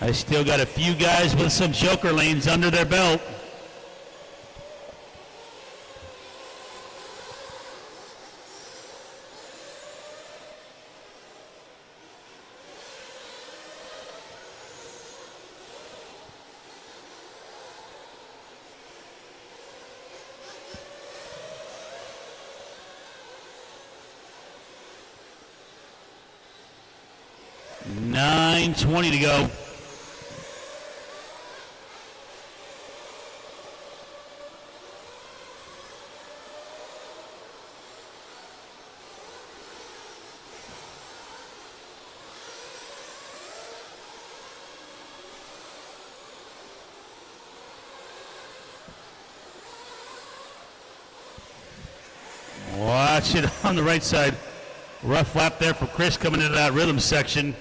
I still got a few guys with some joker lanes under their belt. .9:20 to go. Watch it on the right side. Rough lap there for Chris coming into that rhythm section.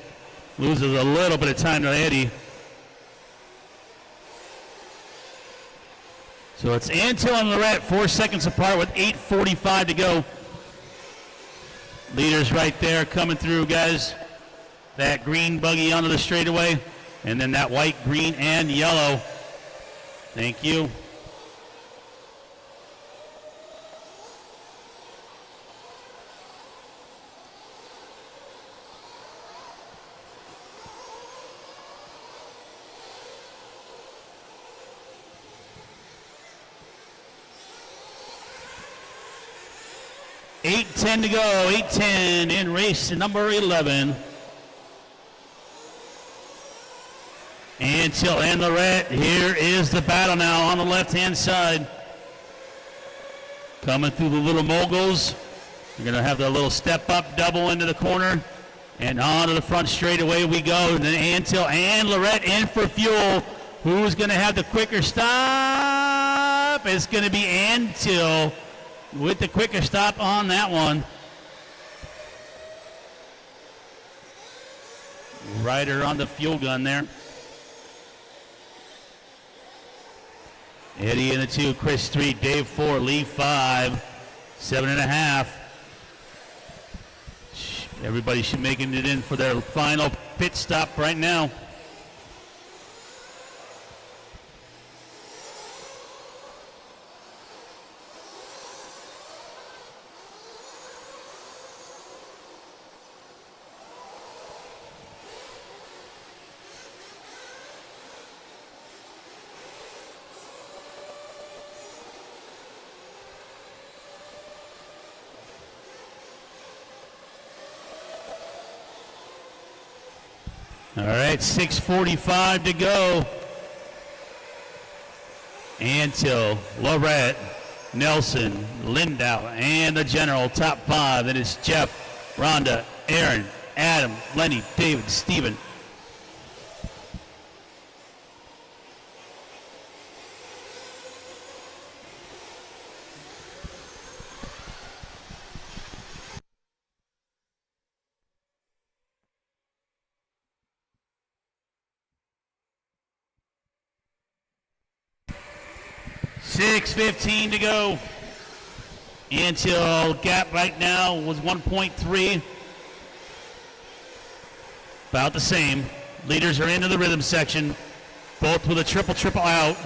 Loses a little bit of time to Eddie. So it's Antill and Lorette 4 seconds apart with 8:45 to go. Leaders right there coming through, guys. That green buggy onto the straightaway. And then that white, green, and yellow. Thank you. .8:10 to go, 8:10 in race number 11. Antill and Lorette, here is the battle now on the left-hand side. Coming through the little moguls. You're going to have the little step-up double into the corner. And on to the front straight away we go. And then Antill and Lorette in for fuel. Who's going to have the quicker stop? It's going to be Antill with the quicker stop on that one. Ryder on the fuel gun there. Eddie in the 2, Chris 3, Dave 4, Lee 5, 7.5. Everybody should making it in for their final pit stop right now. All right, 6:45 to go. Antill, Lorette, Nelson, Lindau, and the general top 5. That is Jeff, Rhonda, Aaron, Adam, Lenny, David, Steven. .6:15 to go. Antill gap right now was 1.3. About the same. Leaders are into the rhythm section. Both with a triple out.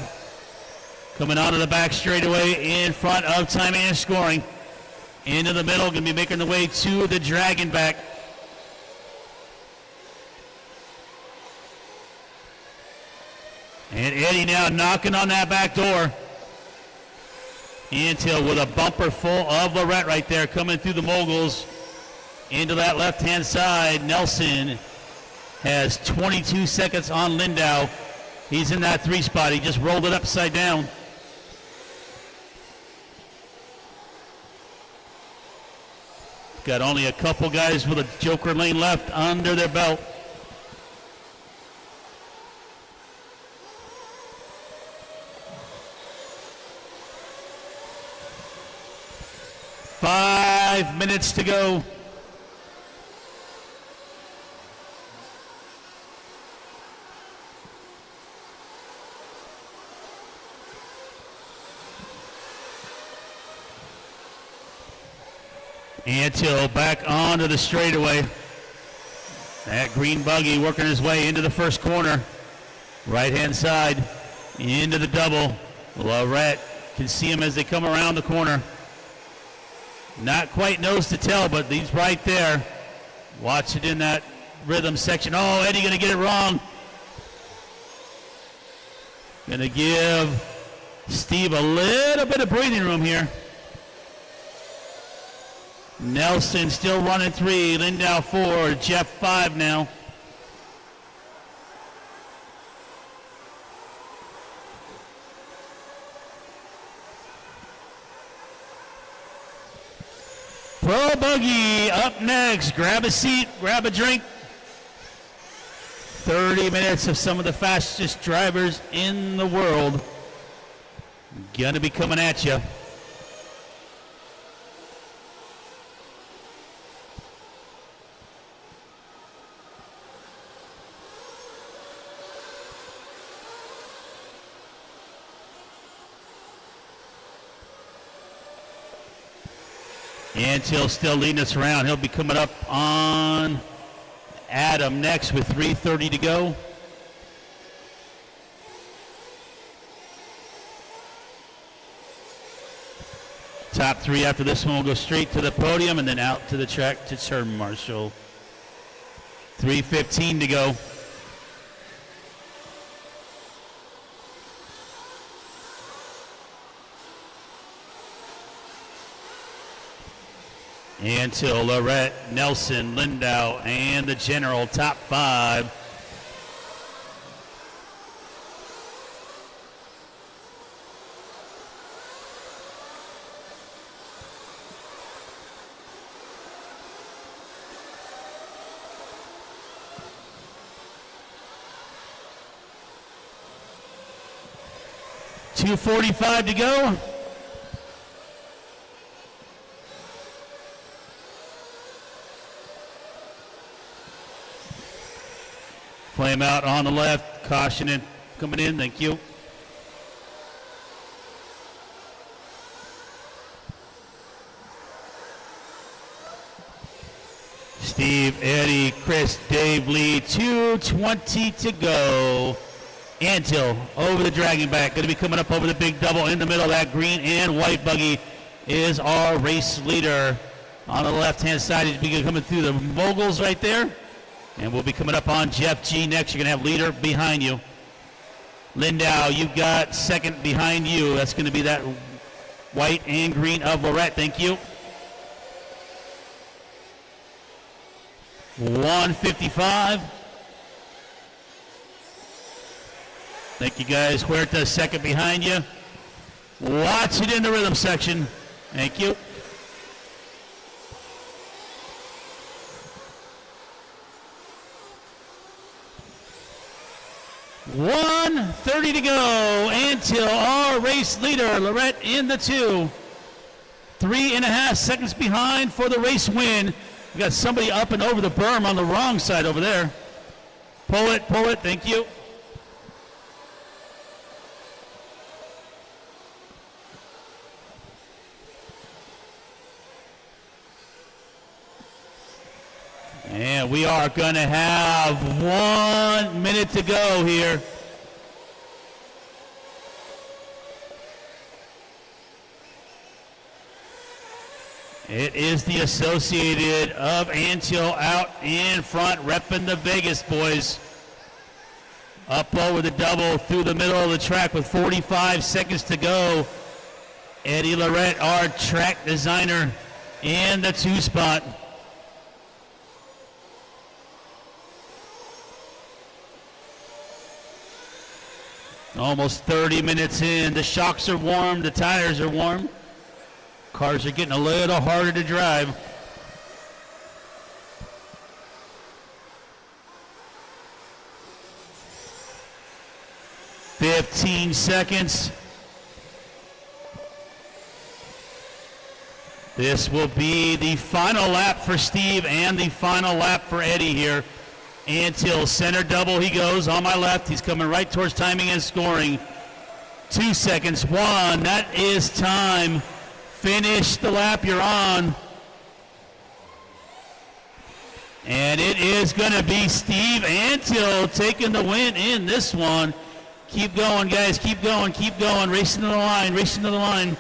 Coming onto the back straightaway in front of time and scoring. Into the middle, going to be making the way to the dragon back. And Eddie now knocking on that back door. Antill with a bumper full of Lorette right there coming through the moguls into that left-hand side. Nelson has 22 seconds on Lindau. He's in that 3 spot. He just rolled it upside down. Got only a couple guys with a Joker lane left under their belt. Five minutes to go. Antill back onto the straightaway. That green buggy working his way into the first corner. Right-hand side, into the double. Lorette can see him as they come around the corner. Not quite nose to tail, but he's right there. Watch it in that rhythm section. Oh, Eddie gonna get it wrong. Gonna give Steve a little bit of breathing room here. Nelson still running 3, Lindau 4, Jeff 5 now. Pro Buggy up next. Grab a seat, grab a drink. 30 minutes of some of the fastest drivers in the world. Gonna be coming at you. Antill still leading us around. He'll be coming up on Adam next with 3:30 to go. Top 3 after this one will go straight to the podium and then out to the track to turn marshal. 3:15 to go. Antill, Lorette, Nelson, Lindau, and the general top 5. .245 to go. Flame out on the left, caution coming in, thank you. Steve, Eddie, Chris, Dave, Lee, 2:20 to go. Antill over the dragging back, gonna be coming up over the big double in the middle. That green and white buggy is our race leader. On the left-hand side, he's be coming through the moguls right there. And we'll be coming up on Jeff G next. You're going to have leader behind you. Lindau, you've got second behind you. That's going to be that white and green of Lorette. Thank you. 155. Thank you, guys. Huerta second behind you. Watch it in the rhythm section. Thank you. 1:30 to go. Antill, our race leader. Lorette in the 2. 3.5 seconds behind for the race win. We got somebody up and over the berm on the wrong side over there. Pull it, thank you. And we are going to have 1 minute to go here. It is the Associated of Antill out in front, repping the Vegas boys. Up over the double through the middle of the track with 45 seconds to go. Eddie Lorette, our track designer, in the 2 spot. Almost 30 minutes in. The shocks are warm. The tires are warm. Cars are getting a little harder to drive. 15 seconds. This will be the final lap for Steve and the final lap for Eddie here. Until center double he goes on my left. He's coming right towards timing and scoring. 2 seconds. 1. That is time. Finish the lap you're on. And it is going to be Steve Antill taking the win in this one. Keep going, guys. Keep going. Keep going. Racing to the line. Racing to the line.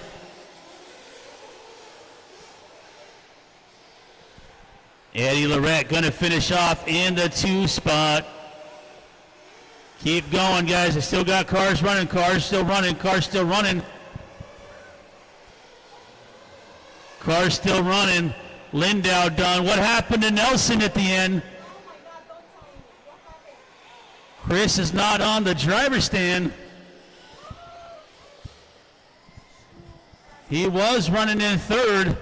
Eddie Lorette going to finish off in the 2 spot. Keep going, guys. I still got cars running. Cars still running. Cars still running. Cars still running. Lindau done. What happened to Nelson at the end? Chris is not on the driver's stand. He was running in 3rd.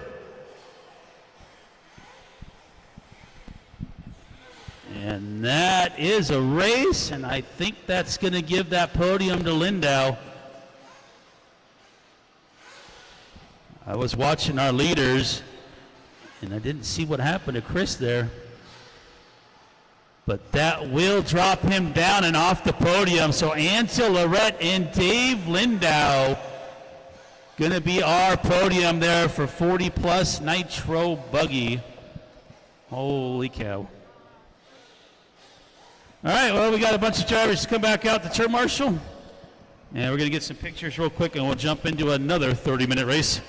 And that is a race, and I think that's going to give that podium to Lindau. I was watching our leaders, and I didn't see what happened to Chris there. But that will drop him down and off the podium. So Antill Lorette and Dave Lindau going to be our podium there for 40-plus Nitro Buggy. Holy cow. All right, well, we got a bunch of drivers to come back out to turn marshal. And we're going to get some pictures real quick, and we'll jump into another 30-minute race.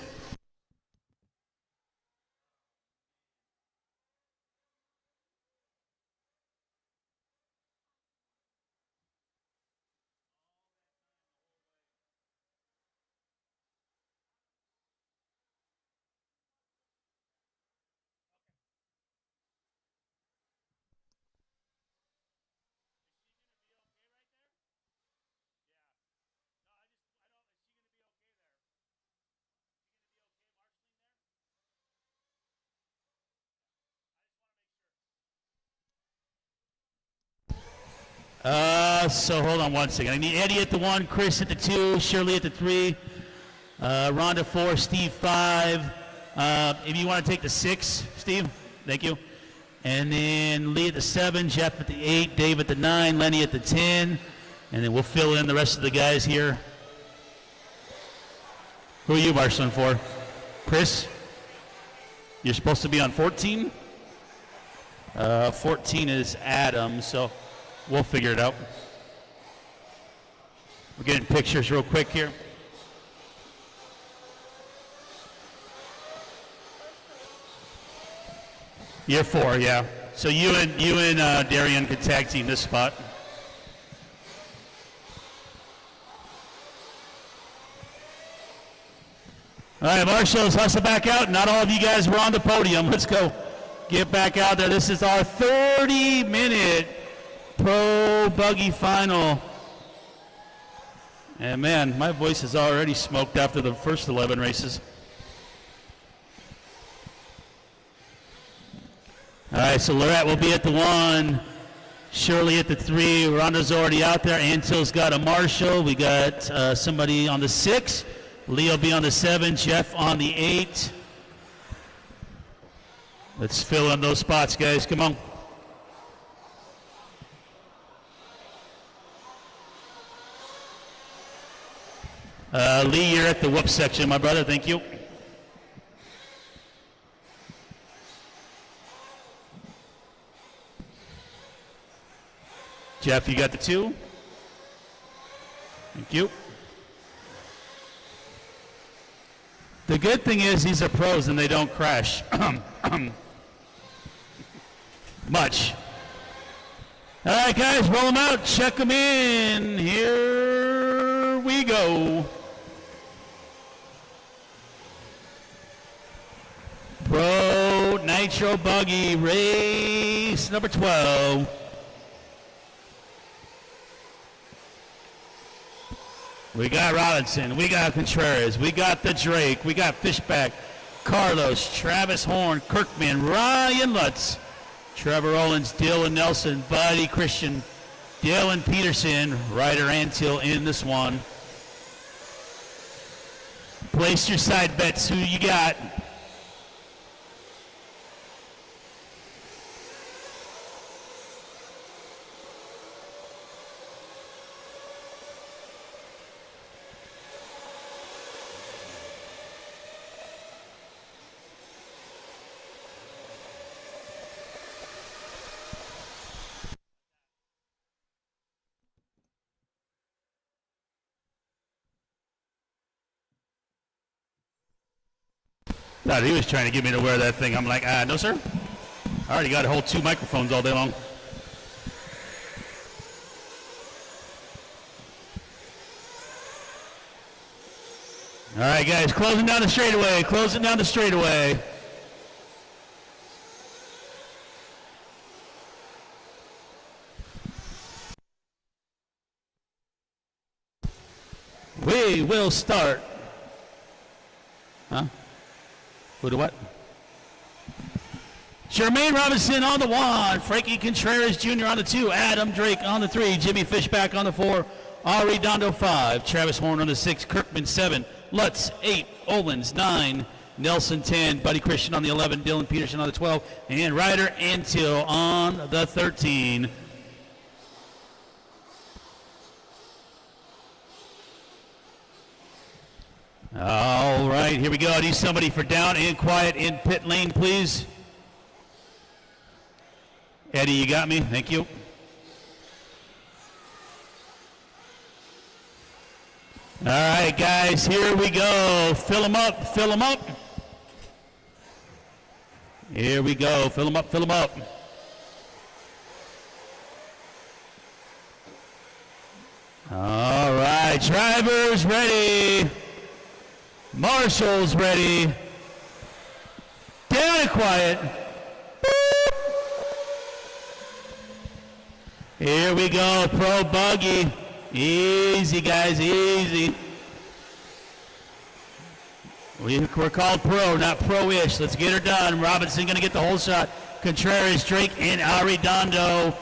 So hold on one second. I need Eddie at the 1, Chris at the 2, Shirley at the 3, Rhonda 4, Steve 5. If you want to take the 6, Steve, thank you. And then Lee at the 7, Jeff at the 8, Dave at the 9, Lenny at the 10. And then we'll fill in the rest of the guys here. Who are you marshaling for? Chris? You're supposed to be on 14? 14 is Adam, so we'll figure it out. We're getting pictures real quick here. You're 4, yeah. So you and Darian could tag team this spot. All right, marshals, hustle back out. Not all of you guys were on the podium. Let's go. Get back out there. This is our 30-minute Pro Buggy Final. And man, my voice is already smoked after the first 11 races. All right, so Lorette will be at the 1, Shirley at the 3, Rhonda's already out there, Antill's got a marshal, we got somebody on the 6, Lee will be on the 7, Jeff on the 8. Let's fill in those spots, guys, come on. Lee, you're at the whoop section, my brother. Thank you. Jeff, you got the 2. Thank you. The good thing is these are pros and they don't crash. Much. All right, guys, roll them out. Check them in. Here we go. Pro Nitro Buggy race number 12. We got Robinson, we got Contreras, we got the Drake, we got Fishback, Carlos, Travis Horn, Kirkman, Ryan Lutz, Trevor Owens, Dylan Nelson, Buddy Christian, Dylan Peterson, Ryder Antill in this one. Place your side bets. Who you got? Thought he was trying to get me to wear that thing. I'm like, no, sir. I already got to hold 2 microphones all day long. All right, guys, closing down the straightaway. Closing down the straightaway. We will start. Huh? Who to what? Jermaine Robinson on the 1, Frankie Contreras Jr. on the 2, Adam Drake on the 3, Jimmy Fishback on the 4, Ari Dondo 5, Travis Horn on the 6, Kirkman 7, Lutz 8, Owens 9, Nelson 10, Buddy Christian on the 11, Dylan Peterson on the 12, and Ryder Antill on the 13. All right, here we go. I need somebody for down and quiet in pit lane, please. Eddie, you got me? Thank you. All right, guys, here we go. Fill them up, fill them up. Here we go. Fill them up, fill them up. All right, drivers ready. Marshall's ready. Down and quiet. Here we go, Pro Buggy. Easy, guys, easy. We're called Pro, not Pro-ish. Let's get her done. Robinson going to get the whole shot. Contreras, Drake, and Ari Dondo.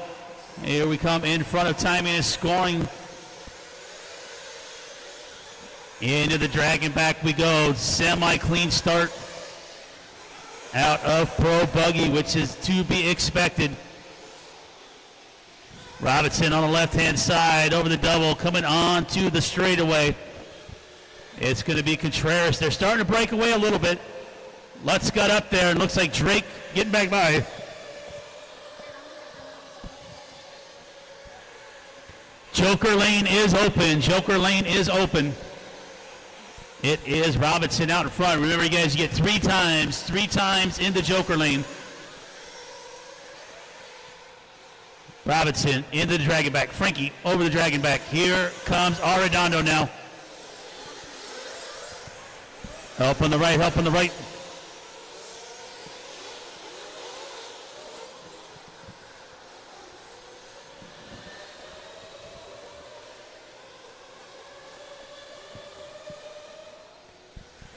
Here we come in front of timing and scoring. Into the Dragon back we go. Semi-clean start out of Pro Buggy, which is to be expected. Robinson on the left-hand side over the double, coming on to the straightaway. It's going to be Contreras. They're starting to break away a little bit. Lutz got up there, and looks like Drake getting back by. Joker lane is open. Joker lane is open. It is Robinson out in front. Remember, you guys, you get three times in the Joker lane. Robinson into the Dragon back. Frankie over the Dragon back. Here comes Arredondo now. Help on the right, help on the right.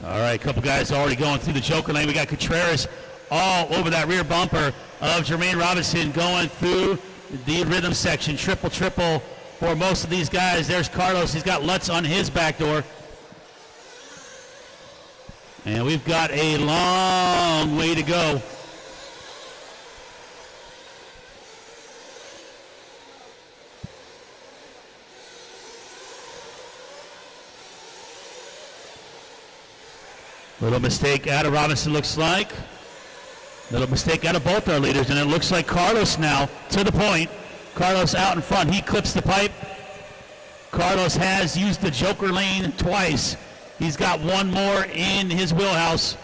All right, a couple guys already going through the Joker lane. We got Contreras all over that rear bumper of Jermaine Robinson going through the rhythm section. Triple for most of these guys. There's Carlos. He's got Lutz on his back door. And we've got a long way to go. Little mistake out of Robinson, looks like. Little mistake out of both our leaders, and it looks like Carlos now to the point. Carlos out in front. He clips the pipe. Carlos has used the Joker lane twice. He's got one more in his wheelhouse.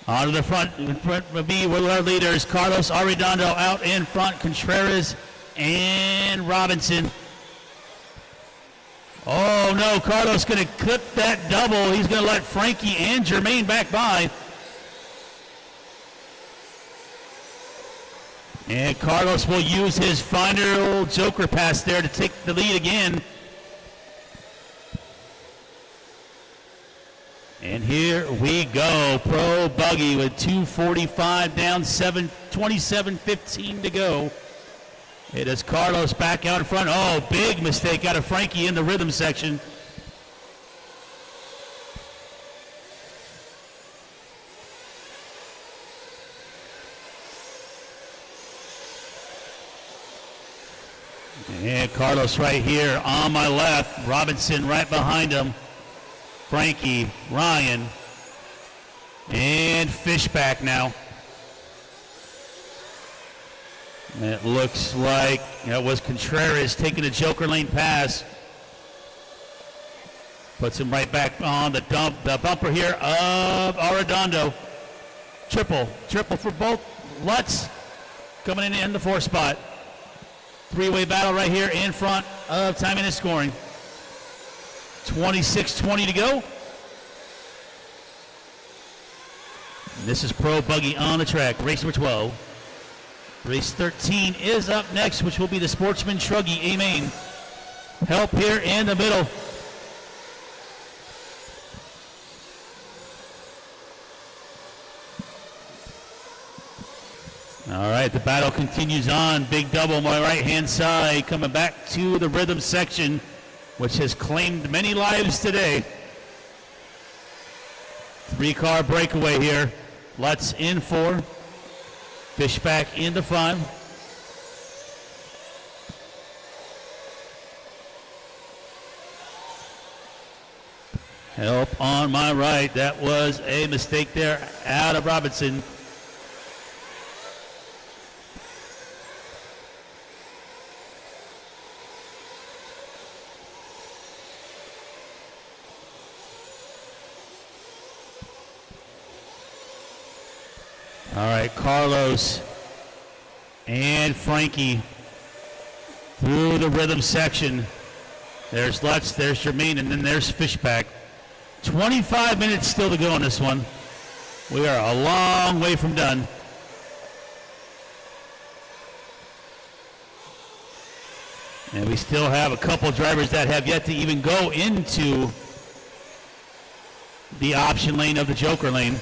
On to the front. In front will be with our leaders. Carlos Arredondo out in front. Contreras and Robinson. Oh no, Carlos going to clip that double. He's going to let Frankie and Jermaine back by. And Carlos will use his final Joker pass there to take the lead again. And here we go. Pro Buggy with 2:45 down, 27:15 to go. It is Carlos back out in front. Oh, big mistake out of Frankie in the rhythm section. And Carlos right here on my left. Robinson right behind him. Frankie, Ryan, and Fishback now. And it looks like it was Contreras taking a Joker lane pass. Puts him right back on the bumper here of Arredondo. Triple for both. Lutz coming in the 4 spot. Three-way battle right here in front of timing and scoring. 26:20 to go. This is Pro Buggy on the track, race number 12. Race 13 is up next, which will be the Sportsman Truggy A-Main. Help here in the middle. All right, the battle continues on. Big double on my right-hand side, coming back to the rhythm section, which has claimed many lives today. 3-car breakaway here. Lutz in 4. Fishback into 5. Help on my right. That was a mistake there out of Robinson. All right, Carlos and Frankie through the rhythm section. There's Lutz, there's Jermaine, and then there's Fishback. 25 minutes still to go on this one. We are a long way from done. And we still have a couple drivers that have yet to even go into the option lane of the Joker lane.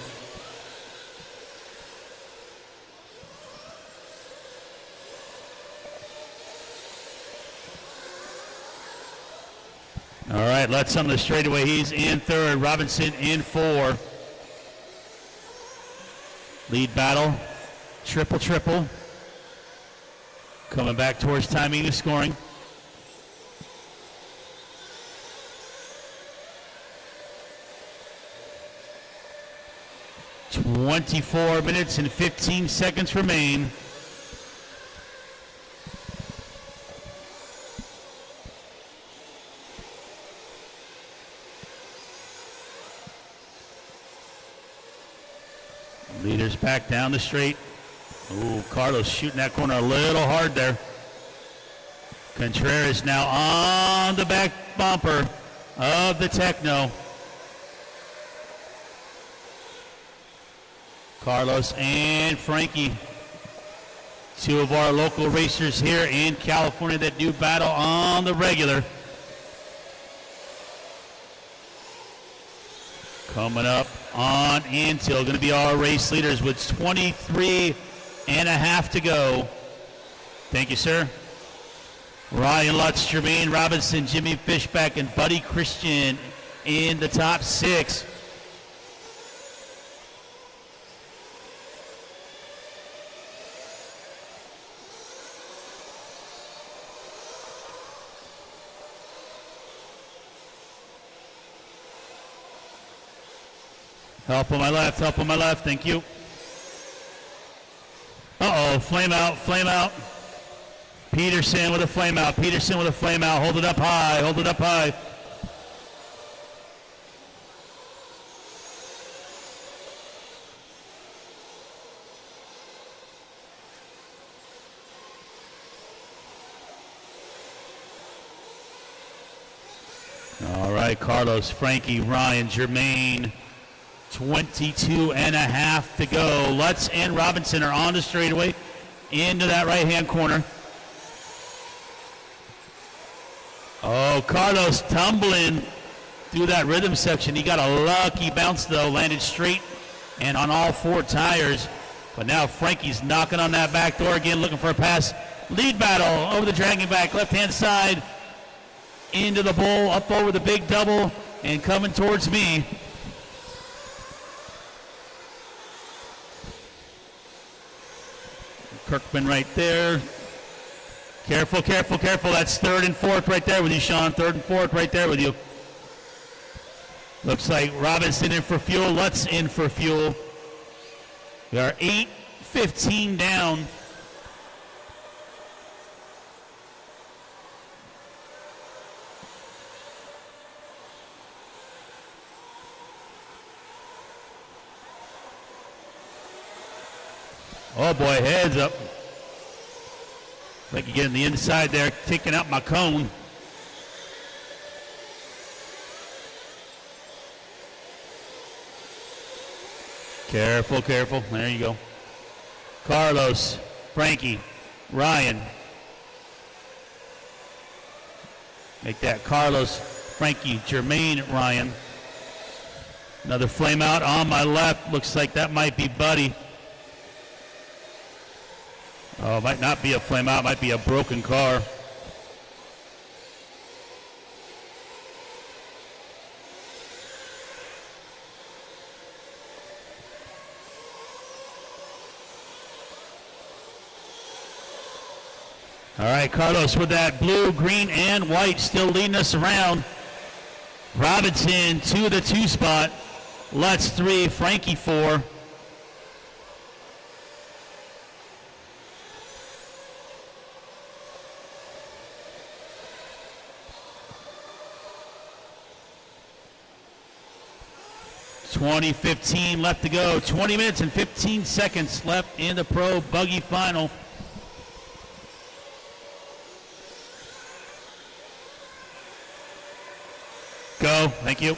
All right, Lutz on the straightaway. He's in 3rd. Robinson in 4. Lead battle. Triple. Coming back towards timing and scoring. "24 minutes and 15 seconds remain. Leaders back down the straight. Ooh, Carlos shooting that corner a little hard there. Contreras now on the back bumper of the Techno. Carlos and Frankie, 2 of our local racers here in California that do battle on the regular. Coming up on Antill, going to be our race leaders with 23 and a half to go. Thank you, sir. Ryan Lutz, Jermaine Robinson, Jimmy Fishback, and Buddy Christian in the top 6. Help on my left, thank you. Uh-oh, flame out. Peterson with a flame out, hold it up high. All right, Carlos, Frankie, Ryan, Jermaine. 22 and a half to go. Lutz and Robinson are on the straightaway into that right-hand corner. Oh, Carlos tumbling through that rhythm section. He got a lucky bounce, though, landed straight and on all four tires. But now Frankie's knocking on that back door again, looking for a pass. Lead battle over the dragging back, left-hand side, into the bull, up over the big double, and coming towards me. Kirkman right there. Careful, careful, careful. That's third and fourth right there with you, Sean. Third and fourth right there with you. Looks like Robinson in for fuel. Lutz in for fuel. We are 8:15 down. Oh boy, heads up. Like you get on the inside there, taking out my cone. Careful, careful. There you go. Carlos, Frankie, Ryan. Make that Carlos, Frankie, Jermaine, Ryan. Another flame out on my left. Looks like that might be Buddy. Oh, it might not be a flame out. It might be a broken car. All right, Carlos with that blue, green, and white still leading us around. Robinson to the 2 spot. Lutz 3, Frankie 4. .20:15 left to go. 20 minutes and 15 seconds left in the Pro Buggy Final. Go. Thank you.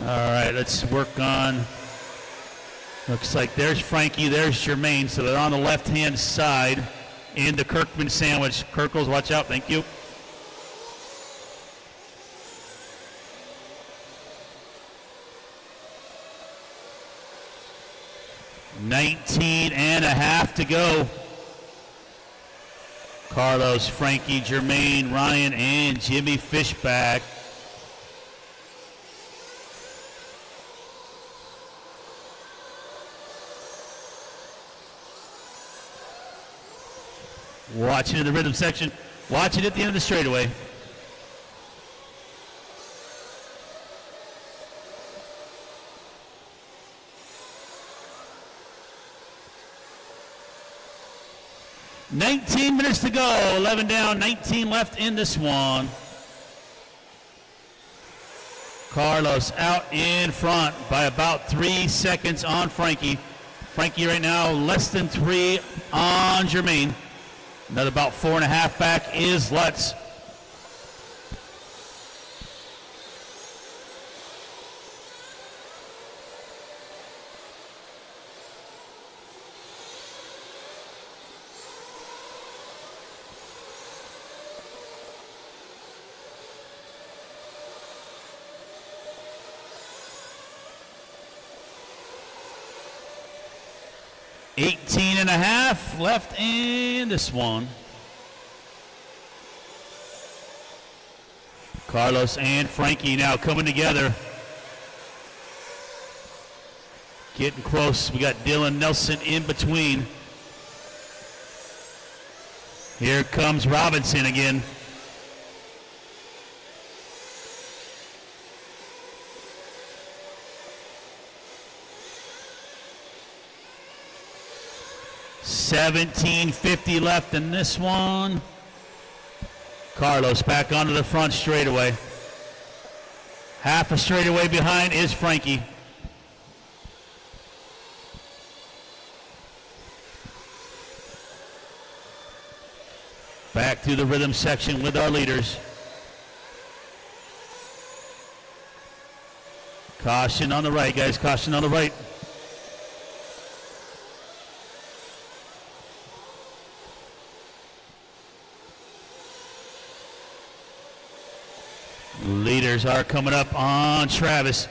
All right, let's work on. Looks like there's Frankie, there's Jermaine, so they're on the left-hand side in the Kirkman sandwich. Kirkles, watch out. Thank you. $19 and a half to go. Carlos, Frankie, Jermaine, Ryan, and Jimmy Fishback. Watching in the rhythm section. Watching at the end of the straightaway. $19 minutes to go, 11 down, 19 left in this one. Carlos out in front by about 3 seconds on Frankie. Frankie right now less than 3 on Jermaine. Another about 4.5 back is Lutz. $18 and a half left in this one. Carlos and Frankie now coming together. Getting close. We got Dylan Nelson in between. Here comes Robinson again. $17.50 left in this one. Carlos back onto the front straightaway. Half a straightaway behind is Frankie. Back to the rhythm section with our leaders. Caution on the right, guys. Caution on the right. Leaders are coming up on Travis.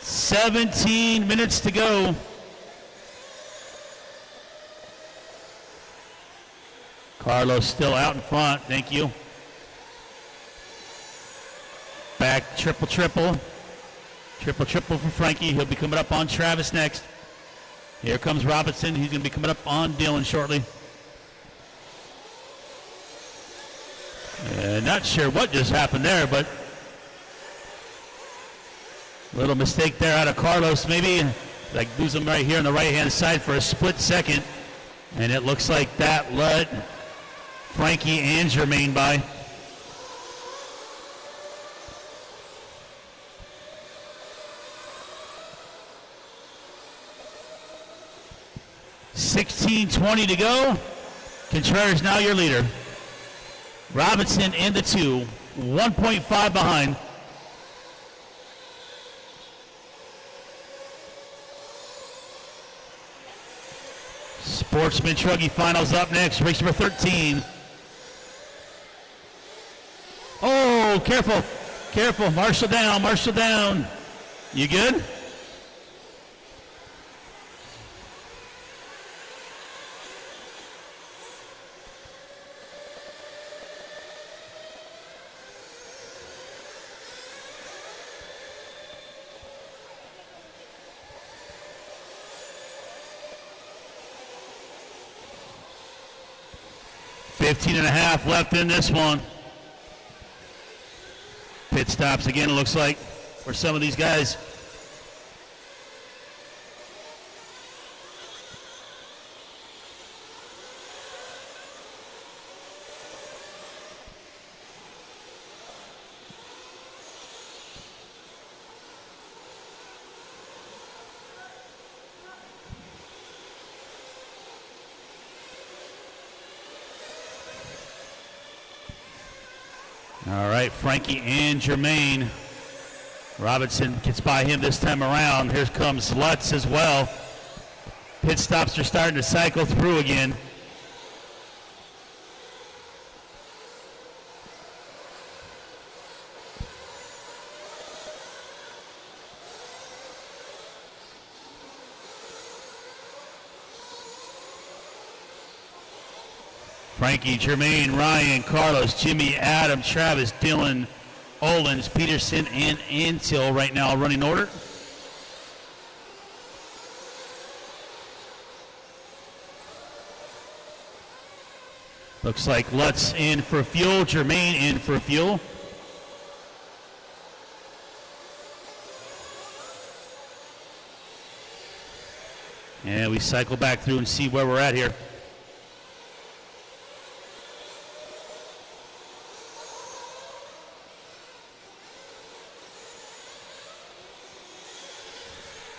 "17 minutes to go." Carlos still out in front. Thank you. Back triple. Triple for Frankie. He'll be coming up on Travis next. Here comes Robinson. He's going to be coming up on Dylan shortly. Not sure what just happened there, but little mistake there out of Carlos. Maybe like lose him right here on the right-hand side for a split second. And it looks like that let Frankie and Jermaine by. $16:20 to go. Contreras now your leader. Robinson in the 2, 1.5 behind. Sportsman Truggy Finals up next, race number 13. Oh, careful, Marshall down. You good? $15.5 left in this one. Pit stops again, it looks like, for some of these guys. All right, Frankie and Jermaine. Robinson gets by him this time around. Here comes Lutz as well. Pit stops are starting to cycle through again. Frankie, Jermaine, Ryan, Carlos, Jimmy, Adam, Travis, Dylan, Olins, Peterson, and Antil right now running order. Looks like Lutz in for fuel, Jermaine in for fuel. And we cycle back through and see where we're at here.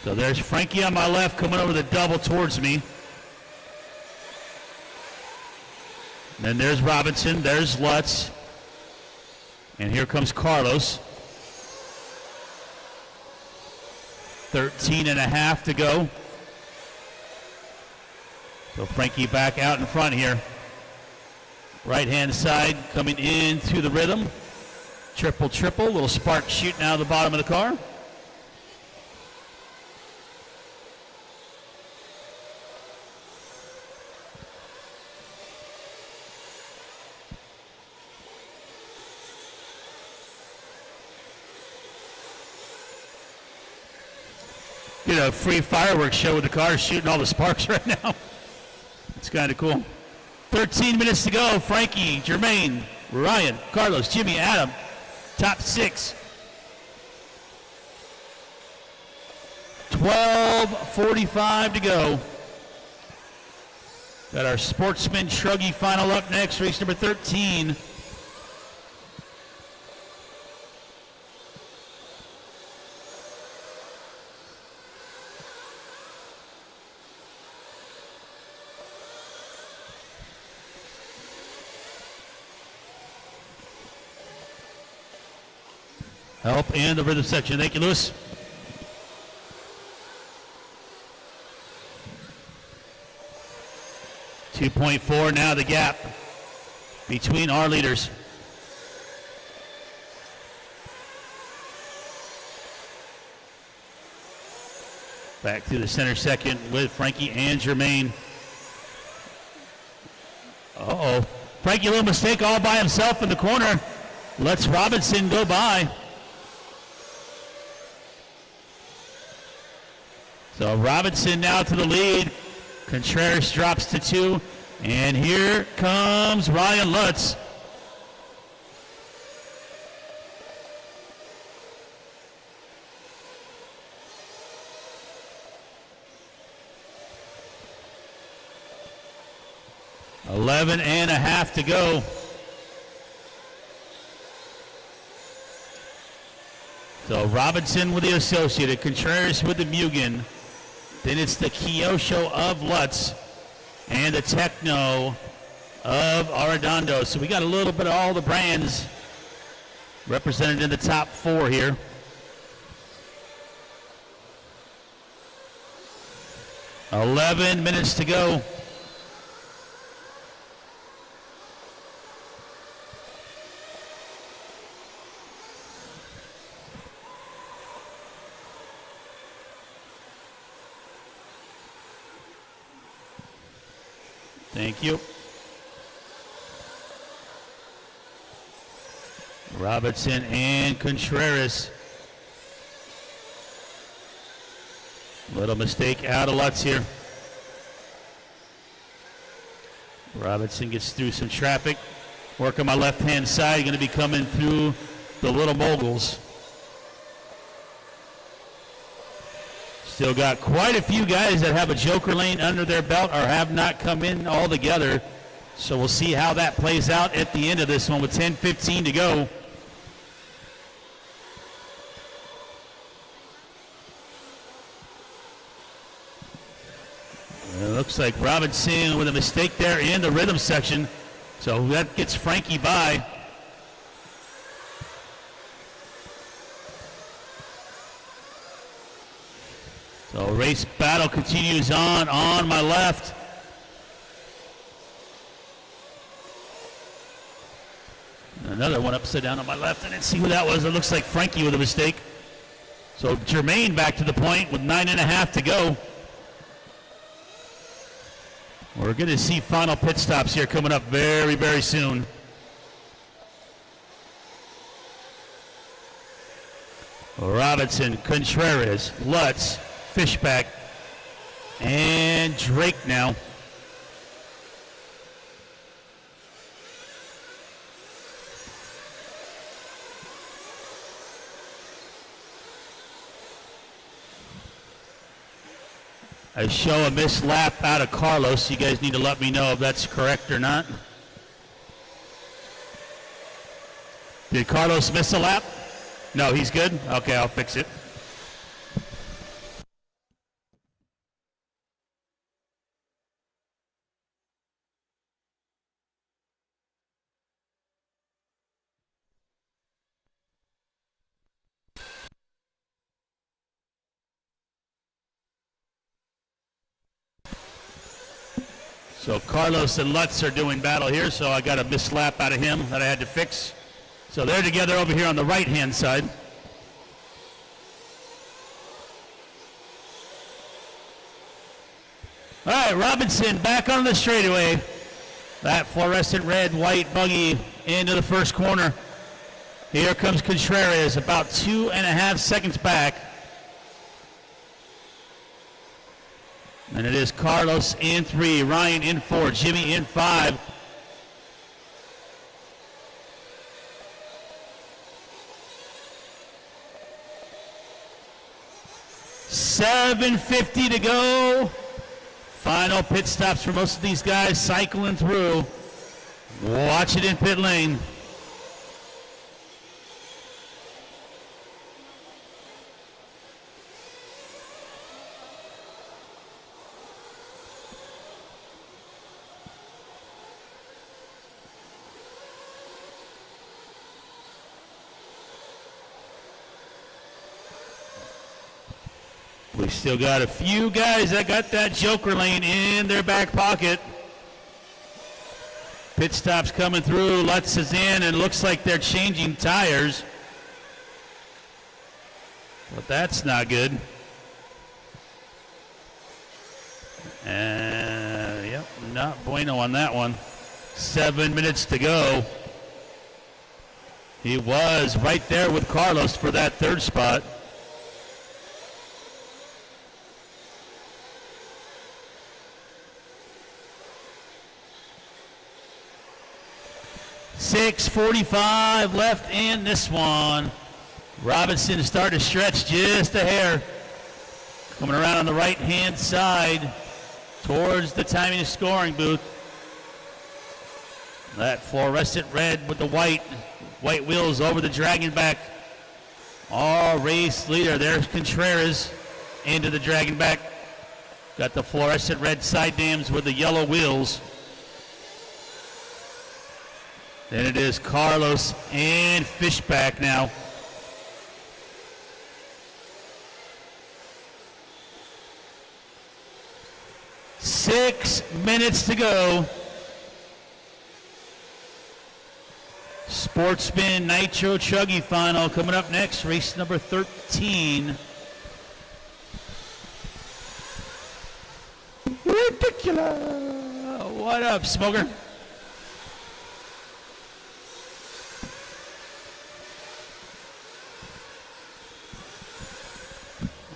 So there's Frankie on my left coming over the double towards me. Then there's Robinson, there's Lutz. And here comes Carlos. 13.5 to go. So Frankie back out in front here. Right-hand side coming into the rhythm. Triple, little spark shooting out of the bottom of the car. Get a free fireworks show with the car shooting all the sparks right now. It's kind of cool. 13 minutes to go. Frankie, Jermaine, Ryan, Carlos, Jimmy, Adam, top 6. 12:45 to go. Got our Sportsman Truggy final up next, race number 13. Help and the rhythm section. Thank you, Lewis. .2.4 now the gap. between our leaders. Back to the center second with Frankie and Jermaine. Uh-oh. Frankie, a little mistake all by himself in the corner. Lets Robinson go by. So Robinson now to the lead. Contreras drops to 2. And here comes Ryan Lutz. Eleven and a half to go. So Robinson with the Associated, Contreras with the Mugen. Then it's the Kyosho of Lutz and the Techno of Arredondo. So we got a little bit of all the brands represented in the top 4 here. $11 to go. Thank you. Robinson and Contreras. Little mistake out of Lutz here. Robinson gets through some traffic. Work on my left-hand side. Going to be coming through the Little Moguls. Still got quite a few guys that have a Joker lane under their belt or have not come in all together. So we'll see how that plays out at the end of this one with 10:15 to go. It looks like Robinson with a mistake there in the rhythm section. So that gets Frankie by. So race battle continues on my left. Another one upside down on my left. I didn't see who that was. It looks like Frankie with a mistake. So Jermaine back to the point with 9.5 to go. We're going to see final pit stops here coming up very, very soon. Robinson, Contreras, Lutz, Fishback, and Drake now. I show a missed lap out of Carlos. You guys need to let me know if that's correct or not. Did Carlos miss a lap? No, he's good? Okay, I'll fix it. So Carlos and Lutz are doing battle here, so I got a missed lap out of him that I had to fix. So they're together over here on the right-hand side. All right, Robinson back on the straightaway. That fluorescent red, white buggy into the first corner. Here comes Contreras, about 2.5 seconds back. And it is Carlos in 3, Ryan in 4, Jimmy in 5. $7.50 to go. Final pit stops for most of these guys cycling through. Watch it in pit lane. We still got a few guys that got that Joker lane in their back pocket. Pit stop's coming through. Lutz is in, and looks like they're changing tires. But that's not good. Yep, not bueno on that one. 7 minutes to go. He was right there with Carlos for that third spot. .6:45 left in this one. Robinson is starting to stretch just a hair. Coming around on the right-hand side towards the timing and scoring booth. That fluorescent red with the white wheels over the dragon back. All race leader. There's Contreras into the dragon back. Got the fluorescent red side dams with the yellow wheels. Then it is Carlos and Fishback now. Six minutes to go. Sportsman Nitro Chuggy final coming up next. Race number 13. Ridiculous. What up, Smoker?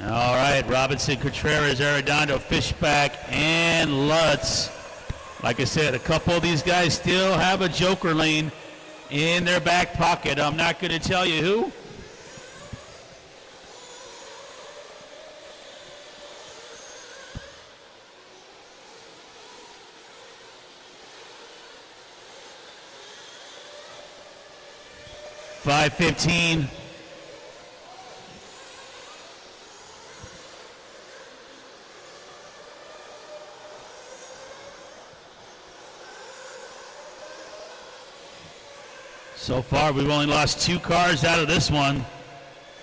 All right, Robinson, Contreras, Arredondo, Fishback, and Lutz. Like I said, a couple of these guys still have a joker lane in their back pocket. I'm not going to tell you who. .5:15. So far, we've only lost 2 cars out of this one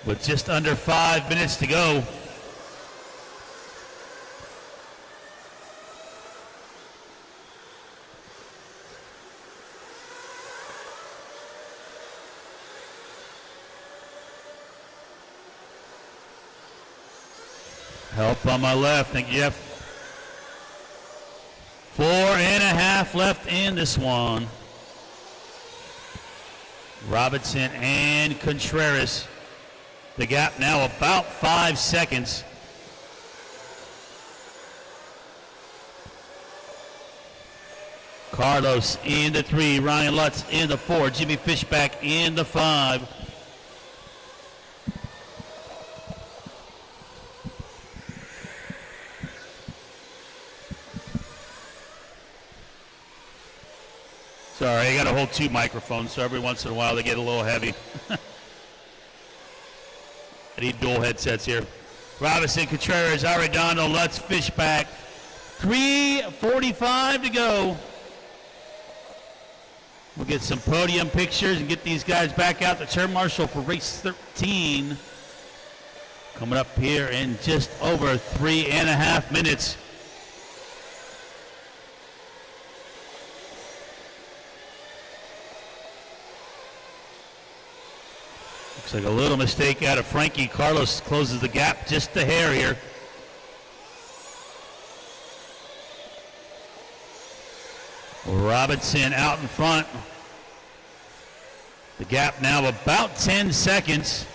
with just under 5 minutes to go. Help on my left. Thank you, Jeff. 4.5 left in this one. Robinson and Contreras. The gap now about 5 seconds. Carlos in the 3, Ryan Lutz in the 4, Jimmy Fishback in the 5. Sorry, I got to hold 2 microphones, so every once in a while they get a little heavy. I need dual headsets here. Robinson, Contreras, Arredondo, Lutz, Fishback. 3:45 to go. We'll get some podium pictures and get these guys back out to turn marshal for race 13. Coming up here in just over 3.5 minutes. Looks like a little mistake out of Frankie. Carlos closes the gap just a hair here. Robinson out in front. The gap now about 10 seconds.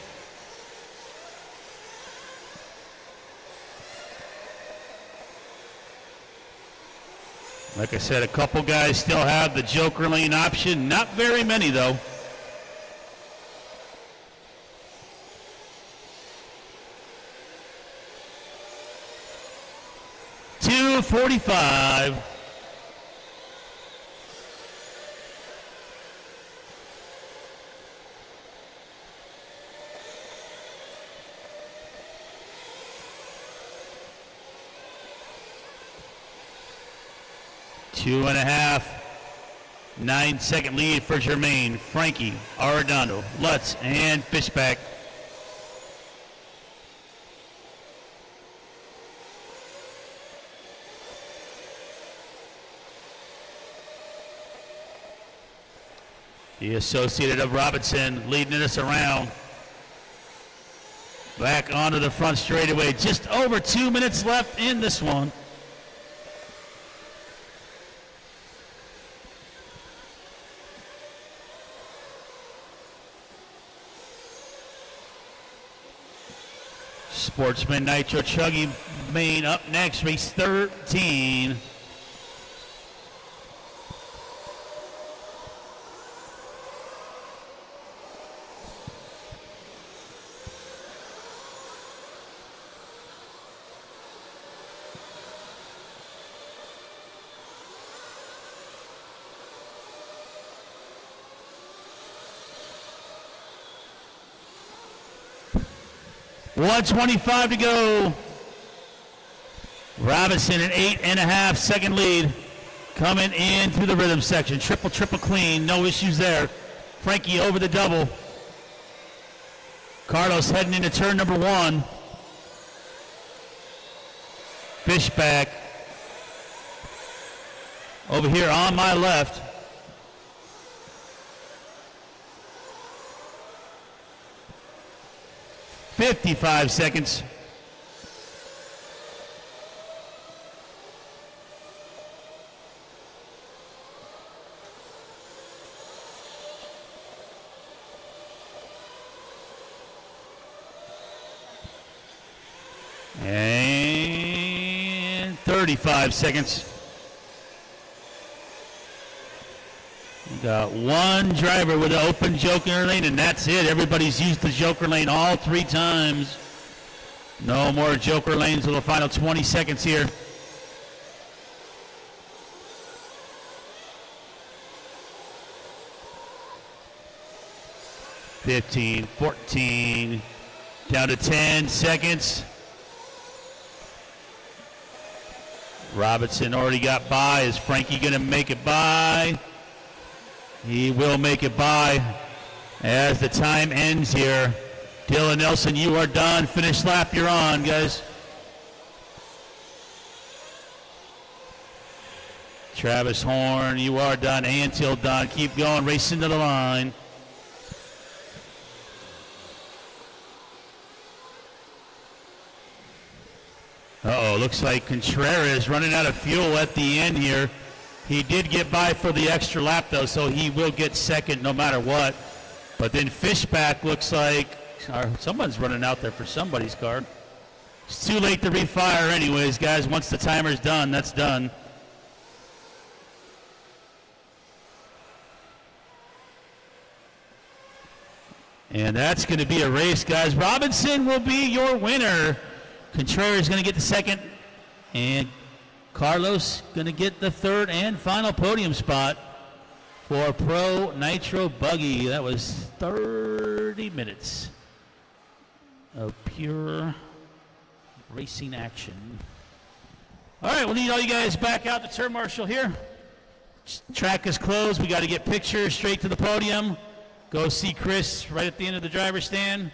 Like I said, a couple guys still have the joker lane option. Not very many, though. .45. Two and a half. 9-second lead for Germain, Frankie, Arredondo, Lutz, and Fishback. The Associated of Robinson leading us around. Back onto the front straightaway. Just over 2 minutes left in this one. Sportsman Nitro Chuggy Main up next, race 13. .125 to go. Robinson an 8.5 second lead. Coming into the rhythm section. Triple clean. No issues there. Frankie over the double. Carlos heading into turn number 1. Fishback. Over here on my left. .55 seconds. And 35 seconds. We got one driver with an open joker lane, and that's it. Everybody's used the joker lane all 3 times. No more joker lanes for the final 20 seconds here. $15, $14, down to 10 seconds. Robinson already got by. Is Frankie going to make it by? He will make it by as the time ends here. Dylan Nelson, you are done. Finish lap, you're on, guys. Travis Horn, you are done. Antil done. Keep going, racing to the line. Uh-oh, looks like Contreras running out of fuel at the end here. He did get by for the extra lap, though, so he will get second no matter what. But then Fishback looks like someone's running out there for somebody's car. It's too late to refire anyways, guys. Once the timer's done, that's done. And that's going to be a race, guys. Robinson will be your winner. Contreras going to get the second, and Carlos going to get the third and final podium spot for Pro Nitro Buggy. That was 30 minutes of pure racing action. All right, we'll need all you guys back out the turn marshal here. Track is closed. We got to get pictures straight to the podium. Go see Chris right at the end of the driver's stand.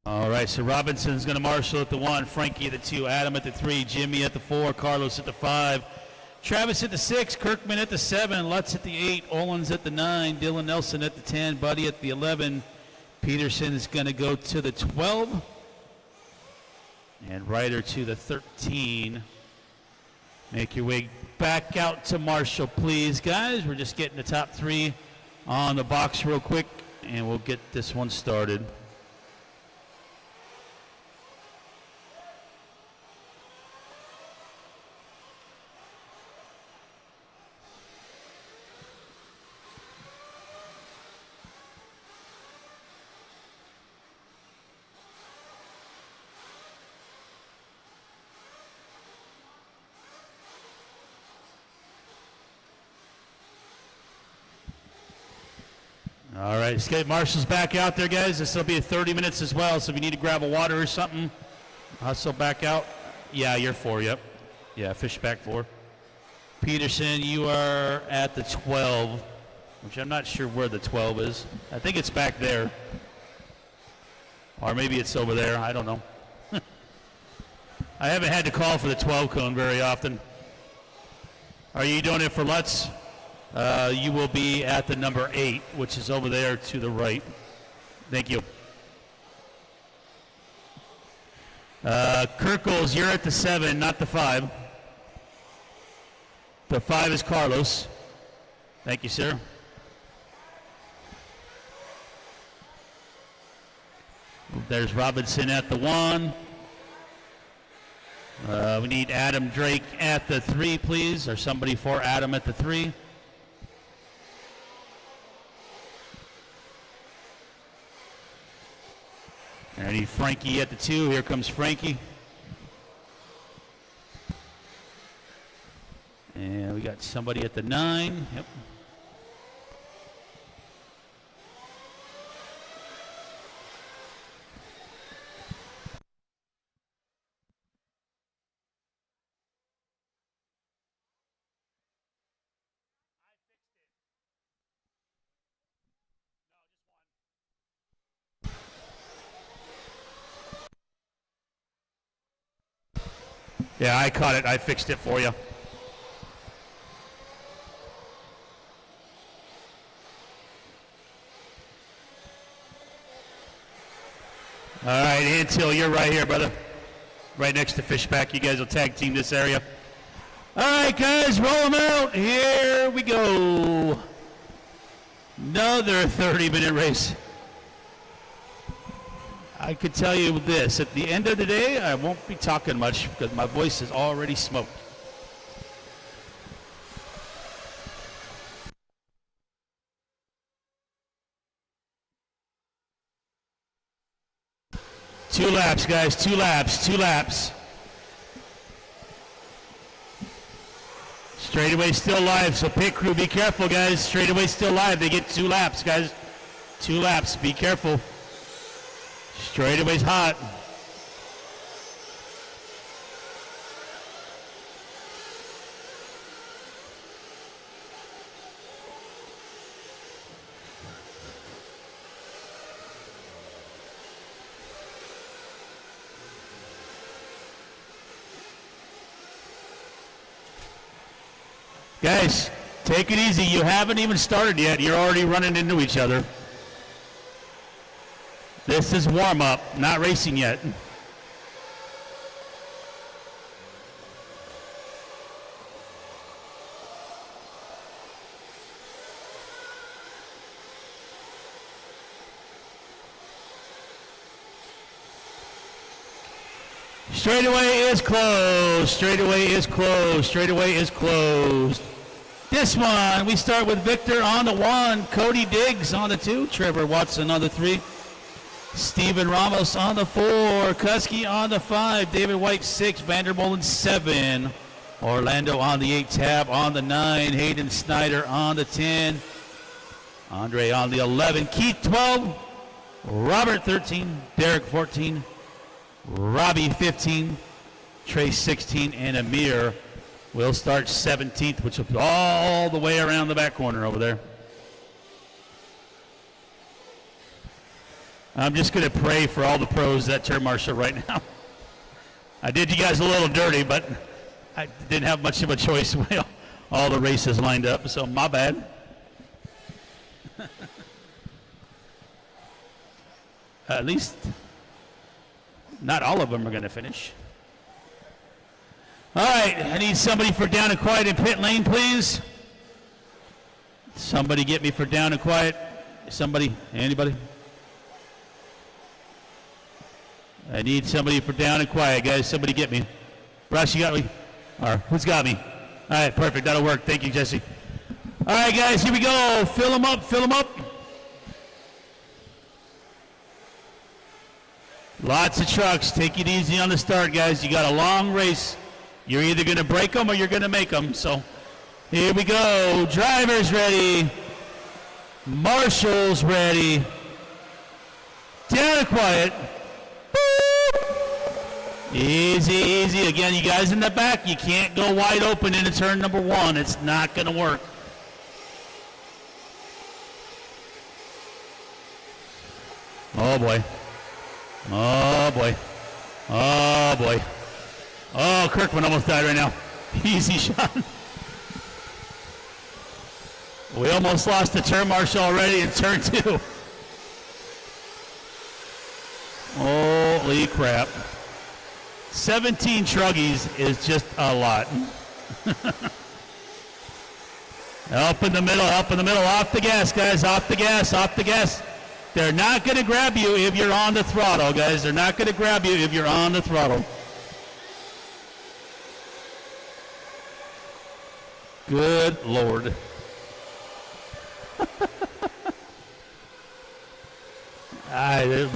All right, so Robinson's going to marshal at the 1, Frankie at the 2, Adam at the 3, Jimmy at the 4, Carlos at the 5, Travis at the 6, Kirkman at the 7, Lutz at the 8, Olins at the 9, Dylan Nelson at the 10, Buddy at the 11, Peterson is going to go to the 12, and Ryder to the 13. Make your way back out to Marshall, please, guys. We're just getting the top 3 on the box real quick, and we'll get this one started. All right, let's get Marshall's back out there, guys. This will be 30 minutes as well, so if you need to grab a water or something, hustle back out. Yeah, you're 4, yep. Yeah, fish back 4. Peterson, you are at the 12, which I'm not sure where the 12 is. I think it's back there. Or maybe it's over there, I don't know. I haven't had to call for the 12 cone very often. Are you doing it for Lutz? You will be at the number 8, which is over there to the right. Thank you. Kirkles, you're at the 7, not the 5. The 5 is Carlos. Thank you, sir. There's Robinson at the 1. We need Adam Drake at the 3, please, or somebody for Adam at the 3. And I need Frankie at the 2. Here comes Frankie. And we got somebody at the 9. Yep. Yeah, I caught it. I fixed it for you. All right, Antil, you're right here, brother. Right next to Fishback. You guys will tag team this area. All right, guys, roll them out. Here we go. Another 30-minute race. I could tell you this, at the end of the day, I won't be talking much because my voice is already smoked. Two laps, guys, 2 laps, 2 laps. Straightaway still live, so pit crew, be careful, guys. Straightaway still live, they get 2 laps, guys. 2 laps, be careful. Straightaway's hot. Guys, take it easy. You haven't even started yet. You're already running into each other. This is warm-up, not racing yet. Straightaway is closed. Straightaway is closed. Straightaway is closed. This one, we start with Victor on the 1, Cody Diggs on the 2, Trevor Watson on the 3, Steven Ramos on the 4, Kusky on the 5, David White 6, Vandermolen 7, Orlando on the 8, Tab on the 9, Hayden Snyder on the 10, Andre on the 11, Keith 12, Robert 13, Derek 14, Robbie 15, Trey 16, and Amir will start 17th, which will be all the way around the back corner over there. I'm just going to pray for all the pros that turn marshal right now. I did you guys a little dirty, but I didn't have much of a choice the way all the races lined up, so my bad. At least not all of them are going to finish. All right, I need somebody for down and quiet in pit lane, please. Somebody get me for down and quiet. Somebody, anybody? I need somebody for down and quiet, guys. Somebody get me. Russ, you got me? Or who's got me? All right, perfect. That'll work. Thank you, Jesse. All right, guys, here we go. Fill them up, fill them up. Lots of trucks. Take it easy on the start, guys. You got a long race. You're either going to break them or you're going to make them. So here we go. Drivers ready. Marshall's ready. Down and quiet. Easy, easy. Again, you guys in the back, you can't go wide open into turn number 1. It's not going to work. Oh, boy. Oh, boy. Oh, boy. Oh, Kirkman almost died right now. Easy shot. We almost lost the turn marshal already in turn 2. Holy crap. 17 truggies is just a lot. Up in the middle, off the gas, guys, off the gas. They're not going to grab you if you're on the throttle, guys. They're not going to grab you if you're on the throttle. Good Lord.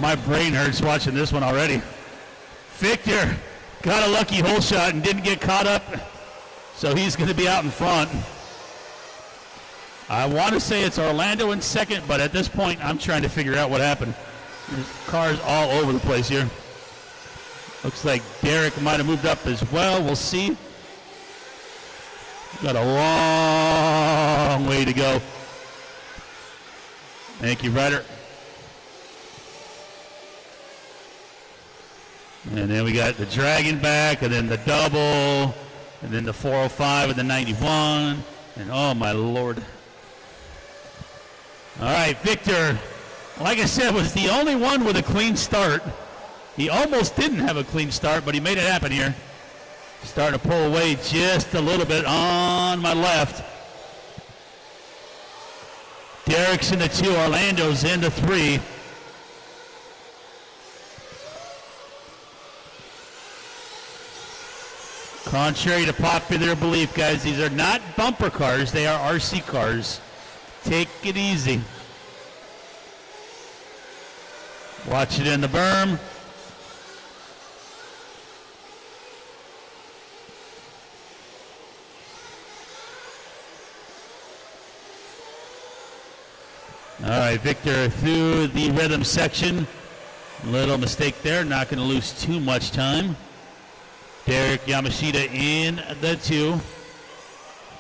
My brain hurts watching this one already. Victor got a lucky hole shot and didn't get caught up, so he's going to be out in front. I want to say it's Orlando in second, but at this point, I'm trying to figure out what happened. There's cars all over the place here. Looks like Derek might have moved up as well. We'll see. Got a long way to go. Thank you, Ryder. And then we got the Dragon back, and then the double, and then the 405 and the 91. And oh, my Lord. All right, Victor, like I said, was the only one with a clean start. He almost didn't have a clean start, but he made it happen here. Starting to pull away just a little bit on my left. Derek's in the 2, Orlando's in the 3. Contrary to popular belief, guys, these are not bumper cars, they are RC cars. Take it easy. Watch it in the berm. All right, Victor through the rhythm section. Little mistake there, not going to lose too much time. Derek Yamashita in the 2.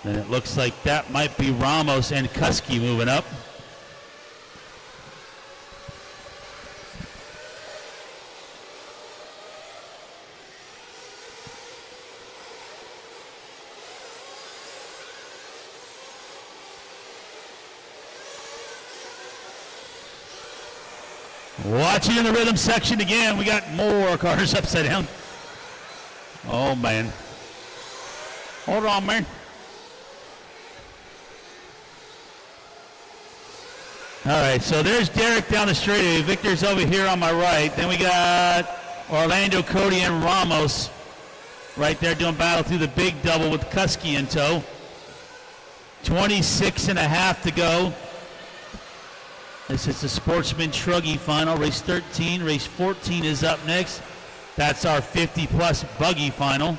And it looks like that might be Ramos and Kuski moving up. Watching in the rhythm section again, we got more cars upside down. Oh, man. Hold on, man. All right, so there's Derek down the straightaway. Victor's over here on my right. Then we got Orlando, Cody, and Ramos right there doing battle through the big double with Kuski in tow. 26 and a half to go. This is the Sportsman Truggy Final, race 13. Race 14 is up next. That's our 50-plus buggy final.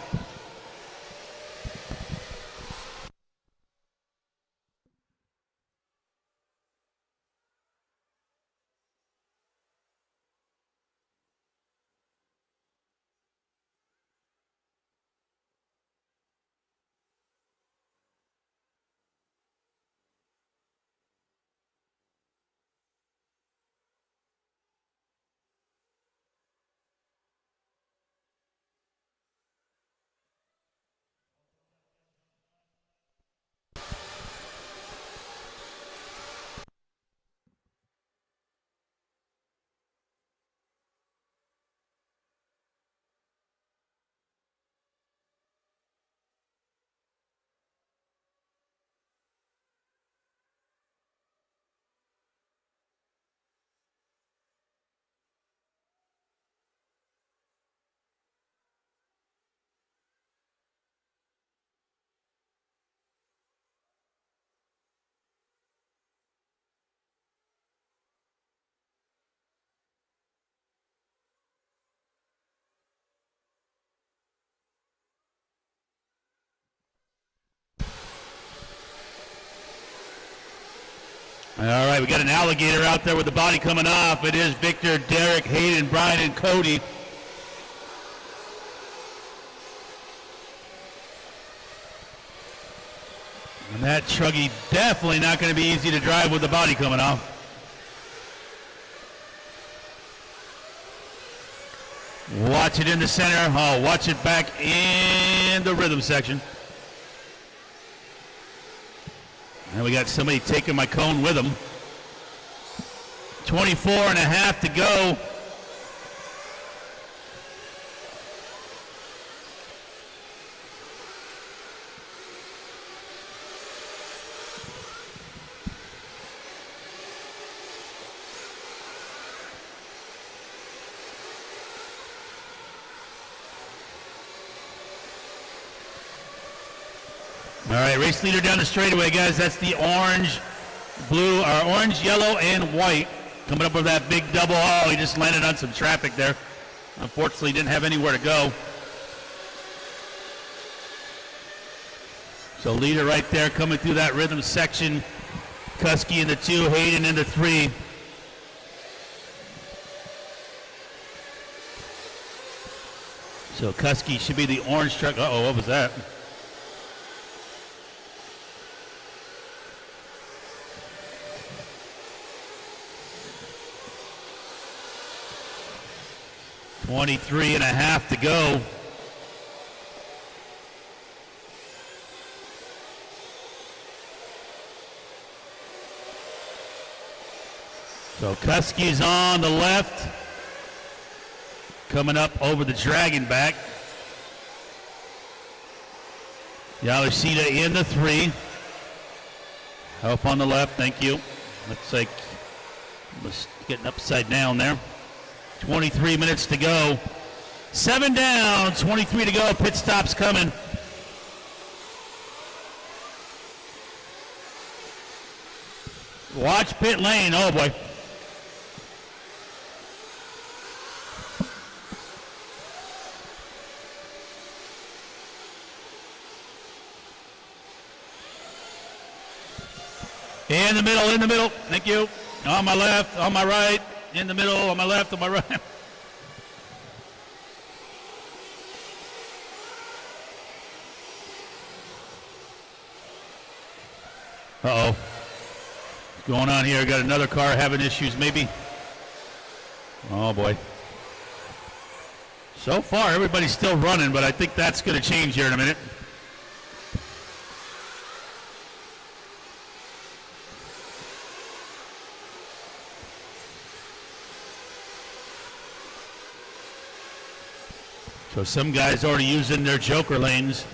All right, we got an alligator out there with the body coming off. It is Victor, Derek, Hayden, Brian, and Cody. And that truggy definitely not going to be easy to drive with the body coming off. Watch it in the center. Oh, watch it back in the rhythm section. And we got somebody taking my cone with them. 24 and a half to go. All right, race leader down the straightaway, guys. That's the orange, blue, or orange, yellow, and white. Coming up with that big double. Oh, he just landed on some traffic there. Unfortunately, didn't have anywhere to go. So leader right there coming through that rhythm section. Kusky in the 2, Hayden in the 3. So Kusky should be the orange truck. Uh-oh, what was that? .23 and a half to go. So Kusky's on the left. Coming up over the Dragon back. Yamashita in the 3. Help on the left, thank you. Looks like was getting upside down there. 23 minutes to go. 7 down, 23 to go. Pit stop's coming. Watch pit lane. Oh, boy. In the middle, in the middle. Thank you. On my left, on my right. In the middle, on my left, on my right. Uh-oh. What's going on here? Got another car having issues, maybe. Oh, boy. So far, everybody's still running, but I think that's going to change here in a minute. So some guys already using their joker lanes.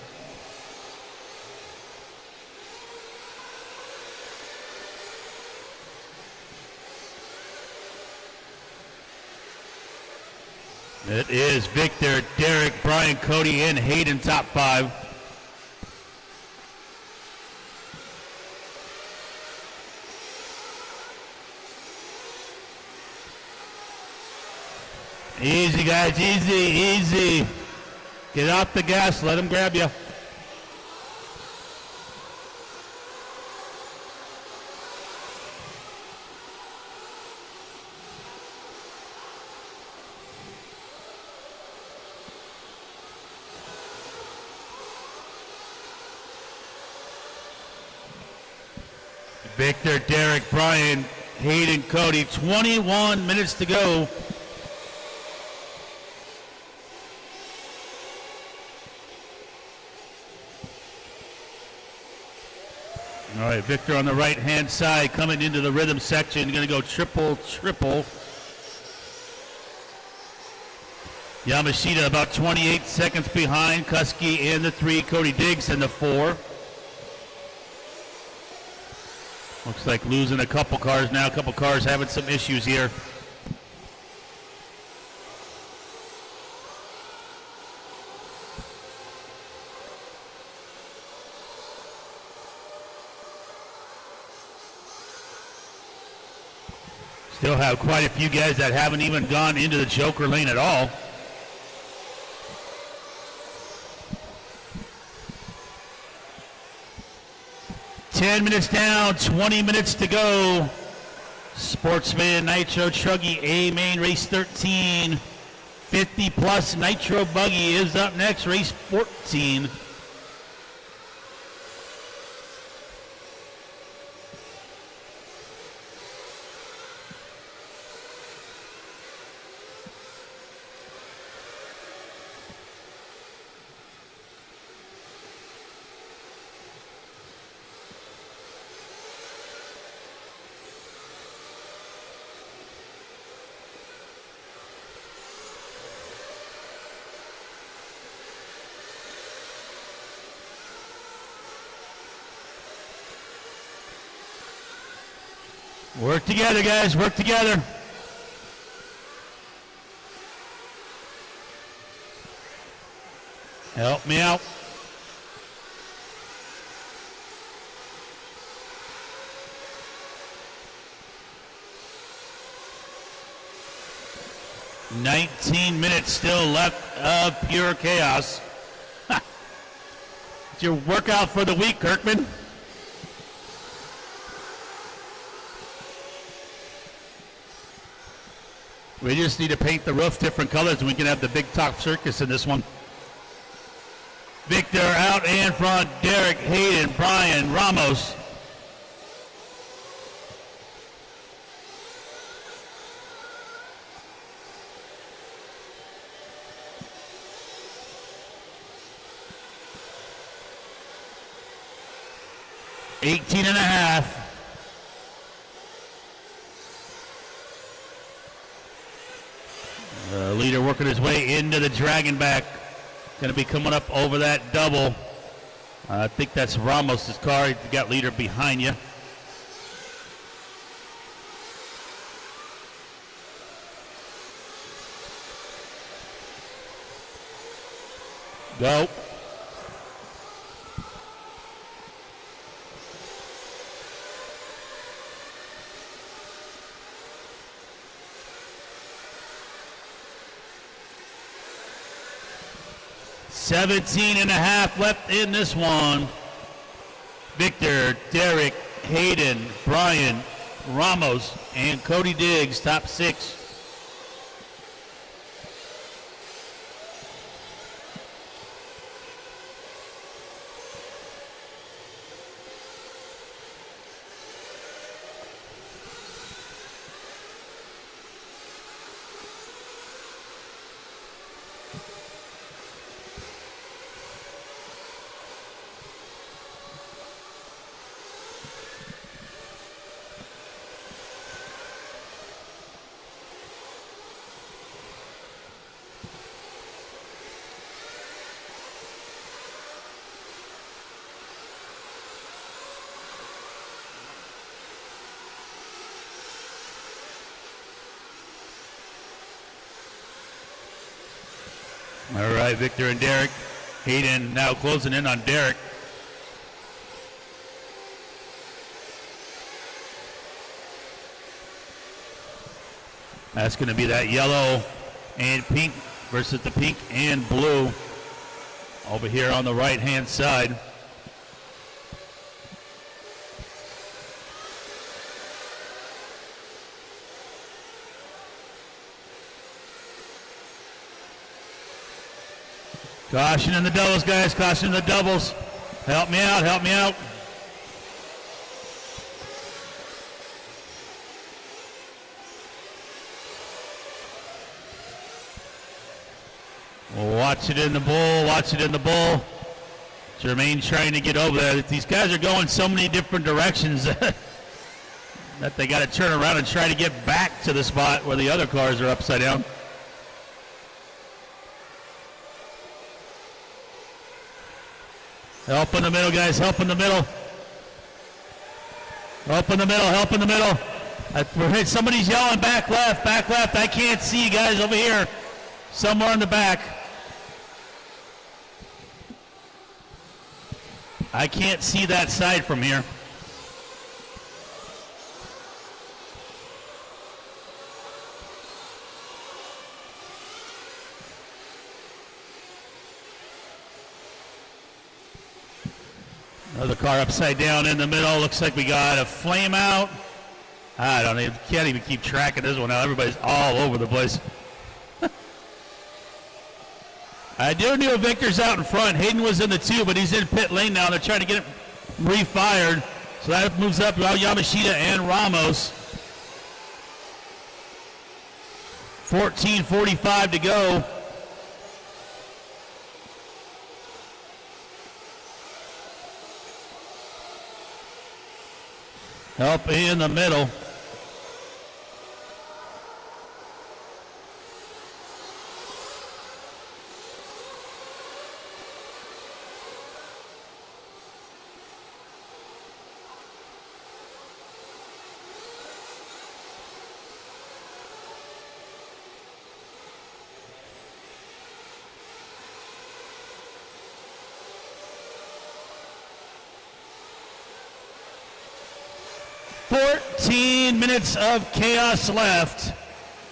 It is Victor, Derek, Brian, Cody, and Hayden top 5. Easy, guys, easy, easy. Get off the gas, let him grab you. Victor, Derek, Brian, Hayden, Cody, 21 minutes to go. All right, Victor on the right-hand side coming into the rhythm section. Going to go triple, triple. Yamashita about 28 seconds behind. Kusky in the 3. Cody Diggs in the 4. Looks like losing a couple cars now. A couple cars having some issues here. Still have quite a few guys that haven't even gone into the joker lane at all. 10 minutes down, 20 minutes to go. Sportsman Nitro Truggy A main race 13. 50 plus Nitro Buggy is up next, race 14. Work together, guys. Work together. Help me out. "19 minutes still left of pure chaos." It's your workout for the week, Kirkman. We just need to paint the roof different colors and we can have the big top circus in this one. Victor out in front. Derek, Hayden, Brian, Ramos. "18 and a half. Leader working his way into the Dragon back. Going to be coming up over that double. I think that's Ramos' car. You got leader behind you. Go. "17 and a half left in this one. Victor, Derek, Hayden, Brian, Ramos, and Cody Diggs, top 6. All right, Victor and Derek. Hayden now closing in on Derek. That's going to be that yellow and pink versus the pink and blue over here on the right-hand side. Caution in the doubles, guys. Caution in the doubles. Help me out. Help me out. Watch it in the bull. Watch it in the bull. Jermaine trying to get over there. These guys are going so many different directions that they got to turn around and try to get back to the spot where the other cars are upside down. Help in the middle, guys. Help in the middle. Help in the middle. Help in the middle. Somebody's yelling back left, back left. I can't see you guys over here. Somewhere in the back. I can't see that side from here. Another car upside down in the middle. Looks like we got a flame out. I don't even, can't even keep track of this one now. Everybody's all over the place. I do know Victor's out in front. Hayden was in the 2, but he's in pit lane now. They're trying to get him refired. So that moves up Yamashita and Ramos. 14:45 to go. Up in the middle. Minutes of chaos left.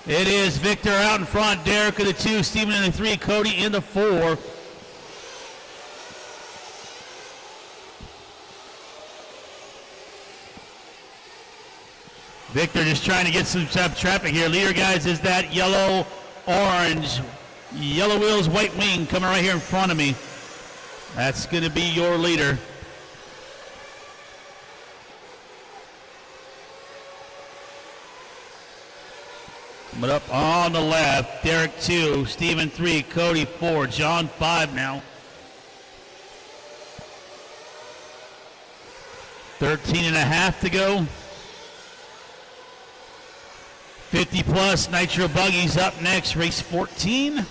It is Victor out in front, Derek in the 2, Steven in the 3, Cody in the 4. Victor just trying to get some traffic here. Leader, guys, is that yellow, orange, yellow wheels, white wing coming right here in front of me. That's going to be your leader. But up on the left, Derek 2, Steven 3, Cody 4, John 5 now. 13.5 to go. 50 plus Nitro Buggies up next, race 14.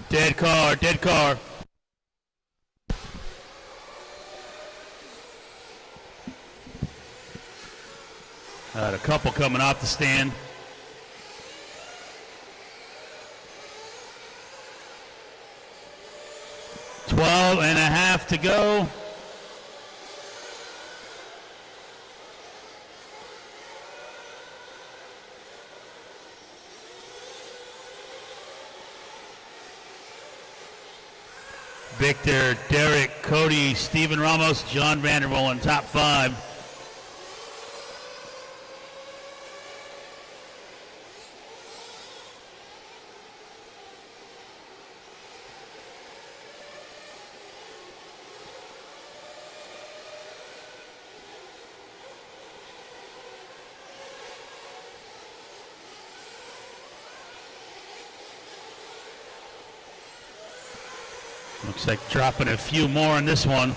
Dead car, dead car. Got a couple coming off the stand. Twelve and a half to go. Victor, Derek, Cody, Steven Ramos, John Vanderwall in top 5. Looks like dropping a few more in this one.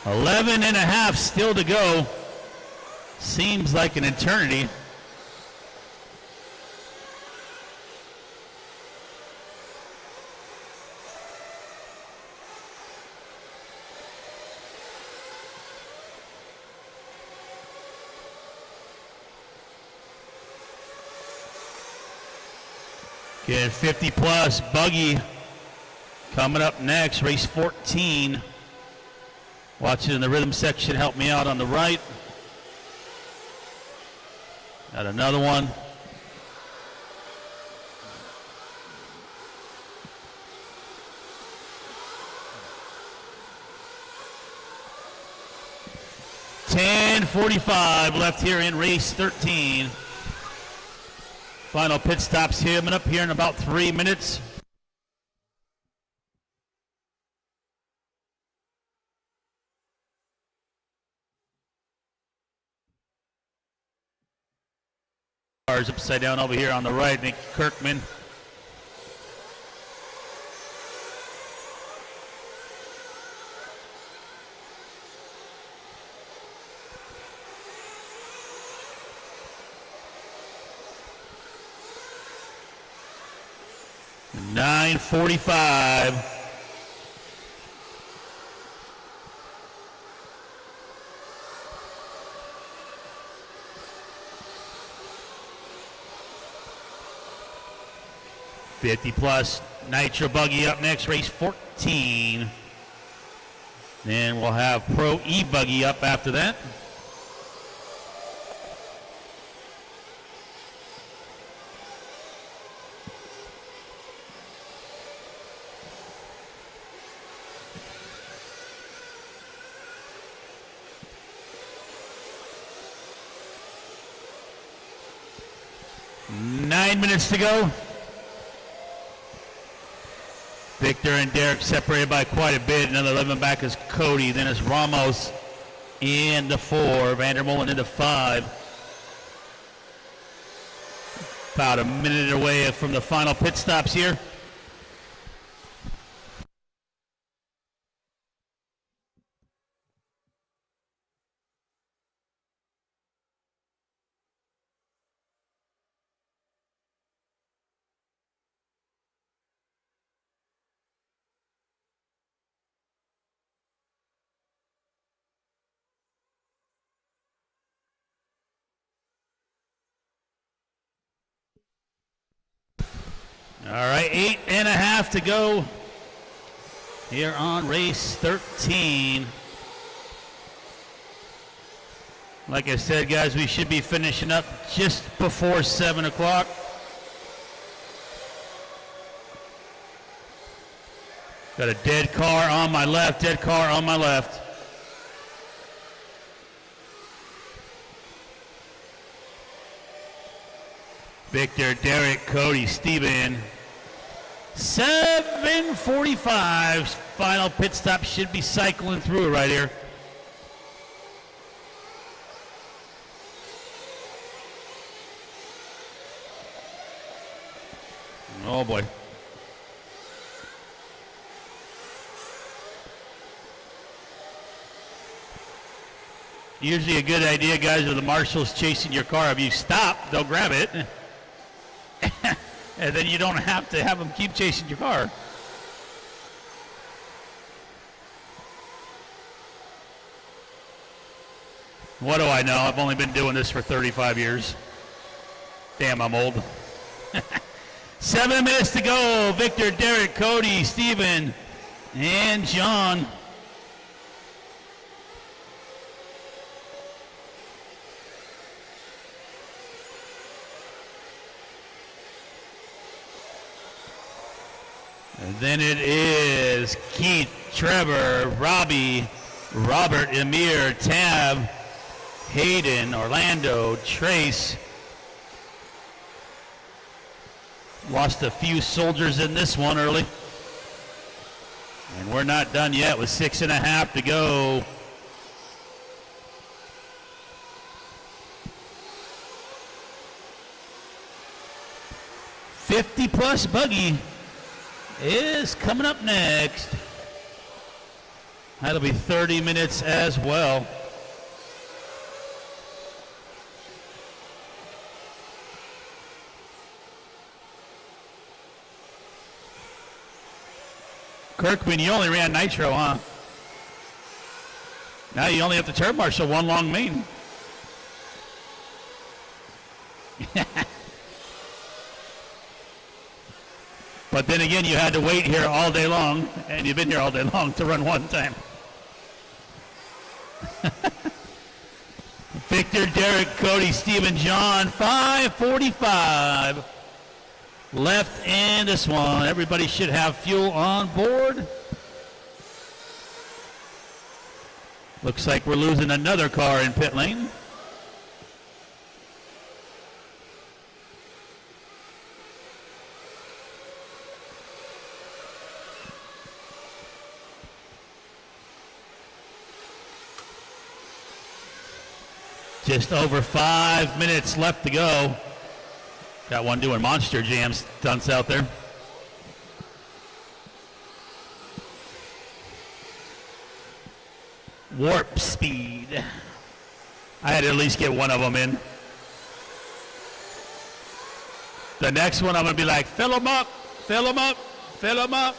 11 and a half still to go. Seems like an eternity. Get 50 plus buggy coming up next, race 14. Watching in the rhythm section, help me out on the right. Got another one. .45 left here in race 13. Final pit stops coming up here in about 3 minutes. Cars upside down over here on the right, Nick Kirkman. .45. 50 plus Nitro Buggy up next, race 14. Then we'll have Pro E-Buggy up after that. Nine minutes to go. Victor and Derek separated by quite a bit. Another 11 back is Cody. Then it's Ramos in the 4. Vandermolen in the 5. About a minute away from the final pit stops here. All right, 8.5 to go here on race 13. Like I said, guys, we should be finishing up just before 7 o'clock. Got a dead car on my left, dead car on my left. Victor, Derek, Cody, Steven. 7:45. Final pit stop should be cycling through right here. Oh boy. Usually a good idea, guys, if the marshal's chasing your car, if you stop, they'll grab it. And then you don't have to have them keep chasing your car. What do I know? I've only been doing this for 35 years. Damn, I'm old. 7 minutes to go. Victor, Derek, Cody, Steven, and John. And then it is Keith, Trevor, Robbie, Robert, Amir, Tab, Hayden, Orlando, Trace. Lost a few soldiers in this one early. And we're not done yet with 6.5 to go. '50-plus buggy is coming up next. That'll be 30 minutes as well. Kirkman, you only ran nitro, huh? Now you only have to turn marshal one long main. But then again, you had to wait here all day long, and you've been here all day long to run one time. Victor, Derek, Cody, Steven, John, 5:45 left in this one. Everybody should have fuel on board. Looks like we're losing another car in pit lane. Just over 5 minutes left to go. Got one doing monster jam stunts out there. Warp speed. I had to at least get one of them in. The next one I'm going to be like, fill them up, fill them up, fill them up.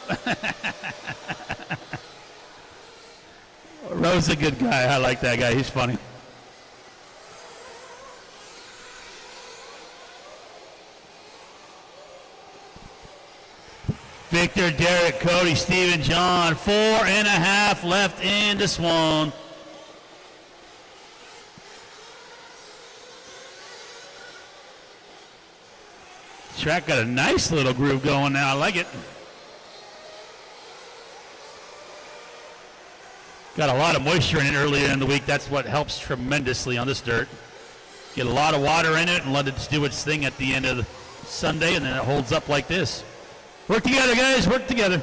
Rose's a good guy. I like that guy. He's funny. Victor, Derek, Cody, Steven, John. 4.5 left in this one. Track got a nice little groove going now. I like it. Got a lot of moisture in it earlier in the week. That's what helps tremendously on this dirt. Get a lot of water in it and let it do its thing at the end of the Sunday, and then it holds up like this. Work together, guys. Work together.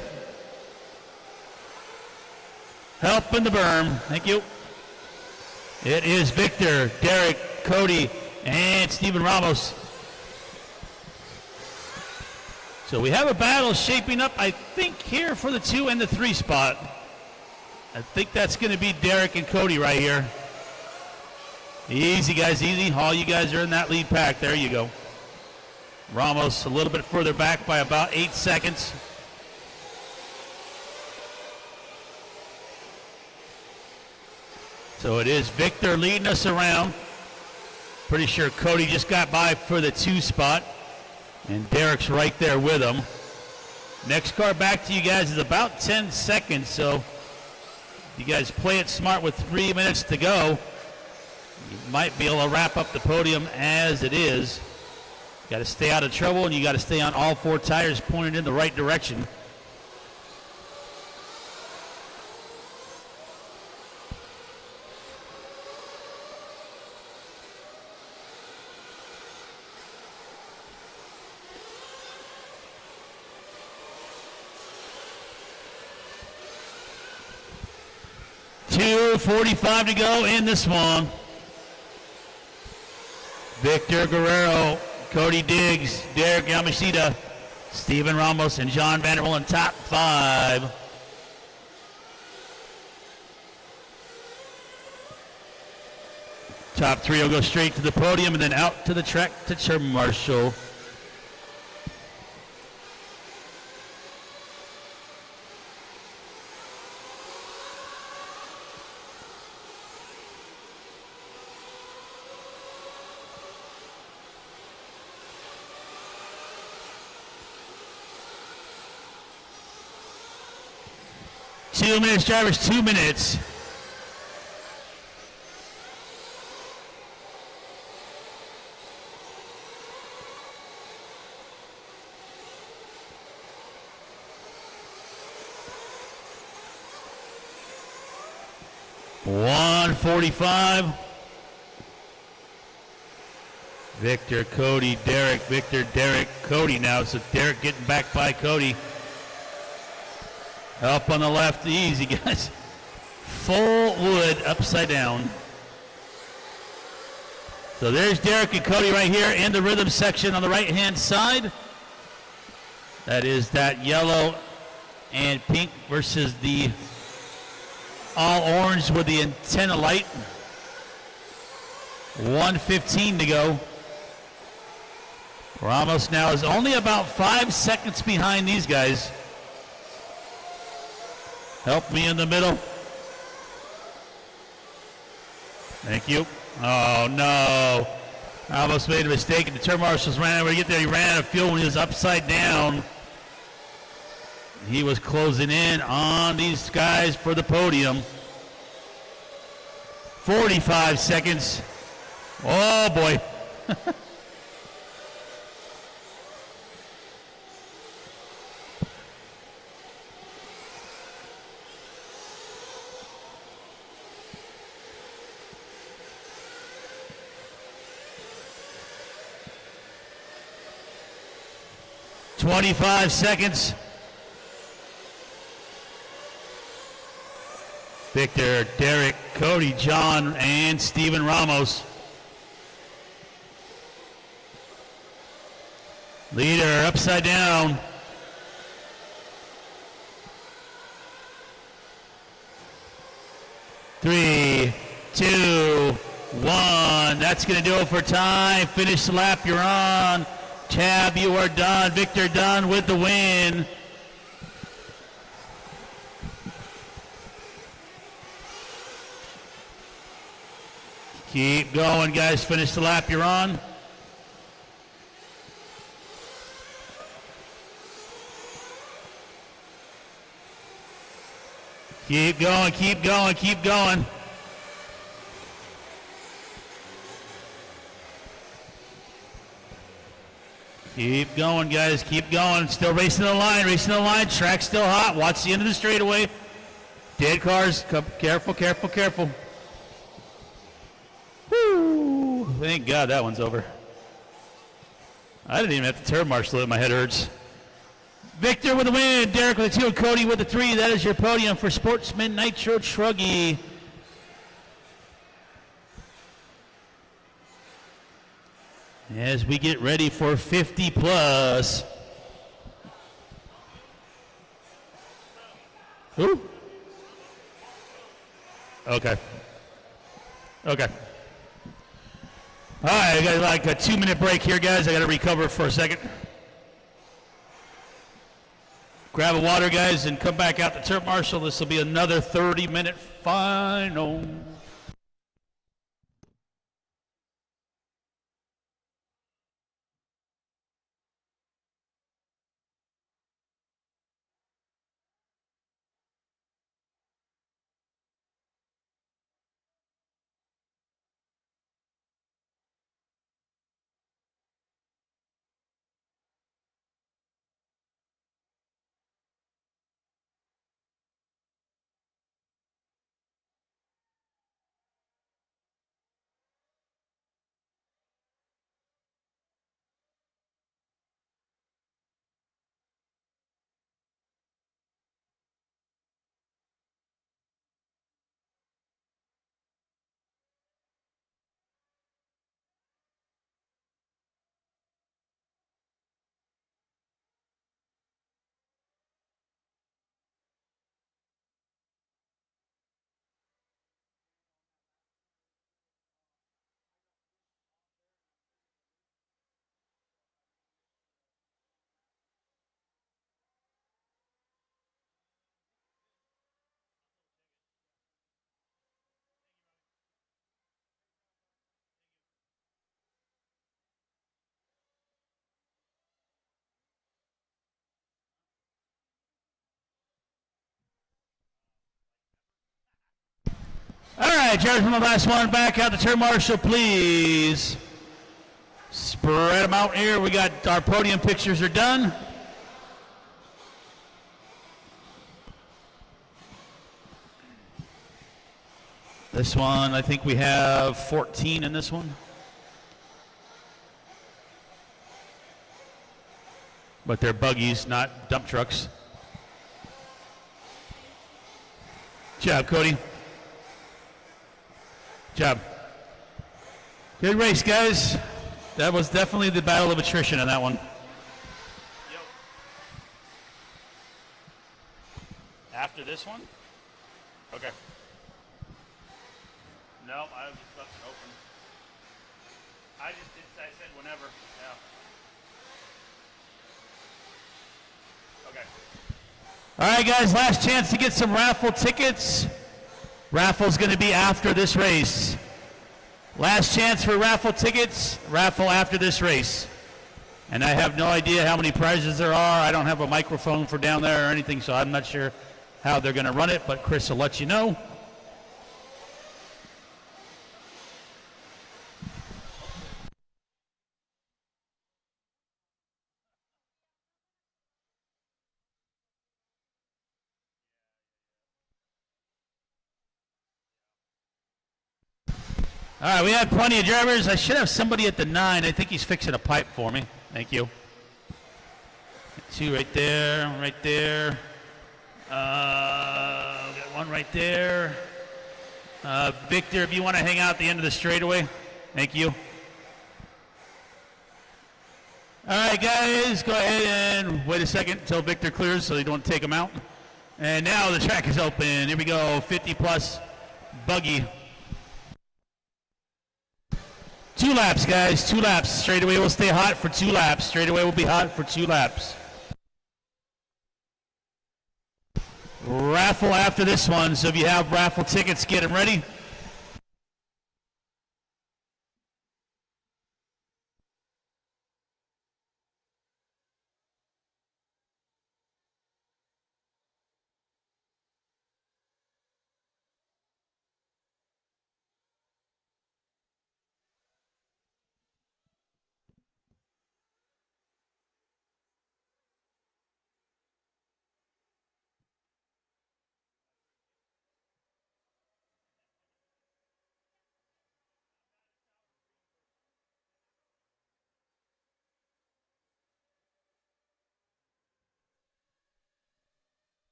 Help in the berm. Thank you. It is Victor, Derek, Cody, and Steven Ramos. So we have a battle shaping up, I think, here for the 2 and the 3 spot. I think that's going to be Derek and Cody right here. Easy, guys, easy. All you guys are in that lead pack. There you go. Ramos a little bit further back by about 8 seconds. So it is Victor leading us around. Pretty sure Cody just got by for the 2 spot. And Derek's right there with him. Next car back to you guys is about 10 seconds. So you guys play it smart with 3 minutes to go. You might be able to wrap up the podium as it is. Got to stay out of trouble, and you got to stay on all 4 tires pointed in the right direction. .245 to go in this one. Victor Guerrero, Cody Diggs, Derek Yamashita, Steven Ramos, and John Vanderbilt in top 5. Top 3 will go straight to the podium and then out to the track to Chair Marshall. Two minutes, drivers, 2 minutes. .145. Victor, Cody, Derek, Victor, Derek, Cody now. So Derek getting back by Cody. Up on the left, easy guys. Full wood upside down. So there's Derek and Cody right here in the rhythm section on the right-hand side. That is that yellow and pink versus the all orange with the antenna light. 1:15 to go. Ramos now is only about 5 seconds behind these guys. Help me in the middle. Thank you. Oh, no. I almost made a mistake. The turn marshals ran over to get there. He ran out of fuel when he was upside down. He was closing in on these guys for the podium. 45 seconds. Oh, boy. .25 seconds. Victor, Derek, Cody, John, and Steven Ramos. Leader upside down. Three, two, one. That's going to do it for time. Finish the lap. You're on. Tab, you are done. Victor done with the win. Keep going, guys. Finish the lap. You're on. Keep going, keep going, keep going. Keep going, guys. Keep going. Still racing the line. Racing the line. Track still hot. Watch the end of the straightaway. Dead cars. Careful, careful, careful. Woo! Thank God that one's over. I didn't even have to turn marshal it. My head hurts. Victor with the win. Derek with the 2. Cody with the 3. That is your podium for Sportsman Nitro Truggy. As we get ready for 50 plus. Who? Okay. Okay. All right, I got like a 2-minute break here, guys. I got to recover for a second. Grab a water, guys, and come back out to turn marshal. This will be another 30-minute final. All right, drivers from the last one back out to turn marshal, please. Spread them out here. We got our podium pictures are done. This one, I think we have 14 in this one. But they're buggies, not dump trucks. Good job, Cody. Good job. Good race, guys. That was definitely the battle of attrition on that one. Yep. After this one? Okay. No, I just left it open. I said whenever. Yeah. Okay. All right, guys, last chance to get some raffle tickets. Raffle's going to be after this race. Last chance for raffle tickets, raffle after this race. And I have no idea how many prizes there are. I don't have a microphone for down there or anything, so I'm not sure how they're going to run it, but Chris will let you know. All right, we have plenty of drivers. I should have somebody at the 9. I think he's fixing a pipe for me. Thank you. 2 right there, right there. We got 1 right there. Victor, if you want to hang out at the end of the straightaway. Thank you. All right, guys, go ahead and wait a second until Victor clears so they don't take him out. And now the track is open. Here we go, 50 plus buggy. 2 laps, guys, 2 laps. Straightaway will stay hot for 2 laps. Straightaway will be hot for 2 laps. Raffle after this one, so if you have raffle tickets, get them ready.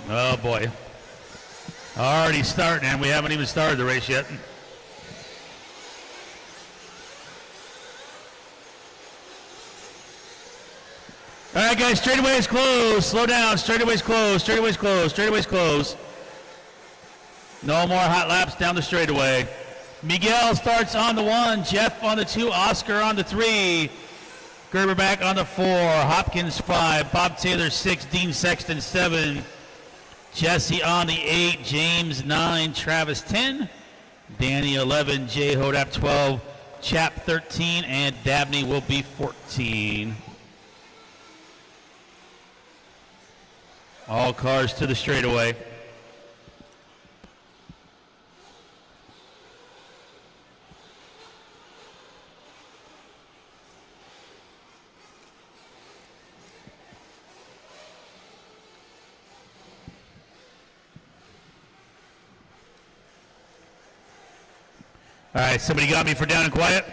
Oh boy. Already starting, and we haven't even started the race yet. All right, guys, straightaway is closed. Slow down. Straightaway's closed. Straightaway's closed. Straightaway's closed. No more hot laps down the straightaway. Miguel starts on the 1. Jeff on the 2. Oscar on the 3. Gerber back on the 4. Hopkins 5. Bob Taylor 6. Dean Sexton 7. Jesse on the 8. James 9. Travis 10. Danny 11. Jay Hodap 12. Chap 13. And Dabney will be 14. All cars to the straightaway. All right, somebody got me for down and quiet?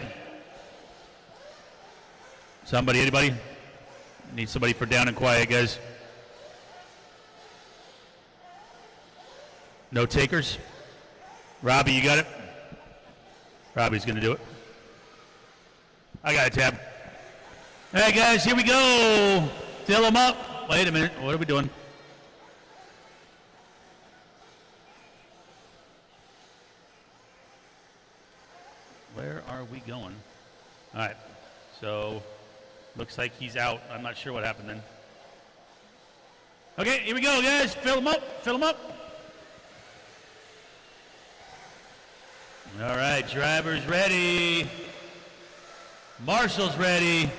Somebody, anybody? Need somebody for down and quiet, guys. No takers? Robbie, you got it? Robbie's going to do it. I got it, Tab. All right, guys, here we go. Fill them up. Wait a minute. What are we doing? Where are we going? All right. So, looks like he's out. I'm not sure what happened then. Okay, here we go, guys. Fill them up. Fill them up. All right, driver's ready. Marshall's ready.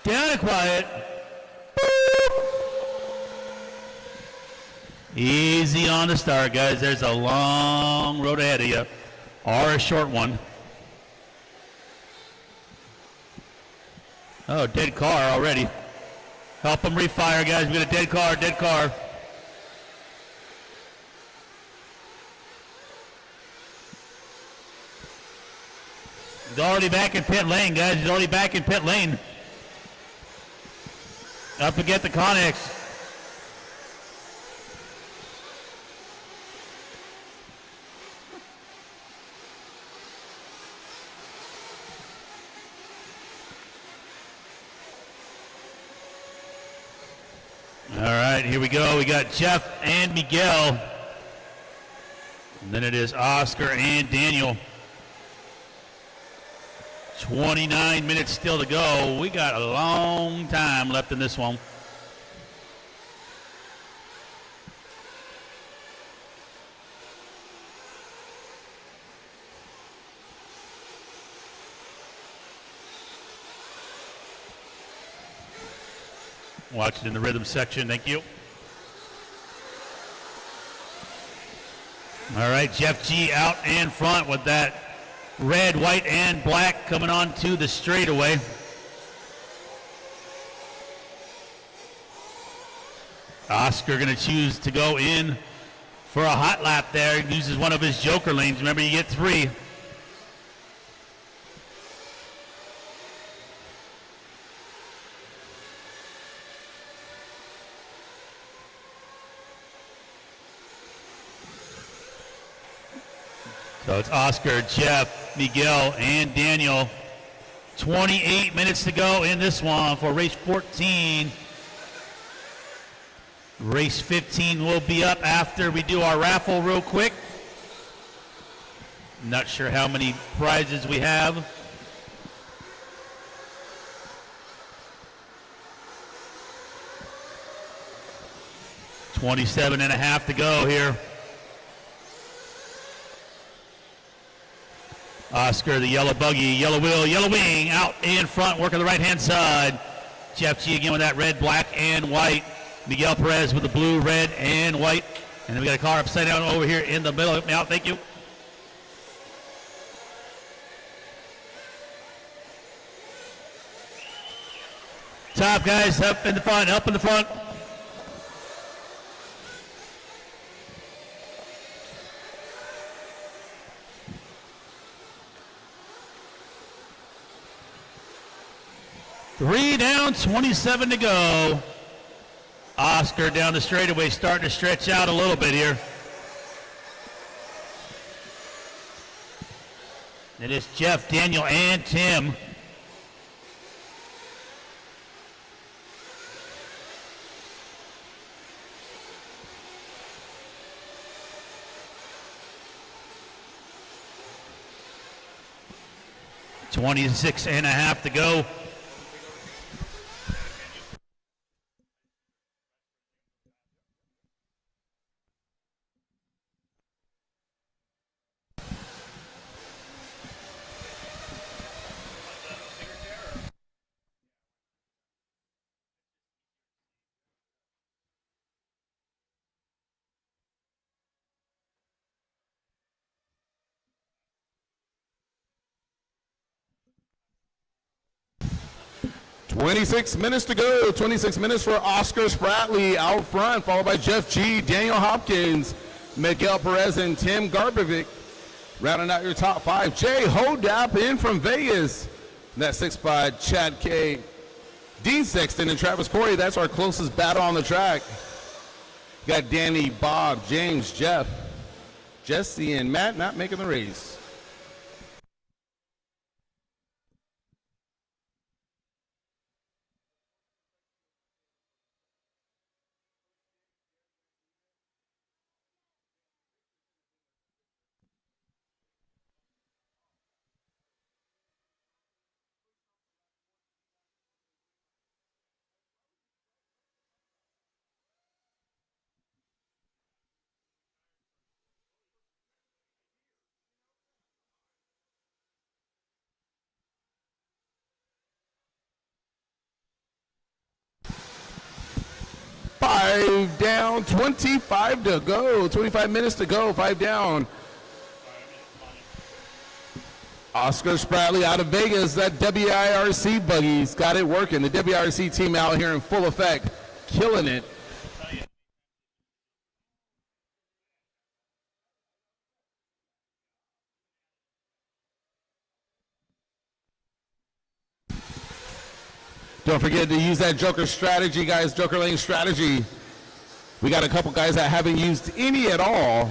Down and quiet. Easy on the start, guys. There's a long road ahead of you, or a short one. Oh, dead car already. Help them refire, guys. We got a dead car, dead car. He's already back in pit lane, guys. He's already back in pit lane. Up against the Connex. All right, here we go. We got Jeff and Miguel. And then it is Oscar and Daniel. 29 minutes still to go. We got a long time left in this one. Watch it in the rhythm section. Thank you. All right, Jeff G out in front with that red, white, and black coming on to the straightaway. Oscar going to choose to go in for a hot lap there. He uses one of his joker lanes. Remember, you get 3. So it's Oscar, Jeff, Miguel, and Daniel. 28 minutes to go in this one for race 14. Race 15 will be up after we do our raffle real quick. Not sure how many prizes we have. $27.5 to go here. Oscar, the yellow buggy, yellow wheel, yellow wing, out in front, working the right-hand side. Jeff G again with that red, black, and white. Miguel Perez with the blue, red, and white. And then we got a car upside down over here in the middle. Help me out, thank you. Top guys, up in the front, up in the front. Three down, 27 to go. Oscar down the straightaway, starting to stretch out a little bit here. It is Jeff, Daniel, and Tim. $26.5 to go. $26 minutes to go. 26 minutes for Oscar Spratley out front, followed by Jeff G, Daniel Hopkins, Miguel Perez, and Tim Garbovic. Rounding out your top five, Jay Hodap in from Vegas. That 6 by Chad K. Dean Sexton and Travis Corey. That's our closest battle on the track. Got Danny, Bob, James, Jeff, Jesse, and Matt not making the race. Five down, 25 to go. 25 minutes to go, 5 down. Oscar Spratley out of Vegas. That WIRC buggy's got it working. The WIRC team out here in full effect, killing it. Don't forget to use that Joker strategy, guys. Joker Lane strategy. We got a couple guys that haven't used any at all.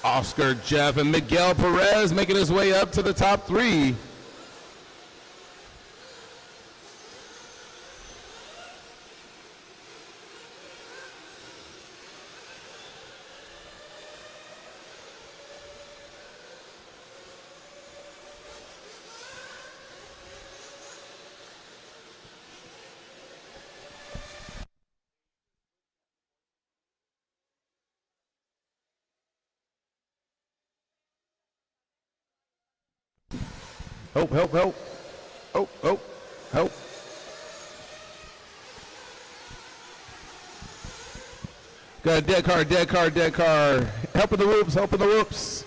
Oscar, Jeff, and Miguel Perez making his way up to the top 3. Help, help, help. Oh, oh, help. Got a dead car, dead car, dead car. Helping the whoops, helping the whoops.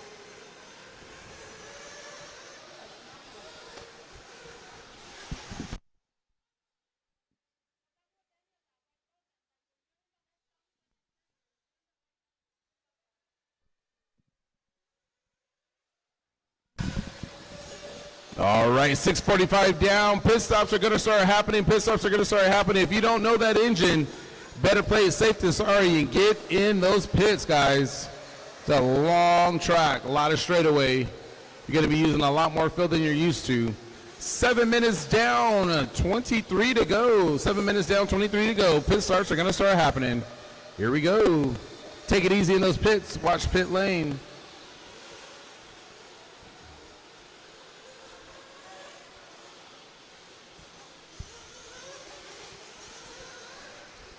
All right, 6:45 down. Pit stops are going to start happening. Pit stops are going to start happening. If you don't know that engine, better play it safe than sorry and get in those pits, guys. It's a long track, a lot of straightaway. You're going to be using a lot more fill than you're used to. 7 minutes down, 23 to go. 7 minutes down, 23 to go. Pit starts are going to start happening. Here we go. Take it easy in those pits. Watch pit lane.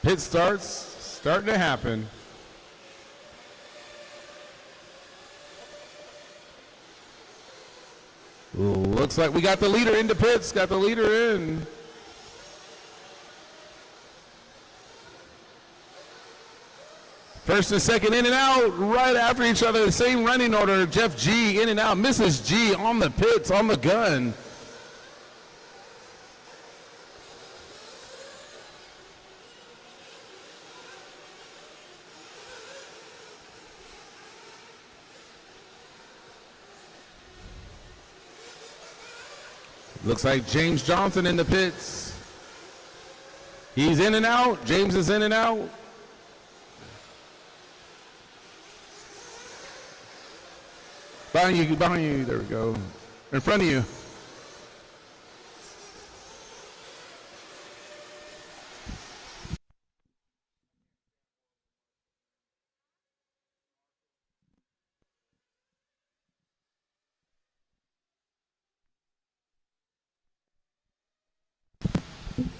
Pit starts starting to happen. Ooh, looks like we got the leader into pits. Got the leader in. First and second in and out right after each other. The same running order. Jeff G in and out. Mrs. G on the pits, on the gun. Looks like James Johnson in the pits. He's in and out. James is in and out. Behind you, behind you. There we go. In front of you.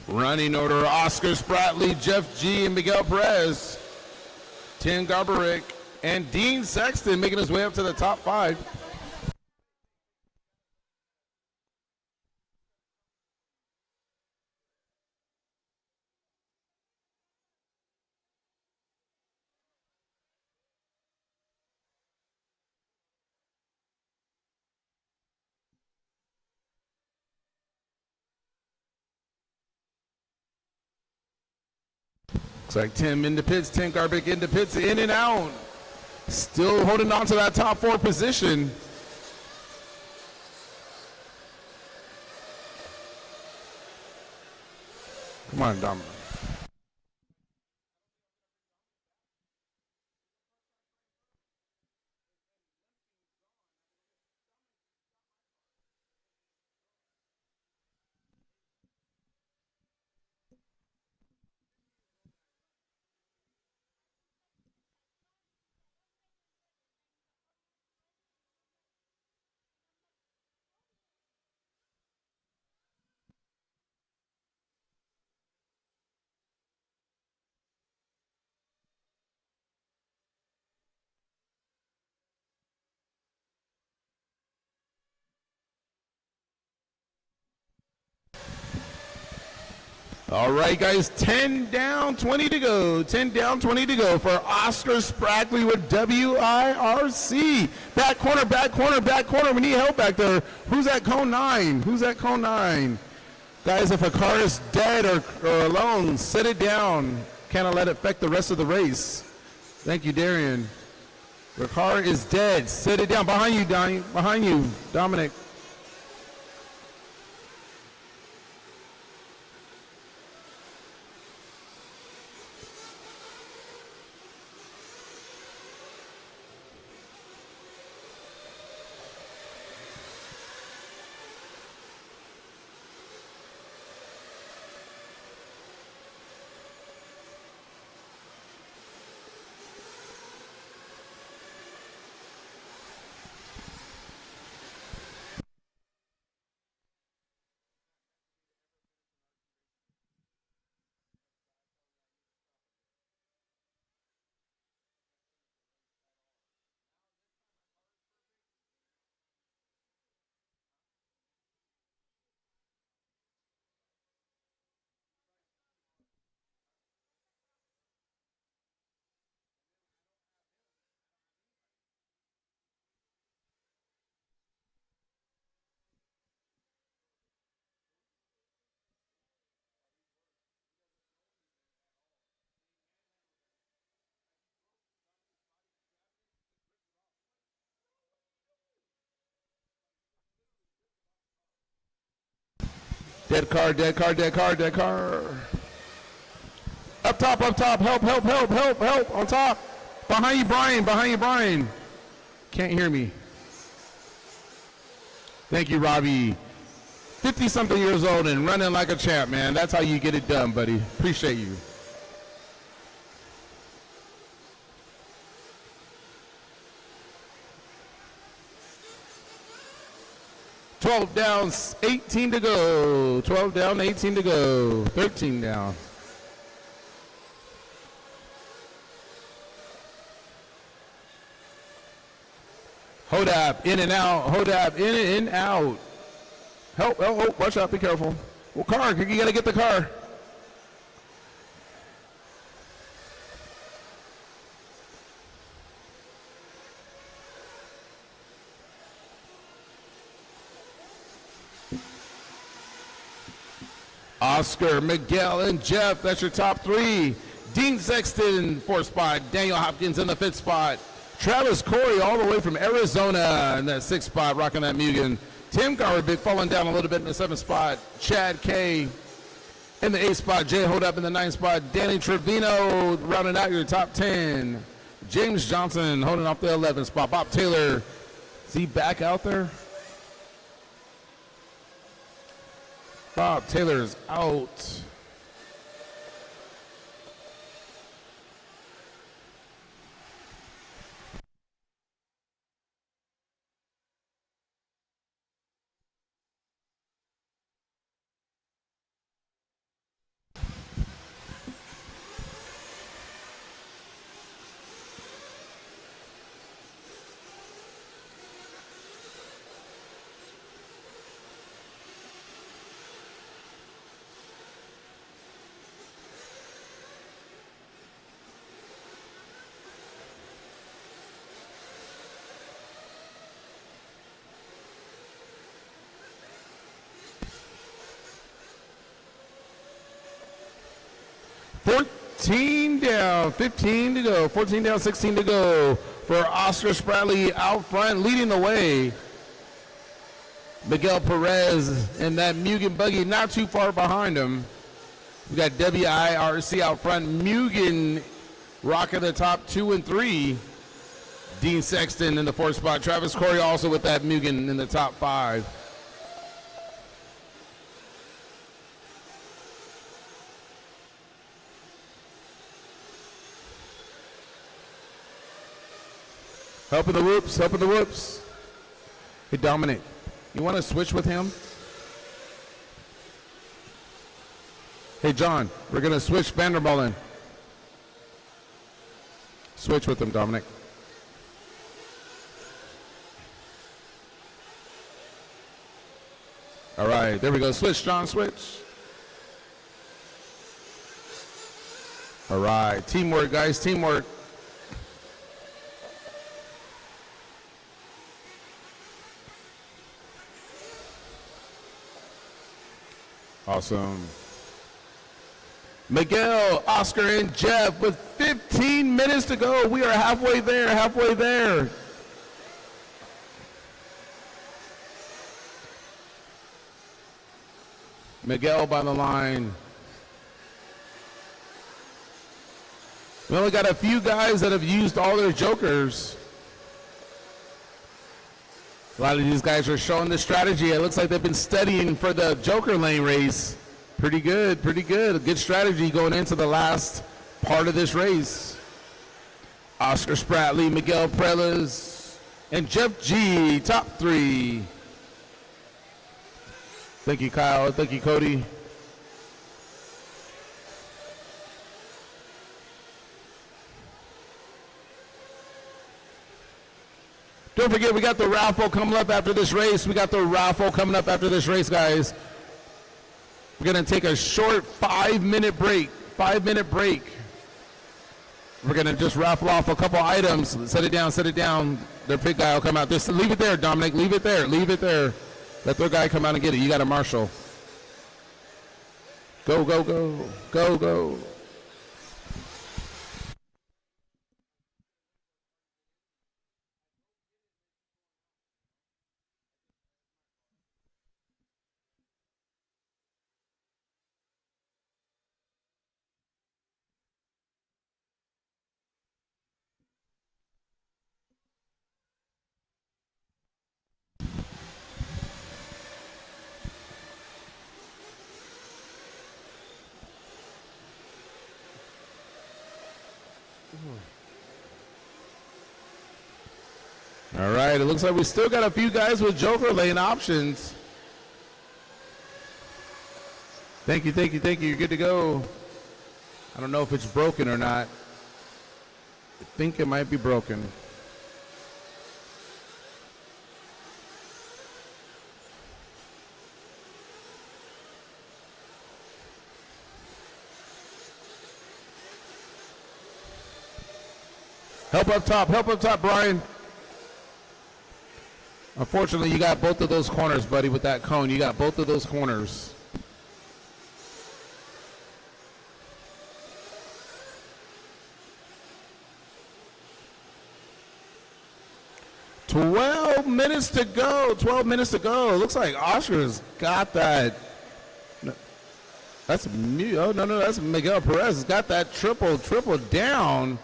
Running order, Oscar Spratley, Jeff G, and Miguel Perez. Tim Garberick and Dean Sexton making his way up to the top 5. Looks like Tim in the pits, Tim Garberick in the pits, in and out. Still holding on to that top 4 position. Come on, Dominic. All right, guys, 10 down, 20 to go. 10 down, 20 to go for Oscar Spratley with WIRC. Back corner, back corner, back corner. We need help back there. Who's at cone 9? Who's at cone 9? Guys, if a car is dead or alone, sit it down. Can't let it affect the rest of the race. Thank you, Darian. The car is dead. Sit it down. Behind you, Donnie. Behind you, Dominic. Dead car, dead car, dead car, dead car. Up top, help, help, help, help, help, on top. Behind you, Brian, behind you, Brian. Can't hear me. Thank you, Robbie. 50-something years old and running like a champ, man. That's how you get it done, buddy. Appreciate you. $12 down, 18 to go. 12 down, 18 to go. 13 down. Hodab, in and out. Hodab, in and out. Help, help, help. Watch out, be careful. Well, car, you got to get the car. Oscar, Miguel, and Jeff, that's your top 3. Dean Sexton, 4th spot. Daniel Hopkins in the 5th spot. Travis Corey all the way from Arizona in that 6th spot, rocking that Mugen. Tim Garberick falling down a little bit in the 7th spot. Chad K In the 8th spot, Jay hold up in the 9th spot. Danny Trevino rounding out your top 10. James Johnson holding off the 11th spot. Bob Taylor, is he back out there? Bob Taylor's out. Down, 15 to go, 14 down, 16 to go for Oscar Spradley out front, leading the way. Miguel Perez in that Mugen buggy, not too far behind him. We got WIRC out front, Mugen rocking the top 2 and 3. Dean Sexton in the 4th spot. Travis Corey also with that Mugen in the top 5. Helping the whoops, helping the whoops. Hey, Dominic, you want to switch with him? Hey, John, we're going to switch Vanderbilt in. Switch with him, Dominic. All right, there we go. Switch, John, switch. All right, teamwork, guys, teamwork. Awesome. Miguel, Oscar, and Jeff with 15 minutes to go. We are halfway there, halfway there. Miguel by the line. We only got a few guys that have used all their jokers. A lot of these guys are showing the strategy. It looks like they've been studying for the Joker Lane race. Pretty good, pretty good. A good strategy going into the last part of this race. Oscar Spradley, Miguel Perez, and Jeff G, top 3. Thank you, Kyle. Thank you, Cody. Don't forget, we got the raffle coming up after this race. We got the raffle coming up after this race, guys. We're going to take a short 5-minute break. 5-minute break. We're going to just raffle off a couple items. Set it down, set it down. Their pick guy will come out. Just leave it there, Dominic. Leave it there. Leave it there. Let their guy come out and get it. You got a Marshall. Go, go, go. Go, go. All right, it looks like we still got a few guys with Joker Lane options. Thank you, thank you, thank you. You're good to go. I don't know if it's broken or not. I think it might be broken. Help up top, Brian. Unfortunately, you got both of those corners, buddy, with that cone. You got both of those corners. $12 minutes to go. 12 minutes to go. Looks like Oscar's got that. That's oh no, that's Miguel Perez. Has got that triple down.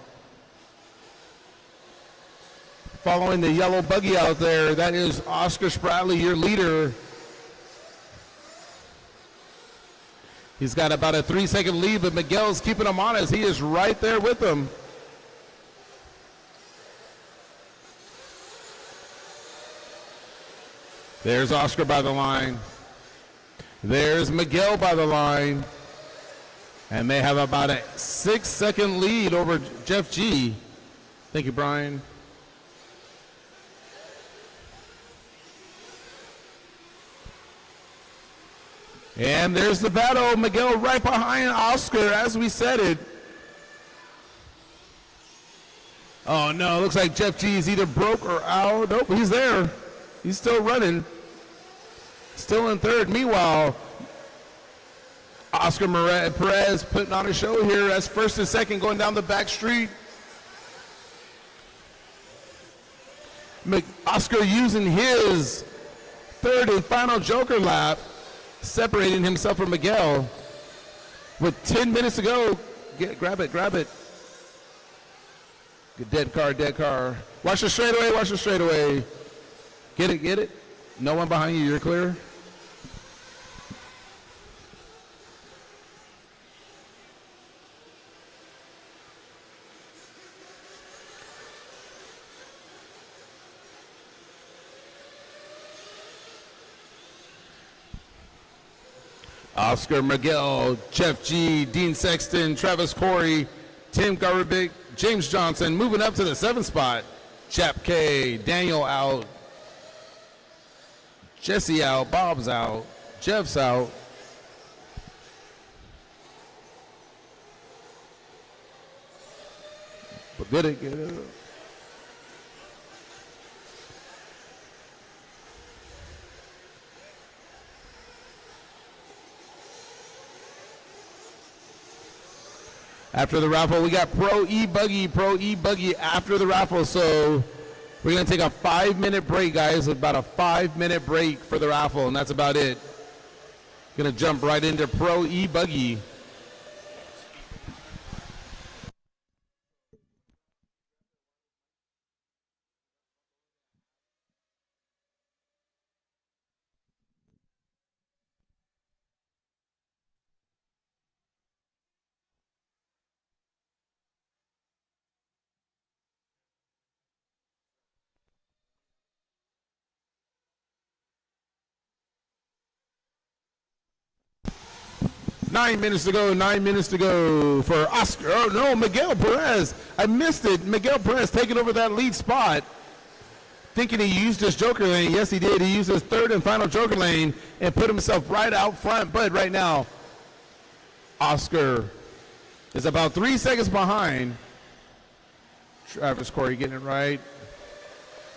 Following the yellow buggy out there, that is Oscar Spratly, your leader. He's got about a 3-second lead, but Miguel's keeping him honest. He is right there with him. There's Oscar by the line. There's Miguel by the line. And they have about a 6-second lead over Jeff G. Thank you, Brian. And there's the battle. Miguel right behind Oscar as we said it. Oh no, looks like Jeff G is either broke or out. Nope, he's there. He's still running. Still in third. Meanwhile, Oscar Perez putting on a show here as first and second going down the back street. Oscar using his third and final Joker lap, separating himself from Miguel. With 10 minutes to go, grab it. Good dead car. Watch the straightaway. Get it. No one behind you, you're clear. Oscar, Miguel, Jeff G, Dean Sexton, Travis Corey, Tim Garbage, James Johnson moving up to the 7th spot. Chap K, Daniel out, Jesse out, Bob's out, Jeff's out. But get it. After the raffle, we got Pro E-Buggy after the raffle. So we're going to take a 5-minute break, guys. About a 5-minute break for the raffle, and that's about it. Going to jump right into Pro E-Buggy. Nine minutes to go for Oscar. Oh no, Miguel Perez. I missed it. Miguel Perez taking over that lead spot. Thinking he used his Joker lane. Yes, he did. He used his third and final Joker lane and put himself right out front. But right now, Oscar is about 3 seconds behind. Travis Corey getting it right.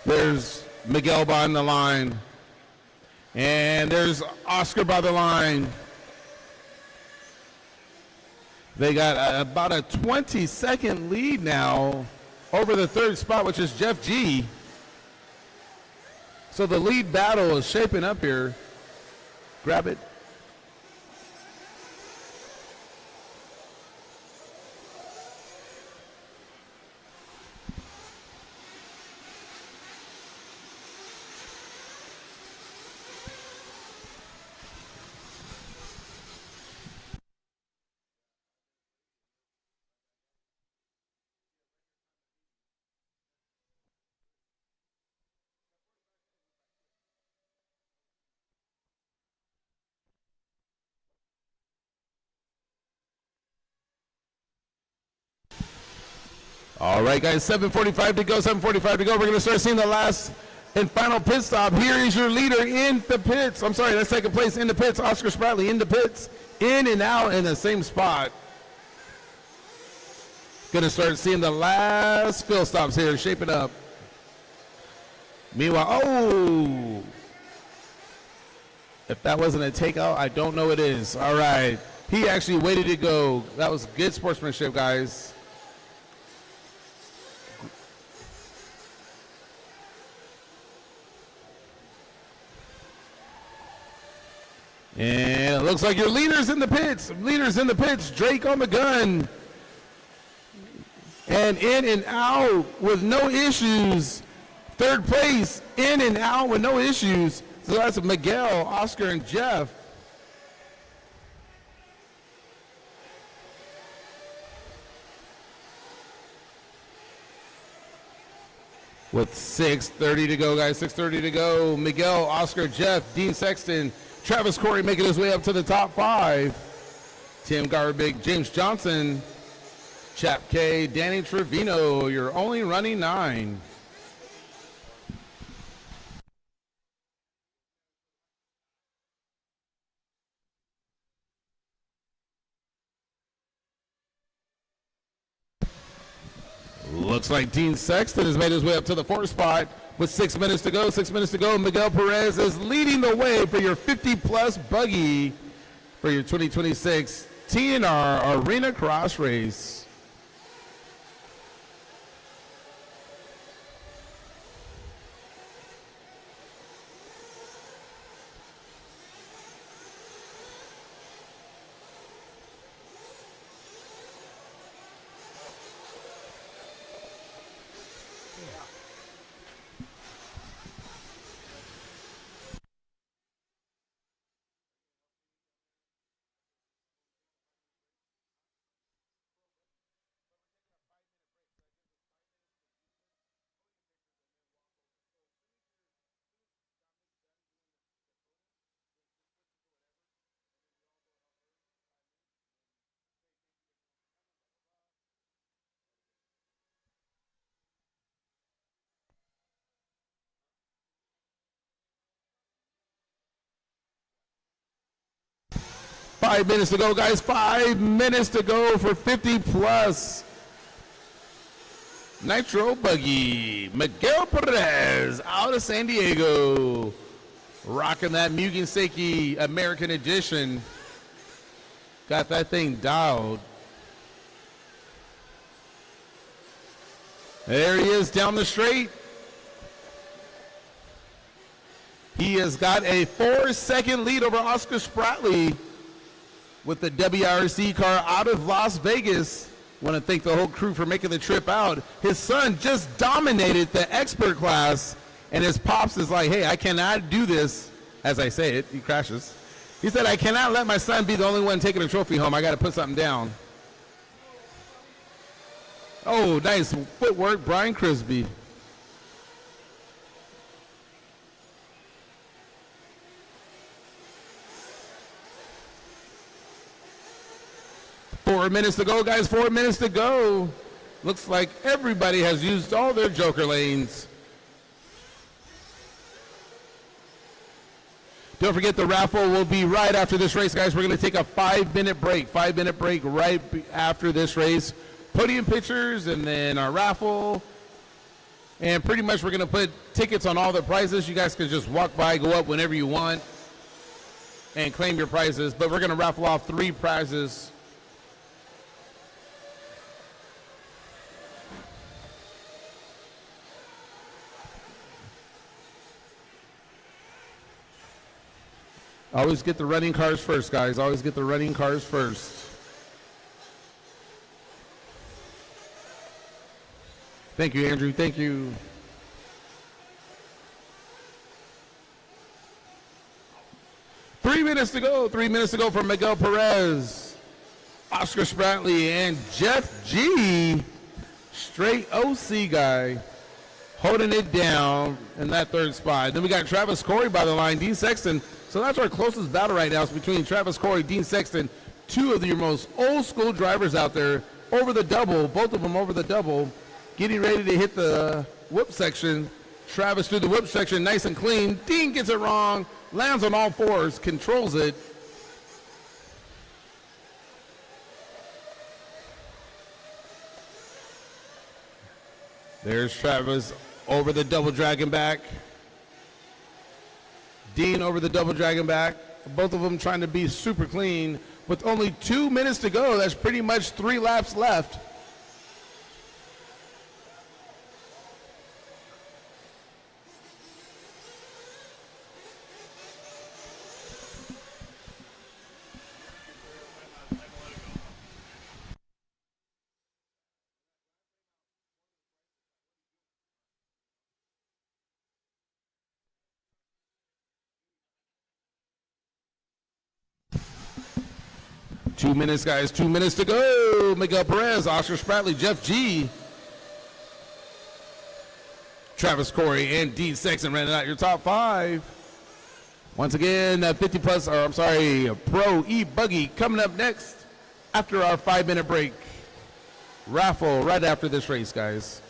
There's Miguel behind the line. And there's Oscar by the line. They got about a 20-second lead now over the third spot, which is Jeff G. So the lead battle is shaping up here. Grab it. All right, guys, 7:45 to go. We're going to start seeing the last and final pit stop. Here is your leader in the pits. I'm sorry, that's second place in the pits. Oscar Spratly in the pits, in and out in the same spot. Going to start seeing the last fill stops here, shaping up. Meanwhile, oh! If that wasn't a takeout, I don't know what it is. All right. He actually waited to go. That was good sportsmanship, guys. And it looks like your leaders in the pits. Leaders in the pits. Drake on the gun. And in and out with no issues. Third place, in and out with no issues. So that's Miguel, Oscar, and Jeff. With 6:30 to go, guys. 6:30 to go. Miguel, Oscar, Jeff, Dean Sexton, Travis Corey making his way up to the top 5. Tim Garbig, James Johnson, Chap K, Danny Trevino. You're only running 9. Looks like Dean Sexton has made his way up to the 4th spot with 6 minutes to go. 6 minutes to go. Miguel Perez is leading the way for your 50-plus buggy for your 2026 TNR Arena Cross Race. Five minutes to go, guys. 5 minutes to go for 50-plus. Nitro Buggy. Miguel Perez out of San Diego. Rocking that Mugen Seiki American Edition. Got that thing dialed. There he is down the straight. He has got a 4-second lead over Oscar Spratley with the WRC car out of Las Vegas. Want to thank the whole crew for making the trip out. His son just dominated the expert class, and his pops is like, hey, I cannot do this. As I say it, he crashes. He said, I cannot let my son be the only one taking a trophy home. I got to put something down. Oh, nice footwork, Brian Crisby. Four minutes to go, guys. 4 minutes to go. Looks like everybody has used all their joker lanes. Don't forget the raffle will be right after this race, guys. We're going to take a 5-minute break. 5-minute break right after this race. Podium pictures and then our raffle. And pretty much we're going to put tickets on all the prizes. You guys can just walk by, go up whenever you want, and claim your prizes. But we're going to raffle off 3 prizes. Always get the running cars first, guys. Always get the running cars first. Thank you, Andrew. Thank you. Three minutes to go. 3 minutes to go for Miguel Perez, Oscar Spratley, and Jeff G. Straight OC guy holding it down in that 3rd spot. Then we got Travis Corey by the line, Dean Sexton. So that's our closest battle right now. It's between Travis Corey, Dean Sexton, 2 of your most old school drivers out there over the double, both of them over the double, getting ready to hit the whoop section. Travis through the whoop section, nice and clean. Dean gets it wrong, lands on all 4s, controls it. There's Travis over the double dragon back. Dean over the double dragon back. Both of them trying to be super clean. With only 2 minutes to go, that's pretty much 3 laps left. 2 minutes, guys. 2 minutes to go. Miguel Perez, Oscar Spratley, Jeff G, Travis Corey, and Dean Sexton rounding out your top 5. Once again, 50 plus, or I'm sorry, Pro E-Buggy coming up next after our 5-minute break. Raffle right after this race, guys.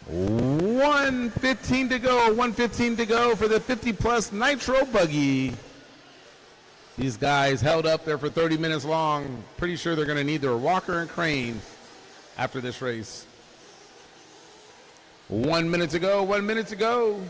$115 to go. $115 to go for the 50 plus Nitro Buggy. These guys held up there for 30 minutes long. Pretty sure they're going to need their walker and crane after this race. 1 minute to go. 1 minute to go.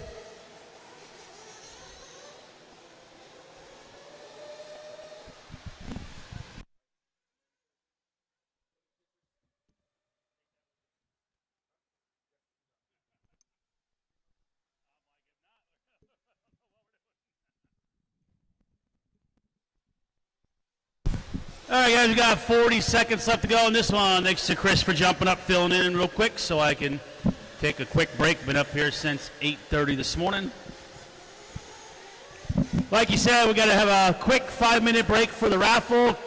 All right, guys, we got 40 seconds left to go in this one. Thanks to Chris for jumping up, filling in real quick so I can take a quick break. Been up here since 8:30 this morning. Like you said, we got to have a quick 5-minute break for the raffle.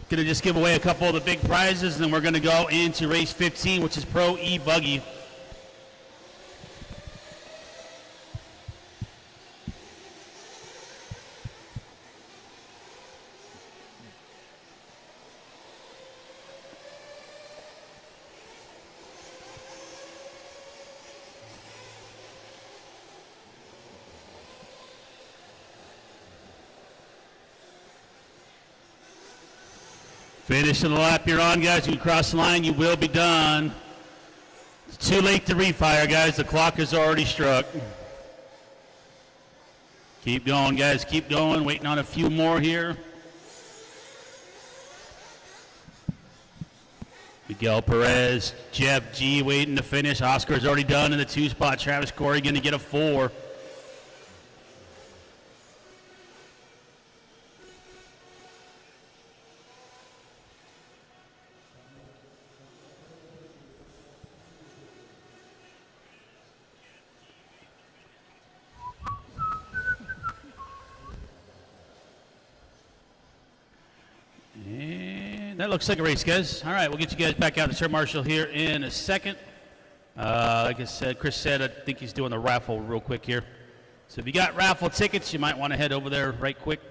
Going to just give away a couple of the big prizes, and then we're going to go into race 15, which is Pro E-Buggy. Finishing the lap you're on, guys. You can cross the line. You will be done. It's too late to refire, guys. The clock has already struck. Keep going, guys. Keep going. Waiting on a few more here. Miguel Perez, Jeff G waiting to finish. Oscar's already done in the 2 spot. Travis Corey going to get a 4. That looks like a race, guys. All right, we'll get you guys back out to Sir Marshall here in a second. Like I said, Chris said, I think he's doing the raffle real quick here. So if you got raffle tickets, you might want to head over there right quick